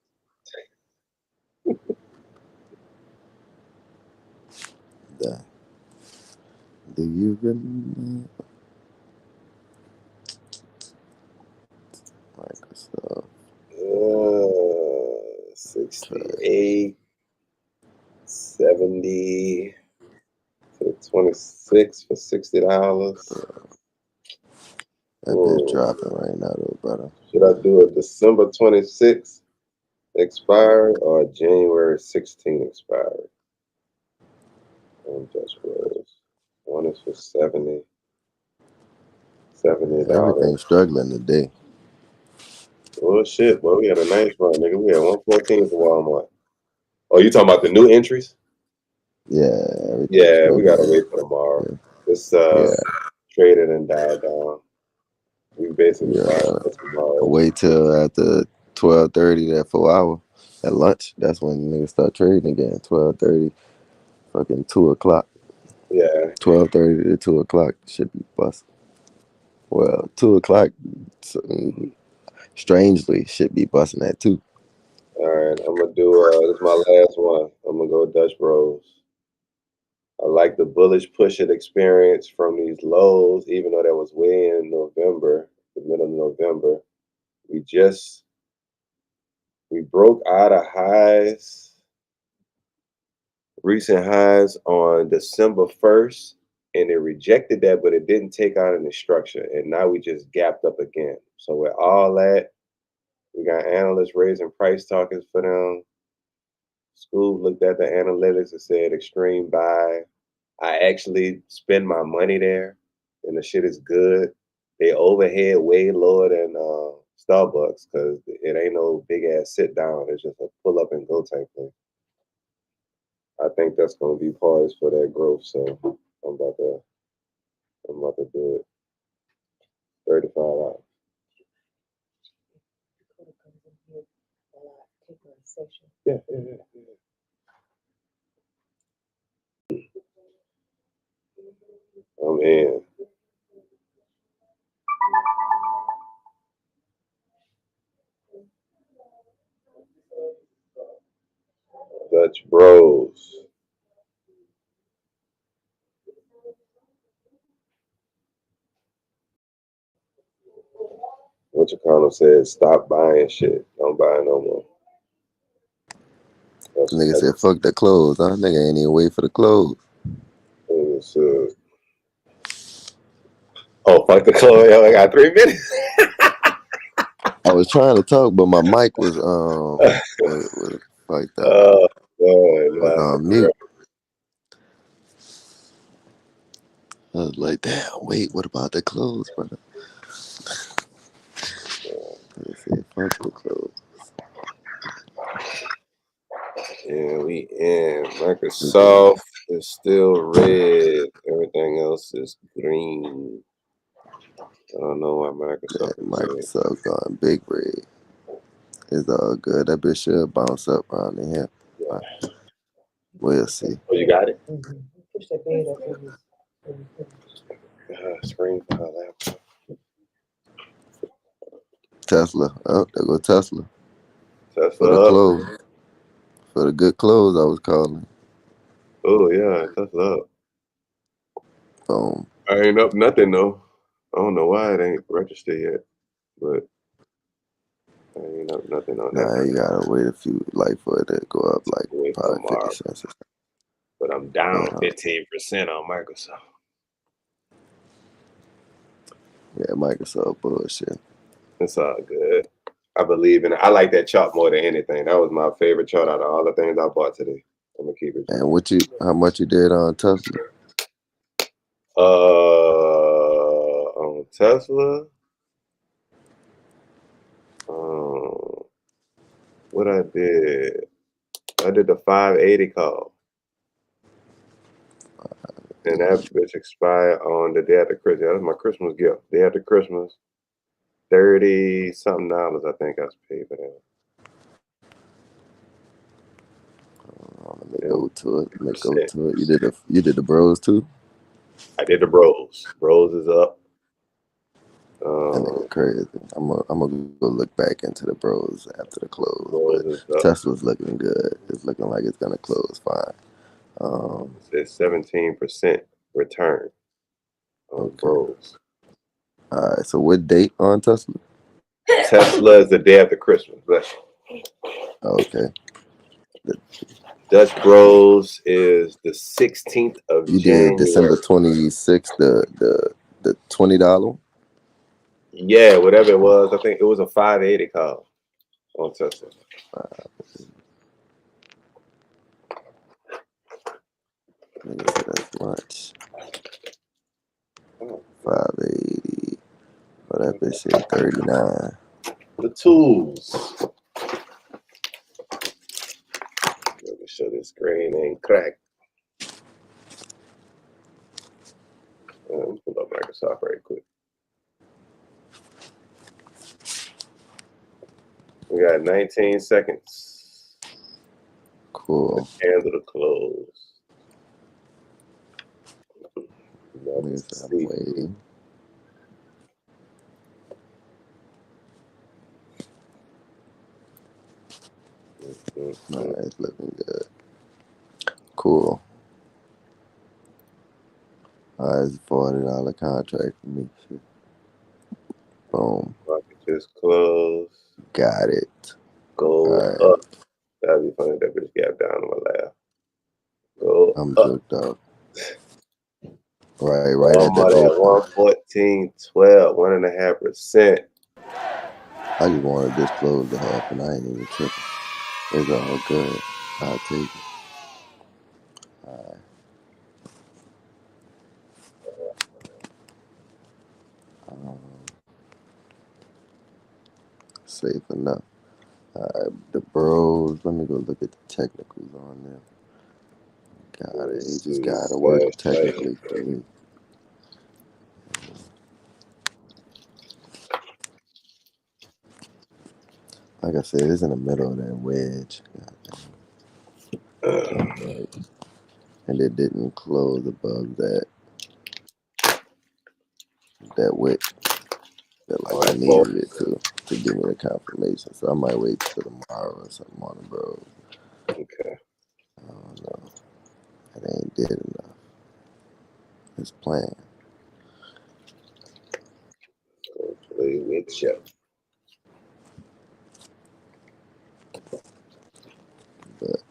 Do you remember Microsoft? 68, 70 to 26 for $60. That bitch dropping right now, though, brother. Should I do a December 26th expired or January 16th expired? On Dutch Bros. One is for $70. Everything's struggling today. Oh shit, boy, we had a nice run, nigga. We had 114 for Walmart. Oh, you talking about the new entries? Yeah, Yeah, we gotta wait for tomorrow. Yeah. This traded and died down. We basically bought for tomorrow. Wait till after 12:30, that 4 hour at lunch. That's when niggas start trading again. 12:30, fucking 2 o'clock. Yeah. 12:30 to 2 o'clock should be busting. Well, 2 o'clock, strangely, should be busting at 2. All right, I'm gonna do. This is my last one. I'm gonna go Dutch Bros. I like the bullish push it experience from these lows, even though that was way in November, the middle of November. We broke out of highs, recent highs on December 1st, and it rejected that, but it didn't take out any structure. And now we just gapped up again. So with all that, we got analysts raising price targets for them. School looked at the analytics and said extreme buy. I actually spend my money there, and the shit is good. They overhead way lower than Starbucks because it ain't no big ass sit down. It's just a pull up and go type thing. I think that's gonna be poised for that growth. So I'm about to do it. $35. Yeah. I'm in. Dutch Bros. What your kind of said, stop buying shit. Don't buy no more. Nigga said, fuck the clothes. Huh? Nigga ain't even wait for the clothes. Oh, fuck the clothes. I got 3 minutes. I was trying to talk, but my mic was fucked up. Was on mute. I was like, damn, wait, what about the clothes, brother? They said, fuck the clothes. Yeah, we in. Microsoft is still red. Everything else is green. I don't know why Microsoft is Microsoft going big red. It's all good. That bitch should bounce up around in here. Yeah. We'll see. Oh, you got it? Push that bed up Screen for her laptop. Tesla. Oh, there go Tesla. Tesla For the up. clothes. For the good clothes, I was calling. Oh, yeah, Tesla up. Boom. I ain't up nothing, though. I don't know why it ain't registered yet, but I ain't up nothing on that. Nah, you gotta wait a few, like, for it to go up, like, Wait probably tomorrow. 50 cents. But I'm down 15% on Microsoft. Yeah, Microsoft bullshit. It's all good. I believe in it. I like that chart more than anything. That was my favorite chart out of all the things I bought today. I'm gonna keep it. And how much you did on Tesla? On Tesla, what I did the 580 call, and that bitch expired on the day after Christmas. That was my Christmas gift. Day after Christmas, $30-something I think I paid for that. Let me go to it. You did the bros too? I did the bros. Bros is up. That nigga crazy. I'm gonna go look back into the bros after the close. Bros But is up. Tesla's looking good. It's looking like it's gonna close fine. It's 17% return on Okay. bros. All right. So what date on Tesla? Tesla is the day after Christmas. Bless you. Okay. Dutch Bros is the 16th of You January. did December 26th, the $20. Yeah, whatever it was. I think it was a 580 call on Tesla. That's much. 580. Oh, that bitch said 39. The tools. Let me show this screen ain't cracked. Let me pull up Microsoft right quick. We got 19 seconds. Cool. The candle to close. I'm waiting. No, it's looking good. Cool. It's a $40 contract for me. Boom. Market just closed. Got it. Go up. That'd be funny if that bitch gap down on my laugh. Go I'm up. joked up. Right at the open. 114.12, 1.5%. I just wanted this close to happen. I ain't even tripping. It's all good. I'll take it. All right. Safe enough. The bros. Let me go look at the technicals on there. Got it. He just gotta work technically for me. Like I said, it's in the middle of that wedge. And it didn't close above that wick that like I needed it to give me the confirmation. So I might wait till tomorrow or something on the bros. Okay. I don't know. It ain't did enough. It's planned. Go play with you. But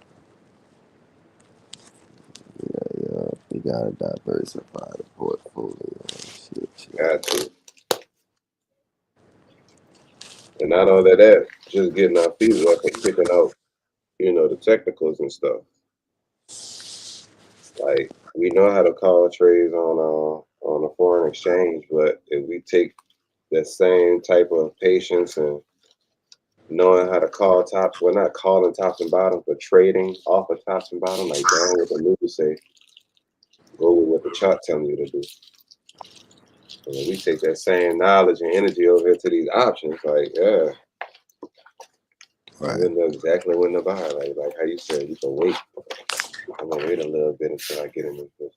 yeah, you gotta diversify the portfolio and shit. Got to. And not only that, just getting our feet wet and picking out, the technicals and stuff. Like, we know how to call trades on a foreign exchange, but if we take that same type of patience and knowing how to call tops, we're not calling tops and bottoms, but trading off of tops and bottom, like down what the movies say, go with what the chart telling you to do. And when we take that same knowledge and energy over here to these options, like, yeah. Right. You know exactly when to buy. Like how you said, you can wait. I'm gonna wait a little bit until I get in this.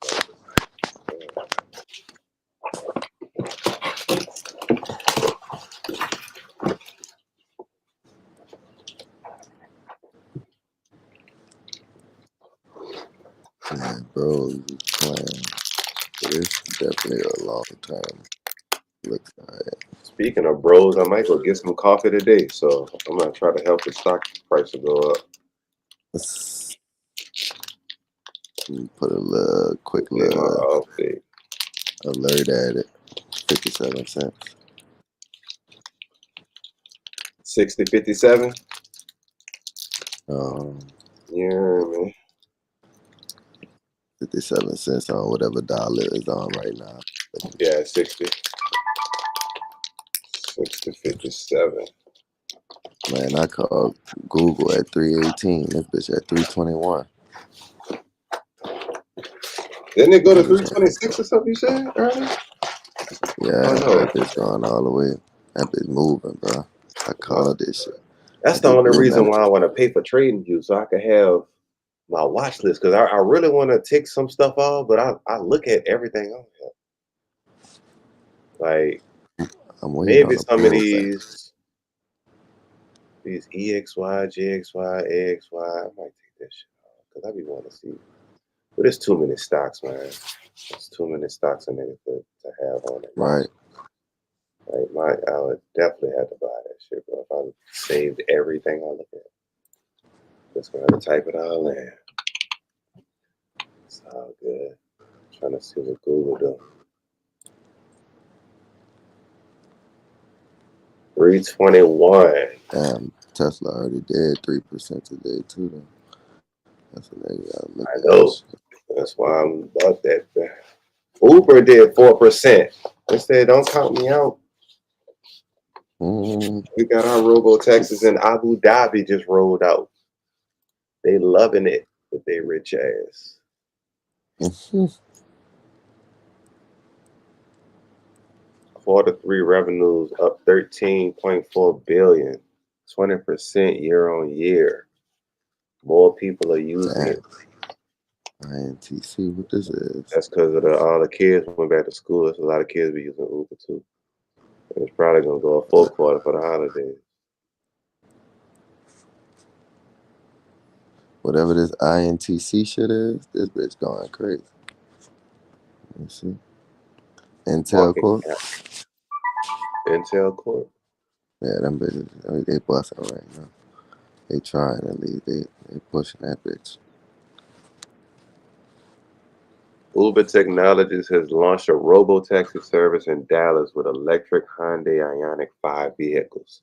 Yeah, bros is playing. It's definitely a long term. Looks alright. Speaking of bros, I might go get some coffee today. So I'm gonna try to help the stock price to go up. Let's put a quick Get my update. alert at it. 57 cents. 60.57. Yeah, man. 57 cents on whatever dollar is on right now. Yeah, 60. 60.57. Man, I called Google at 318. This bitch at 321. Didn't it go to 326 or something you said earlier? Yeah, Oh, no. that bitch going all the way. That bitch moving, bro. I called this shit. That's the only reason why I want to pay for TradingView, so I can have my watch list, because I really want to take some stuff off, but I look at everything on here. Like, I'm waiting maybe on a some of pullback. these EXY, GXY, AXY, I might take that shit off, because I be wanting to see. But it's too many stocks, man. There's too many stocks in there to have on it. Right. Like, I would definitely have to buy that shit, bro. If I saved everything I look at. Just gonna have to type it all in. It's all good. I'm trying to see what Google do. 321. Damn, Tesla already did 3% today too. Though. That's what they gotta look I at. know. That's why I'm about that. Uber did 4%. They said, don't count me out. We got our robo taxis in Abu Dhabi just rolled out. They loving it with their rich ass. Quarter 3 revenues up 13.4 billion, 20% year on year. More people are using it. INTC, what this is? That's because of all the kids went back to school. There's a lot of kids be using Uber too. And it's probably gonna go a full quarter for the holidays. Whatever this INTC shit is, this bitch going crazy. Let's see. Intel Corp. Intel Corp. Yeah, them bitches, I mean, they busting right now. They trying at least. They pushing that bitch. Uber Technologies has launched a robo-taxi service in Dallas with electric Hyundai Ioniq 5 vehicles.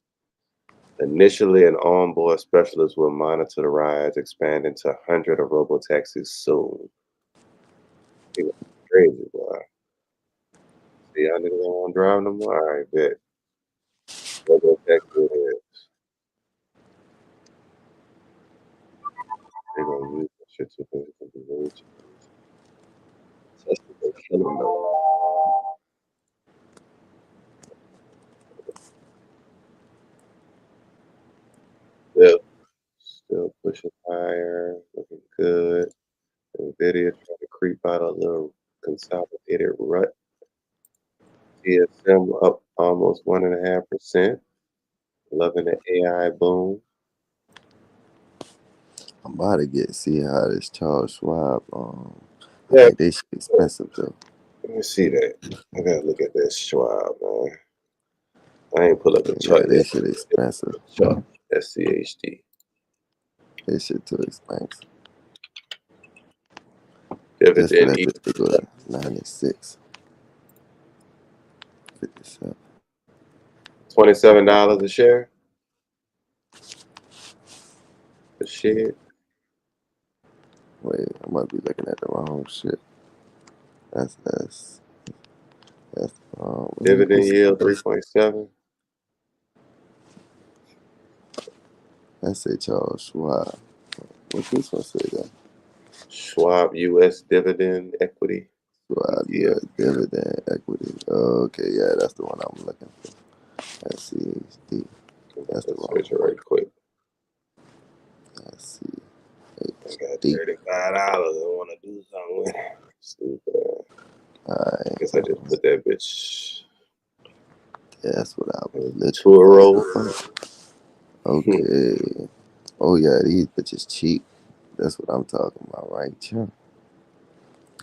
Initially, an onboard specialist will monitor the rides, expanding to 100 of robo-taxis soon. People crazy, boy. See, y'all niggas don't want to drive no more? All right, bet. Robo-taxi it is. They're going to use that shit to think it can be really cheap. That's what they're killing though. Still pushing higher, looking good. NVIDIA trying to creep out a little consolidated rut. TSM up almost 1.5%. Loving the AI boom. I'm about to see how this Charles Schwab. I Yeah, think they shit expensive though. let me see that. I gotta look at that Schwab, man. I ain't pull up the Yeah, chart they yet. shit expensive. Chart. SCHD. They shit too expensive. Just for Dividend that bitch to go to 96. 57. $27 a share. The shit. Wait, I might be looking at the wrong shit. That's Dividend yield 3.7. That's a Charles Schwab. What this one say though? Schwab US dividend equity. Schwab US dividend equity. Okay, yeah, that's the one I'm looking for. SCHD. That's the wrong Switch it one. right quick. SCHD. I got $35. I want to do something with it. Stupid. I guess I just put that bitch. Yeah, that's what I was looking Turo. Okay. Oh yeah, these bitches cheap. That's what I'm talking about right here.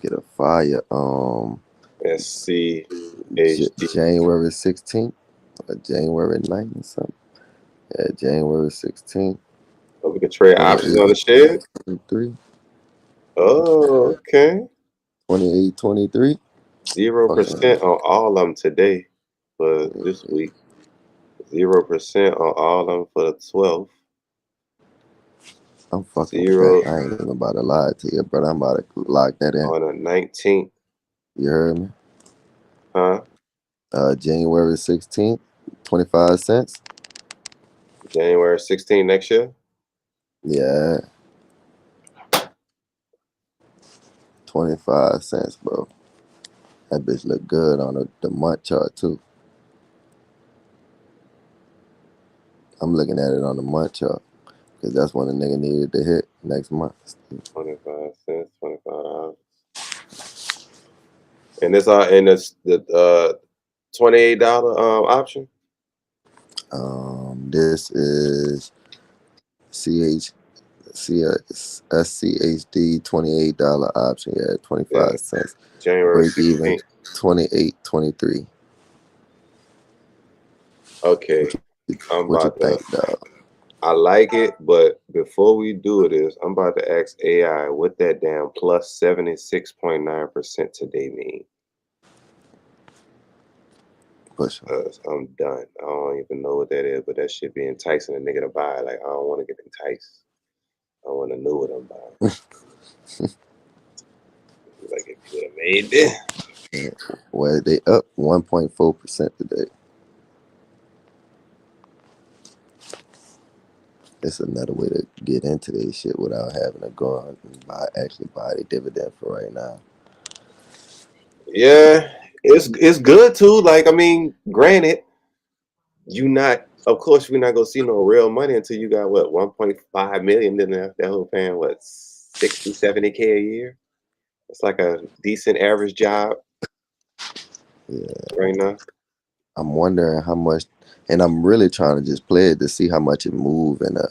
Get a fire. SCHD. January 16th or January 9th or something. Yeah, January 16th. Oh, we can trade options on the shit. 23. Oh, okay. 28, 23. 0% on all of them today for this week. 0% on all of them for the 12th. I'm fucking with 0 that. I ain't even about to lie to you, but I'm about to lock that in. on the 19th. You heard me? Huh? January 16th, 25 cents. January 16th next year? Yeah. 25 cents, bro. That bitch look good on the month chart, too. I'm looking at it on the month chart because that's when the nigga needed to hit next month. 25 cents, $25. And it's the $28 option? This is SCHD $28 option. Yeah, 25 cents. January Break 16th. even 28.23. Okay. What you think, dog? I like it, but before we do this, I'm about to ask AI what that damn plus 76.9% today mean. Push on. Because I'm done. I don't even know what that is, but that should be enticing a nigga to buy. Like, I don't want to get enticed. I want to know what I'm buying. Like, if you would have made this. Well, they up 1.4% today. It's another way to get into this shit without having to go on and actually buy the dividend for right now. Yeah, it's good too. Like, I mean, granted, of course, we're not gonna see no real money until you got what 1.5 million. Then that whole paying what 60, 70K a year. It's like a decent average job. Yeah. Right now. I'm wondering how much, and I'm really trying to just play it to see how much it move in a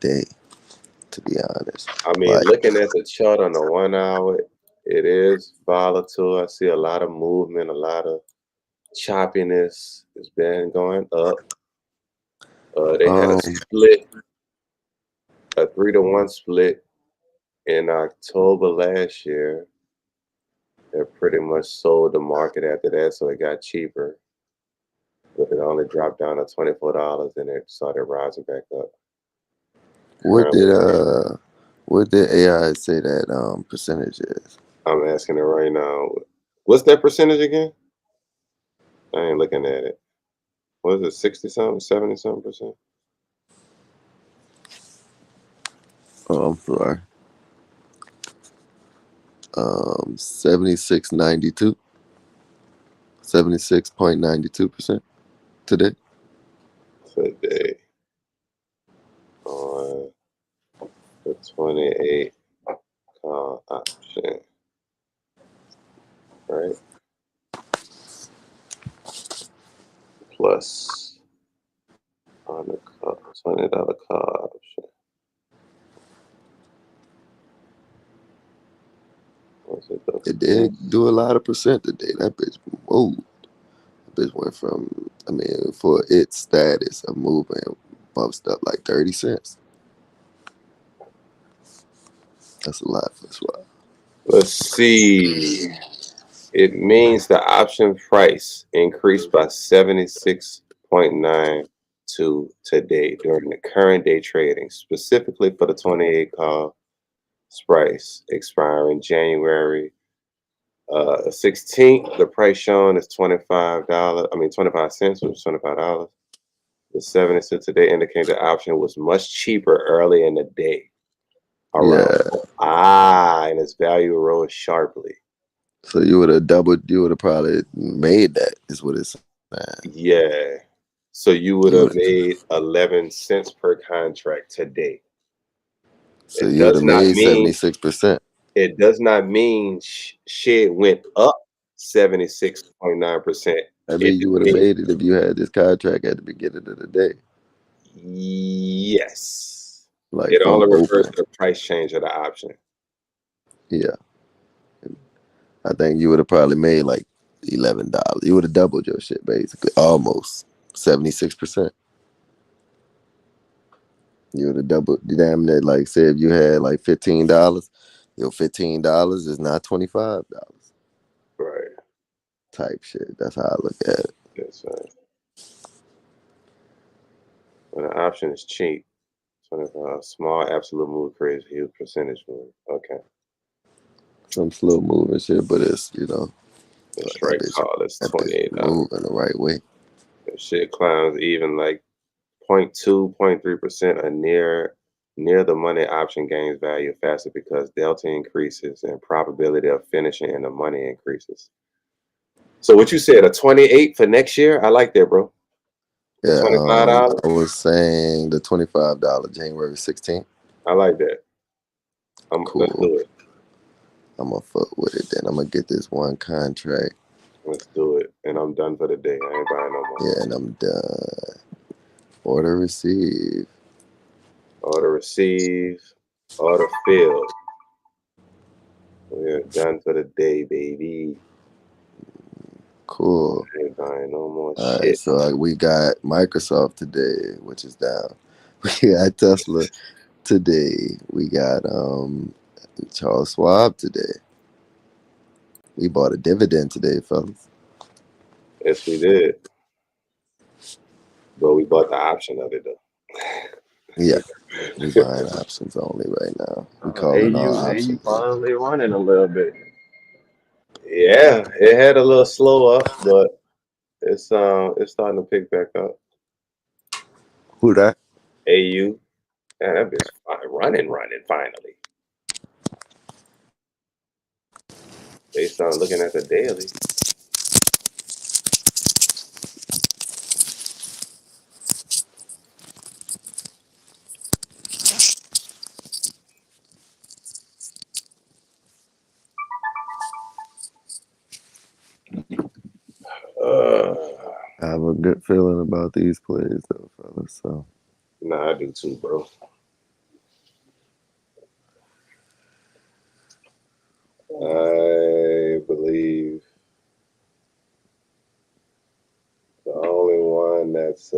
day. To be honest, I mean, looking at the chart on the 1 hour, it is volatile. I see a lot of movement, a lot of choppiness. It's been going up. They had a split, a 3-to-1 split in October last year. They pretty much sold the market after that, so it got cheaper. But it only dropped down to $24, and it started rising back up. What did AI say that percentage is? I'm asking it right now. What's that percentage again? I ain't looking at it. What is it, 60 something, 70 something percent? Oh, I'm sorry. 76.92. 76.92% today. Today on the 28 call option, right? Plus on the $20 call option. It did do a lot of percent today. That bitch moved. That bitch went from, I mean, for its status of moving, bumped up like 30 cents. That's a lot for this while. Let's see. It means the option price increased by 76.92 today during the current day trading, specifically for the 28 call price expiring January 16th. The price shown is $25. I mean 25 cents, which is $25. The 70 cents today indicate the option was much cheaper early in the day. And its value rose sharply. So you would have doubled. You would have probably made that. Is what it's saying. Yeah. So you would have made 11 cents per contract today. So you would have made 76%. It does not mean shit went up 76.9%. I mean, you would have made it if you had this contract at the beginning of the day. Yes. Like it only refers open. to the price change of the option. Yeah. I think you would have probably made like $11. You would have doubled your shit basically, almost 76%. You would have doubled. Damn near, like say if you had like $15, your $15 is not $25. Right. type shit. That's how I look at it. Yes, sir. When an option is cheap, so if a small absolute move creates a huge percentage move. Okay. Some slow moving shit, but it's The that strike bitch call is that bitch $28. moving the right way. The shit climbs even like 0.2, 0.3% or near the money option gains value faster because delta increases and probability of finishing in the money increases. So what you said, a 28 for next year? I like that, bro. The Yeah, $25? I was saying the $25 January 16th. I like that. Let's Cool. do it. I'm gonna fuck with it. Then I'm gonna get this one contract. Let's do it. And I'm done for the day. I ain't buying no more. Yeah, and I'm done. Order received. Order received. Order filled. We're done for the day, baby. Cool. I ain't buying no more All right, shit. so we got Microsoft today, which is down. We got Tesla today. We got Charles Schwab today. We bought a dividend today, fellas. Yes, we did. But we bought the option of it, though. Yeah, we buying options only right now. We calling all AU options. finally running a little bit. Yeah, it had a little slow up, but it's starting to pick back up. Who that? AU, yeah, that bitch running finally. Based on looking at the daily. I have a good feeling about these plays, though, fellas. So Nah, I do too, bro. I believe the only one that's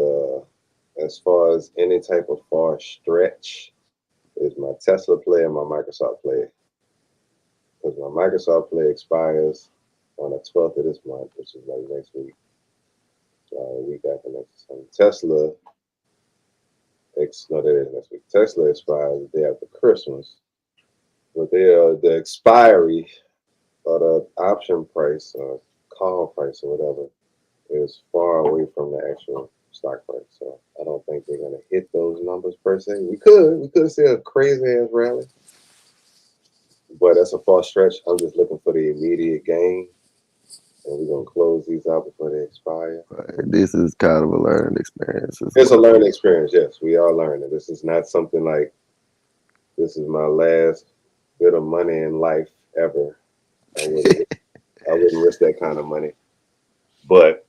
as far as any type of far stretch is my Tesla play and my Microsoft play. Because my Microsoft play expires on the 12th of this month, which is like next week. A week after next. Tesla, no, that is next week. Tesla expires the day after Christmas. But the expiry or the option price or call price or whatever is far away from the actual stock price. So I don't think they're gonna hit those numbers per se. We could see a crazy ass rally, but that's a far stretch. I'm just looking for the immediate gain, and we're gonna close these out before they expire. right, this is kind of a learning experience as It's a well. learning experience. Yes, we are learning. This is not something like this is my last bit of money in life ever. I wouldn't risk that kind of money, but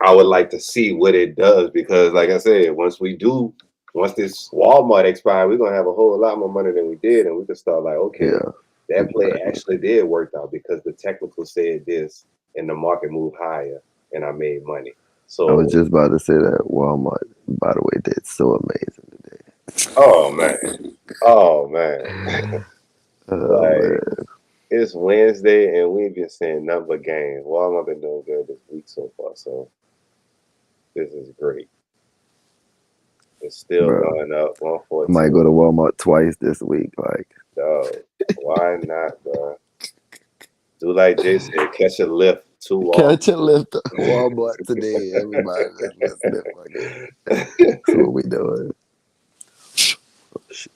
I would like to see what it does because, like I said, once this Walmart expires, we're gonna have a whole lot more money than we did, and we can start like, okay, Yeah, that play exactly. actually did work out because the technical said this, and the market moved higher, and I made money. I was So, just about to say that Walmart, by the way, did so amazing today. oh man, Oh like man, it's Wednesday, and we've been seeing nothing but gains. Walmart been doing good this week so far, so this is great. It's still bro, going up I might go 114. to Walmart twice this week. Like, Dog, why not, bro? Do like Jay said, catch a lift to catch Walmart. a lift at Walmart today. Everybody, let's lift again. That's what we doing. Oh, shit.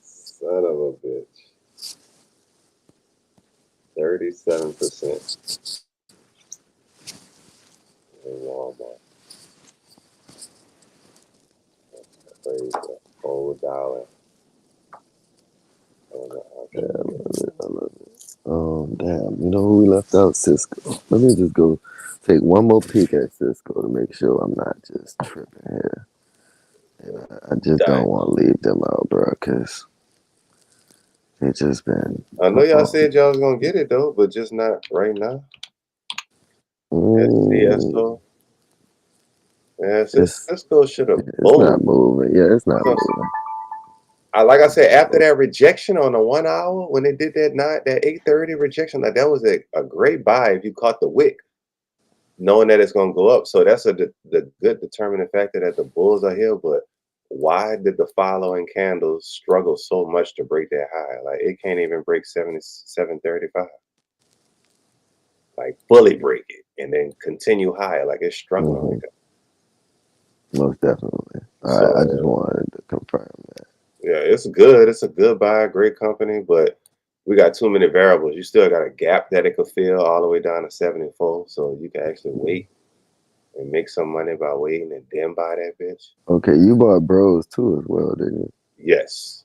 Son of a bitch. 37% in Walmart. That's crazy. Whole dollar on the Yeah, option. I love it. I love it. Damn, you know who we left out? Cisco. Let me just go take one more peek at Cisco to make sure I'm not just tripping here. And I just don't want to leave them out, bro, because they just been I know y'all performing. said y'all was gonna get it though, but just not right now. Mm, SCSO. Yeah, it's Cisco should have it's not boom. moving. Yeah, it's not I thought moving. like I said, after that rejection on the 1 hour, when they did that 8:30 rejection, like that was a great buy if you caught the wick, knowing that it's gonna go up. So that's the good determining factor that the bulls are here. But why did the following candles struggle so much to break that high? Like it can't even break 77.35. Like fully break it and then continue higher. Like it's struggling like that. Most definitely. So I just wanted to confirm that. yeah, it's good. It's a good buy, great company, but we got too many variables. You still got a gap that it could fill all the way down to 74. So you can actually wait and make some money by waiting and then buy that bitch. Okay, you bought bros too as well, didn't you? Yes.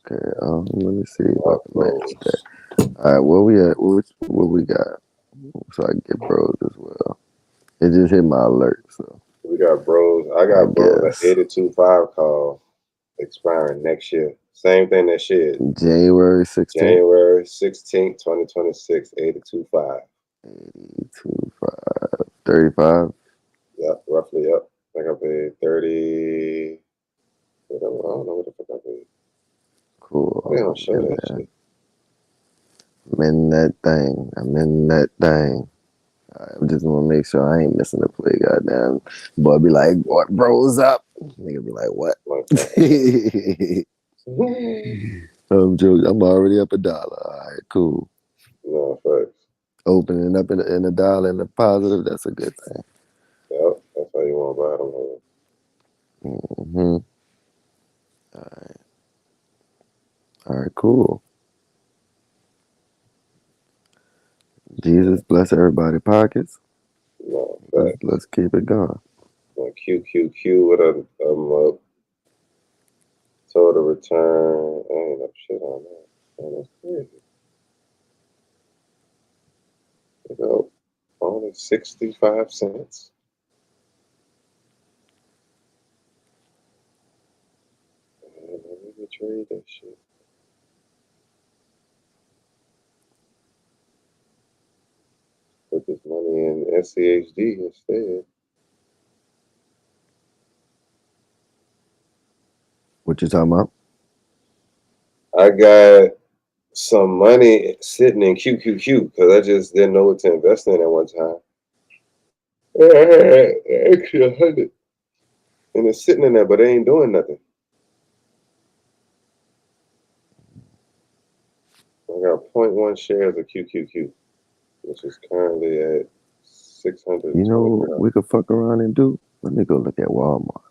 Okay, let me see if I Bought can match bros. that. All right, where we at? What we got? So I can get bros as well. It just hit my alert, so We got bros. I I got bros at guess 82.5 call expiring next year. Same thing that shit. January 16th, January 16th, 2026, 82.5. 82.5, 35. Yep, roughly, yep. I think I paid 30. Whatever. I don't know what the fuck I paid. Cool. They don't show that shit. I'm in that thing. I'm in that thing. I just want to make sure I ain't missing the play. Goddamn, boy, be like, "What, bros up?" Nigga be like, "What?" I'm joking. I'm already up $1. All right, cool. No, facts. Opening up in $1 in the positive. That's a good thing. Yep, that's how you want to buy them. Mm-hmm. All right, cool. Jesus bless everybody pockets. No, facts. Let's keep it going. QQQ with a total return. I ain't up shit on that. Man, that's crazy. You know, only 65 cents. Man, let me trade that shit. Put this money in SCHD instead. What you talking about? I got some money sitting in QQQ because I just didn't know what to invest in at one time. I had extra 100 and it's sitting in there, but it ain't doing nothing. I got 0.1 shares of QQQ, which is currently at 620. You know what we could fuck around and do? Let me go look at Walmart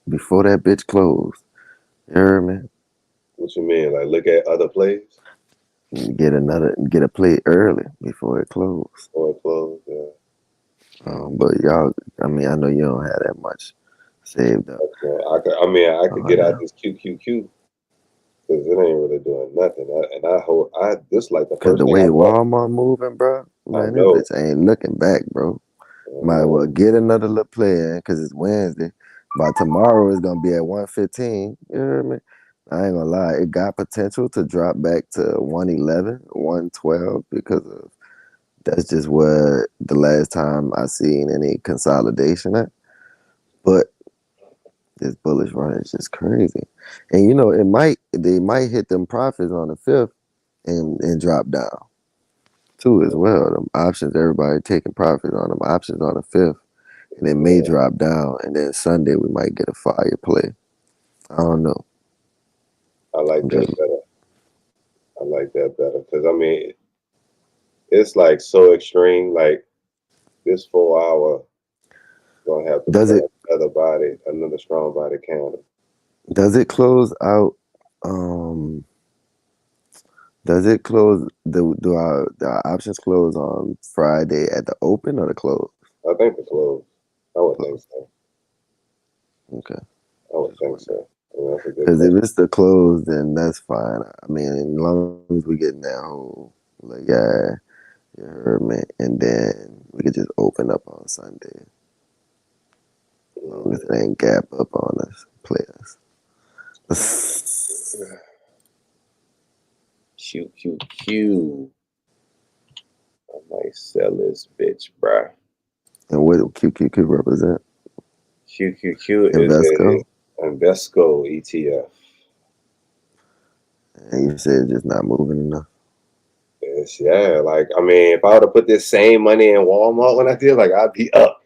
before that bitch closed. You heard me? What you mean? Like look at other plays? Get a play early before it closed. Before it closed, yeah. But y'all, I mean, I know you don't have that much saved up. I could get out this QQQ because it ain't really doing nothing. I dislike the Cause first the thing way I bought. Walmart moving, bro, I man, know. this bitch ain't looking back, bro. Might as well get another little play in because it's Wednesday. By tomorrow, it's gonna be at 115. You hear me? I ain't gonna lie, it got potential to drop back to 111, 112 because of that's just what the last time I seen any consolidation at. But this bullish run is just crazy. And you know, they might hit them profits on the 5th and drop down too as well. Them options, everybody taking profits on them options on the 5th. And it may drop down, and then Sunday we might get a fire play. I don't know. I like that better. I like that better because I mean, it's like so extreme. Like this 4 hour gonna have to Does print it another strong body candle. close out? Does it close? Do our options close on Friday at the open or the close? I think the close. I would think Close. so. Okay. I would think so. I mean, that's a good Because if question. it's the close, then that's fine. I mean, as long as we get in that whole like, yeah, you heard me, and then we could just open up on Sunday. As long as it ain't gap up on us, play us. QQQ. I might sell this bitch, bruh. And what do QQQ represent? QQQ is Invesco. Invesco ETF. And you said just not moving enough. Yes, yeah. Like, I mean, if I were to put this same money in Walmart when I did, like, I'd be up.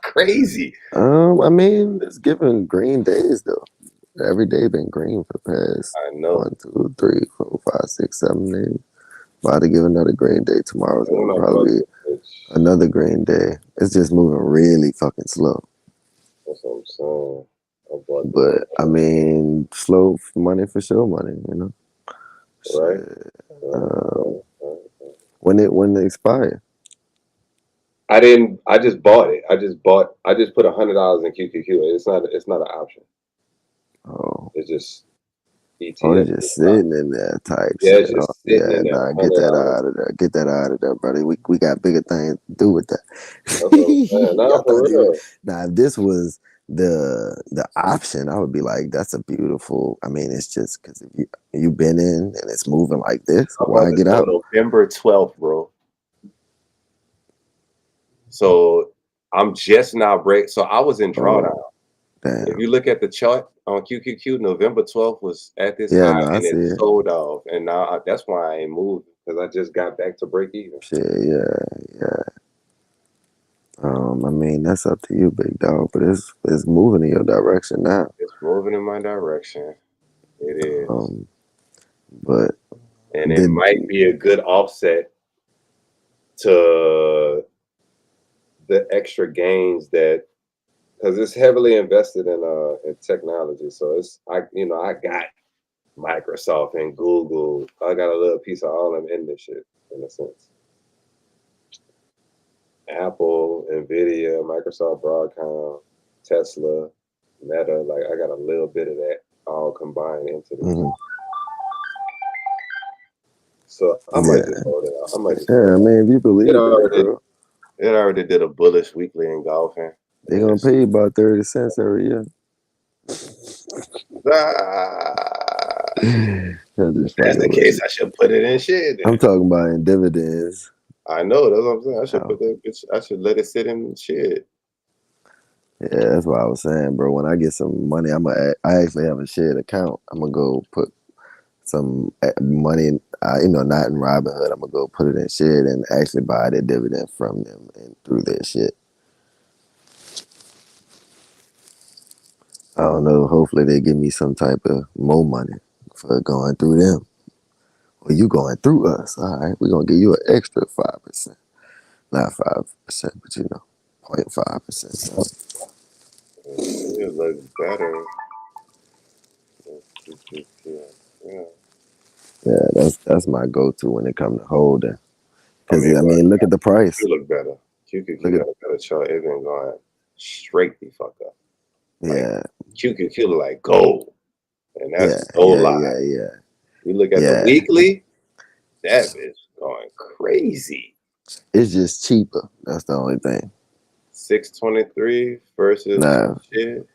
Crazy. I mean, it's giving green days though. Every day been green for the past I know. 1, 2, 3, 4, 5, 6, 7 days. About to give another green day. Tomorrow's And when gonna I bought probably be this, another green day. It's just moving really fucking slow. that's what I'm saying. I bought this, But I mean, slow money for show money, you know. right? Shit. Right. When it expire? I didn't. I just bought it. I just put $100 in QQQ. It's not an option. Oh, It's just oh, ETF. it's just sitting in there type Yeah, shit. it's Oh, just sitting yeah, in there. nah, get that $100. out of there. Get that out of there, brother. We got bigger things to do with that. That's what I'm saying. I Nah, for thought real. now if this was the option, I would be like, that's a beautiful. I mean, it's just because if you've been in and it's moving like this, I bought why this get on out? November 12th, bro. So I'm just now break. So I was in drawdown. Oh, damn. If you look at the chart on QQQ, November 12th was at this Yeah, high no, I and see it it. sold off. And now that's why I ain't moved because I just got back to break even. Shit, yeah. I mean, that's up to you, big dog. But it's moving in your direction now. It's moving in my direction. It is. But And it did might be a good offset to the extra gains that because it's heavily invested in technology. So I got Microsoft and Google. I got a little piece of all of them in this shit in a sense. Apple, Nvidia, Microsoft, Broadcom, Tesla, Meta. Like I got a little bit of that all combined into this. So I might just hold it out. I might just. Yeah, I mean, if you believe It in it, already, bro, it already did a bullish weekly in golfing. they gonna pay you about 30 cents every year. If that's the case, I should put it in shit. Then. I'm talking about in dividends. I know that's what I'm saying. I should put that bitch. I should let it sit in shit. Yeah, that's what I was saying, bro. When I get some money, I actually have a shared account. I'm gonna go put some money, not in Robinhood. I'm gonna go put it in shit and actually buy the dividend from them and through their shit. I don't know. Hopefully they give me some type of more money for going through them. Well, you going through us. All right, we're going to give you an extra 5%. Not 5%, but 0.5%. So. It looks better. Yeah, that's my go-to when it comes to holding. Because, I mean, look at the price. You look better. QQQ got a better chart. It's been going straight the fuck up. Yeah. QQQ look like gold. And that's so lie. Yeah. You look at the weekly, that bitch going crazy. It's just cheaper. That's the only thing. 623 versus shit.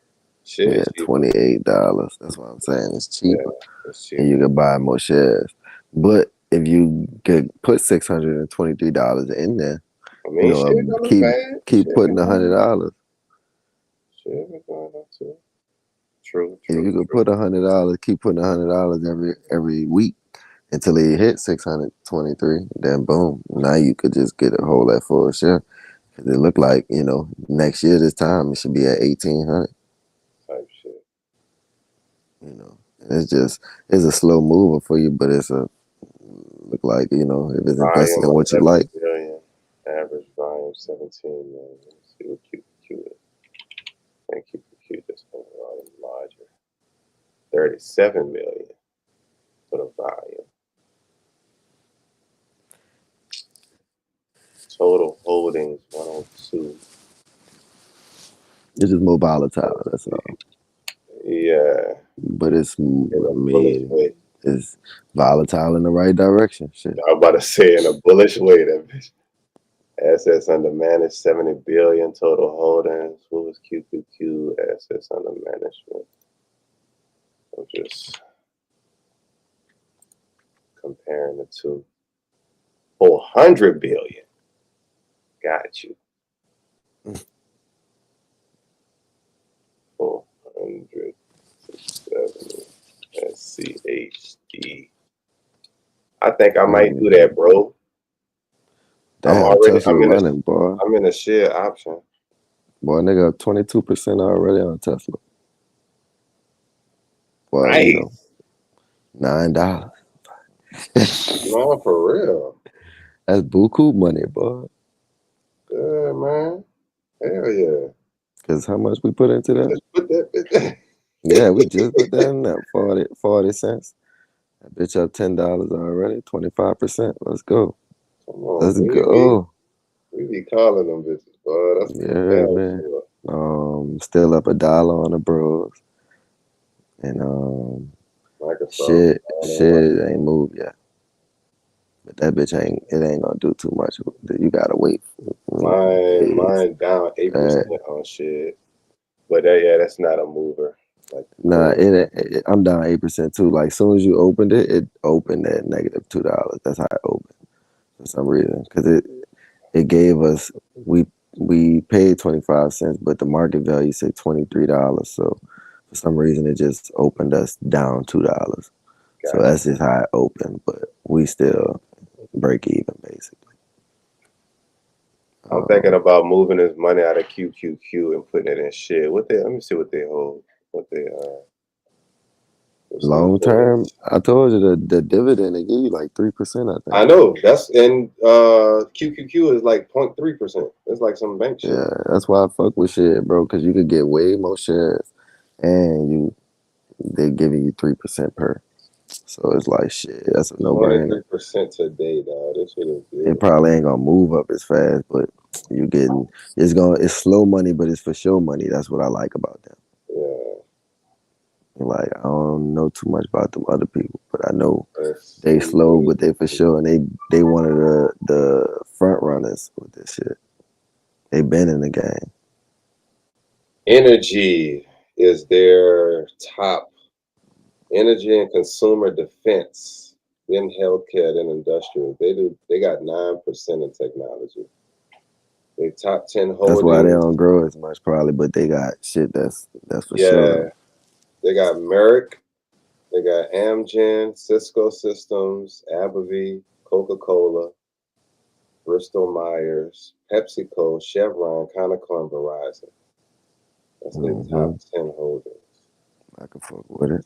Yeah, $28. That's what I'm saying. It's cheaper. Yeah, it's cheaper. And you can buy more shares. But if you could put $623 in there, I mean, keep putting $100. Shit been going up too. True. If you could put $100, keep putting $100 every week until it hit 623, then boom, now you could just get a whole that full share. Cause it looked like next year this time it should be at 1,800 type shit. It's a slow mover for you, but it's look like if it's invested in what you like. Million. Average volume 17 million. Let's see what QQQ is. I think QQQ just went larger. 37 million for the volume. Total holdings 102. It's just more volatile. That's all. Yeah. But it's volatile in the right direction. Shit. I'm about to say in a bullish way that bitch. Assets under managed 70 billion total holdings. What was QQQ assets under management? I'm just comparing the two. 400 billion. Got you. 400 CHD. I think I might do that, bro. Damn, Tesla running, boy. I'm in a share option. Boy, nigga, 22% already on Tesla. Well, nice. you know, $9. No, for real. That's buku money, boy. Good, man. Hell yeah. Because how much we put into that? Just put that bitch. Yeah, we just put that in there, 40 cents. That bitch up $10 already, 25%. Let's go. Come on, Let's go. We be calling them bitches, boy. That's yeah, man. Sure. Still up $1 on the bros. And Microsoft, shit ain't moved yet. But that bitch ain't gonna do too much. You gotta wait. Mine down 8% on shit. But that's not a mover. Like, nah, I'm down 8% too. Like, soon as you opened it, it opened at -$2. That's how it opened for some reason. Because it gave us, we paid 25 cents, but the market value said $23. So for some reason, it just opened us down $2. So that's just how it opened. But we still break even, basically. I'm thinking about moving this money out of QQQ and putting it in shit. Let me see what they hold. What they long term, I told you the dividend they give you like 3%. I think. I know that's in QQQ is like 0.3%. It's like some bank shit. Yeah, that's why I fuck with shit, bro. Because you could get way more shares, and they giving you 3% per. So it's like shit. That's a no brainer. 23% today, dog. This shit is good. It probably ain't gonna move up as fast, but it's slow money, but it's for sure money. That's what I like about them. Yeah. Like, I don't know too much about them other people, but I know they slow, but they for sure, and they one of the front runners with this shit. They been in the game. Energy is their top. Energy and consumer defense, then healthcare, then industrial. They got 9% in technology. They top 10 holdings. That's why they don't grow as much, probably, but they got shit that's for sure. Yeah. They got Merck, they got Amgen, Cisco Systems, Abbevie, Coca-Cola, Bristol Myers, PepsiCo, Chevron, Conoco, and Verizon. That's their top 10 holdings. I can fuck with it.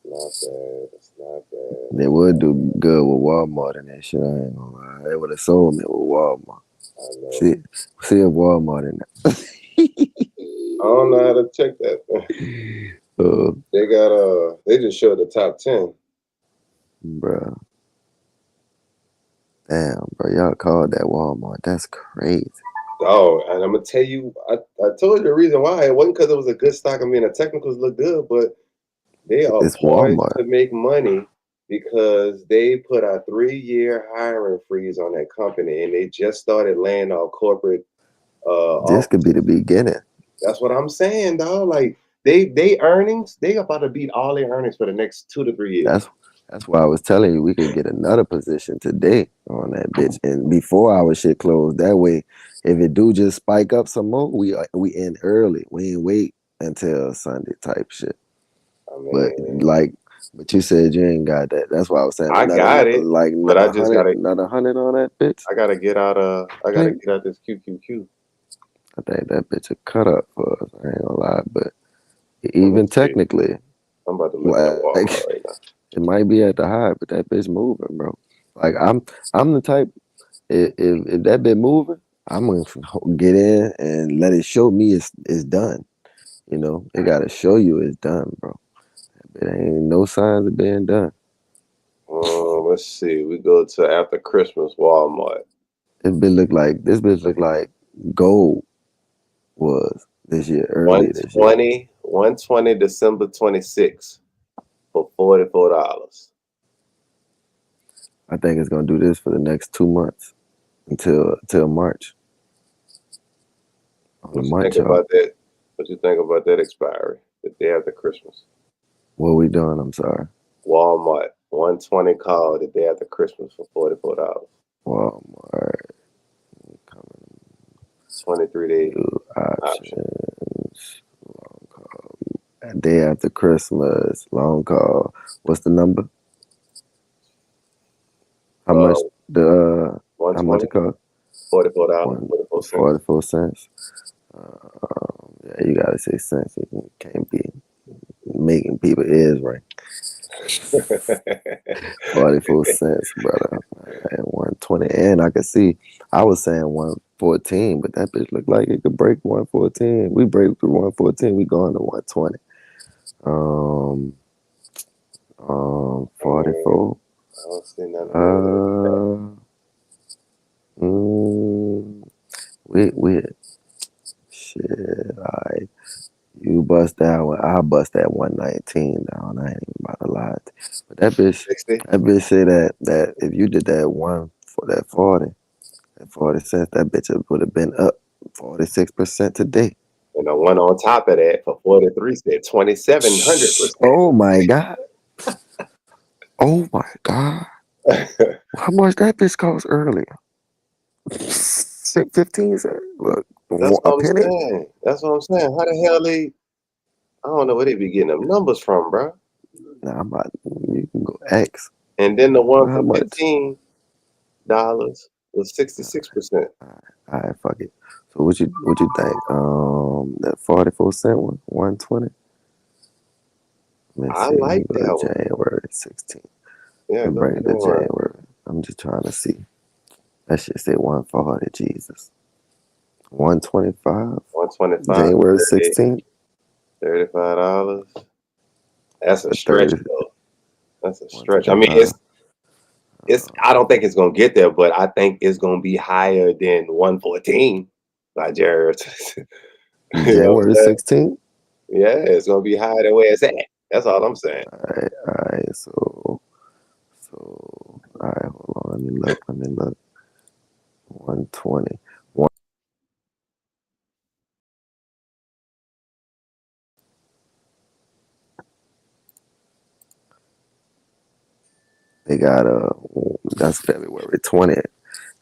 It's not bad. They would do good with Walmart and that shit. I ain't gonna lie. They would have sold me with Walmart. I know. See if Walmart in there. I don't know how to check that. They just showed the top 10. Bruh. Damn, bro. Y'all called that Walmart. That's crazy. Oh, and I'm gonna tell you, I told you the reason why. It wasn't because it was a good stock. I mean, the technicals look good, but they are poised Walmart to make money because they put a 3-year hiring freeze on that company, and they just started laying off corporate. This could be the beginning. That's what I'm saying, dog. Like they earnings, they about to beat all their earnings for the next 2 to 3 years. That's why I was telling you we could get another position today on that bitch, and before our shit closed. That way, if it do just spike up some more, we end early. We ain't wait until Sunday type shit. I mean, but you said you ain't got that. That's why I was saying I got it. Like but I just got another 100 on that bitch. I gotta get out this QQQ. I think that bitch a cut up for us. I ain't gonna lie, but even technically, I'm about to look at Walmart right now. It might be at the high, but that bitch moving, bro. Like I'm the type. If that bitch moving, I'm gonna get in and let it show me it's done. You know, it gotta show you it's done, bro. It ain't no signs of being done. Let's see. We go to after Christmas Walmart. This bitch look like gold was this year, early this year. 120 December 26th for $44. I think it's gonna do this for the next 2 months until March. What you think about that? What you think about that expiry the day after Christmas? What we doing? I'm sorry. Walmart 120 call the day after Christmas for $44. Walmart. 23 days options. Long call Day after Christmas, long call. What's the number? How much the how much it cost? $44, 44 cents. 44 cents. Yeah, you gotta say cents. You can't be making people ears ring. 44 cents, brother. At 120. And I could see I was saying 114, but that bitch looked like it could break 114. We break through 114, we going to 120. 44. I don't see nothing. We shit. Alright. You bust that one. I bust that 119 down. I ain't even about to lie. But that bitch 60. say that if you did that one for that 40 cents, that bitch would have been up 46% today. And the one on top of that for 43 said 2,700%. Oh my God. Oh my God. How much that bitch cost earlier? 15 cents? Look, That's a what I'm penny? saying. That's what I'm saying. How the hell I don't know where they be getting them numbers from, bro. Nah, you can go X. And then the one How for much? $15 was 66%. All right, fuck it. So what you think? That 44 cent one, 120. Let's I see. like Go that to one. January 16th. Yeah, go Bring it to January. January. I'm just trying to see. That shit say 140. Jesus. 125. 125, January 16th. $35. That's a For stretch 30. though. That's a stretch. I mean, 125. it's I don't think it's gonna get there, but I think it's gonna be higher than 114 by Jared. You know what January I'm saying? 16th. Yeah, it's gonna be higher than where it's at. That's all I'm saying. All right. So. All right. Hold on. Let me look. 120. They got that's February 20th.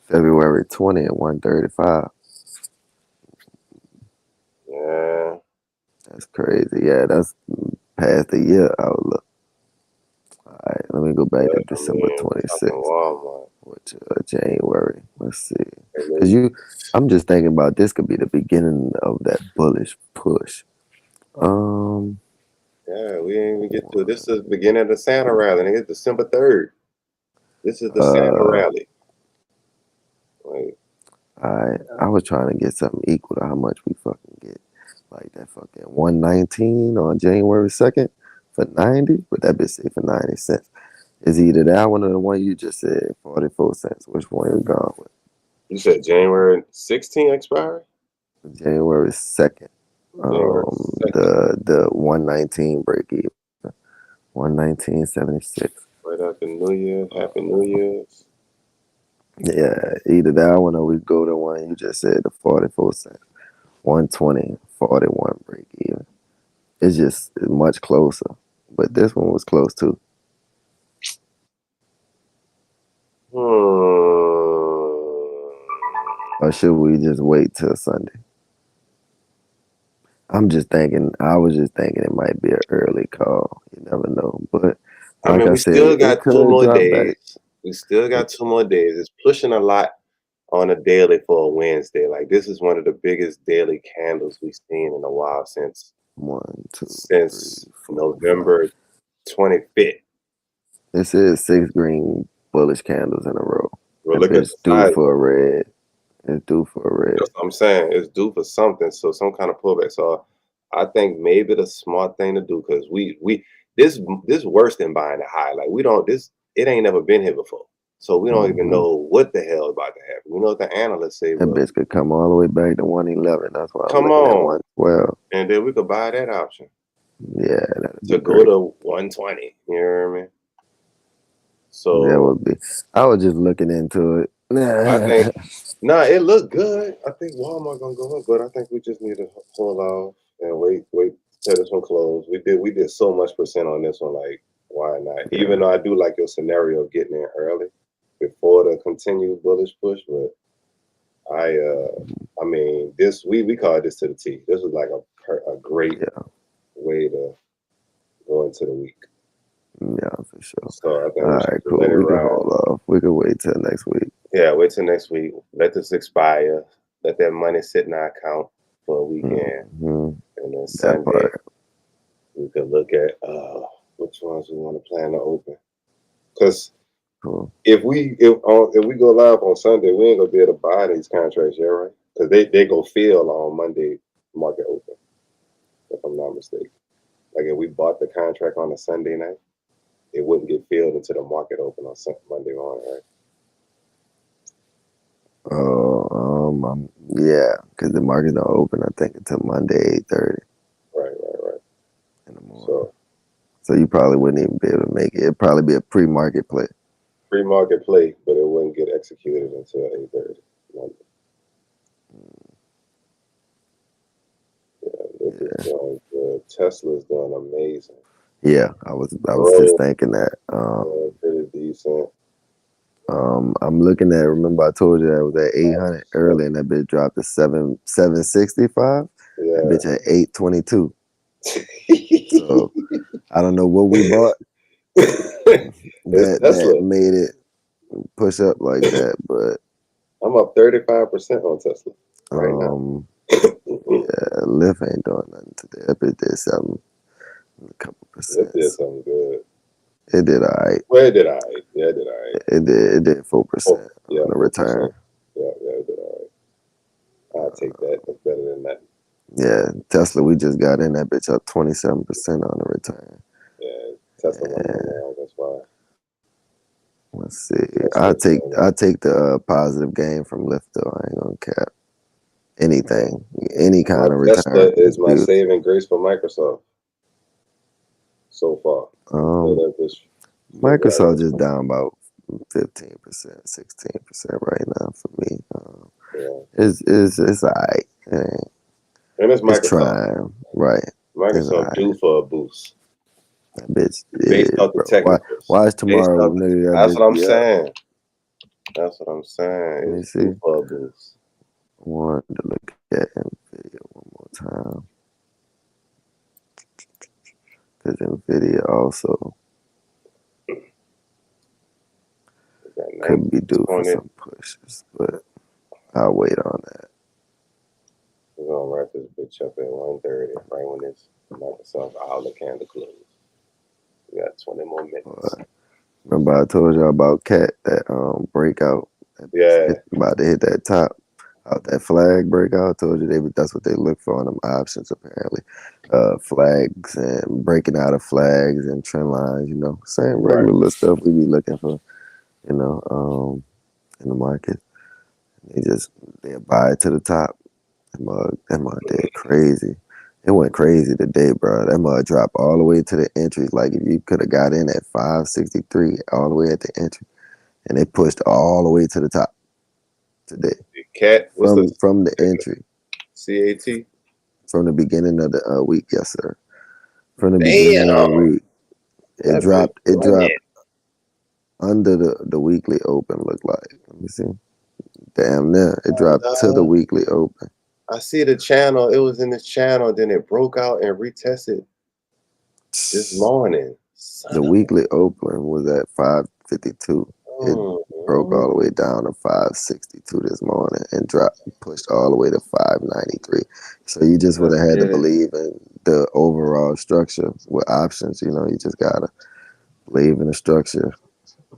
February 20th, 135. Yeah. That's crazy. Yeah, that's past the year outlook. All right, let me go back to I December mean, fucking 26th, Walmart. which January. Let's see. And Cause I'm just thinking about this could be the beginning of that bullish push. yeah, we ain't even get to this is the beginning of the Santa rally. Nigga, December 3rd. This is the Santa rally. Like, I was trying to get something equal to how much we fucking get. Like that fucking 119 on January 2nd for 90, but that bitch say for 90 cents. Is either that one or the one you just said, 44 cents. Which one you going with? you said January 16th expiry? January 2nd. January 2nd. The 119 break even. 119.76. Right after New Year's. Happy New Year's. Yeah, either that one or we go to one you just said, the 44 cents. 120, 41 break even. It's just much closer. But this one was close too. Or should we just wait till Sunday? I was just thinking it might be an early call. You never know. But I like mean, I we said, still it got 2 could more drop back. days. We still got 2 more days. It's pushing a lot on a daily for a Wednesday. Like, this is one of the biggest daily candles we've seen in a while since 1, 2, 3, 4, November 5. 25th. This is 6 green bullish candles in a row. Well, That look at bitch the due size. for a red. It's due for a red. That's what I'm saying. It's due for something, so some kind of pullback. So I think maybe the smart thing to do, because this worse than buying a high. Like, it ain't never been here before. So we don't even know what the hell is about to happen. We know what the analysts say, That but bitch could come all the way back to 111. That's why I'm come looking at on. 112. And then we could buy that option Yeah, that'd to be go great. to 120. You know what I mean? That So would be. I was just looking into it. I think it looked good. I think Walmart gonna go up, but I think we just need to hold off and wait till this one close. We did so much percent on this one, like, why not? Yeah. Even though I do like your scenario of getting in early before the continued bullish push, but I mean, this we call this to the T. This was like a great Yeah. way way to go into the week. Yeah, for sure. So I think All we right, should cool. let it We can ride. hold off. We can wait till next week. Yeah, wait till next week. Let this expire. Let that money sit in our account for a weekend. Mm-hmm. And then That Sunday, part. we could look at which ones we want to plan to open. Because Cool. if we go live on Sunday, we ain't gonna be able to buy these contracts, yeah, right? Because they go fill on Monday market open, if I'm not mistaken. Like if we bought the contract on a Sunday night, it wouldn't get filled until the market open on Monday morning, right? Yeah, because the market don't open, I think, until Monday 8:30 Right. in the morning. So So you probably wouldn't even be able to make it. It'd probably be a pre-market play. pre-market play, but it wouldn't get executed until 8:30 Monday. Yeah, this is doing good. Tesla's doing amazing. Yeah, I was just thinking that. Pretty decent. I'm looking at. Remember, I told you that it was at 800 early, and that bitch dropped to 765. Yeah. That bitch at 822. So I don't know what we bought that made it push up like that, but I'm up 35% on Tesla right now. Yeah, Lyft ain't doing nothing today. That bitch did something, a couple percent. It did something good. It did all right. Well, it did all right. Yeah, it did all right. It did 4% on the return. Yeah, it did all right. I'll take that. That's better than that. Yeah, Tesla, we just got in that bitch up 27% on the return. Yeah, Tesla went on. That's why. Let's see. I take the positive gain from Lyft though. I ain't gonna cap. Anything, any kind of return. Tesla is my saving grace for Microsoft so far. Microsoft just down about 15%, 16% right now for me. It's all right. And it's Microsoft. It's trying, right? Microsoft due for a boost. That bitch based off the technicals. Watch tomorrow, nigga. That's what I'm saying. That's what I'm saying. Let me it's see. due for a boost. I wanted to look at NVIDIA one more time. Because NVIDIA also could be due for some pushes, but I'll wait on that. We're going to wrap this bitch up at 1:30, right when this Microsoft Outlook candle closes. We got 20 more minutes. Remember I told y'all about Cat, that breakout? About to hit that top. Out that flag breakout, I told you that's what they look for on them options apparently. Flags and breaking out of flags and trend lines, same regular little stuff we be looking for, in the market. They buy to the top. That mug did crazy. It went crazy today, bro. That mug dropped all the way to the entry. Like if you could have got in at 563 all the way at the entry, and they pushed all the way to the top today. Cat from the entry. CAT? From the beginning of the week, yes, sir. From the beginning of the week, it dropped under the weekly open. Looked like. Let me see. Damn near it dropped to the weekly open. I see the channel. It was in this channel. Then it broke out and retested this morning. The weekly open was at 552. It broke all the way down to 562 this morning and pushed all the way to 593. So you just would have had to believe in the overall structure with options. You just gotta believe in the structure,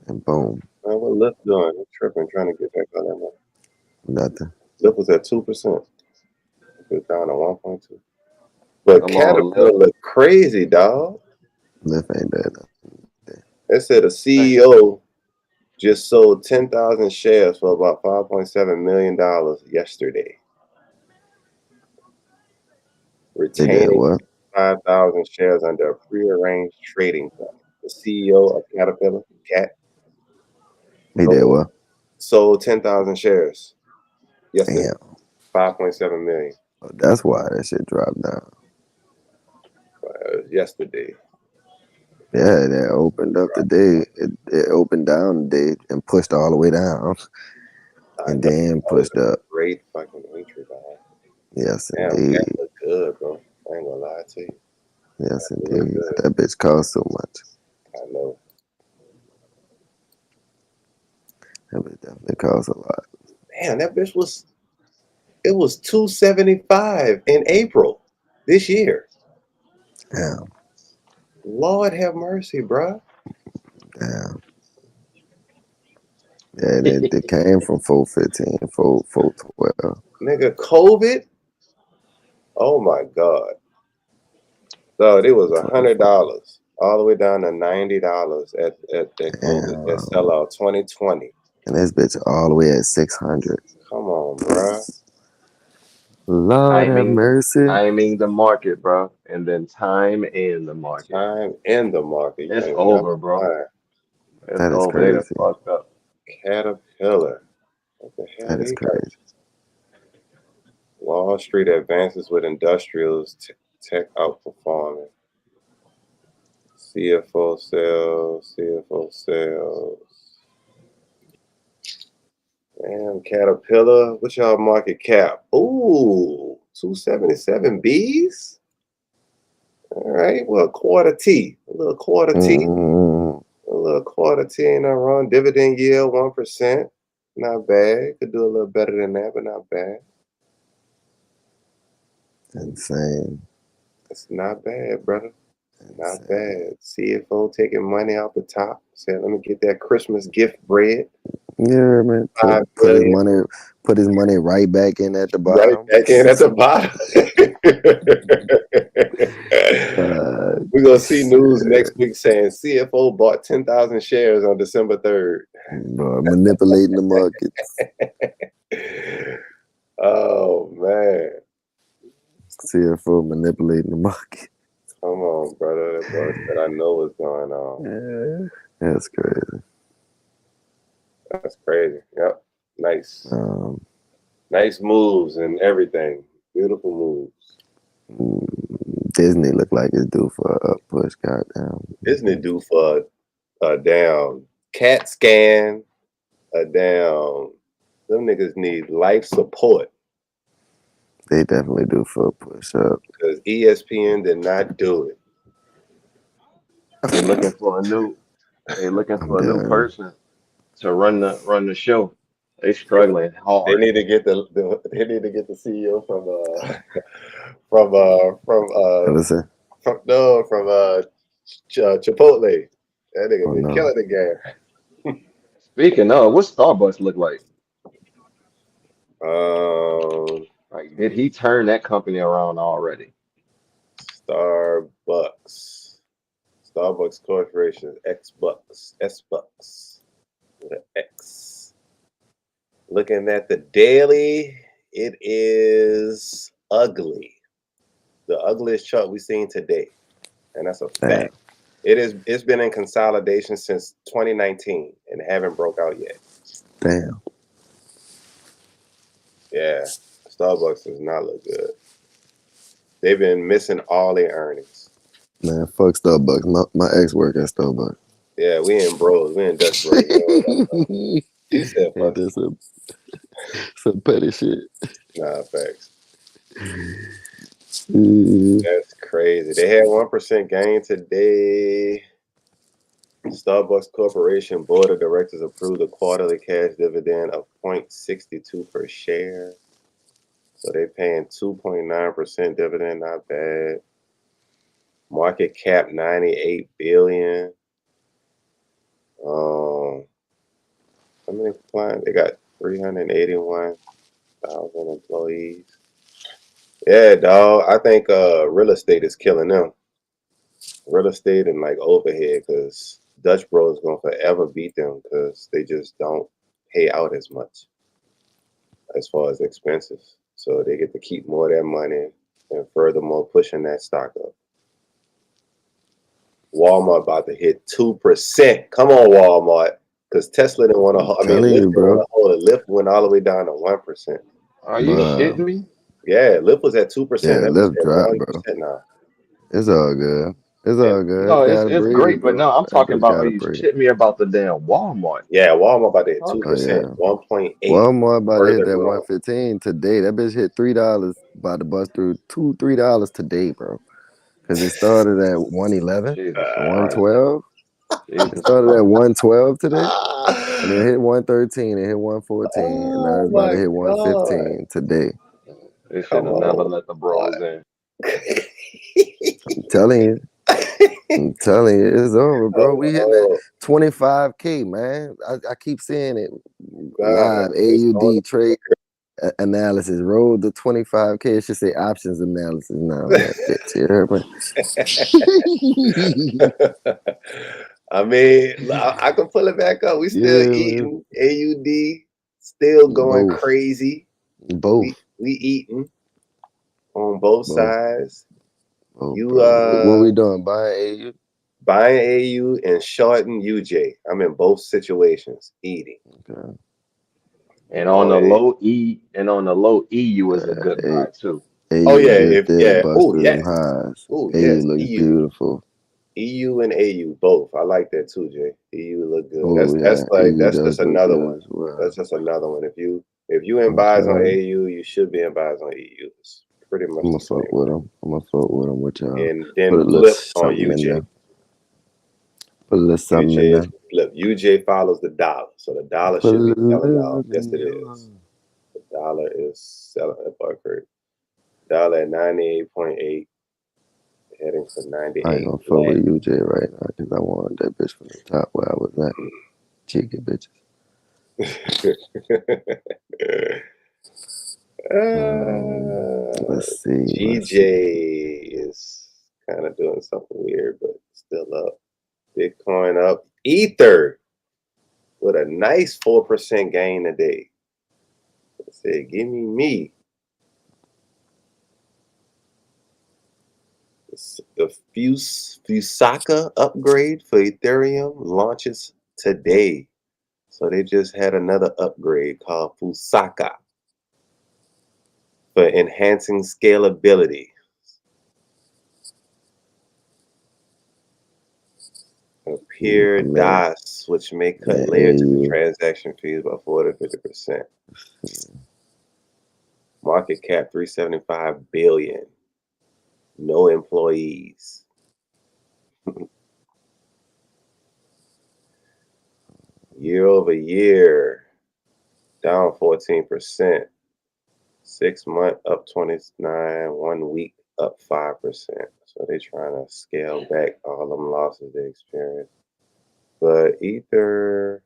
and boom. Man, what Lyft doing? I'm tripping, trying to get back on that one. Nothing. Lyft was at 2%. It's down to 1.2. But Caterpillar look crazy, dog. Lyft ain't that. They said a CEO just sold 10,000 shares for about $5.7 million yesterday. Retaining 5,000 shares under a prearranged trading plan. The CEO of Caterpillar, Cat. He did what? Sold 10,000 shares yesterday. Damn. 5.7 million. Oh, that's why that shit dropped down. Yesterday. Yeah, that opened up today. It opened down today and pushed all the way down. And then pushed up. Great fucking entry, dog. Yes, damn, indeed. That look good, bro. I ain't gonna lie to you. Yes, It look indeed. good. That bitch costs so much. I know. That bitch definitely costs a lot. Damn, that bitch was. It was $275 in April this year. Damn, Lord have mercy, bruh. damn. Yeah, they came from 415, 412. Nigga, COVID. Oh my God. So it was $100 all the way down to $90 at that COVID, that Damn. sellout 2020. And this bitch all the way at 600. Come on, bruh. Lord have mercy. Timing the market, bro, and then time in the market. Time in the market. It's over, bro. It's That is over. They done crazy. fucked up. Caterpillar. What the hell? That is crazy. Wall Street advances with industrials, tech outperforming. CFO sales. Damn, Caterpillar. What's y'all market cap? Ooh, 277 Bs. All right, well, quarter T. A little quarter T. A little quarter T ain't no wrong. Dividend yield 1%. Not bad. Could do a little better than that, but not bad. Insane. It's not bad, brother. Not bad. CFO taking money out the top. Said, let me get that Christmas gift bread. Yeah, man. Put his money right back in at the bottom. Right back in at the bottom. We're going to see news next week saying CFO bought 10,000 shares on December 3rd. Bro, manipulating the market. Oh, man. CFO manipulating the market. Come on, brother. That boy said, I know what's going on. Yeah, that's crazy. That's crazy. Yep. Nice. Nice moves and everything. Beautiful moves. Disney look like it's due for a push. Goddamn. Disney due for a damn CAT scan. A damn. Them niggas need life support. They definitely do for a push up. Because ESPN did not do it. They looking for a new. They looking for a new person to run the show. They struggling hard. They need to get the CEO from Chipotle. That nigga been killing the game. Speaking of, what Starbucks look like? Like, did he turn that company around already? Starbucks Corporation, S-Bucks with an X. Looking at the daily, it is ugly. The ugliest chart we've seen today, and that's a fact. It's been in consolidation since 2019 and haven't broke out yet. Damn. Yeah, Starbucks does not look good. They've been missing all their earnings. Man, fuck Starbucks. My ex work at Starbucks. Yeah, we in bros. We in Dutch bros. He said fuck. That's some petty shit. Nah, facts. That's crazy. They had 1% gain today. Starbucks Corporation Board of Directors approved a quarterly cash dividend of 0.62 per share. So they're paying 2.9% dividend, not bad. Market cap $98 billion. How many clients? They got 381,000 employees. Yeah, dog. I think real estate is killing them. Real estate and like overhead, because Dutch Bros gonna forever beat them because they just don't pay out as much as far as expenses. So they get to keep more of their money and furthermore pushing that stock up. Walmart about to hit 2%. Come on, Walmart. Because Tesla didn't want to hold it. Lyft went all the way down to 1%. Are you shitting me? Yeah, Lyft was at 2%. Yeah, that Lyft dropped, bro. Now. It's all good. It's all good. No, it's great, but no, I'm talking about are you shitting me about the damn Walmart? Yeah, Walmart about to hit 2%, 1.8. Walmart about to hit that 115 today. That bitch hit $3. About to bust through $3 today, bro. Because it started at 111, Jesus Christ. 112. It Jesus started at Christ. 112 today, and it hit 113, it hit 114, and now Oh it's about to my hit God. 115 today. They should Come have never on. let the bros in. I'm telling you. It's over, bro. We hitting at Oh, 25K, man. I keep seeing it God. live. It's on. AUD trade analysis. Roll the 25K. It should say options analysis now on that bitch. You heard me? I mean, I can pull it back up. We still Yeah, man. eating. AUD still going Both. crazy. Both. We eating on both Both. sides. Both, You bro. What we doing? Buying buying AU and shorting UJ. I'm in both situations. Eating. AU? Okay. And on Long the A. low E and on the low EU is a good buy too. Oh AU yeah, just did bust Oh through them yes. highs. Oh AU yes. looks beautiful. EU and AU both. I like that too, Jay. EU look good. Oh yeah, AU That's does just look another good one. as well. That's just another one. If you in buys on Okay. AU, you should be in buys on EU. It's pretty much I'm the gonna same. fuck with them. I'm gonna fuck with them with y'all. And then Put a little flip on something in UJ. there. Put a little something in UJ there. is flip. UJ follows the dollar. So the dollar Put a should be selling little off. Yes, in it your. is. The dollar is selling at Buckert. Dollar at 98.8. Heading for I ain't 98 gonna fuck flat. with UJ right now because I want that bitch from the top where I was at. Cheeky bitches. Let's see. GJ is kind of doing something weird, but still up. Bitcoin up. Ether with a nice 4% gain today. It said, give me. The Fusaka upgrade for Ethereum launches today. So they just had another upgrade called Fusaka for enhancing scalability. Appear DOS, which may cut layer 2 transaction fees by 40 to 50%. Market cap 375 billion. No employees. Year over year, down 14%. 6 month up 29, 1 week up 5%. So they're trying to scale back all them losses they experienced. But Ether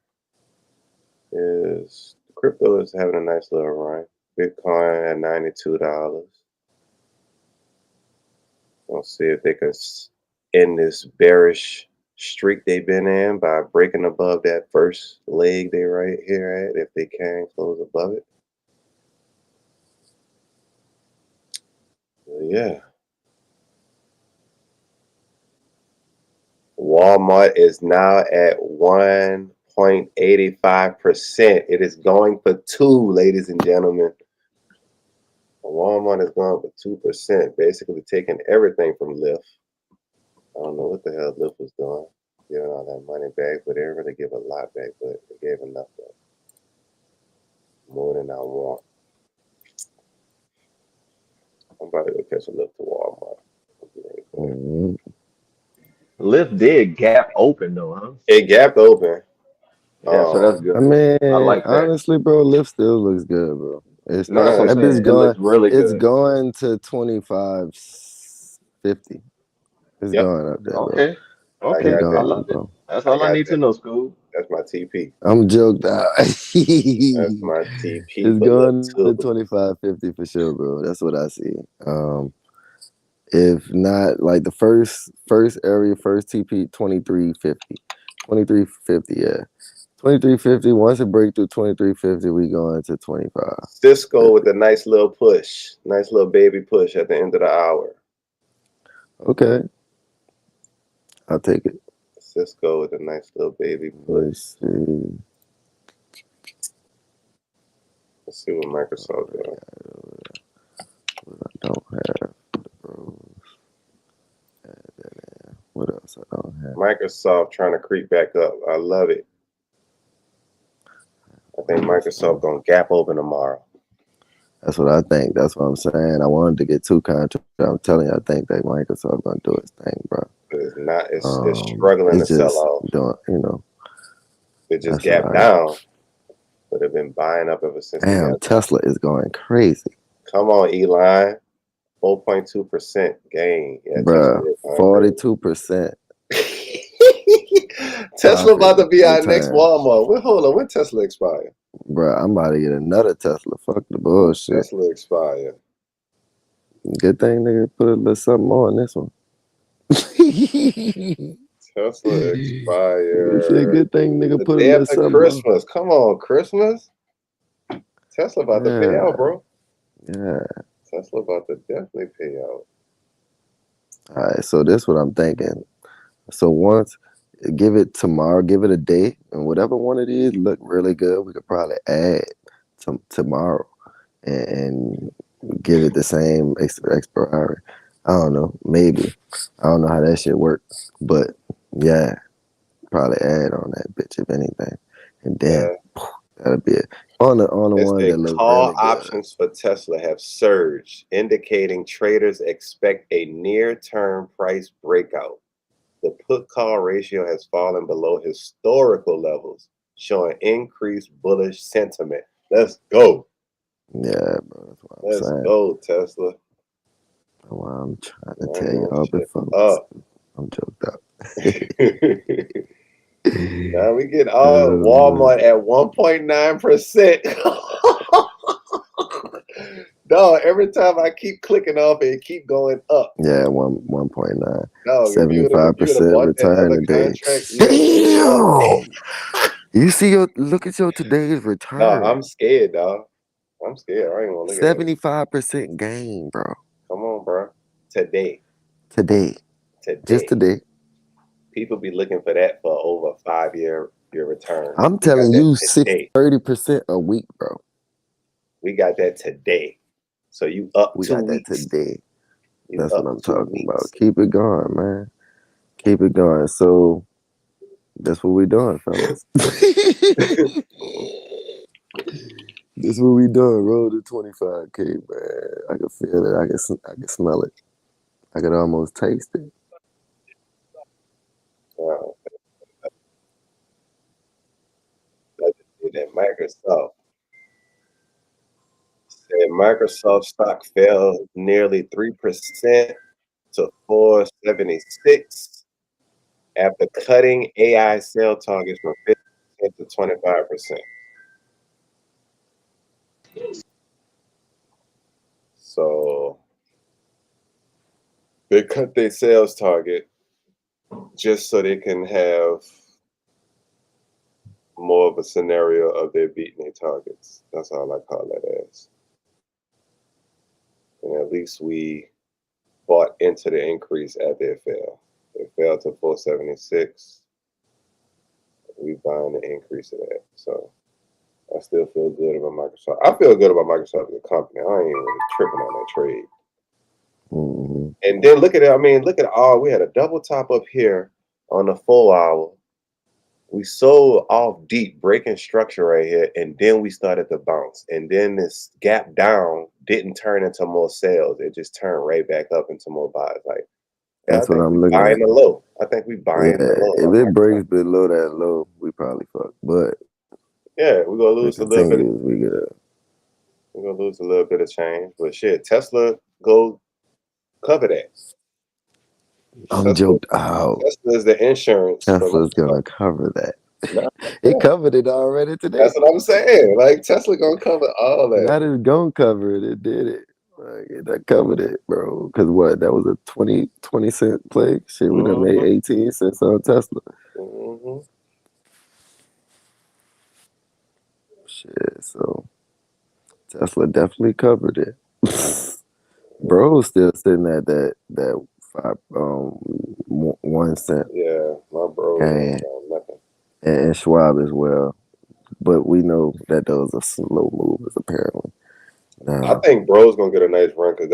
crypto is having a nice little run. Bitcoin at $92. We'll see if they can end this bearish streak they've been in by breaking above that first leg they right here at, if they can close above it. But yeah. Walmart is now at 1.85%. It is going for 2, ladies and gentlemen. Walmart is going for 2%, basically taking everything from Lyft. I don't know what the hell Lyft was doing, giving all that money back, but they didn't really give a lot back, but they gave enough back. More than I want. I'm about to go catch a Lyft to Walmart. Lyft did gap open though, huh? It gapped open. Yeah, so that's good. I mean, I like that. honestly, bro, Lyft still looks good, bro. It's No, that's what I'm that bitch saying. It going. looks really It's good. going to 25.50. It's Yep. going up there, bro. Okay. I Okay. It's got I that. going, love it. bro. That's I all I got need to that. know, Scoob. That's my TP. I'm joked out. That's my TP It's for Lyft going to too. 25.50 for sure, bro. That's what I see. If not, like the first area, first TP 23.50. 23.50, yeah. 23.50. Once it break through 23.50, we go into 25. Cisco with a nice little push, nice little baby push at the end of the hour. Okay, I'll take it. Cisco with a nice little baby push. Let's see. Let's see what Microsoft doing. What I don't have, bro. What else I don't have? Microsoft trying to creep back up. I love it. I think Microsoft gonna gap open tomorrow. That's what I think. That's what I'm saying. I wanted to get 2 contracts. I'm telling you, I think that Microsoft gonna do its thing, bro. It's not. It's struggling to It's sell just off. doing, you know. It just That's all gapped right. down, but they've been buying up ever since. Damn, Tesla is going crazy. Come on, Elon. 4.2% gain. Yeah, Bruh, 42%. Tesla about to be our next return. Walmart. Well, hold on. When Tesla expire? Bruh, I'm about to get another Tesla. Fuck the bullshit. Tesla expire. Good thing nigga put a little something on this one. Tesla expire. Good thing nigga The put a day little after something Christmas. Come on, Christmas. Tesla about to pay out, bro. Yeah. Tesla about to definitely pay out. All right, so this is what I'm thinking. So once, give it tomorrow, give it a day, and whatever one of these look really good, we could probably add tomorrow and give it the same expiry. I don't know, maybe. I don't know how that shit works, but yeah, probably add on that bitch if anything, and then that'll be it. On the one that look call really good. options for Tesla have surged, indicating traders expect a near-term price breakout. The put-call ratio has fallen below historical levels, showing increased bullish sentiment. Let's go. Yeah, bro, that's what I'm saying. Let's go, Tesla. Well, I'm trying to tell y'all before. I'm joked up. Now we get all Walmart at 1.9%. No, every time I keep clicking off it keep going up. Yeah, 1.9. No, 75% return today. Damn! You see look at your today's return. No, I'm scared, dog. I'm scared. I ain't gonna look at it. 75% gain, bro. Come on, bro. Today. Just today. People be looking for that for over 5-year return. I'm telling you, 30% a week, bro. We got that today. So you up 2 weeks. We got that today. That's what I'm talking about. Keep it going, man. Keep it going. So that's what we doing, fellas. This is what we doing. Roll to 25K, man. I can feel it. I can smell it. I can almost taste it. Wow. That Microsoft. Said Microsoft stock fell nearly 3% to 476 after cutting AI sale targets from 50% to 25%. So they cut their sales target just so they can have more of a scenario of their beating their targets. That's all I call that as. And at least we bought into the increase after it fell. It fell to 476. We buying the increase of that. So I still feel good about Microsoft. I feel good about Microsoft as a company. I ain't really tripping on that trade. Mm-hmm. And then look at it. I mean, look at all. We had a double top up here on the 4 hour. We sold off deep, breaking structure right here, and then we started to bounce. And then this gap down didn't turn into more sales. It just turned right back up into more buys. Like, that's what I'm looking buying at. the low. I think we buying the low. If it breaks below that low, we probably fuck. But yeah, we're gonna lose a little bit. We good. We're gonna lose a little bit of change. But shit, Tesla go cover that. I'm joked out. Tesla's the insurance. Tesla's gonna cover that. No, it covered it already today. That's what I'm saying. Like Tesla gonna cover all that. Not it's gonna cover it. It did it. Like, that covered it, bro. Because what? That was a 20 cent play. Shit, we done made 18 cents on Tesla. Shit, so Tesla definitely covered it. Bro, still sitting at that 1 cent. Yeah, my bro. And and Schwab as well. But we know that those are slow movers apparently. I think bro's gonna get a nice run because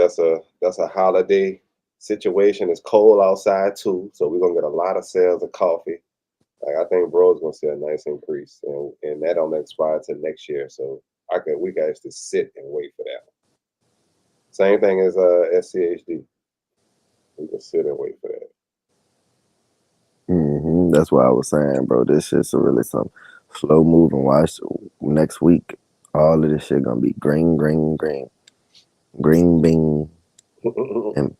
that's a holiday situation. It's cold outside too, so we're gonna get a lot of sales of coffee. Like I think bro's gonna see a nice increase, and that don't expire till next year. So we guys just sit and wait for that. Same thing as SCHD. We can sit and wait for that. That's what I was saying, bro. This shit's really some slow moving. Watch next week. All of this shit gonna be green, green, green, green bean, and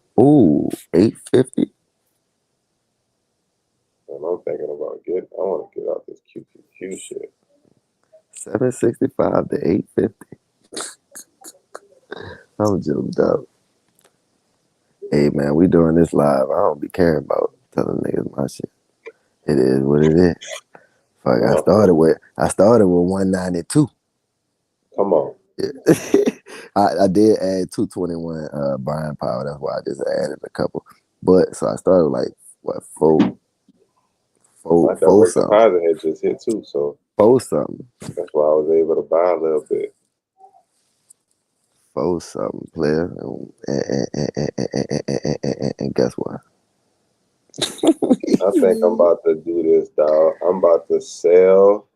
850. And I'm thinking about I want to get out this QQQ shit. 765 to 850. I'm jumped up. Hey man, we doing this live. I don't be caring about telling niggas my shit. It is what it is. Fuck, I started with 192. Come on. Yeah. I did add 221 buying power. That's why I just added a couple. But so I started like what four My direct something. deposit had just hit too, so 4 something. that's why I was able to buy a little bit. 4 something, player. And guess what? I think I'm about to do this, dog. I'm about to sell.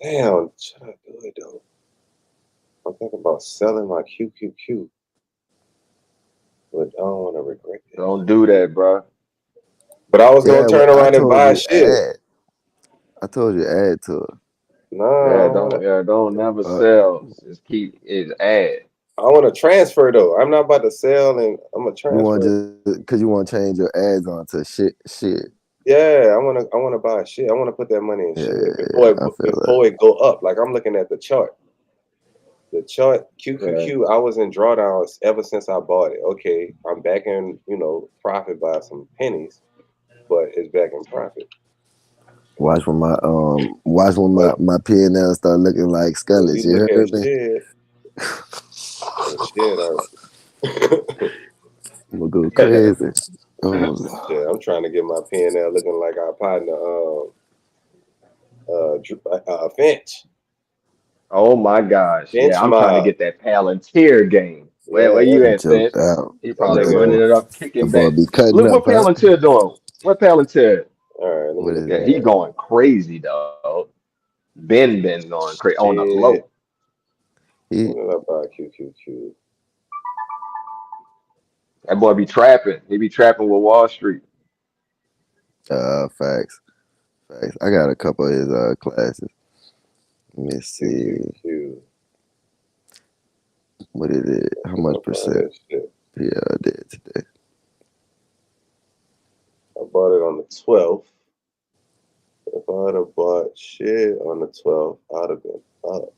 Damn, should I do it though? I'm thinking about selling my QQQ, but I don't want to regret it. Don't do that, bro. But I was gonna turn around and buy shit. I told you add to it. No, Don't never sell. Just keep it add. I want to transfer though. I'm not about to sell, and I'm gonna transfer. You want because you want to change your ads onto shit. Yeah, I wanna buy shit. I wanna put that money in shit before it go up. Like I'm looking at the chart. The chart QQQ, I was in drawdowns ever since I bought it. Okay, I'm back in, profit by some pennies, but it's back in profit. Watch when my P&L start looking like skeletons. You heard me? I'm gonna go crazy. Yeah, I'm trying to get my P&L looking like our partner, Finch. Oh my gosh! Finch I'm trying to get that Palantir game. Where you at, Finch? He probably running it up, kicking back. Look what Palantir doing. What Palantir? All right, let me look at he going crazy, dog. Ben going crazy on the low. What about QQQ? That boy be trapping. He be trapping with Wall Street. Facts. I got a couple of his classes. Let me see. What it is? How much percent? Yeah, I did today. I bought it on the 12th. If I would have bought shit on the 12th, I'd have been up.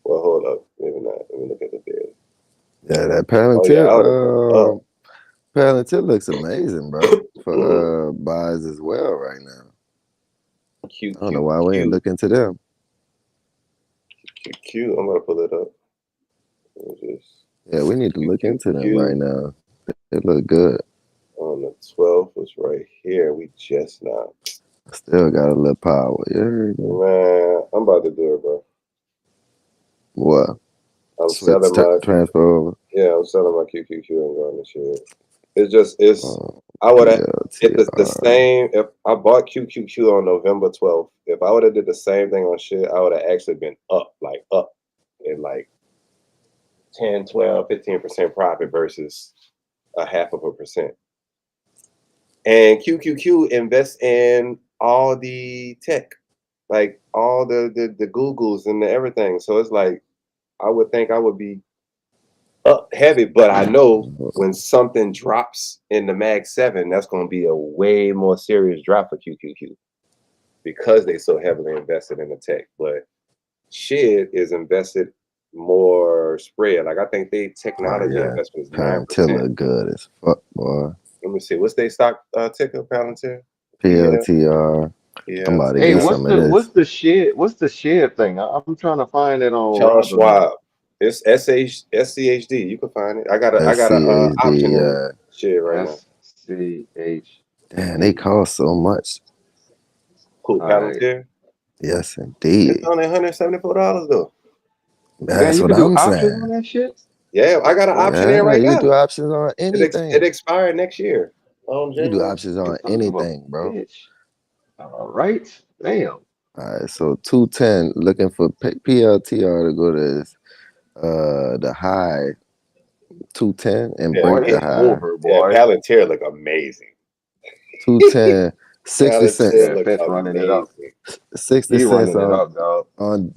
Well, hold up. Maybe not. Let me look at the daily. Yeah, that Palantir. Palantir looks amazing, bro. For buys as well right now. I don't know why we ain't looking to them. QQ, I'm gonna pull it up. Yeah, we need to look into them right now. They look good. On the 12th was right here. We just now. Still got a little power. Yeah. Man, I'm about to do it, bro. What? I'm selling my transfer over. Yeah, I'm selling my QQQ and going to shit. I would have did the same if I bought QQQ on November 12th. If I would have did the same thing on shit, I would have actually been up in like 10, 12, 15% profit versus a 0.5%. And QQQ invests in all the tech, like all the Googles and the everything. So it's like I would think I would be up heavy, but I know when something drops in the Mag 7, that's going to be a way more serious drop for QQQ because they so heavily invested in the tech. But shit is invested more spread. Like I think they technology investment is 9%. Palantir good as fuck, boy. Let me see. What's their stock ticker, Palantir? PLTR. I'm about to get some of this. What's the share thing? I'm trying to find it on Charles Schwab. It's SCHD. You can find it. I got a option in share right now. SCH. Damn, they cost so much. Who, Palantir? Yes, indeed. It's only $174 though. That's what I'm saying. On that shit? Yeah, I got an option in right now. You do options on anything. It expired next year. You do options on anything, bro. All right. Damn. All right, so 210 looking for PLTR to go to The high 210 and Yeah, break Boy, the it's high over, yeah, boy. Palantir look amazing. 210 60 cents. Palantir Yeah, look Fitz running it up. amazing. 60 He cents running it up, dog. on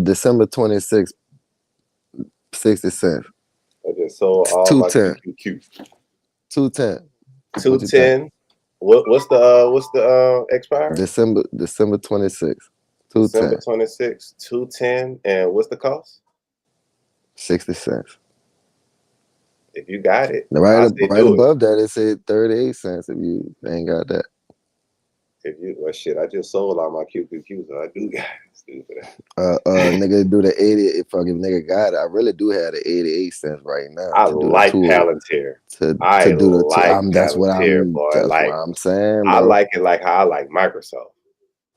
December 26th, 60 cents. I just sold all my 210. QQQ. 210. What you think? 210. What's the expire? December 26th. December 210. 26th, 210. And what's the cost? 60 cents. If you got it, Right, I say right do it. above that, it said 38 cents if you ain't got that. If you shit, I just sold all my QQQ, so I do got it. Stupid. Nigga do the 80. If fucking nigga got it, I really do have the 88 cents right now I to do the like tool. Palantir. To I do the two. like That's what Palantir, boy. That's Like what I'm saying, I bro. like it like how I like Microsoft.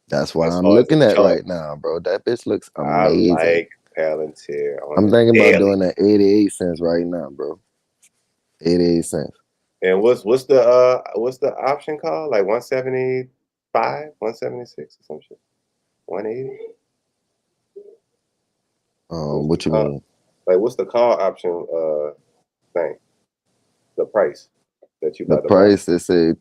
That's what As I'm far as the looking at chart, right now, bro. That bitch looks I amazing. like Palantir on I'm the thinking about daily. doing that 88 cents right now, bro. 88 cents. And what's the option called? Like 175, 176 or some shit. 180? What you mean? Like what's the call option thing? The price that you The about to buy. price, they say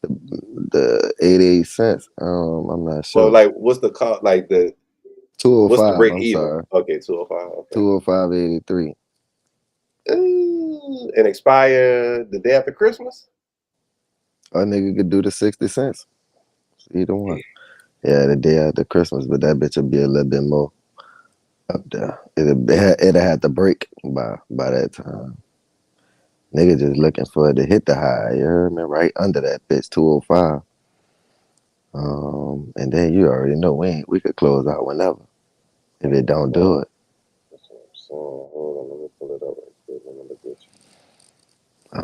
the 88 cents. I'm not sure. Well, like what's the call like the 205. what's the break I'm even? sorry. Okay, 205. Okay. 205.83. And expire the day after Christmas? A nigga could do the 60 cents. Either one. Yeah, the day after Christmas, but that bitch will be a little bit more up there. It'll have to break by that time. Nigga just looking for it to hit the high. You heard me? Right under that bitch, 205. And then you already know we could close out whenever if it don't do it. That's what I'm saying. Hold on, let me pull it up right quick. Let me look at you. A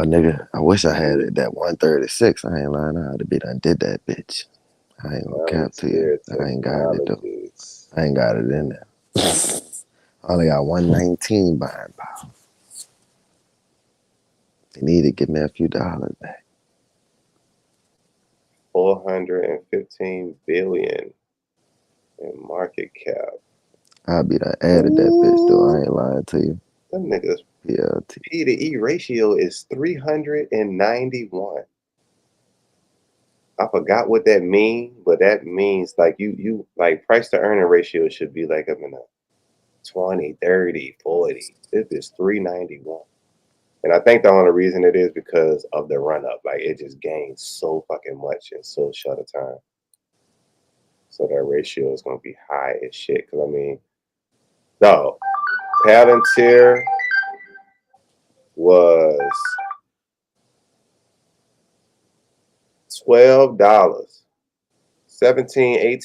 nigga, I wish I had it that 136. I ain't lying. I'd have been done did that bitch. I ain't gonna cap to you. I ain't got it though. I ain't got it in there. I only got 119 buying power. They need to give me a few dollars back. 415 billion in market cap. I'll be done added that bitch though. I ain't lying to you. Them niggas PLT. P to E ratio is 391. I forgot what that means, but that means like you like price to earning ratio should be like up in a 20, 30, 40. This is 391. And I think the only reason it is because of the run up. Like it just gained so fucking much in so short a time. So that ratio is gonna be high as shit. Cause I mean, no, Palantir was $12, $17,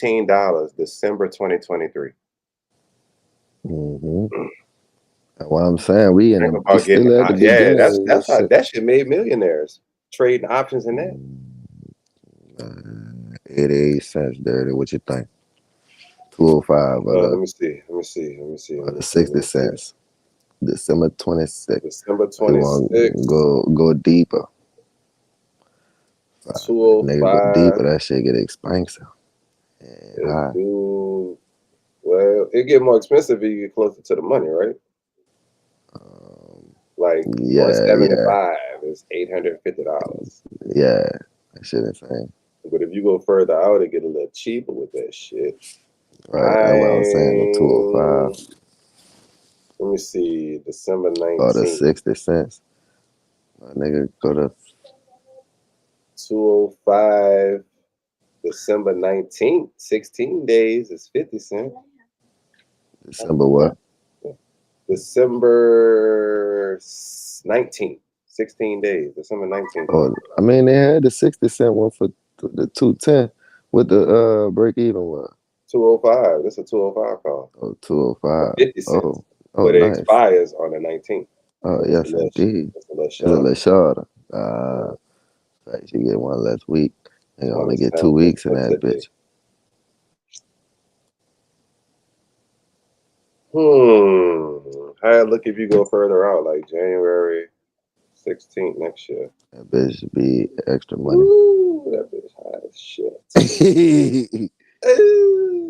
$18, December 2023. That's what I'm saying. We still at the beginning of this shit. That shit made millionaires trading options in that. 88 cents, dirty. What you think? 205 Let me see. the 60 cents. December 26th. December You want 26th. go deeper. Nigga go 205. deeper. That shit get expensive. High. Well, it get more expensive if you get closer to the money, right? Like 175 is $850. Yeah, that shit insane. But if you go further out, it get a little cheaper with that shit. Right, that's what I'm saying. The 205. Let me see, December 19th. Or the 60 cents. My nigga go to 205, December 19th, 16 days is 50 cents. December what? December 19th, 16 days, December 19th. Oh, I mean, they had the 60 cent one for the 210 with the break even one. 205. This is a 205 call. Oh, 205. 50 cents. Oh, but it nice. expires on the 19th. Oh, yes, indeed. It's a little It's a little shorter. Right, you get one less week. And you only get 2 weeks in that bitch. How it look if you go further out, like January 16th next year? That bitch should be extra money. Ooh, that bitch high as shit.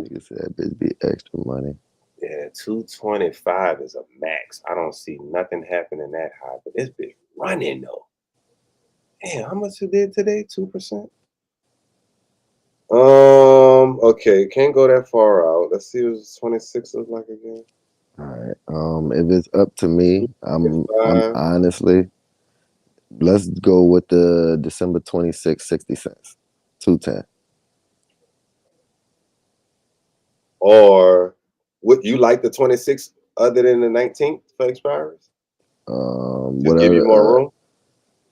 Nigga said that bitch be extra money. Yeah, 225 is a max. I don't see nothing happening that high, but this bitch running though. Damn, how much it did today? 2%. Okay, can't go that far out. Let's see what 26 looks like again. All right. If it's up to me, I'm honestly, let's go with the December 26, 60 cents, 210. Or would you like the 26 other than the 19th for expiries? Just give you more room.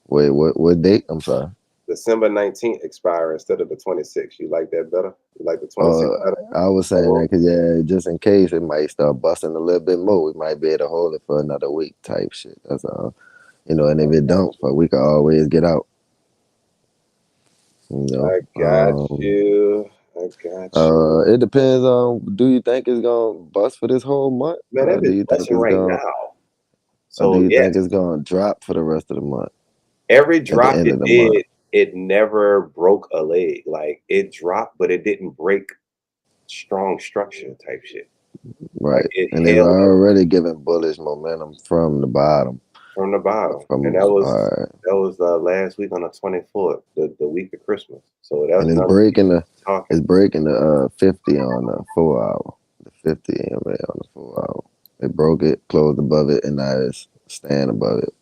Wait, what date? I'm sorry. December 19th expire instead of the 26th. You like that better? You like the 26 better? I was saying that because, yeah, just in case it might start busting a little bit more, we might be able to hold it for another week type shit. That's all. You know, and if it don't, we can always get out. You know, I got you. It depends on, do you think it's going to bust for this whole month? Man, that do you bitch think busting it's right going now. So So do you think it's going to drop for the rest of the month? Every drop end it of the did, month? it never broke a leg. Like it dropped, but it didn't break strong structure type shit. Right. Like it And it's held up already giving bullish momentum from the bottom. from the bottom. And that was last week on the 24th, the week of Christmas. So that was and it's breaking the 50 on the 4 hour. The 50 EMA on the 4 hour. It broke it, closed above it, and now it's staying above it.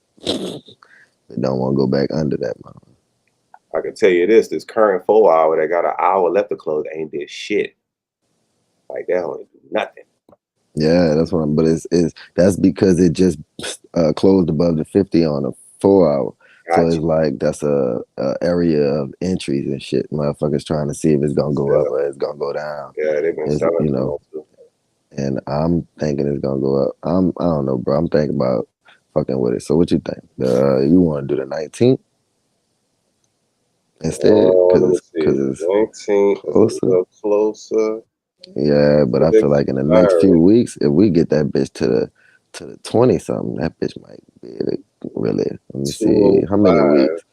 They don't want to go back under that, man. I can tell you this current 4 hour that got an hour left to close ain't did shit. Like that don't do nothing. Yeah, that's what but that's because it just closed above the 50 on a 4 hour. Gotcha. So it's like that's a area of entries and shit. Motherfuckers trying to see if it's gonna go up or it's gonna go down. Yeah, they've been selling, you know. And I'm thinking it's gonna go up. I don't know, bro. I'm thinking about fucking with it. So what you think? You want to do the 19th instead? Because it's 19th closer. Yeah, but I feel like in the next few weeks, if we get that bitch to the 20 something, that bitch might be really. Let me see how many weeks.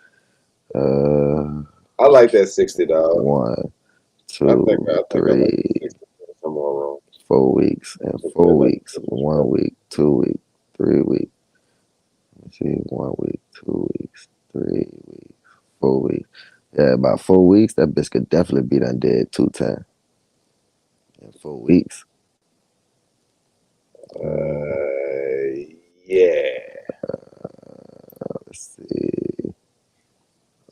I like that 60, dog. 1, 2, 3, 4 weeks, and 4 weeks. 1 week, 2 weeks, 3 weeks. Let me see, 1 week, 2 weeks, 3 weeks, 4 weeks. Yeah, about 4 weeks, that bitch could definitely be done dead 210 in 4 weeks. Yeah. Let's see.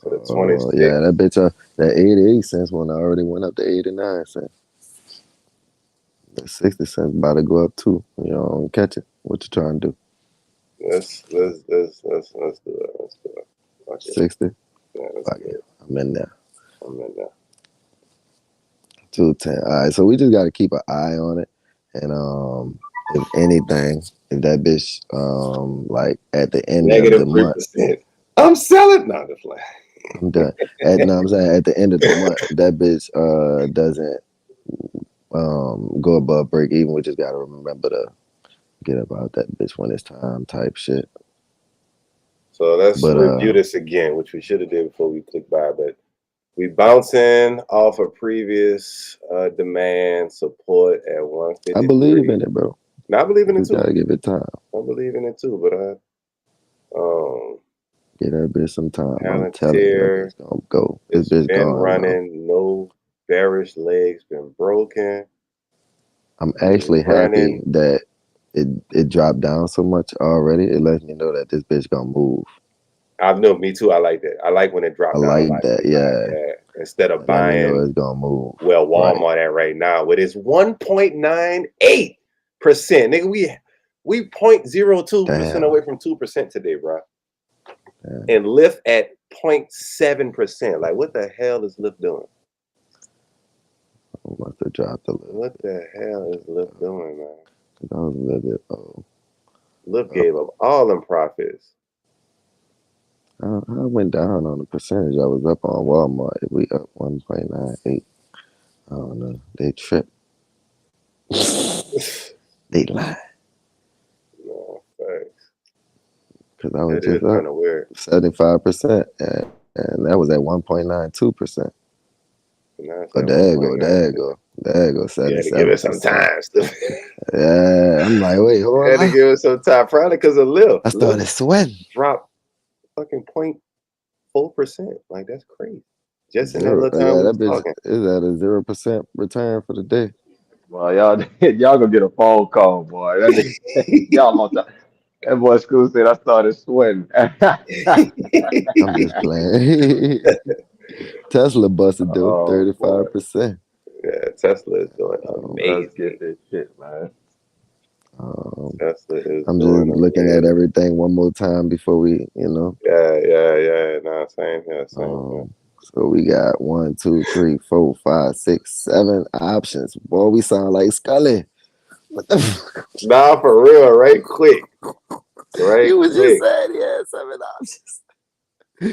So the 26. Yeah, that bitch, that 88 cents one already went up to 89 cents. That 60 cents about to go up too. You know, catch it. What you trying to do? Let's do it. Let's do it. Okay. 60? Yeah, I'm in there. 210. All right, so we just got to keep an eye on it. And if anything, if that bitch, like at the end of the month. I'm selling. No, just like. I'm done. I'm saying at the end of the month, that bitch doesn't go above break even. We just gotta remember to get about that bitch when it's time type shit. So let's review this again, which we should have did before we click buy, but we bouncing off a previous demand support at 153. I believe in it, bro. I believe in it too. Gotta give it time. I believe in it too, but get that bitch some time. I'm telling you, that bitch gonna go. This bitch been gonna running. No bearish legs been broken. I'm actually happy that it dropped down so much already. It lets me know that this bitch gonna move. I know, me too. I like that. I like when it dropped down. I like that, yeah. Instead of buying, let me know it's gonna move. Well, Walmart at right now with its 1.98%, nigga. We 0.02% away from 2% today, bro. Yeah. And Lyft at 0.7%. Like, what the hell is Lyft doing? I must have dropped a little. What the hell is Lyft doing, man? I was a little bit old. Lyft gave up all them profits. I went down on the percentage. I was up on Walmart. We up 1.98. I don't know. They tripped. They lied. No, thanks. Because I was just up 75%, and that was at 1.92%. But there you go. There go You had to give it some 77%. time. Yeah, I'm like, wait, hold Had to on. give it some time. Probably because of Lyft. I started sweating. Dropped fucking 0.4%. Like, that's crazy. Just in that Zero. little time Yeah, we that was bitch talking. is at a 0% return for the day. Well, y'all gonna get a phone call, boy. That nigga, y'all on time. That boy School said I started sweating. I'm just playing. Tesla busted though, Oh boy, 35%. Yeah, Tesla is doing let's amazing. get this shit, man. Tesla is I'm just doing looking at amazing. everything one more time before we, Yeah. Nah, same here. So we got 1, 2, 3, 4, 5, 6, 7 options. Boy, we sound like Scully. What the fuck? Nah, for real, right quick. Right You was just quick. saying he had 7 options.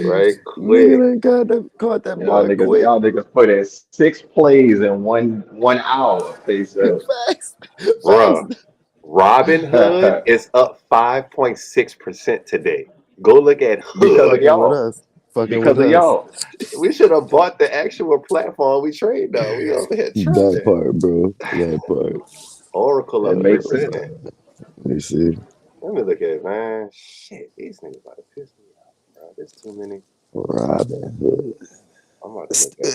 Right quick. Nigga done caught that Y'all boy niggas, quick. y'all niggas put in 6 plays in one hour. They said. Facts. Bruh. Facts. Robinhood is up 5.6% today. Go look at Because of Hood. Fucking with y'all. us. Fucking Because with of us. y'all. We should have bought the actual platform we trade on. We over here That tripping. part, bro. That part. Oracle It up makes 3%. sense. Let me see. Let me look at it, man. Shit, these niggas about to piss me off, bro. There's too many. Robin Hood. I'm about to look at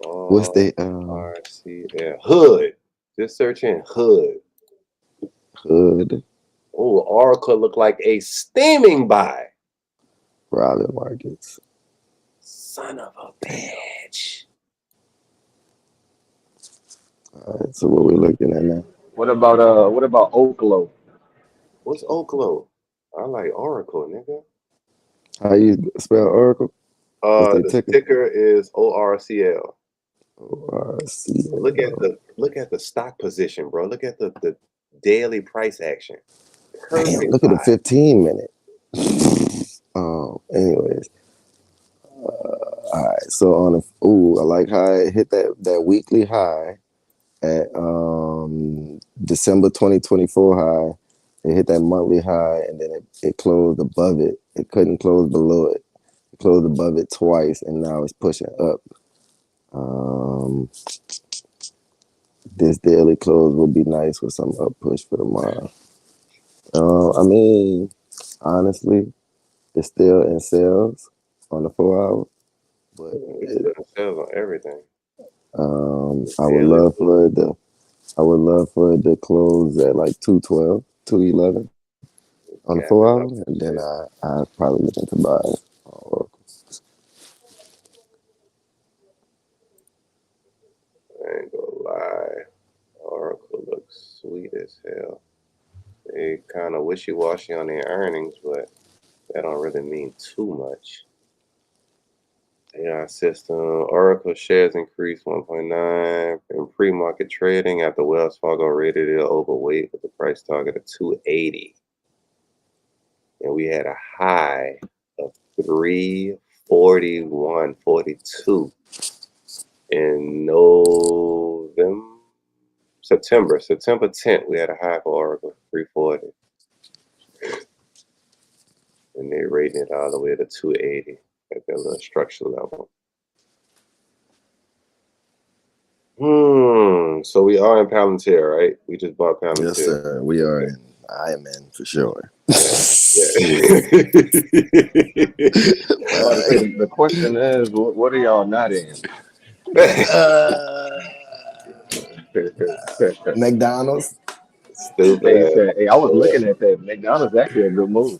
Oracle. What's they RCL. Hood. Just search in Hood. Hood Oh, Oracle look like a steaming buy. Robin markets? Son of a bitch. All right, so what we looking at now? What about Oklo? What's Oklo? I like Oracle, nigga. How you spell Oracle? What's their The ticker? ticker is ORCL. Look ORCL. at the stock position, bro. Look at the daily price action. Damn, Perfect look at the buy. 15-minute. Anyways, all right. So on a I like how it hit that weekly high at December 2024 high. It hit that monthly high and then it closed above it. It couldn't close below it. It closed above it twice and now it's pushing up. This daily close would be nice with some up push for tomorrow. I mean, honestly, it's still in sales on the 4 hour, but We still sales on everything. I would love for it to close at like 212, 211 on the 4 hour, and then I probably look into buy it. I ain't gonna lie. Oracle looks sweet as hell. They kind of wishy-washy on their earnings, but that don't really mean too much. AI system, Oracle shares increased 1.9 in pre-market trading after Wells Fargo rated it overweight with the price target of 280. And we had a high of 341.42 in September 10th. We had a high for Oracle, 340. And they rated it all the way to 280 at that little structure level. So we are in Palantir, right? We just bought Palantir. Yes, sir. We are in. I am in for sure. Yeah. The question is, what are y'all not in? McDonald's. Stupid. Hey, I was looking at that. McDonald's actually a good move.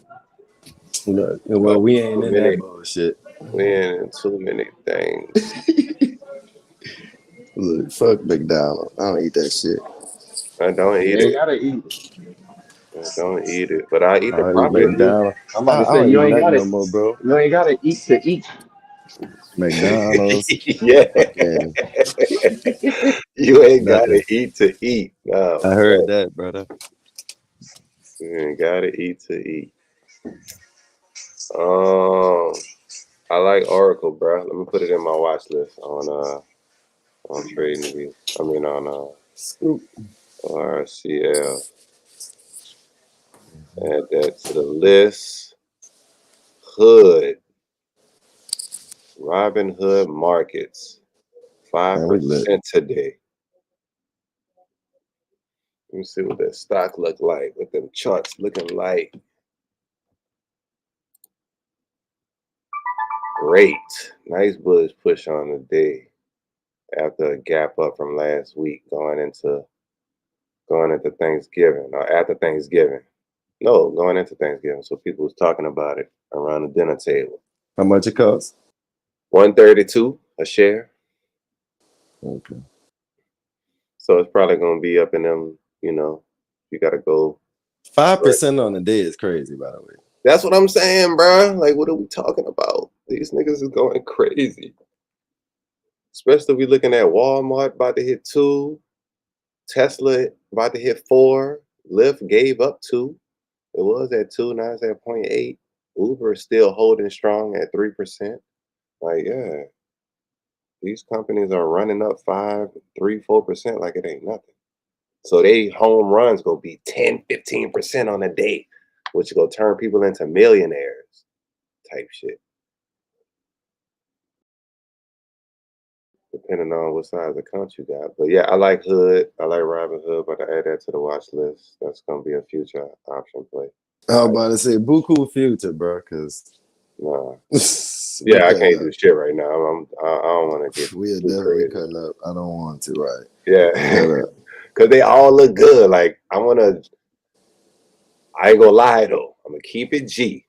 Look, well, we ain't in Many, that bullshit. we in too many things. Look, fuck McDonald's. I don't eat that shit. I don't You eat ain't it. gotta eat. I don't eat it, but I eat I the don't eat proper food. McDonald's. I'm about I to say don't eat nothing no more, bro. you ain't gotta eat to eat. McDonald's, Yeah. fucking You ain't nothing. gotta eat to eat. No, I heard that, brother. you ain't gotta eat to eat. I like Oracle, bro. Let me put it in my watch list on TradingView. I mean on Scoop. RCL. Add that to the list. Hood. Robinhood Markets. Man, we lit. 5% today. Let me see what that stock look like, what them charts looking like. Great. Nice bullish push on the day after a gap up from last week going into Thanksgiving or after Thanksgiving. No, going into Thanksgiving. So people was talking about it around the dinner table. How much it costs? $132 a share. Okay. So it's probably gonna be up in them, you know, you gotta go 5% on the day is crazy, by the way. That's what I'm saying, bro. Like, what are we talking about? These niggas is going crazy. Especially we looking at Walmart about to hit 2, Tesla about to hit 4, Lyft gave up 2. It was at 2, now it's at 0.8. Uber is still holding strong at 3%. Like, yeah, these companies are running up 5, 3, 4% like it ain't nothing. So they home runs gonna be 10, 15% on a day, which gonna turn people into millionaires type shit. Depending on what size account you got. But yeah, I like Hood. I like Robinhood, but I add that to the watch list. That's gonna be a future option play. I was about to say buku future, bro, because Nah. Yeah, I can't do shit right now. I don't want to get we are too definitely crazy. cutting up. I don't want to, right? Yeah, because they all look good. Like I ain't gonna lie though. I'm gonna keep it G.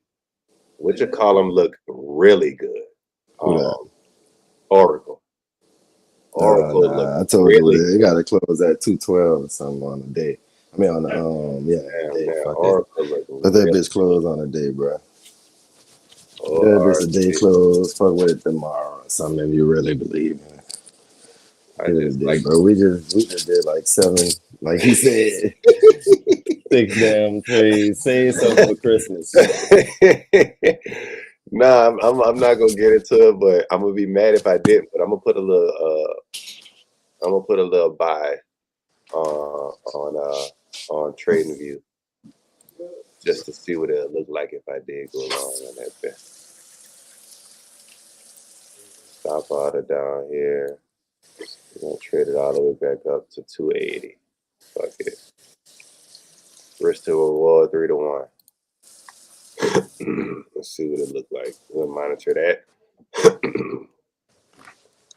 Which column look really good? Who that? Oracle. Oracle look Nah, I told you really it good. got to close at 212 or something on the day. I mean, on the on the day. Man, Fuck it. Oracle look Let that really bitch close on the day, bro. good. That bitch a day close. Fuck with it tomorrow. Or something if you really believe in it. I Give it a just day, like bro. We just did like 7, like he said, 6 damn trades. Say something for Christmas. Nah, I'm not gonna get into it, but I'm gonna be mad if I didn't. But I'm gonna put a little buy on TradingView just to see what it look like if I did go long on that bet. Stop order down here. We're gonna trade it all the way back up to 280. Fuck it. Risk to reward 3 to 1. Let's see what it looked like. We'll monitor that.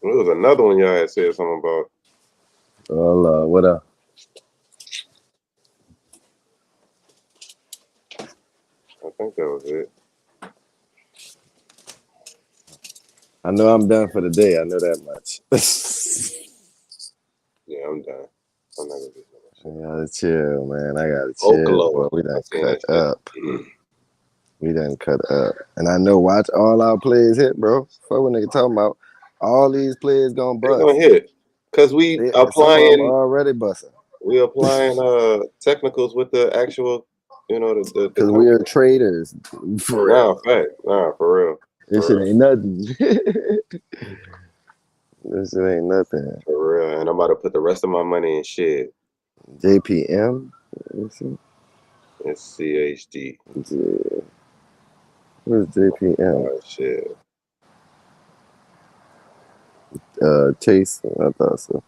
There was another one y'all had said something about. Well, what up? I think that was it. I know I'm done for the day. I know that much. Yeah, I'm done. I'm not gonna do so I gotta chill, man. I gotta much. chill. Boy, Oklo. we I done seen cut that shit. up. We done cut up. And I know watch all our plays hit, bro. Fuck what nigga talking about. All these plays gonna They're gonna bust. hit. Cause Some of them already busting. we applying technicals with the actual, the Because we are company. traders. For Nah, real. fact. Nah, for real. This shit ain't nothing. This shit ain't nothing. For real. And I'm about to put the rest of my money in shit. JPM? Let's see. It's CHD. Yeah. Where's JPM? Oh shit. Chase. I thought so.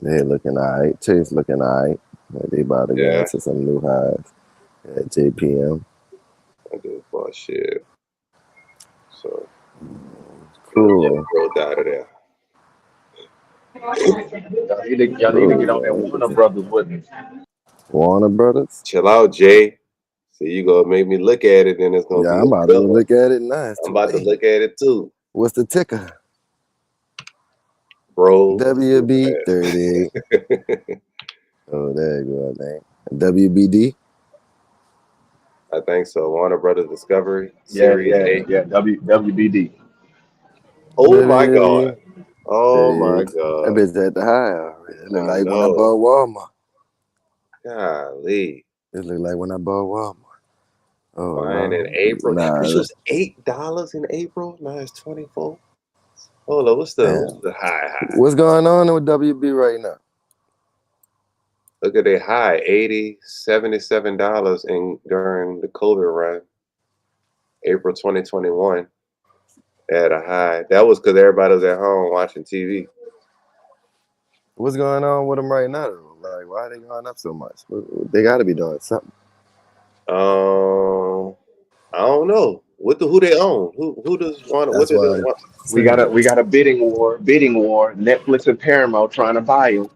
They looking alright. Chase looking alright. They about to go Yeah, into some new highs at JPM. I just bought shit. So Cool. rolled out of there. Y'all need to get on that Warner Brothers with me. Warner Brothers? Chill out, Jay. So you gonna make me look at it, and it's gonna Yeah, be I'm a about to good go one. look at it now. It's I'm too about to late. look at it too, What's the ticker? bro. WB38. Oh, there you go, I think. WBD? I think so. Warner Brothers Discovery Yeah, Series yeah, 8. yeah. WBD. Oh my God. WBD. Oh my That God. bitch at the high already. It look I like when I know. bought Walmart. Golly. It look like when I bought Walmart. Oh, Buying in no. April. Which Nah, was $8 in April. Now it's 24. Hold on. What's damn. the high? What's going on with WB right now? Look at their high, $80, $77 during the COVID run, April 2021. at a high. That was because everybody was at home watching TV. What's going on with them right now? Like, why are they going up so much? They got to be doing something. I don't know. Who they own? Who does want? What That's do they why want? We got a bidding war. Netflix and Paramount trying to buy you.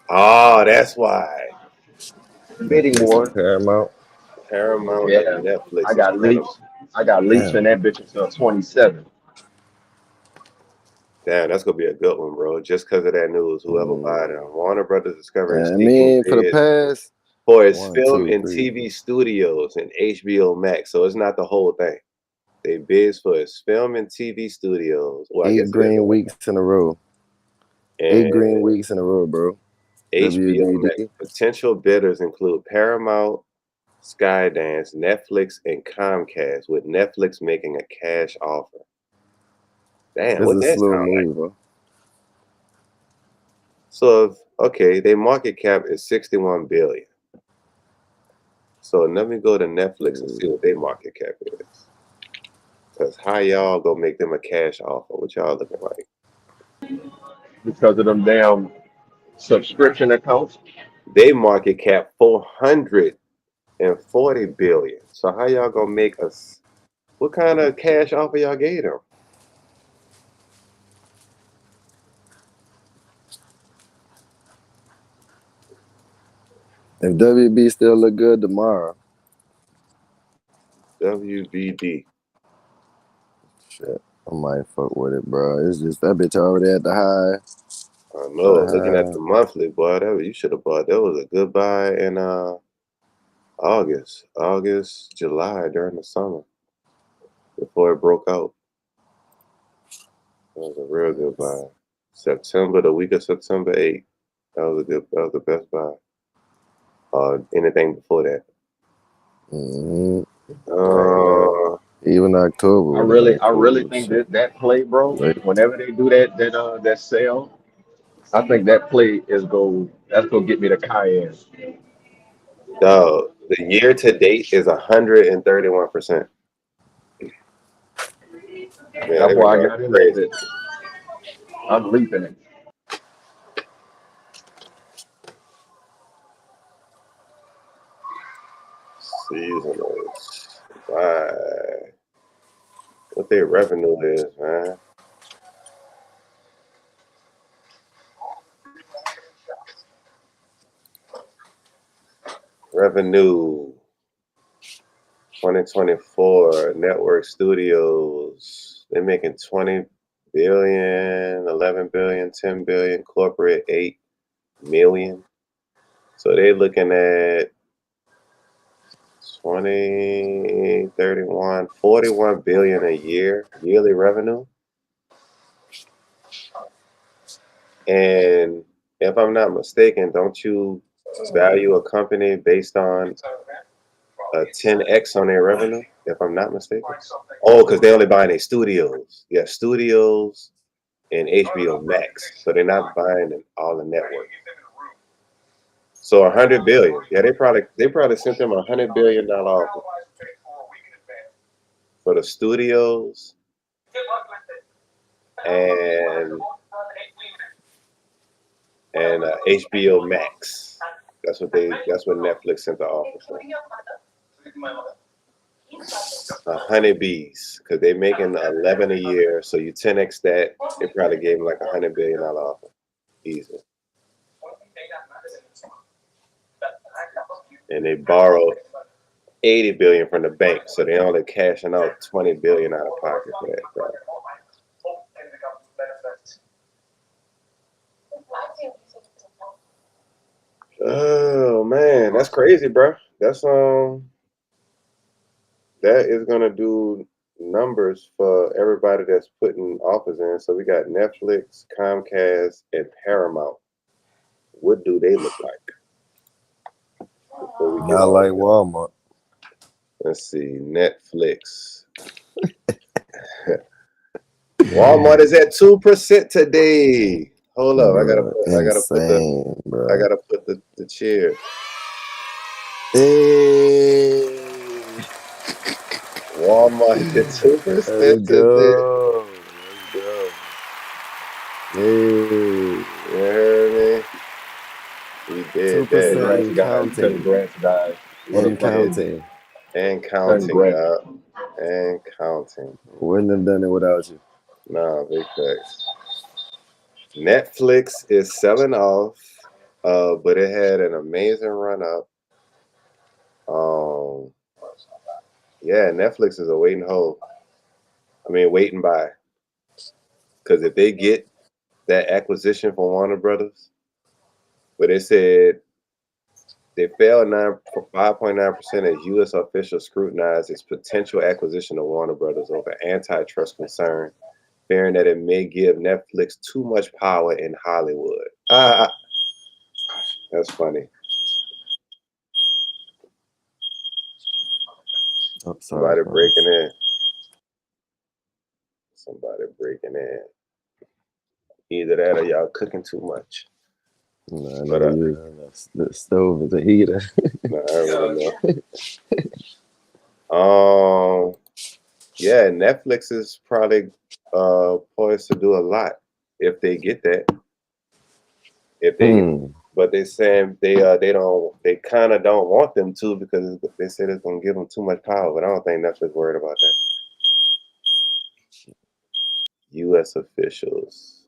Oh, that's why. Bidding Netflix and war. Paramount. Paramount Yeah. and Netflix I is got trying to. leaks. I got leaks in that bitch until 27. Damn, that's gonna be a good one, bro. Just because of that news, whoever buy them. Warner Brothers Discovery is I seeking mean, for the bids past for its 1, film 2, and 3, TV studios and HBO Max. So it's not the whole thing. They bids for its film and TV studios. Well, I 8 guess it is the green whole weeks in a row. thing. 8 And green weeks in a row, bro. HBO Max. WBD. Potential bidders include Paramount, Skydance, Netflix, and Comcast, with Netflix making a cash offer. Damn, It's what a that slow sound like? move, bro. So, okay, their market cap is 61 billion. So let me go to Netflix and see what their market cap is. Because how y'all gonna make them a cash offer? What y'all looking like? Because of them damn subscription accounts. They market cap 440 billion. So how y'all gonna make us? What kind of cash offer y'all gave them? If WB still look good tomorrow, WBD. shit, I might fuck with it, bro. It's just that bitch already at the high. I know. Looking at the monthly, boy, you should have bought. That was a good buy in August, July during the summer before it broke out. That was a real good buy. September, the week of September 8th. That was the best buy. Anything before that. Mm-hmm. Even October. I really think that play, bro. Whenever they do that sale, I think that play that's gonna get me the Cayenne. the year to date is 131%. Yeah, That's they've been why I going got in that crazy. bit. I'm leaping it. Seasonals. Why? What their revenue is, man. Revenue 2024 network studios. They're making 20 billion, 11 billion, 10 billion, corporate 8 million. So they're looking at 20, 31, 41 billion a year, yearly revenue. And if I'm not mistaken, don't you value a company based on a 10x on their revenue, if I'm not mistaken? Oh, because they only buying their studios. Yeah, studios and HBO Max. So they're not buying all the network. So 100 billion. Yeah, they probably sent them $100 billion offer for the studios and HBO Max. That's what Netflix sent the offer for. 100 Bs, because they're making 11 a year. So you 10x that, they probably gave them like $100 billion offer. Easy. And they borrowed 80 billion from the bank, so they only cashing out 20 billion out of pocket for that, bro. Oh man, that's crazy, bro. That's that is gonna do numbers for everybody that's putting offers in. So we got Netflix, Comcast, and Paramount. What do they look like? Not like Walmart. Let's see, Netflix. Walmart is at 2% today. Hold up, I gotta put the chair. Hey, Walmart is at 2% let's today. go. Hey, You heard me? We did that. Congrats, and guys. counting. Congrats, guys. We And did. counting. And counting, Congrats. and counting. Wouldn't have done it without you. Nah, big facts. Netflix is selling off, but it had an amazing run up. Yeah, Netflix is a wait and hold. I mean, wait and buy. Because if they get that acquisition from Warner Brothers, but they said they failed 5.9% as U.S. officials scrutinized its potential acquisition of Warner Brothers over antitrust concern, fearing that it may give Netflix too much power in Hollywood. That's funny. Oh, sorry, Somebody fellas. breaking in. Somebody breaking in. Either that or y'all cooking too much. No, I But never used the stove as a heater. no, I really know. Yeah, Netflix is probably poised to do a lot if they get that. If they, but they're saying they kind of don't want them to because they said it's gonna give them too much power. But I don't think Netflix worried about that. U.S. officials,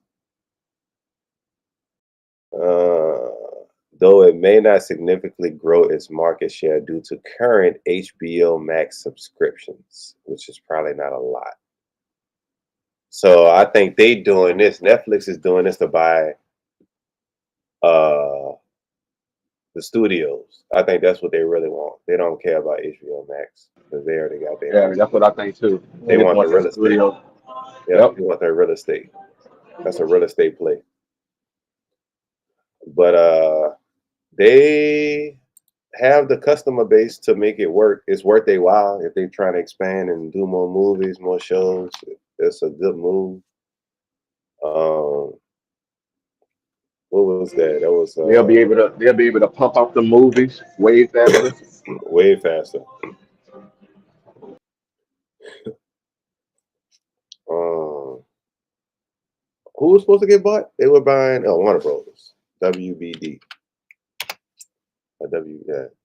though it may not significantly grow its market share due to current HBO Max subscriptions, which is probably not a lot. So I think they doing this. Netflix is doing this to buy the studios. I think that's what they really want. They don't care about HBO Max because they already got their Yeah, that's what I think too. They just want the real that estate. studio. Yeah, Yep. they want their real estate. That's a real estate play. But they have the customer base to make it work. It's worth their while if they're trying to expand and do more movies, more shows. It's a good move. What was that? That was They'll be able to pump out the movies way faster. way faster. Who was supposed to get bought? They were buying Warner Bros. WBD.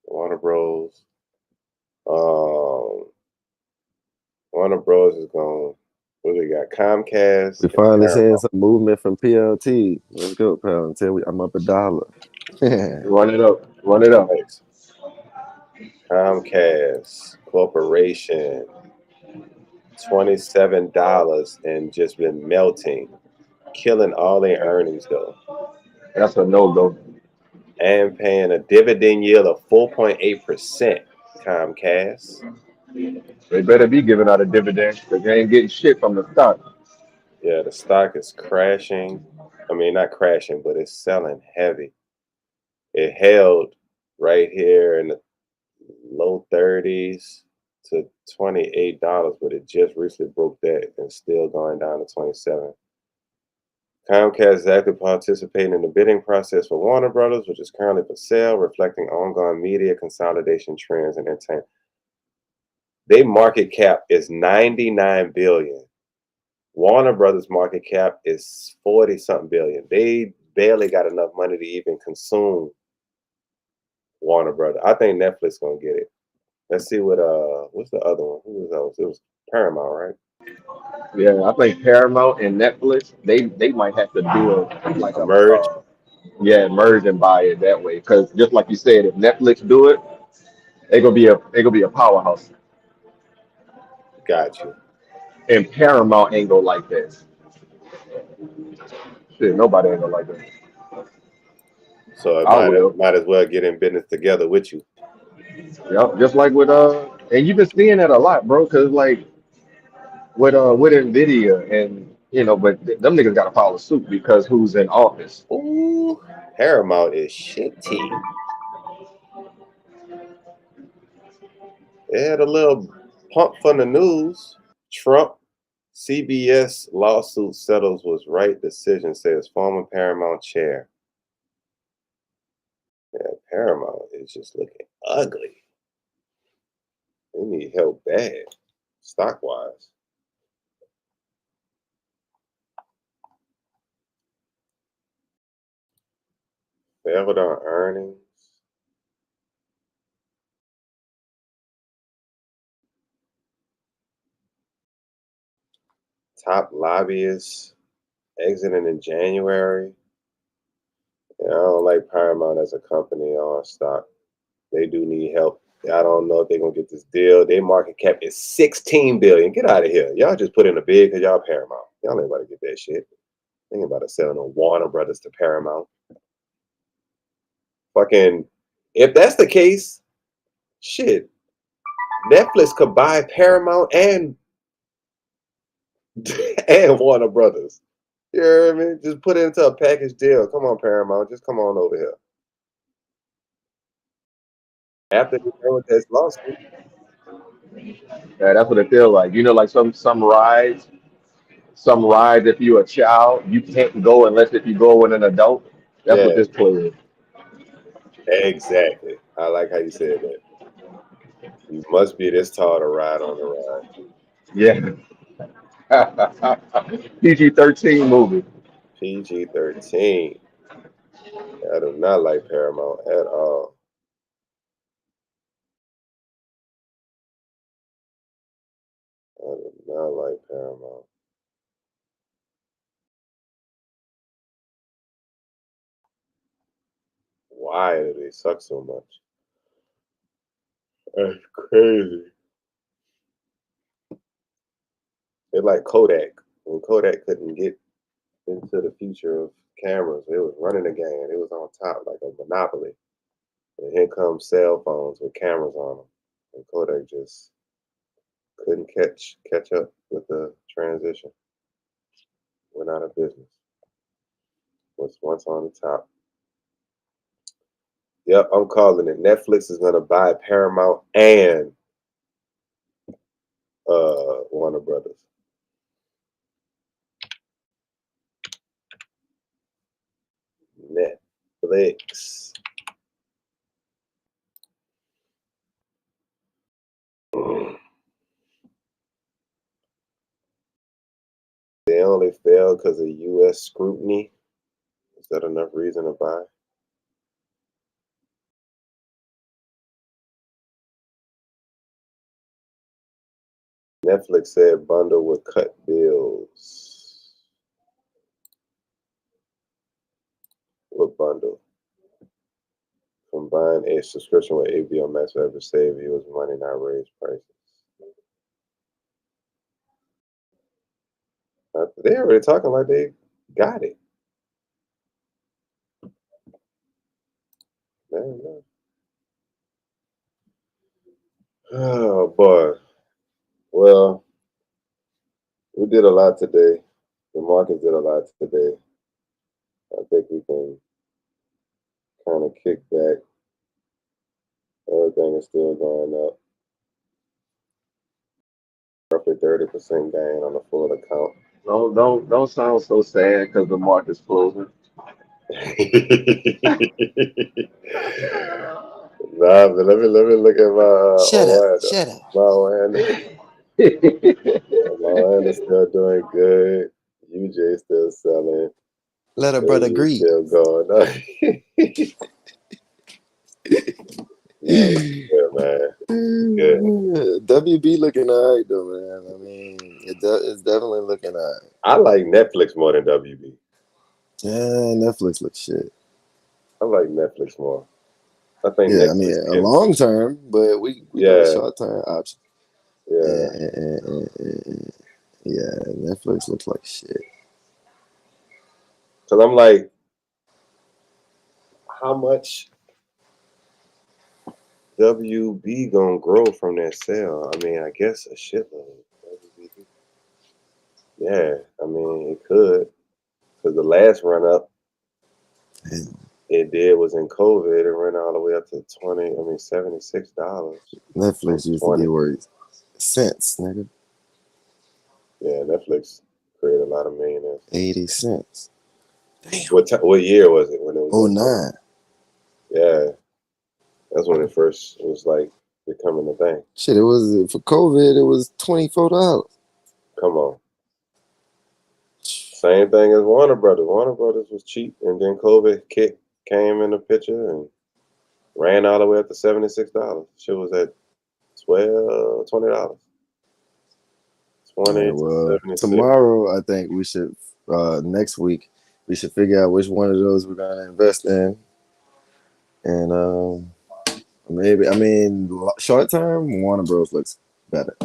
Warner Bros. Warner Bros. Is going. What do we got? Comcast. We finally seeing some movement from PLT. Let's go, pal. Until I'm up $1. Run it up. Run it up. Right. Comcast Corporation. $27 and just been melting, killing all their earnings though. That's a no-go. And paying a dividend yield of 4.8%. Comcast. They better be giving out a dividend because they ain't getting shit from the stock. Yeah, the stock is crashing. I mean, not crashing, but it's selling heavy. It held right here in the low 30s to $28, but it just recently broke that and still going down to 27. Comcast is actively participating in the bidding process for Warner Brothers, which is currently for sale, reflecting ongoing media consolidation trends and entertainment. Their market cap is $99 billion. Warner Brothers market cap is 40-something billion. They barely got enough money to even consume Warner Brothers. I think Netflix gonna get it. Let's see what's the other one? Who was those? It was Paramount, right? Yeah, I think Paramount and Netflix they might have to do it like A a merge. merge and buy it that way. Because just like you said, if Netflix do it, they gonna be a powerhouse. Got you. And Paramount ain't gonna like that. Shit, nobody ain't gonna like that. So it I will. might as well get in business together with you. Yep, just like with and you've been seeing that a lot, bro. Because like with Nvidia and but them niggas gotta follow suit because who's in office? Ooh, Paramount is shitty. They had a little pump from the news. Trump CBS lawsuit settles was right decision, says former Paramount chair. Yeah, Paramount is just looking ugly. They need help bad, stock wise. Failed on earnings. Top lobbyists exiting in January. Yeah, I don't like Paramount as a company or stock. They do need help. I don't know if they're gonna get this deal. Their market cap is $16 billion. Get out of here. Y'all just put in a bid because y'all Paramount. Y'all ain't about to get that shit. They ain't about to sell no Warner Brothers to Paramount. Fucking, if that's the case, shit, Netflix could buy Paramount and and Warner Brothers. You know what I mean? Just put it into a package deal. Come on, Paramount. Just come on over here. After you're done with this lawsuit. Yeah, that's what it feels like. You know, like some rides, if you're a child, you can't go unless if you go with an adult. That's what Yeah, this play is. exactly. I like how you said that. You must be this tall to ride on the ride. Yeah. PG-13 movie. PG-13. I do not like Paramount at all. I do not like Paramount. Why do they suck so much? That's crazy. They're like Kodak. When Kodak couldn't get into the future of cameras, it was running the game. It was on top like a monopoly. And here comes cell phones with cameras on them. And Kodak just couldn't catch up with the transition. Went out of business. Was once on the top. Yep, I'm calling it. Netflix is gonna buy Paramount and Warner Brothers. Netflix. They only failed because of U.S. scrutiny. Is that enough reason to buy? Netflix said bundle would cut bills. What bundle? Combine a subscription with HBO Max will ever save you as money, not raise prices. They already talking like they got it. There you go. Oh boy. Well, we did a lot today. The market did a lot today. I think we can kind of kick back. Everything is still going up. Roughly 30% gain on the full account. Don't sound so sad because the market's closing. Nah, but let me look at my Shut up. Oanda. Shut up. My Oanda's still doing good. UJ still selling. Let a brother AU agree. still going up. Yeah, good, man. Good. WB looking alright though, man. I mean, it's definitely looking alright. I like Netflix more than WB. Yeah, Netflix looks shit. I like Netflix more. I think Yeah, Netflix I mean, a can. long term, but we got a short term option. Yeah. Yeah, Netflix looks like shit. Cause I'm like, how much WB gonna grow from that sale? I mean, I guess a shitload. WB. Yeah, I mean, it could. Cause the last run up it did was in COVID. It ran all the way up to $76. Netflix used to be worth cents, nigga. Yeah, Netflix created a lot of millionaires. 80 cents. Damn. What year was it when it was? 09. Yeah, that's when it first was like becoming a thing. Shit, it was for COVID. It was $24. Come on. Same thing as Warner Brothers. Warner Brothers was cheap, and then COVID kicked came in the picture and ran all the way up to $76. Shit was at $20. 20 to Well, 76. tomorrow I think we should. Next week we should figure out which one of those we're gonna invest in, and maybe short term Warner Bros looks better.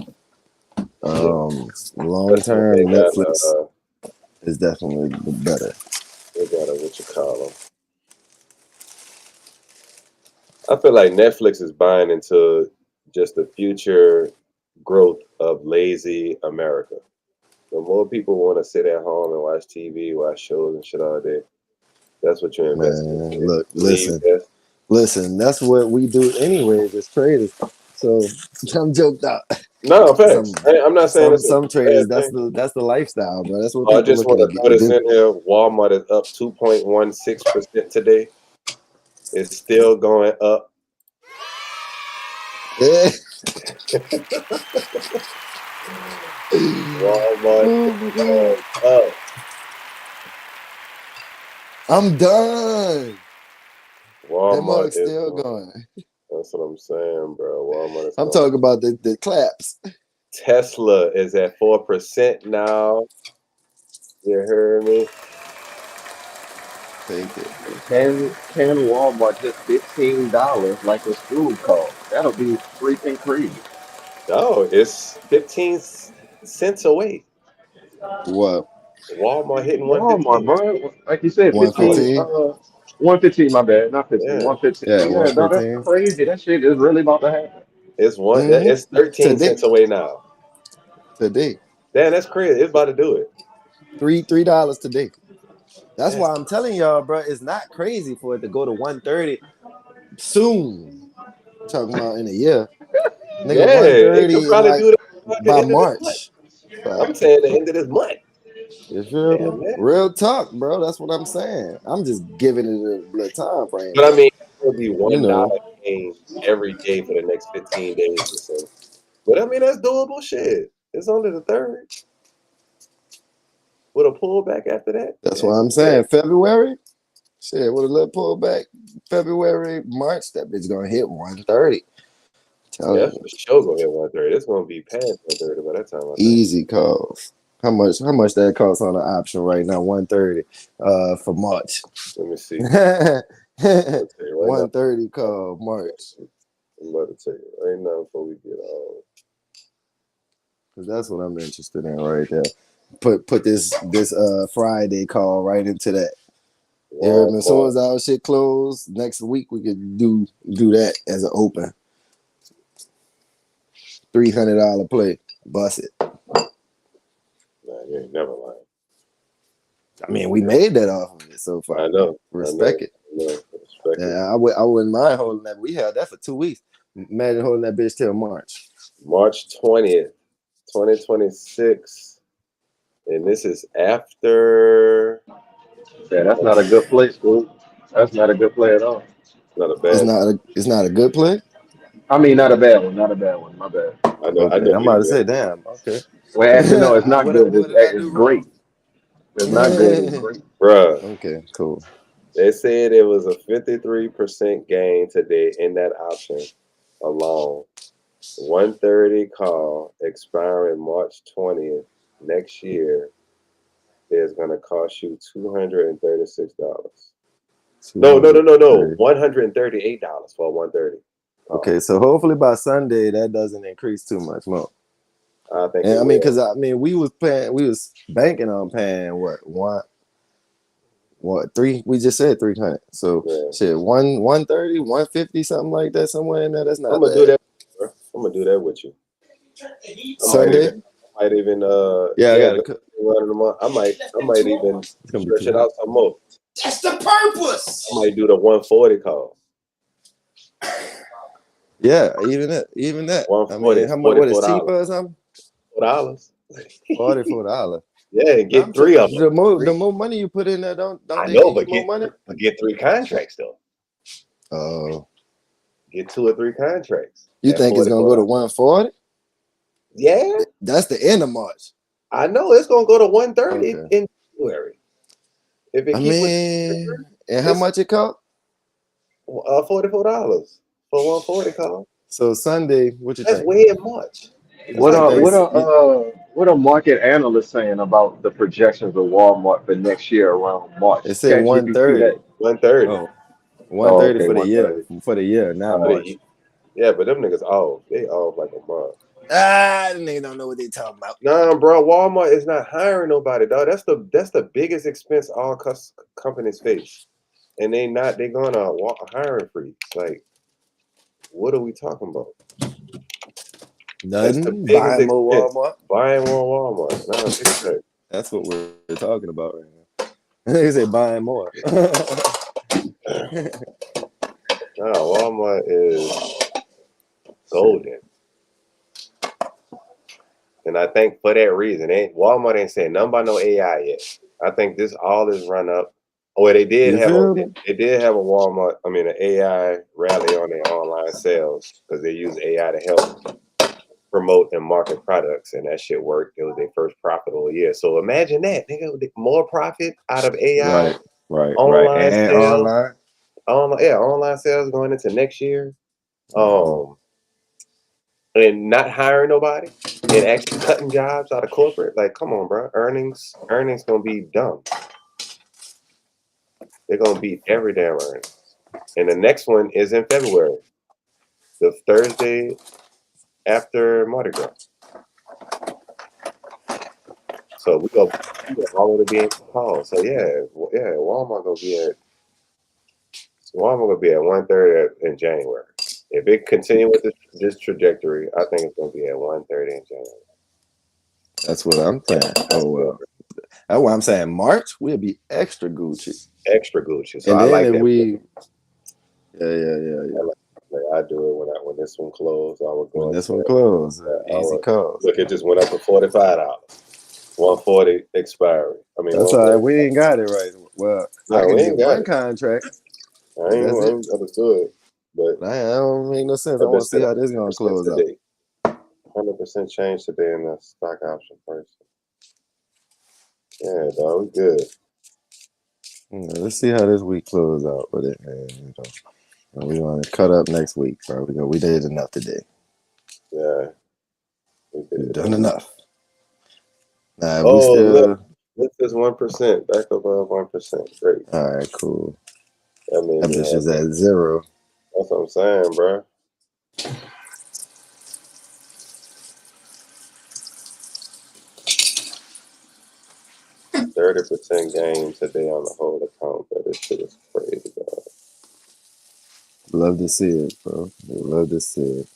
Long Especially term they got Netflix is definitely better. what you call them. I feel like Netflix is buying into just the future growth of lazy America. The more people want to sit at home and watch TV, watch shows and shit all day, that's what you're investing in. Man, look, Believe that. listen. That's what we do anyways as traders. So I'm joked out. No, Some facts. I'm not saying it's a some traders bad thing. that's the lifestyle, bro. That's what I people just looking want to to throw this do. in here. Walmart is up 2.16% today. It's still going up. Yeah. Walmart Oh is my going god. up. I'm done. That Walmart mug's is still going. going. That's what I'm saying, bro. Walmart is I'm going. talking about the claps. Tesla is at 4% now. You heard me? Take it. Can Walmart just $15 like a school cost? That'll be freaking crazy. No, it's 15 cents away. What? Walmart hitting Walmart, 115. bro. Like you said, 15, 115? 115, my bad. Not 15, Yeah, 115. Yeah, Yeah, no, that's 115. crazy. That shit is really about to happen. it's 13 Today. cents away now. Today. Damn, that's crazy. It's about to do it. $3 today. That's That's why I'm telling y'all, bro, it's not crazy for it to go to 130 soon. Talking about in a year. Nigga, yeah. It could 130 in probably like do that by the by end of this month. March. I'm saying the end of this month. You feel me? Damn, man. Real talk, bro. That's what I'm saying. I'm just giving it a little time frame, But I but mean, it'll be you $1 know, gain every day for the next 15 days or so. But I mean, that's doable shit. It's only the third. With a pullback after that. that's what Yeah, I'm saying. February, shit, with a little pullback, February, March, that bitch gonna hit 130. yeah, Telling that's you, for sure gonna hit 130. It's gonna be past 130 by that time, I think. easy calls. How much that costs on the option right now? 130 for March. Let me see. I'm gonna tell you right now. 130 call March. I'm about to tell you right now before we get on. Cause that's what I'm interested in right there. Put this Friday call right into that. You heard me? As soon Walmart. as our shit close next week, we could do that as an open. $300 play. Bust it. Nah, you ain't never lying. I mean, we made that off of it so far. I know. Respect it. I know. Respect it. Yeah, I wouldn't mind holding that. We had that for 2 weeks. Imagine holding that bitch till March. March 20th, 2026. And this is after. Yeah, that's not a good play, school. That's not a good play at all. Not a bad. It's not a good play. I mean, not a bad one. Not a bad one. My bad. I Okay, know I'm what about you to say, meant. damn. Okay. Well, actually, no, it's not good. What did I It's do great. wrong? It's not good. It's great. Bruh. Okay, cool. They said it was a 53% gain today in that option alone. 130 call expiring March 20th next year is going to cost you $236. No, $230. $138 for a 130 call. Okay, so hopefully by Sunday that doesn't increase too much more. I think And it I mean, will. because we was banking on paying what 3? We just said 300. So Yeah. shit, 130, 150, something like that, somewhere in there. That's I'm not going to do bad. that. Bro. I'm going to do that with you. Sunday, I might even yeah, I yeah, got the to. run of the month. I might even It's gonna be stretch too it hot. out some more. That's the purpose. I might do the 140 call. Yeah, even that. I 140 mean, is how much? What is $44. cheaper or something? $4. $44. Yeah, and I'm get three of them. the more money you put in there, don't I they know, give you but more money? get 3 contracts though. Oh, Get 2 or 3 contracts you at think it's gonna go to $44. 140? Yeah, That's the end of March. I know it's gonna go to 130 Okay. in January. If it I keep with mean, and how it's much it cost? $44 for 140 call. So Sunday, what you That's think? way much. That's What like are Think what are market analysts saying about the projections of Walmart for next year around they March? say ChatGPT 130. had 130. Oh, one oh thirty okay for the year. 130. For the year, not March. Yeah, but them niggas off. They off like a month. Ah, the nigga don't know what they talking about. Nah, bro. Walmart is not hiring nobody, dog. That's the biggest expense all companies face, and they going on a hiring freeze. Like, what are we talking about? That's the Nothing. biggest Buying more expense. Walmart. Buying more Walmart. Nah, big fact. That's what we're talking about right now. They say buying more. Nah, Walmart is golden. And I think for that reason, Walmart ain't saying nothing about no AI yet. I think this all is run up. Oh, they did You have feel me? a Walmart, an AI rally on their online sales because they use AI to help promote and market products, and that shit worked. It was their first profitable year. So imagine that, nigga, more profit out of AI Right. online And sales. online. Online sales going into next year. Mhm. And not hiring nobody and actually cutting jobs out of corporate. Like, come on, bro. Earnings gonna be dumb. They're gonna beat every damn earnings. And the next one is in February, the Thursday after Mardi Gras. So we go already be in call. So Walmart gonna be at 130 in January. If it continue with this trajectory, I think it's gonna be at 130 in January. That's what I'm saying. Oh well. That's why I'm saying March we'll be extra Gucci. Extra Gucci. So And I then like if that. we yeah. Like I do it when this one closed. I would go When into this one that. closed, I easy would calls. look. It just went up to $45. 140 expiry. That's all right. 140. We ain't got it right. Well, I No, can we get ain't got one it. contract, I but that's it. ain't understood. But I don't make no sense. I I've been want to see said how this gonna 100% close out. today. 100% change today in the stock option price. Yeah, dog, we good. Let's see how this week close out with it, man. We're gonna cut up next week, bro. We did enough today. Yeah, we We've did. done enough. Nah, we Oh, look, still this is 1%, back above 1%. Great. all right. Cool. That made That me bitch is happy. at 0. That's what I'm saying, bro. %30 gain today on the whole account, but this shit is crazy, dog. Love to see it, bro. Love to see it.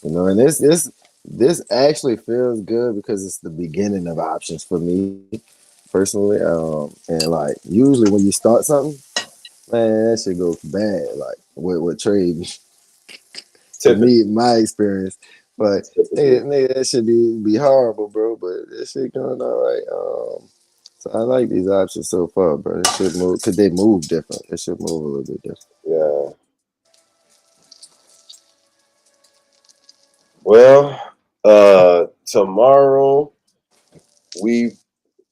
And this actually feels good because it's the beginning of options for me personally. And like usually when you start something, man, that should go bad. Like with trade for Typically, me, my experience. But nigga, that should be horrible, bro. But that shit going all right. So I like these options so far, bro. It should move because they move different. It should move a little bit different. yeah. Well, tomorrow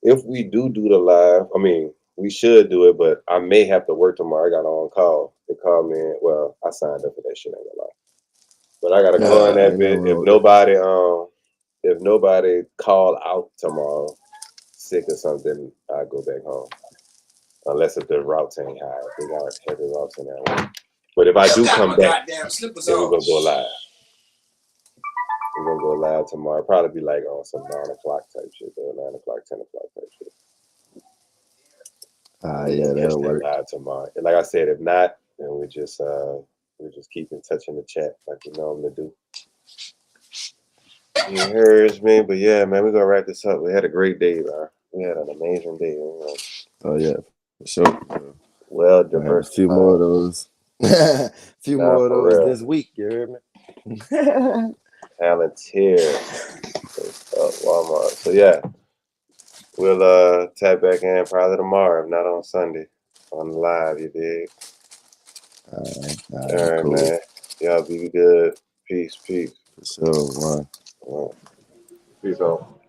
if we do the live, we should do it, but I may have to work tomorrow. I got on call. They called me in. Well, I signed up for that shit, ain't gonna lie. But I gotta go in that Ain't nothing bit. wrong with that. If nobody call out tomorrow, sick or something, I go back home. Unless if the routes ain't high. If they got heavy routes in that one. But if I do come back, then we're gonna go live. We're gonna go live tomorrow. Probably be like on some 9 o'clock type shit, though. 9 o'clock, 10 o'clock type shit. We're Yeah, gonna catch that'll that work. live tomorrow. And like I said, if not, then we just keep in touch in the chat like we normally do. You heard me, but yeah, man, we're gonna wrap this up. We had a great day, man. We had an amazing day. Oh yeah, for sure. Well I have a few more of diversified. those. A few Nah, more of for those real. this week. You heard me? Palantir. Walmart. So yeah, we'll tap back in probably tomorrow, if not on Sunday. On the live, you dig? All All right, right, cool. man. Y'all be good. Peace, peace. For sure. One. All right. Peace out.